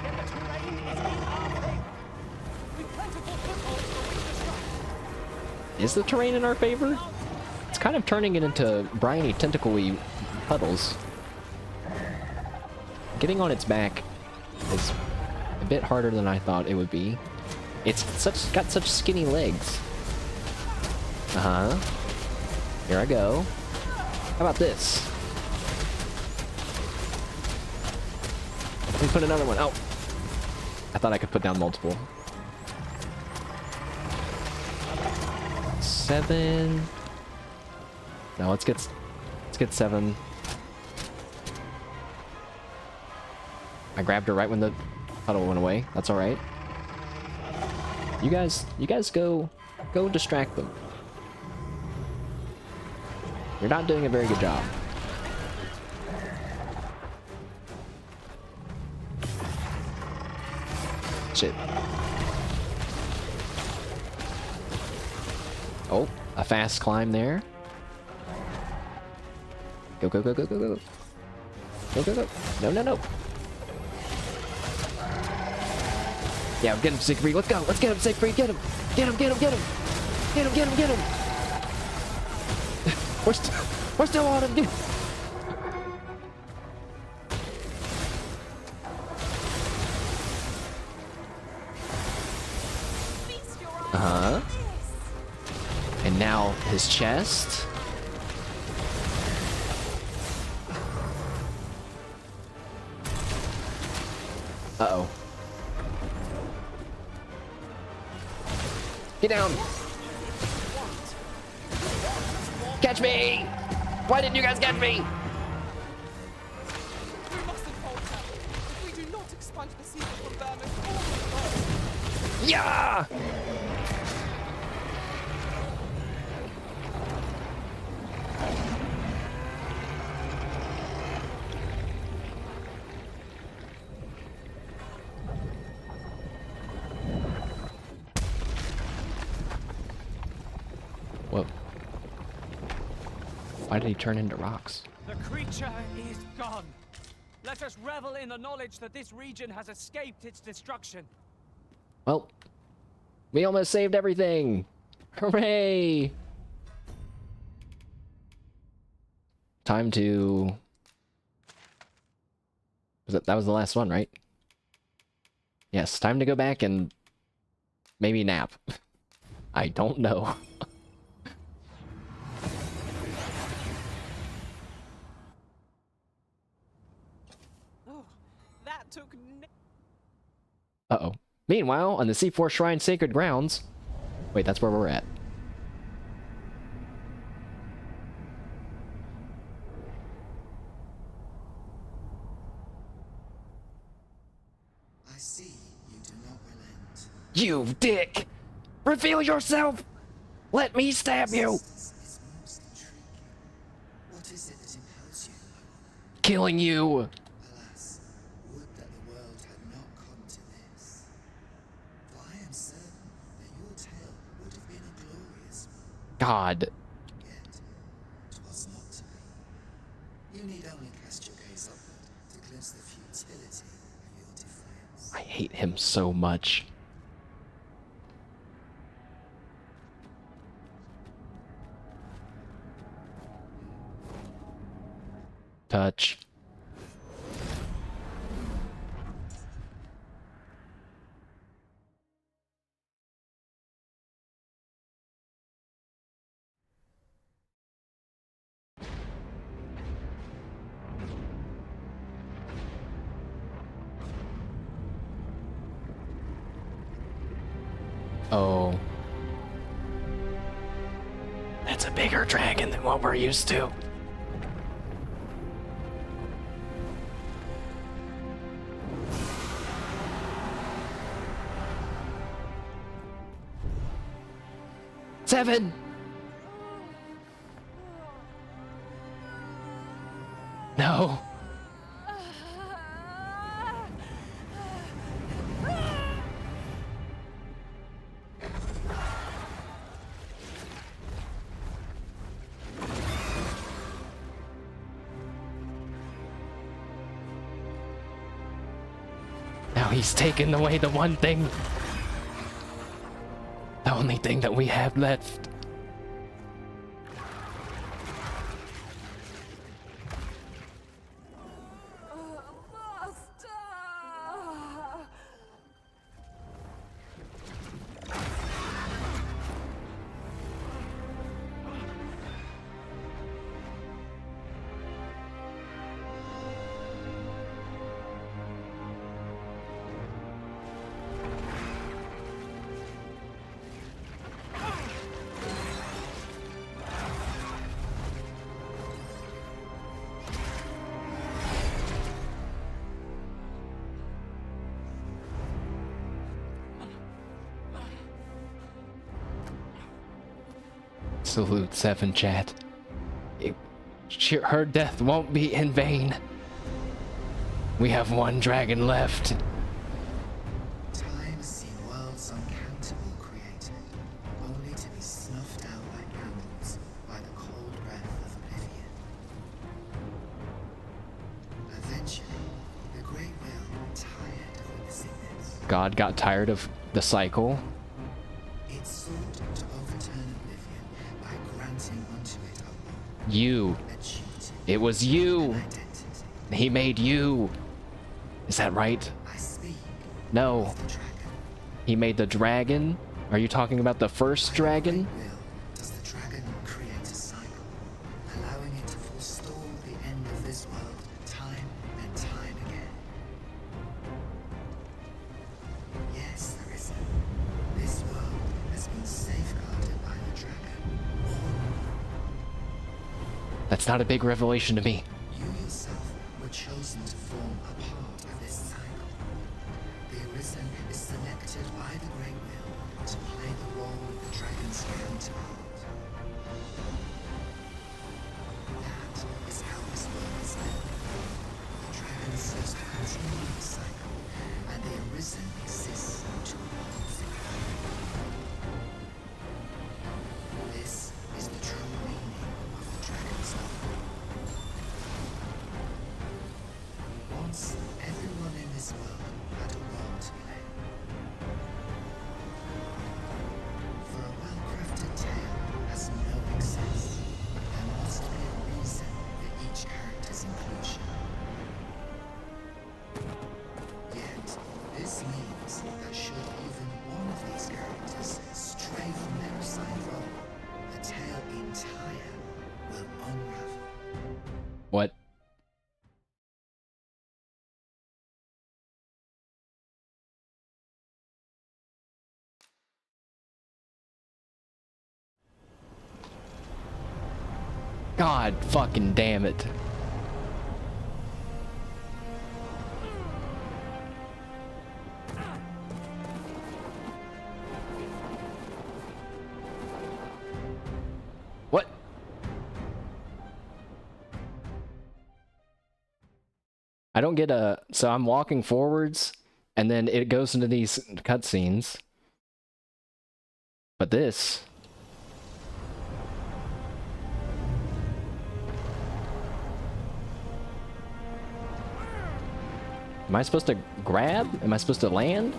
yet the terrain is in our favor. With plentiful footholds for which to strike. Is the terrain in our favor? It's kind of turning it into briny, tentacle-y puddles. Getting on its back is a bit harder than I thought it would be. It's got such skinny legs. Uh-huh. Here I go. How about this? Let me put another one. Oh. I thought I could put down multiple. 7. No, let's get 7. I grabbed her right when the puddle went away. That's all right. You guys go distract them. You're not doing a very good job. Shit. Oh, a fast climb there. Go, go, go, go, go, go. Go, go, go. No, no, no. Yeah, get him, Siegfried. Let's go. Let's get him, Siegfried. Get him. Get him, get him, get him. Get him, get him, get him. We're still on him, dude. Uh-huh. And now his chest. Uh-oh. Get down! Catch me! Why didn't you guys catch me? We mustn't falter. If we do not expunge the secret from Vermin, all will be Yeah! Whoa. Why did he turn into rocks? The creature is gone. Let us revel in the knowledge that this region has escaped its destruction. Well, we almost saved everything. Hooray! Time to... That was the last one, right? Yes, time to go back and maybe nap. I don't know. Oh, that took Uh-oh. Meanwhile, on the C4 Shrine Sacred Grounds... Wait, that's where we're at. I see you do not relent. You dick! Reveal yourself! Let me stab you! Is most intriguing. What is it that impels you? Killing you! Alas, would that the world had not come to this. For I am certain that your tale would have been a glorious one. God. Yet, 'twas not to be. You need only cast your gaze upward to glimpse the future. possibility of your defiance. I hate him so much. Touch. Oh. That's a bigger dragon than what we're used to. Seven! No. Now he's taken away the one thing. The only thing that we have left. Salute 7, chat. Her death won't be in vain. We have one dragon left. Time has seen worlds uncountable created, only to be snuffed out like candles by the cold breath of oblivion. Eventually, the Great Will, tired of witnessing this, God got tired of the cycle. it sought to overturn oblivion by granting unto it a law, You. a duty, It was you. an identity. He made you. Is that right? I speak No. of the dragon. He made the dragon? Are you talking about the first dragon? By the great will does the dragon create a cycle, allowing it to forestall the end of this world time and time again. Yes, there is. This world has been safeguarded by the dragon. That's not a big revelation to me. You yourself were chosen to form a part of this cycle. The Arisen is selected by the Great Will to play the role of the dragon's counterpart. That is how this world is built. The dragon serves to continue the cycle, and the Arisen exists to oppose it. This is the true meaning of the dragon's Dogma. Once, everyone in this world had a role to play. For a well-crafted tale has no excess. There must be a reason for each character's inclusion. Yet, this means that should even one of these characters stray from their assigned role, the tale entire will unravel. What? God fucking damn it. What? I don't get a... So I'm walking forwards, and then it goes into these cutscenes. But this... Am I supposed to grab? Am I supposed to land?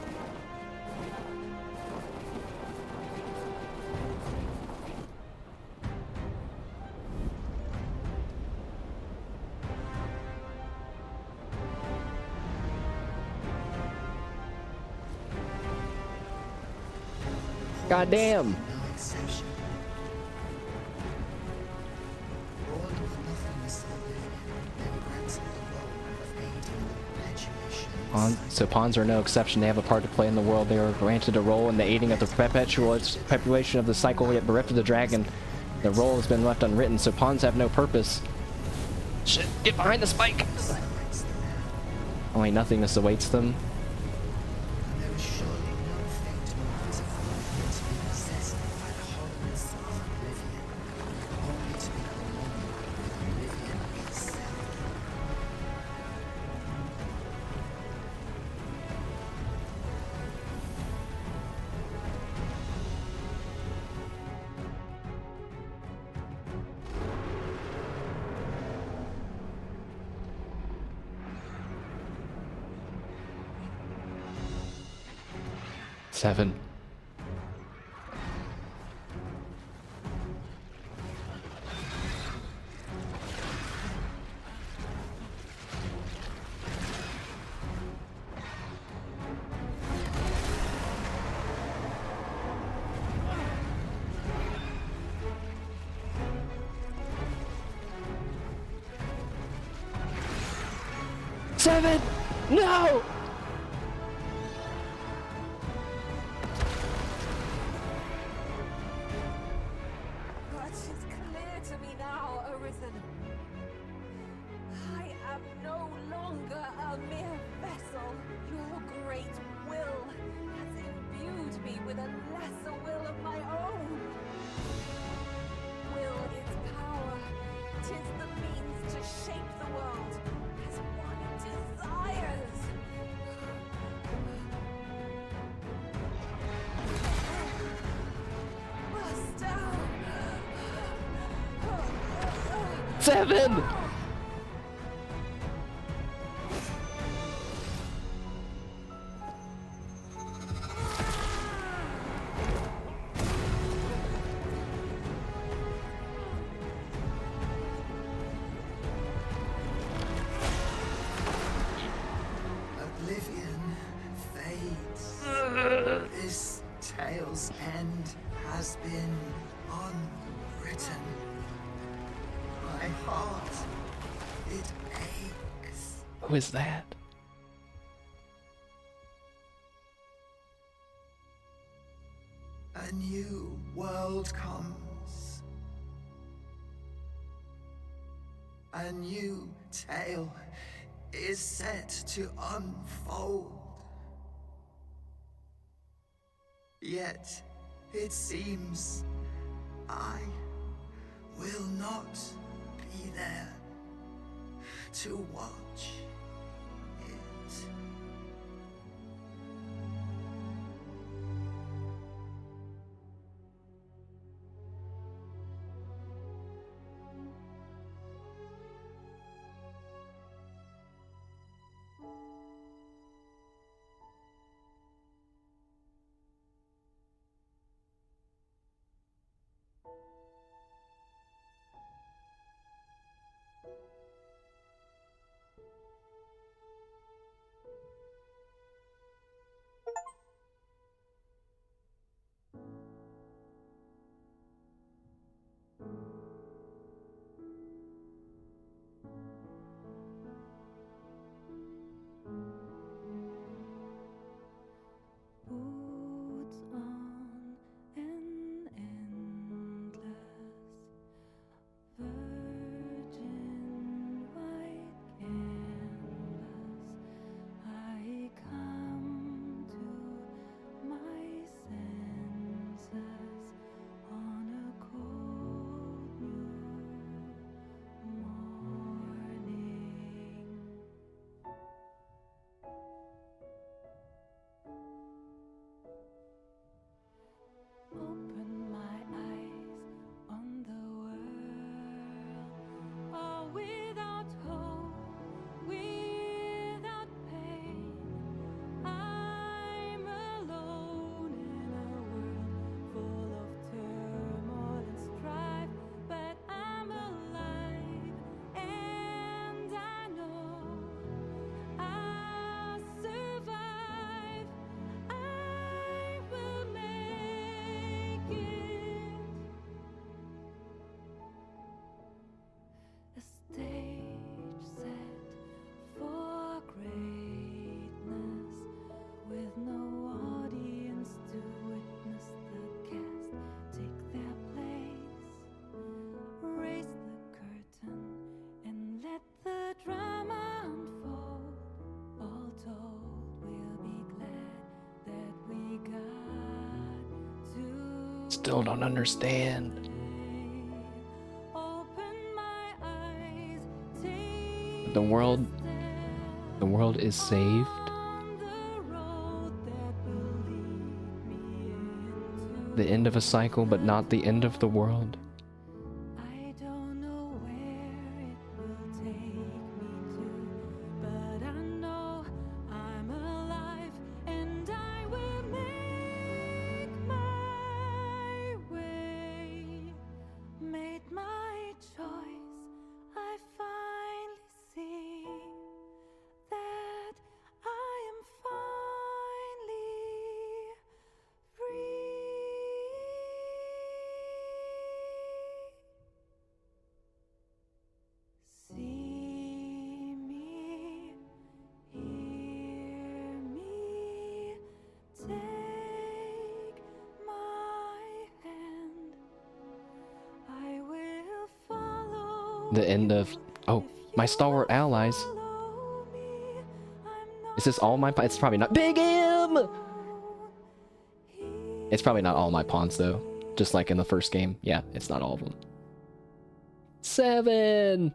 God damn. No exception. Born with nothingness of oblivion, they were granted the role of aiding the perpetuation of the So pawns are no exception. They have a part to play in the world. They are granted a role in the aiding of the perpetuation of the cycle, yet bereft of the dragon. The role has been left unwritten, so pawns have no purpose. Shit, get behind the spike! Only nothingness awaits them. And there is surely no fate more pitiful than to be possessed by the horrors of oblivion, only to become one with oblivion itself. Seven. Seven! No! Much is clear to me now, Arisen. I am no longer a mere vessel. Your great will has imbued me with a lesser will of my own. Will its power, 'tis the means to shape the world as one desires. Master! Seven! Oblivion fades. This tale's end has been unwritten. My heart, it aches. Who is that? A new world comes. A new tale is set to unfold. Yet, it seems I will not be there to watch it. still don't understand. The world is saved. The end of a cycle, but not the end of the world. I don't know where it will take me to, but I know I'm alive and I will make my way. Made my choice, I finally see that I am finally free. See me, hear me, take my hand. I will follow. The end of... Oh, my stalwart allies. Is this all my... It's probably not... Big M! It's probably not all my pawns, though. Just like in the first game. Yeah, it's not all of them. 7!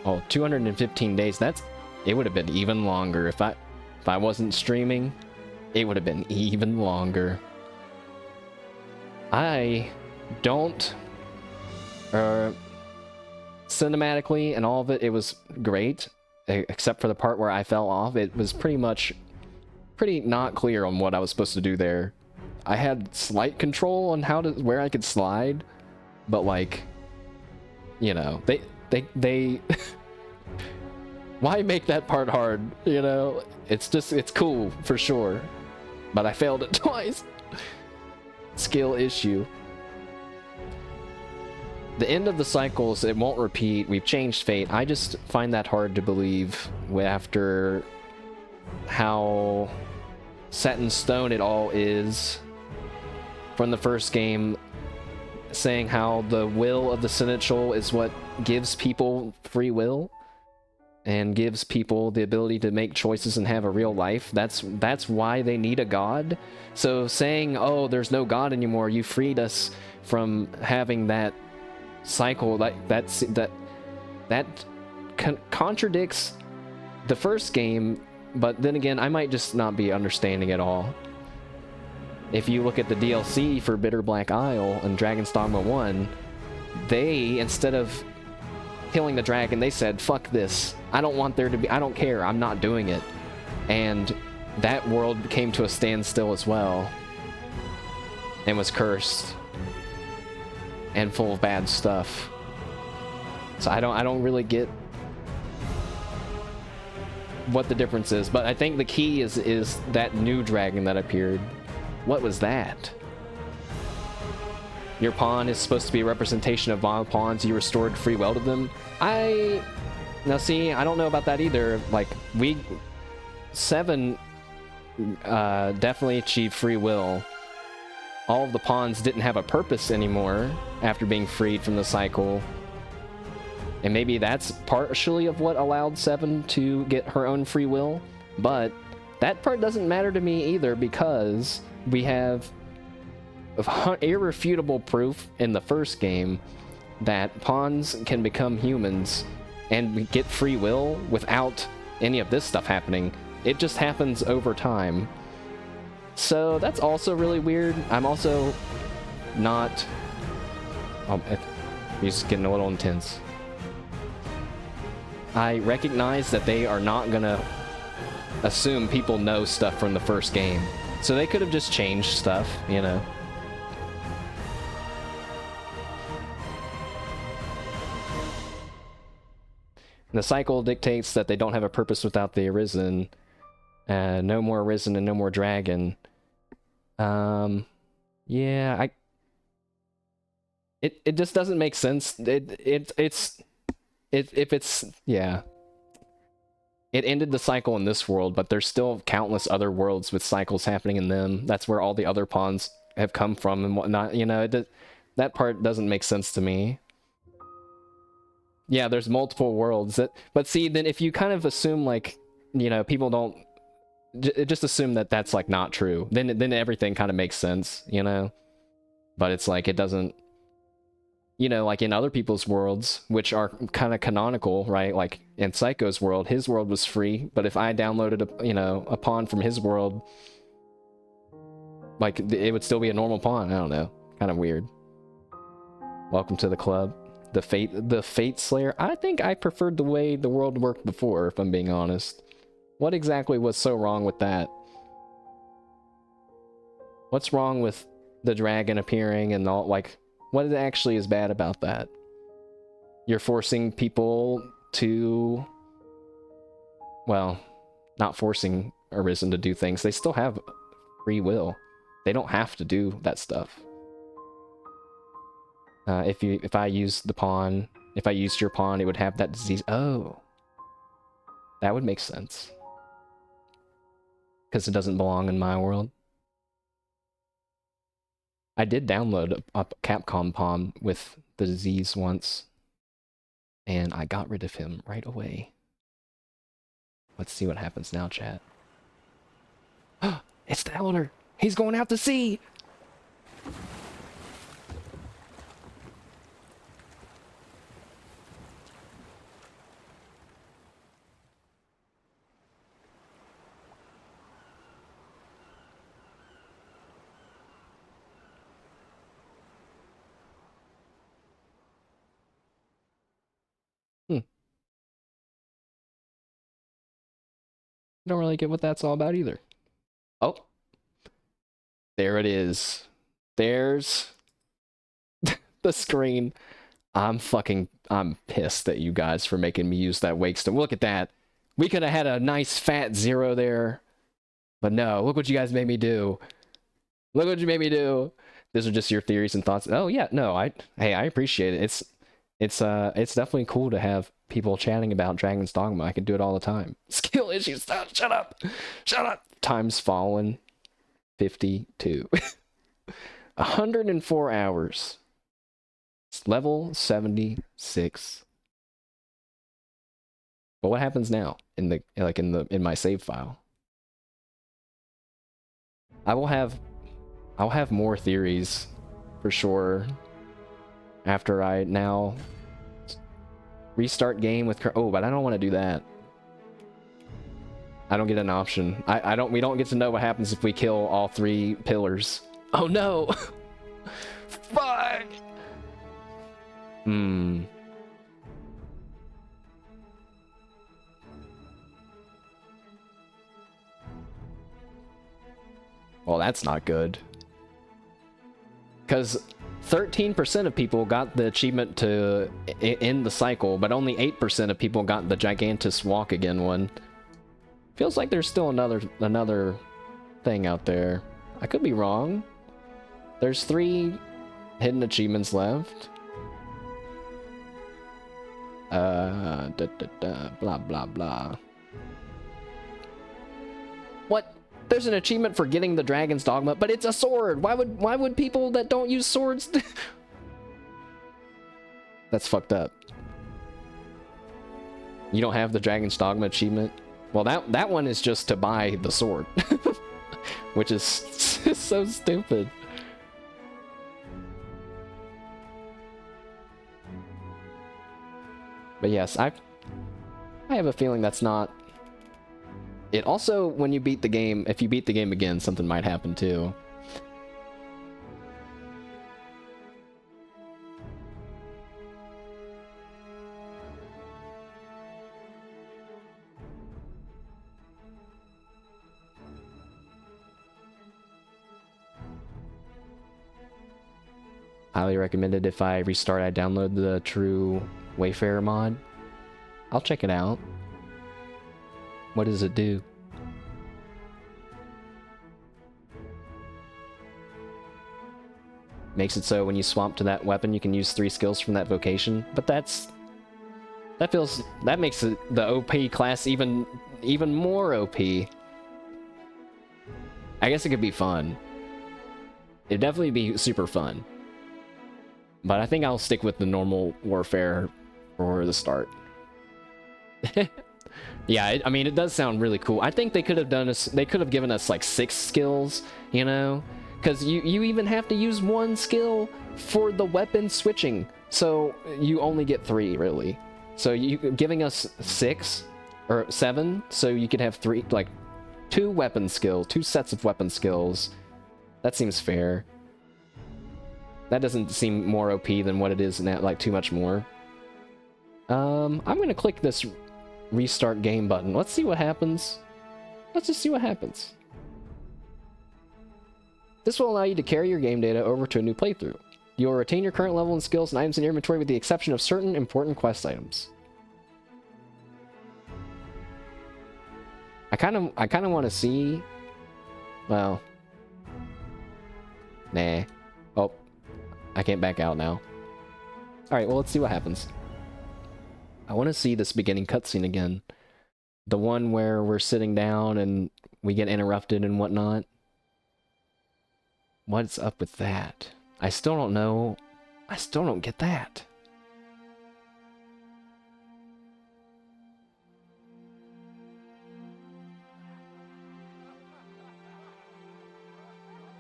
Oh, 215 days. It would have been even longer if I wasn't streaming. It would have been even longer. I don't cinematically and all of it was great, except for the part where I fell off. It was pretty not clear on what I was supposed to do there. I had slight control on where I could slide, but like, you know, they why make that part hard, you know? It's cool for sure, but I failed it twice. Skill issue. The end of the cycles, it won't repeat. We've changed fate. I just find that hard to believe after how set in stone it all is from the first game, saying how the will of the Seneschal is what gives people free will and gives people the ability to make choices and have a real life. That's why they need a god. So saying, oh, there's no god anymore, you freed us from having that cycle, that contradicts the first game. But then again, I might just not be understanding it all. If you look at the DLC for Bitter Black Isle and Dragon's Dogma 1, they, instead of killing the dragon, they said, fuck this. I don't care, I'm not doing it. And that world came to a standstill as well. And was cursed. And full of bad stuff. So I don't really get what the difference is. But I think the key is that new dragon that appeared. What was that? Your pawn is supposed to be a representation of all pawns. You restored free will to them. Now see, I don't know about that either. Like, 7 definitely achieved free will. All of the pawns didn't have a purpose anymore after being freed from the cycle. And maybe that's partially of what allowed 7 to get her own free will. But that part doesn't matter to me either, because we have irrefutable proof in the first game that pawns can become humans and get free will without any of this stuff happening. It just happens over time. So that's also really weird. I'm also not... Oh, he's getting a little intense. I recognize that they are not gonna assume people know stuff from the first game. So they could have just changed stuff, you know. The cycle dictates that they don't have a purpose without the Arisen. No more Arisen and no more Dragon. Yeah, it just doesn't make sense. Yeah. it ended the cycle in this world, but there's still countless other worlds with cycles happening in them. That's where all the other pawns have come from and whatnot. You know, that part doesn't make sense to me. Yeah, there's multiple worlds. But see, then if you kind of assume, like, you know, people don't... just assume that that's, like, not true. Then everything kind of makes sense, you know? But it's like, it doesn't... You know, like in other people's worlds, which are kind of canonical, right? Like in Psycho's world, his world was free, but if I downloaded a pawn from his world, like it would still be a normal pawn. I don't know, kind of weird. Welcome to the club. The Fate Slayer. I think I preferred the way the world worked before, if I'm being honest. What exactly was so wrong with that? What's wrong with the dragon appearing and all, like... What actually is bad about that? You're forcing people to... Well, not forcing Arisen to do things. They still have free will. They don't have to do that stuff. If I used the pawn... If I used your pawn, it would have that disease. Oh. That would make sense. Because it doesn't belong in my world. I did download a Capcom pawn with the disease once, and I got rid of him right away. Let's see what happens now, chat. It's the Elder! He's going out to sea! I don't really get what that's all about either. Oh. There it is. There's the screen. I'm pissed at you guys for making me use that Wakestone. Look at that. We could have had a nice fat 0 there. But no, look what you guys made me do. Look what you made me do. These are just your theories and thoughts. Oh yeah, no, I appreciate it. It's definitely cool to have people chatting about Dragon's Dogma. I could do it all the time. Skill issues. Stop. Shut up. Shut up. Times fallen. 52. 104 hours. It's level 76. But what happens now in my save file? I'll have more theories for sure after I now restart game with... Oh, but I don't want to do that. I don't get an option. We don't get to know what happens if we kill all 3 pillars. Oh no! Fuck! Well, that's not good. Because 13% of people got the achievement to end the cycle, but only 8% of people got the Gigantus Walk Again one. Feels like there's still another thing out there. I could be wrong. There's 3 hidden achievements left. Blah blah blah. What? There's an achievement for getting the Dragon's Dogma, but it's a sword. Why would people that don't use swords? That's fucked up. You don't have the Dragon's Dogma achievement? Well, that one is just to buy the sword, which is so stupid. But yes, I have a feeling that's not... It also, when you beat the game, if you beat the game again, something might happen too. Highly recommended. If I restart, I download the True Wayfarer mod. I'll check it out. What does it do? Makes it so when you swap to that weapon, you can use 3 skills from that vocation. But that's That makes the OP class even more OP. I guess it could be fun. It'd definitely be super fun. But I think I'll stick with the normal warfare for the start. Yeah, I mean, it does sound really cool. I think they could have given us like 6 skills, you know? Because you even have to use 1 skill for the weapon switching. So you only get 3, really. So you giving us 6 or 7, so you could have 3, like 2 weapon skills, 2 sets of weapon skills. That seems fair. That doesn't seem more OP than what it is now, like too much more. I'm gonna click this restart game button. Let's see what happens. Let's just see what happens. This will allow you to carry your game data over to a new playthrough. You will retain your current level and skills and items in your inventory with the exception of certain important quest items. I kind of want to see. Well, nah. Oh, I can't back out now. All right, well, let's see what happens. I want to see this beginning cutscene again. The one where we're sitting down and we get interrupted and whatnot. What's up with that? I still don't know. I still don't get that.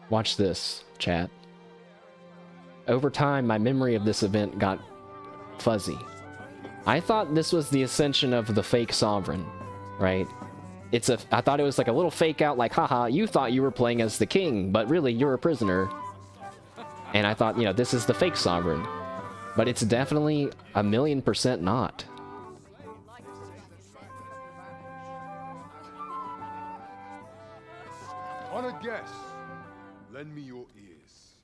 Watch this, chat. Over time, my memory of this event got fuzzy. I thought this was the ascension of the fake sovereign, right? I thought it was like a little fake out, like, haha, you thought you were playing as the king, but really you're a prisoner. And I thought, you know, this is the fake sovereign. But it's definitely 1,000,000% not. Honored guests, lend me your ears.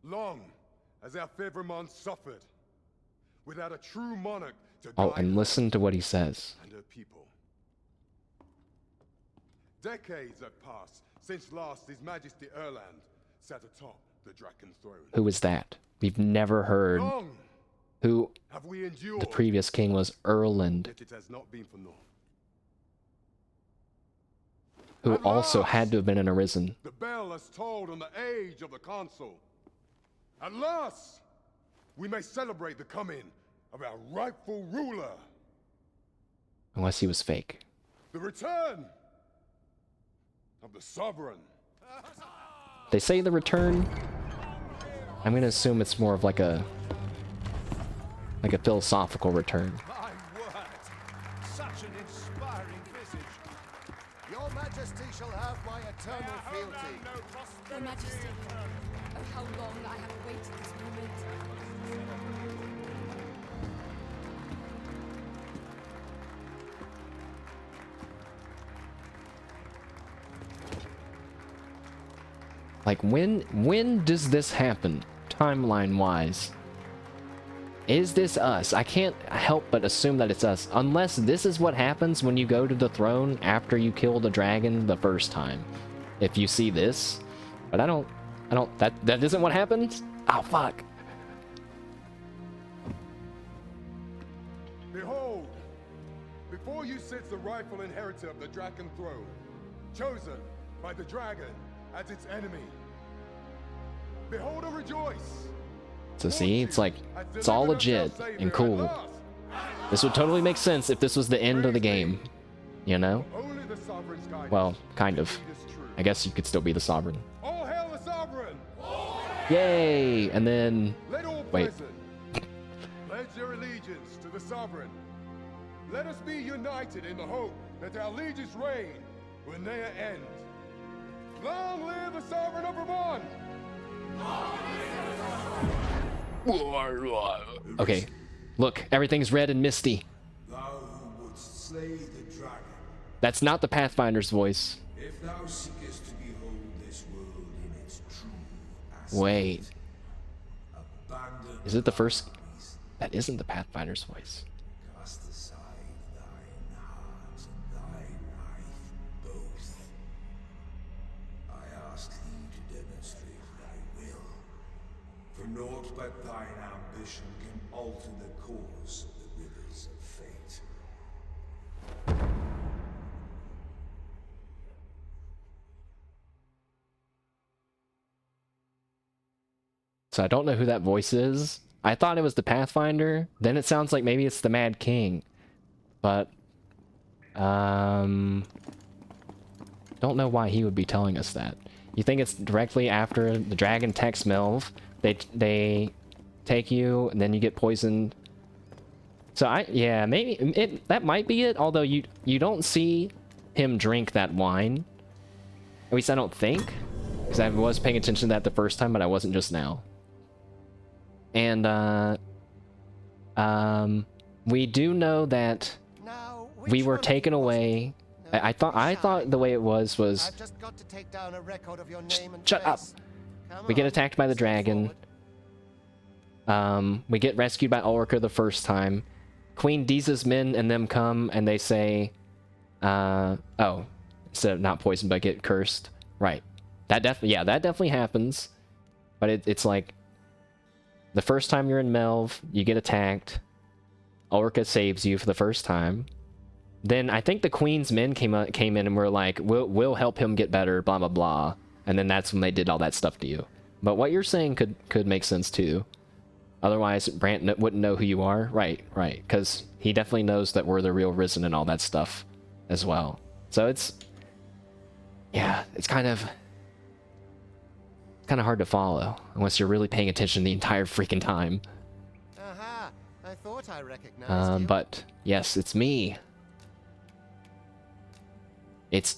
Long has our Fevremonde suffered, without a true monarch to Oh, guide and her listen to what he says. and her people. Decades have passed since last His Majesty Erland sat atop the Draken throne. Who is that? We've never heard Long who have we endured, the previous king was. Erland, yet it has not been for naught. who At also last, had to have been an Arisen. The bell has tolled on the age of the console. At last, we may celebrate the coming of our rightful ruler. Unless he was fake. The return of the sovereign. They say the return. I'm gonna assume it's more of like a philosophical return. My word! Such an inspiring visage. Your Majesty shall have my eternal fealty. Your Majesty, oh how long I have awaited this moment. Like, when does this happen, timeline-wise? Is this us? I can't help but assume that it's us, unless this is what happens when you go to the throne after you kill the dragon the first time. If you see this, but that isn't what happens? Oh, fuck. Behold, before you sits the rightful inheritor of the Draken throne, chosen by the dragon as its enemy. Behold and rejoice. So see, it's like, it's all legit and cool. This would totally make sense if this was the end of the game, you know? Well, kind of. I guess you could still be the sovereign. All hail the sovereign! Yay! And then, wait. Pledge your allegiance to the sovereign. Let us be united in the hope that our liege's reign will ne'er end. Long live the sovereign of Vermont! Okay, look, everything's red and misty. Thou who wouldst slay the dragon. That's not the Pathfinder's voice. If thou seekest to behold this world in its true aspect, Wait. abandon Is it the first? That isn't the Pathfinder's voice. cast aside thine heart and thy life both. I ask thee to demonstrate thy will. For Naught but thine ambition can alter the course of the rivers of fate. So I don't know who that voice is. I thought it was the Pathfinder. Then it sounds like maybe it's the Mad King. But, don't know why he would be telling us that. You think it's directly after the dragon texts Melv? They take you, and then you get poisoned. So yeah, maybe that might be it. Although you don't see him drink that wine. At least I don't think, because I was paying attention to that the first time, but I wasn't just now. And we do know that we were taken away. I thought the way it was I've just got to take down a record of your name and shut up. face. Come We get on, attacked by the dragon. We get rescued by Ulrika the first time. Queen Deeza's men and them come and they say, oh, instead of not poisoned but get cursed. Right. That definitely happens. But it's like the first time you're in Melv, you get attacked. Ulrika saves you for the first time. Then I think the Queen's men came in and were like, we'll help him get better, blah blah blah. And then that's when they did all that stuff to you. But what you're saying could make sense too. Otherwise, Brant wouldn't know who you are. Right. Because he definitely knows that we're the real Risen and all that stuff as well. So it's kind of hard to follow unless you're really paying attention the entire freaking time. Aha! I thought I recognized you. But yes, it's me. It's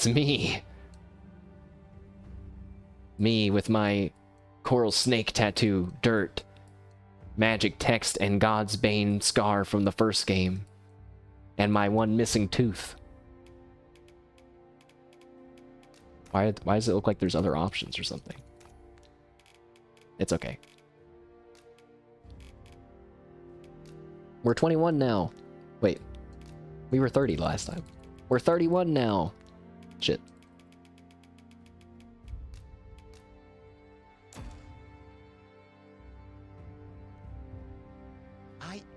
me. Me with my coral snake tattoo, dirt, magic text, and God's Bane scar from the first game. And my one missing tooth. Why does it look like there's other options or something? It's okay. We're 21 now. Wait. We were 30 last time. We're 31 now. Shit.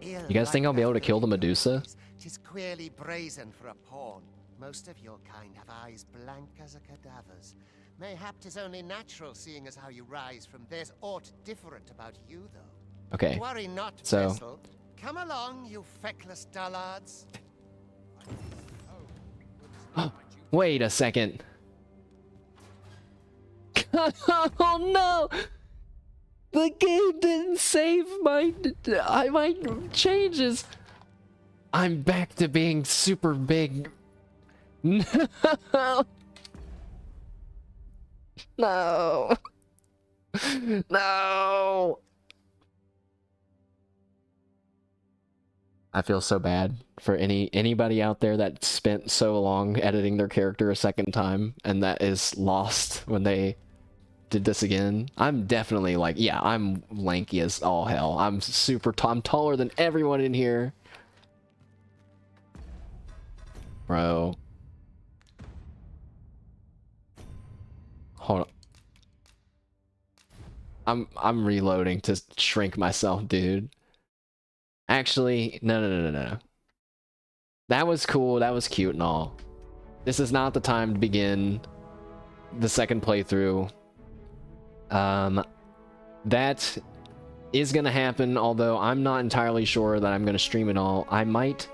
You guys think I'll be able to kill the Medusa? Tis queerly brazen for a pawn. Most of your kind have eyes blank as a cadaver's. Mayhap 'tis only natural, seeing as how you rise from. There's aught different about you, though. Okay. Worry not, So vessel. Come along, you feckless dullards. wait a second. Oh no! The game didn't save my changes. I'm back to being super big. No. No. No. I feel so bad for anybody out there that spent so long editing their character a second time and that is lost when they did this again. I'm definitely like, yeah, I'm lanky as all hell. I'm I'm taller than everyone in here. Bro. Hold on. I'm reloading to shrink myself, dude. Actually, no. That was cool, that was cute and all. This is not the time to begin the second playthrough. That is gonna happen, although I'm not entirely sure that I'm gonna stream it all. I might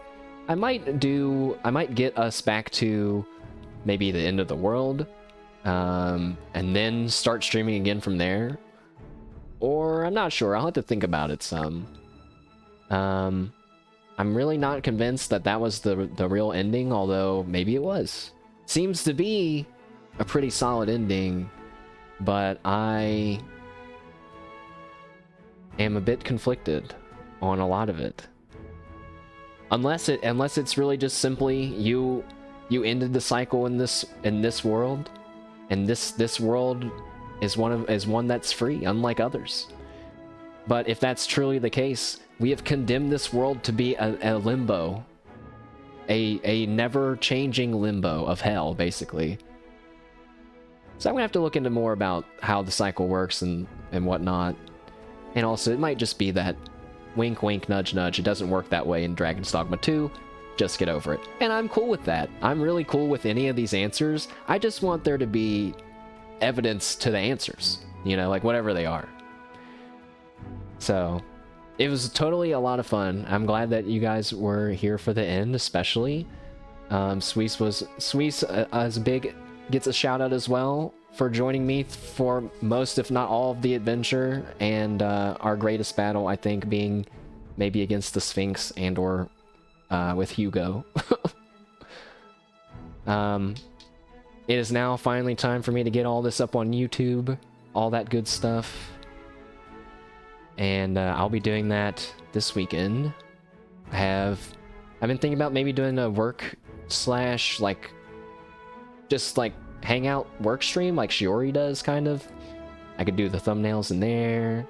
get us back to maybe the end of the world, and then start streaming again from there. Or I'm not sure, I'll have to think about it some. I'm really not convinced that that was the real ending, although maybe it was. Seems to be a pretty solid ending, but I am a bit conflicted on a lot of it. Unless it's really just simply you ended the cycle in this world, and this world is one that's free, unlike others. But if that's truly the case, we have condemned this world to be a limbo. A never-changing limbo of hell, basically. So I'm gonna have to look into more about how the cycle works and whatnot. And also, it might just be that wink, wink, nudge, nudge. It doesn't work that way in Dragon's Dogma 2. Just get over it. And I'm cool with that. I'm really cool with any of these answers. I just want there to be evidence to the answers. You know, like whatever they are. So, it was totally a lot of fun. I'm glad that you guys were here for the end, especially. Swees as big gets a shout out as well for joining me for most, if not all, of the adventure, and our greatest battle, I think, being maybe against the Sphinx and or with Hugo. It is now finally time for me to get all this up on YouTube, all that good stuff, and I'll be doing that this weekend. I've been thinking about maybe doing a work / like just like hangout work stream like Shiori does, kind of. I could do the thumbnails in there,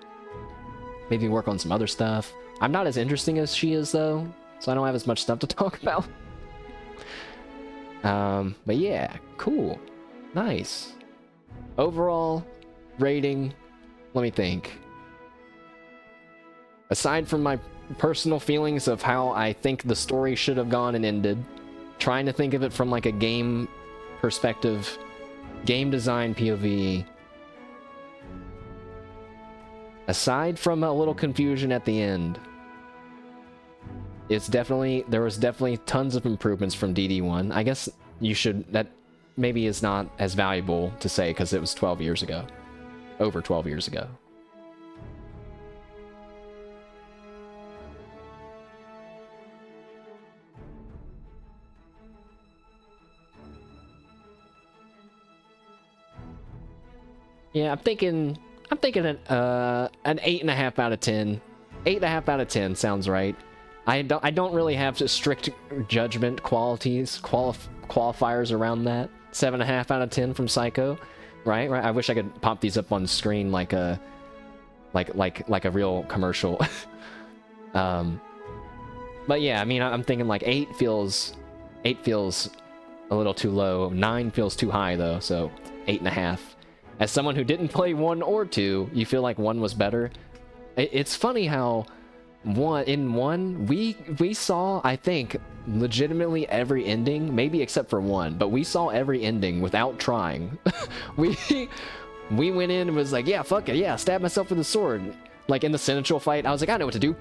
maybe work on some other stuff. I'm not as interesting as she is though, so I don't have as much stuff to talk about. But yeah, cool, nice. Overall rating, let me think. Aside from my personal feelings of how I think the story should have gone and ended, trying to think of it from like a game perspective, game design POV, aside from a little confusion at the end, there was definitely tons of improvements from DD1. I guess that maybe is not as valuable to say because it was 12 years ago, over 12 years ago. Yeah, I'm thinking an 8.5 out of 10. 8.5 out of 10 sounds right. I don't really have strict judgment qualifiers around that. 7.5 out of 10 from Psycho, right? I wish I could pop these up on screen like a real commercial. But yeah, I mean, I'm thinking like 8 feels a little too low. 9 feels too high though, so 8.5. As someone who didn't play 1 or 2, you feel like 1 was better. It's funny how in 1 we saw, I think, legitimately every ending, maybe except for 1, but we saw every ending without trying. we went in and was like, yeah, fuck it, yeah, stab myself with a sword. Like in the Sentinel fight, I was like, I know what to do.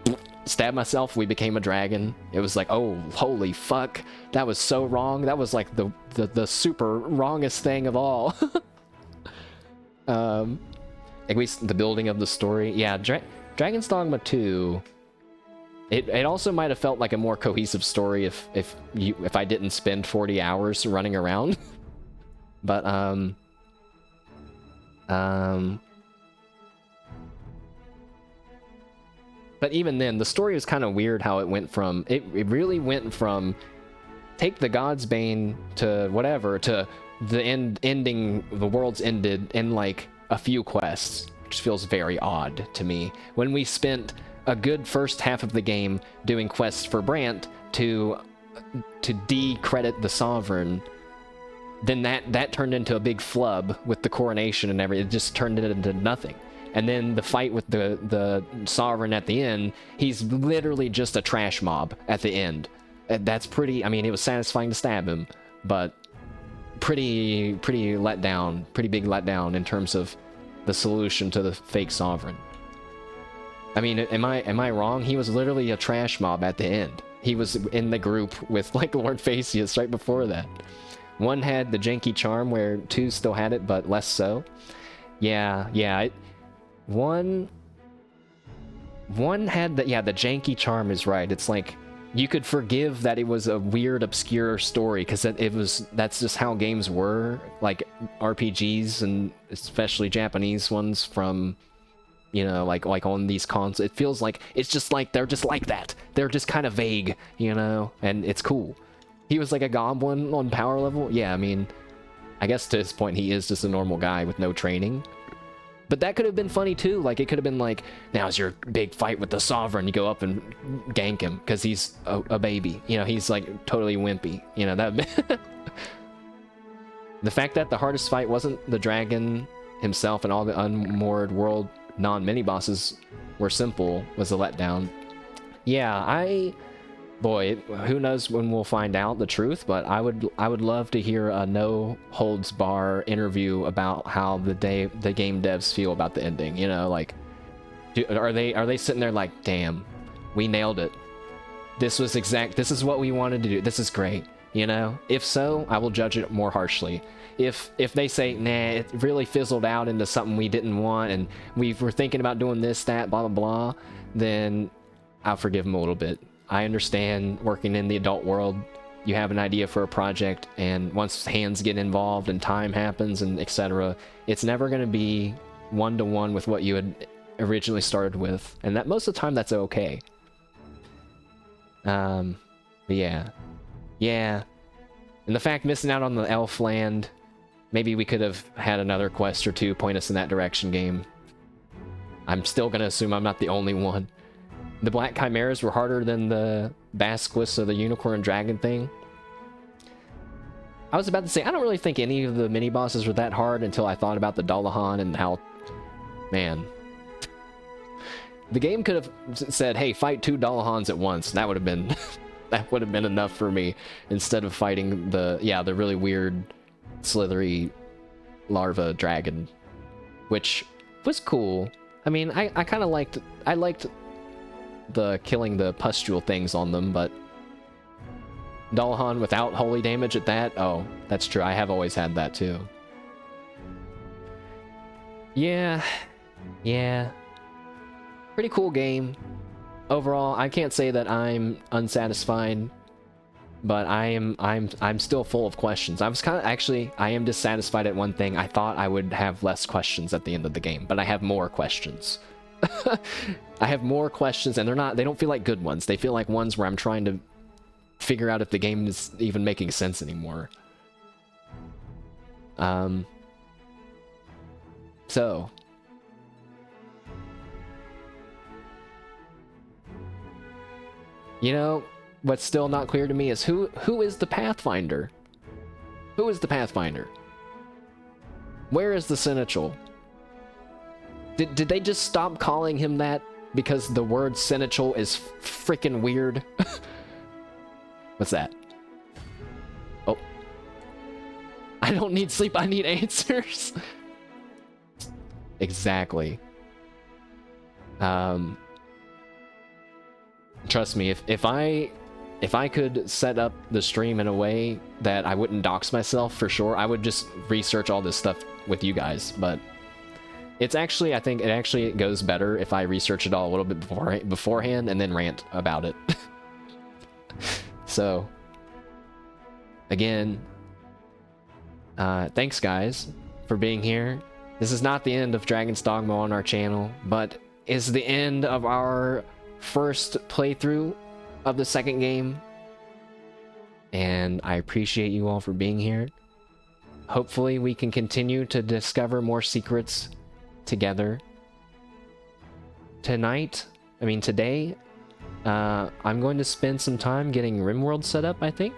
Stab myself, we became a dragon. It was like, oh, holy fuck, that was so wrong. That was like the super wrongest thing of all. At least the building of the story. Yeah, Dragon's Dogma 2, it also might have felt like a more cohesive story if I didn't spend 40 hours running around. But but even then, the story was kind of weird how it went from, it really went from take the God's Bane to whatever, to the ending, the world's ended in like a few quests, which feels very odd to me. When we spent a good first half of the game doing quests for Brant to decredit the Sovereign, then that turned into a big flub with the coronation and everything. It just turned it into nothing. And then the fight with the Sovereign at the end, he's literally just a trash mob at the end. That's pretty, I mean, it was satisfying to stab him, but pretty letdown, pretty big letdown in terms of the solution to the fake Sovereign. I mean, am I wrong? He was literally a trash mob at the end. He was in the group with like Lord Facius right before that. 1 had the janky charm where 2 still had it, but less so. Yeah. 1 had the janky charm is right. It's like you could forgive that it was a weird, obscure story because that's just how games were, like RPGs and especially Japanese ones from, you know, like on these consoles. It feels like it's just like they're just like that. They're just kind of vague, you know, and it's cool. He was like a goblin on power level. Yeah, I mean, I guess to his point, he is just a normal guy with no training. But that could have been funny too. Like it could have been like, now's your big fight with the Sovereign. You go up and gank him because he's a baby. You know, he's like totally wimpy. You know, that. The fact that the hardest fight wasn't the dragon himself and all the unmoored world non-mini bosses were simple was a letdown. Yeah, boy, who knows when we'll find out the truth, but I would love to hear a no holds bar interview about how the game devs feel about the ending. You know, like, are they sitting there like, damn, we nailed it. This is what we wanted to do. This is great. You know, if so, I will judge it more harshly. If they say, nah, it really fizzled out into something we didn't want, and we were thinking about doing this, that, blah, blah, blah, then I'll forgive them a little bit. I understand working in the adult world, you have an idea for a project, and once hands get involved and time happens and etc., it's never going to be one-to-one with what you had originally started with, and that most of the time that's okay. But yeah. And the fact missing out on the elf land, maybe we could have had another quest or two point us in that direction, game. I'm still gonna assume I'm not the only one. The black chimeras were harder than the basilisk or the unicorn dragon thing. I was about to say, I don't really think any of the mini bosses were that hard until I thought about the Dullahan and how, man. The game could have said, hey, fight 2 Dullahans at once. That would have been that would have been enough for me, instead of fighting the really weird slithery larva dragon, which was cool. I mean, I kind of liked the killing the pustule things on them, but Dullahan without holy damage at that? Oh, that's true. I have always had that too. Yeah. Pretty cool game. Overall, I can't say that I'm unsatisfied, but I'm still full of questions. I am dissatisfied at one thing. I thought I would have less questions at the end of the game, but I have more questions. I have more questions, and they don't feel like good ones. They feel like ones where I'm trying to figure out if the game is even making sense anymore. So you know, what's still not clear to me is who is the Pathfinder? Who is the Pathfinder? Where is the Seneschal? Did they just stop calling him that because the word Seneschal is freaking weird? What's that? Oh. I don't need sleep, I need answers. Exactly. Trust me, if I could set up the stream in a way that I wouldn't dox myself, for sure, I would just research all this stuff with you guys. But it's actually, I think it goes better if I research it all a little bit beforehand and then rant about it. So, again, thanks guys for being here. This is not the end of Dragon's Dogma on our channel, but is the end of our first playthrough of the second game, and I appreciate you all for being here. Hopefully we can continue to discover more secrets together. Today, I'm going to spend some time getting RimWorld set up, I think,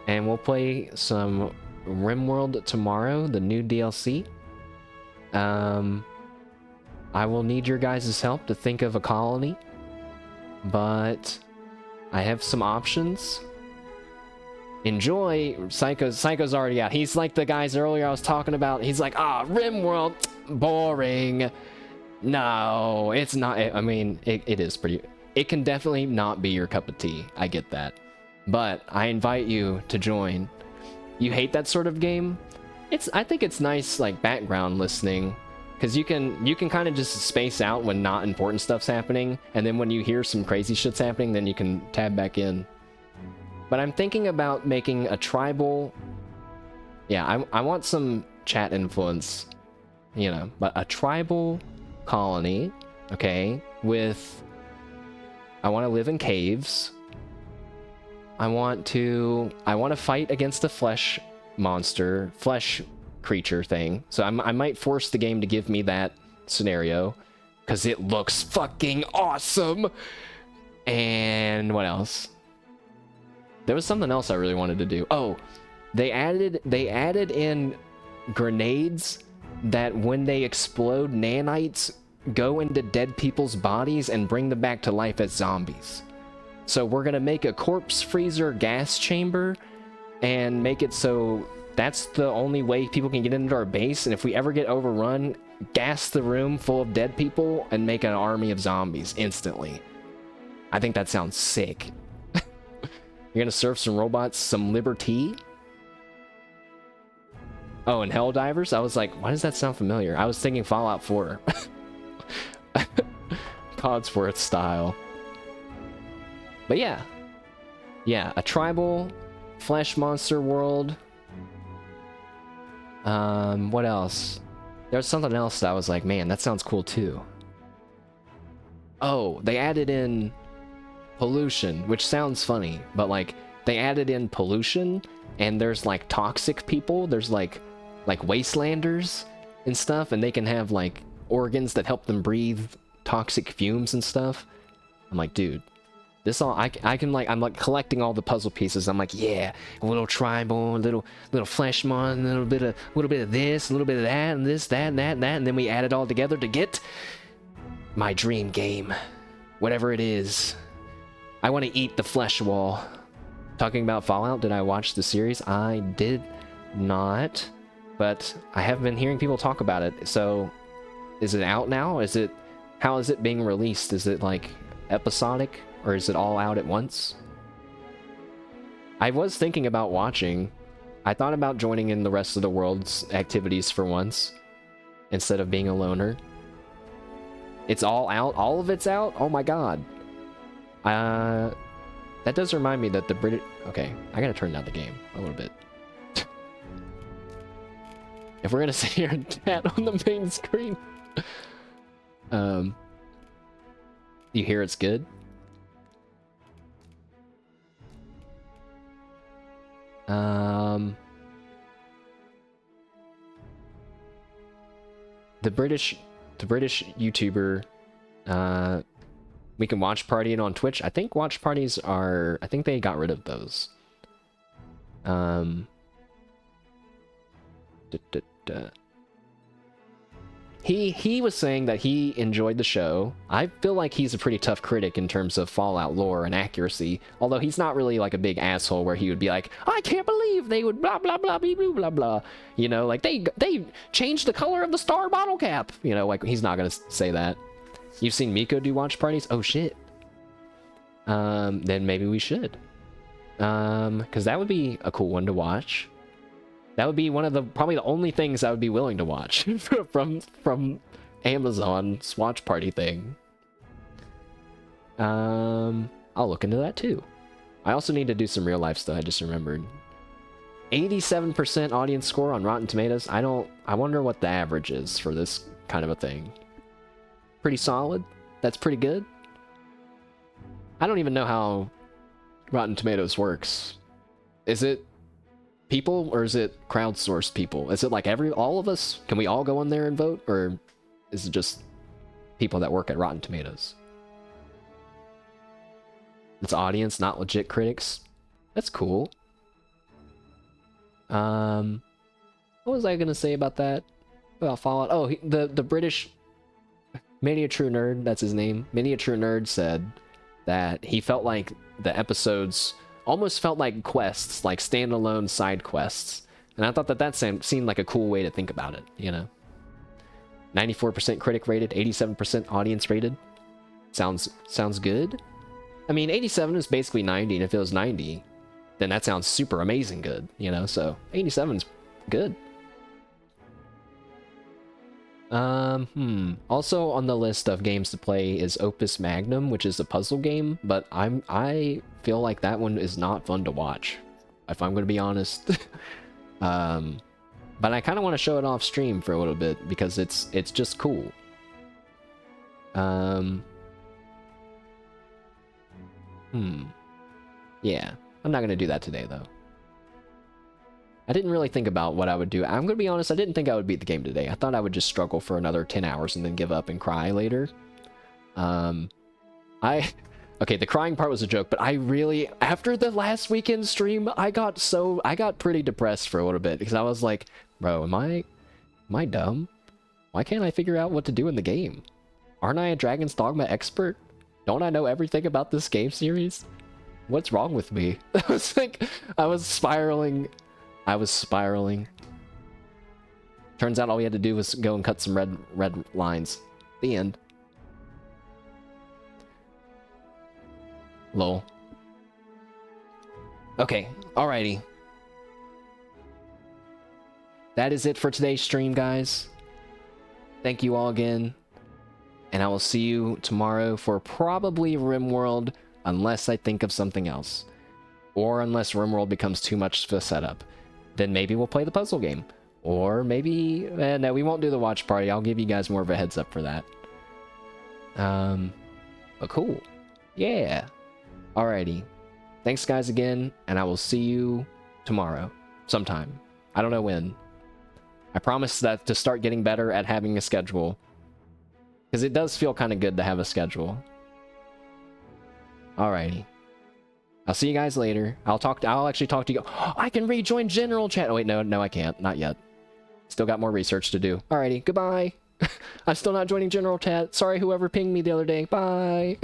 and we'll play some RimWorld tomorrow, the new DLC. I will need your guys' help to think of a colony, but I have some options. Enjoy. Psycho's already out. He's like the guys earlier I was talking about. He's like, RimWorld, boring. No, it's not. I mean, it is pretty. It can definitely not be your cup of tea. I get that. But I invite you to join. You hate that sort of game? I think it's nice, like, background listening. Because you can kind of just space out when not important stuff's happening, and then when you hear some crazy shit's happening, then you can tab back in. But I'm thinking about making a tribal... Yeah, I want some chat influence, you know, but a tribal colony, okay, with... I want to live in caves. I want to fight against a flesh creature thing. So I might force the game to give me that scenario because it looks fucking awesome. And what else? There was something else I really wanted to do. Oh, they added in grenades that when they explode, nanites go into dead people's bodies and bring them back to life as zombies. So we're gonna make a corpse freezer gas chamber and make it so that's the only way people can get into our base, and if we ever get overrun, gas the room full of dead people and make an army of zombies instantly. I think that sounds sick. You're gonna serve some robots some liberty? Oh, and Helldivers? I was like, why does that sound familiar? I was thinking Fallout 4. Codsworth style. But yeah. Yeah, a tribal flesh monster world. What else? There's something else that I was like, man, that sounds cool too. Oh, they added in pollution, which sounds funny, but like, they added in pollution, and there's like toxic people, there's like wastelanders and stuff, and they can have like organs that help them breathe toxic fumes and stuff. I'm like, dude, this all I can like, I'm like collecting all the puzzle pieces. I'm like, yeah, a little tribal, a little flesh mon, a little bit of this, a little bit of that, and this, that, and that, and that, and then we add it all together to get my dream game, whatever it is. I want to eat the flesh wall. Talking about Fallout, did I watch the series? I did not, but I have been hearing people talk about it. So, is it out now? How is it being released? Is it like episodic, or is it all out at once? I was thinking about watching. I thought about joining in the rest of the world's activities for once, instead of being a loner. It's all out? All of it's out? Oh my god. That does remind me that the British... Okay, I gotta turn down the game a little bit. If we're gonna sit here and chat on the main screen. You hear it's good? The British YouTuber, we can watch party it on Twitch. I think watch parties are... I think they got rid of those. He was saying that he enjoyed the show. I feel like he's a pretty tough critic in terms of Fallout lore and accuracy, although he's not really like a big asshole where he would be like, I can't believe they would blah blah blah blah blah blah, you know, like they changed the color of the star bottle cap, you know, like he's not gonna say that. You've seen Miko do watch parties? Oh shit. Then maybe we should, because that would be a cool one to watch. That would be one of the probably the only things I would be willing to watch from Amazon's watch party thing. I'll look into that too. I also need to do some real life stuff. I just remembered. 87% audience score on Rotten Tomatoes. I wonder what the average is for this kind of a thing. Pretty solid. That's pretty good. I don't even know how Rotten Tomatoes works. Is it people, or is it crowdsourced people? Is it like all of us? Can we all go in there and vote, or is it just people that work at Rotten Tomatoes? It's audience, not legit critics. That's cool. What was I gonna say about that? About Fallout? Oh, the British Miniature Nerd, that's his name. Miniature Nerd said that he felt like the episodes almost felt like quests, like standalone side quests. And I thought that seemed like a cool way to think about it, you know? 94% critic rated, 87% audience rated. Sounds good. I mean, 87 is basically 90, and if it was 90, then that sounds super amazing good, you know? So 87's good. Also on the list of games to play is Opus Magnum, which is a puzzle game, but I feel like that one is not fun to watch, if I'm going to be honest. But I kind of want to show it off stream for a little bit because it's just cool. Yeah, I'm not going to do that today though. I didn't really think about what I would do. I'm going to be honest, I didn't think I would beat the game today. I thought I would just struggle for another 10 hours and then give up and cry later. Okay, the crying part was a joke, but I really, after the last weekend stream, I got pretty depressed for a little bit because I was like, bro, am I dumb? Why can't I figure out what to do in the game? Aren't I a Dragon's Dogma expert? Don't I know everything about this game series? What's wrong with me? I was like, I was spiraling. Turns out all we had to do was go and cut some red lines. The end. Lol. Okay, alrighty. That is it for today's stream, guys. Thank you all again. And I will see you tomorrow for probably RimWorld, unless I think of something else. Or unless RimWorld becomes too much of a setup. Then maybe we'll play the puzzle game. Or maybe... no, we won't do the watch party. I'll give you guys more of a heads up for that. But cool. Yeah. Alrighty. Thanks, guys, again. And I will see you tomorrow. Sometime. I don't know when. I promise that to start getting better at having a schedule. Because it does feel kind of good to have a schedule. Alrighty. I'll see you guys later. I'll actually talk to you. I can rejoin general chat. Oh wait, no, I can't. Not yet. Still got more research to do. Alrighty, goodbye. I'm still not joining general chat. Sorry, whoever pinged me the other day. Bye.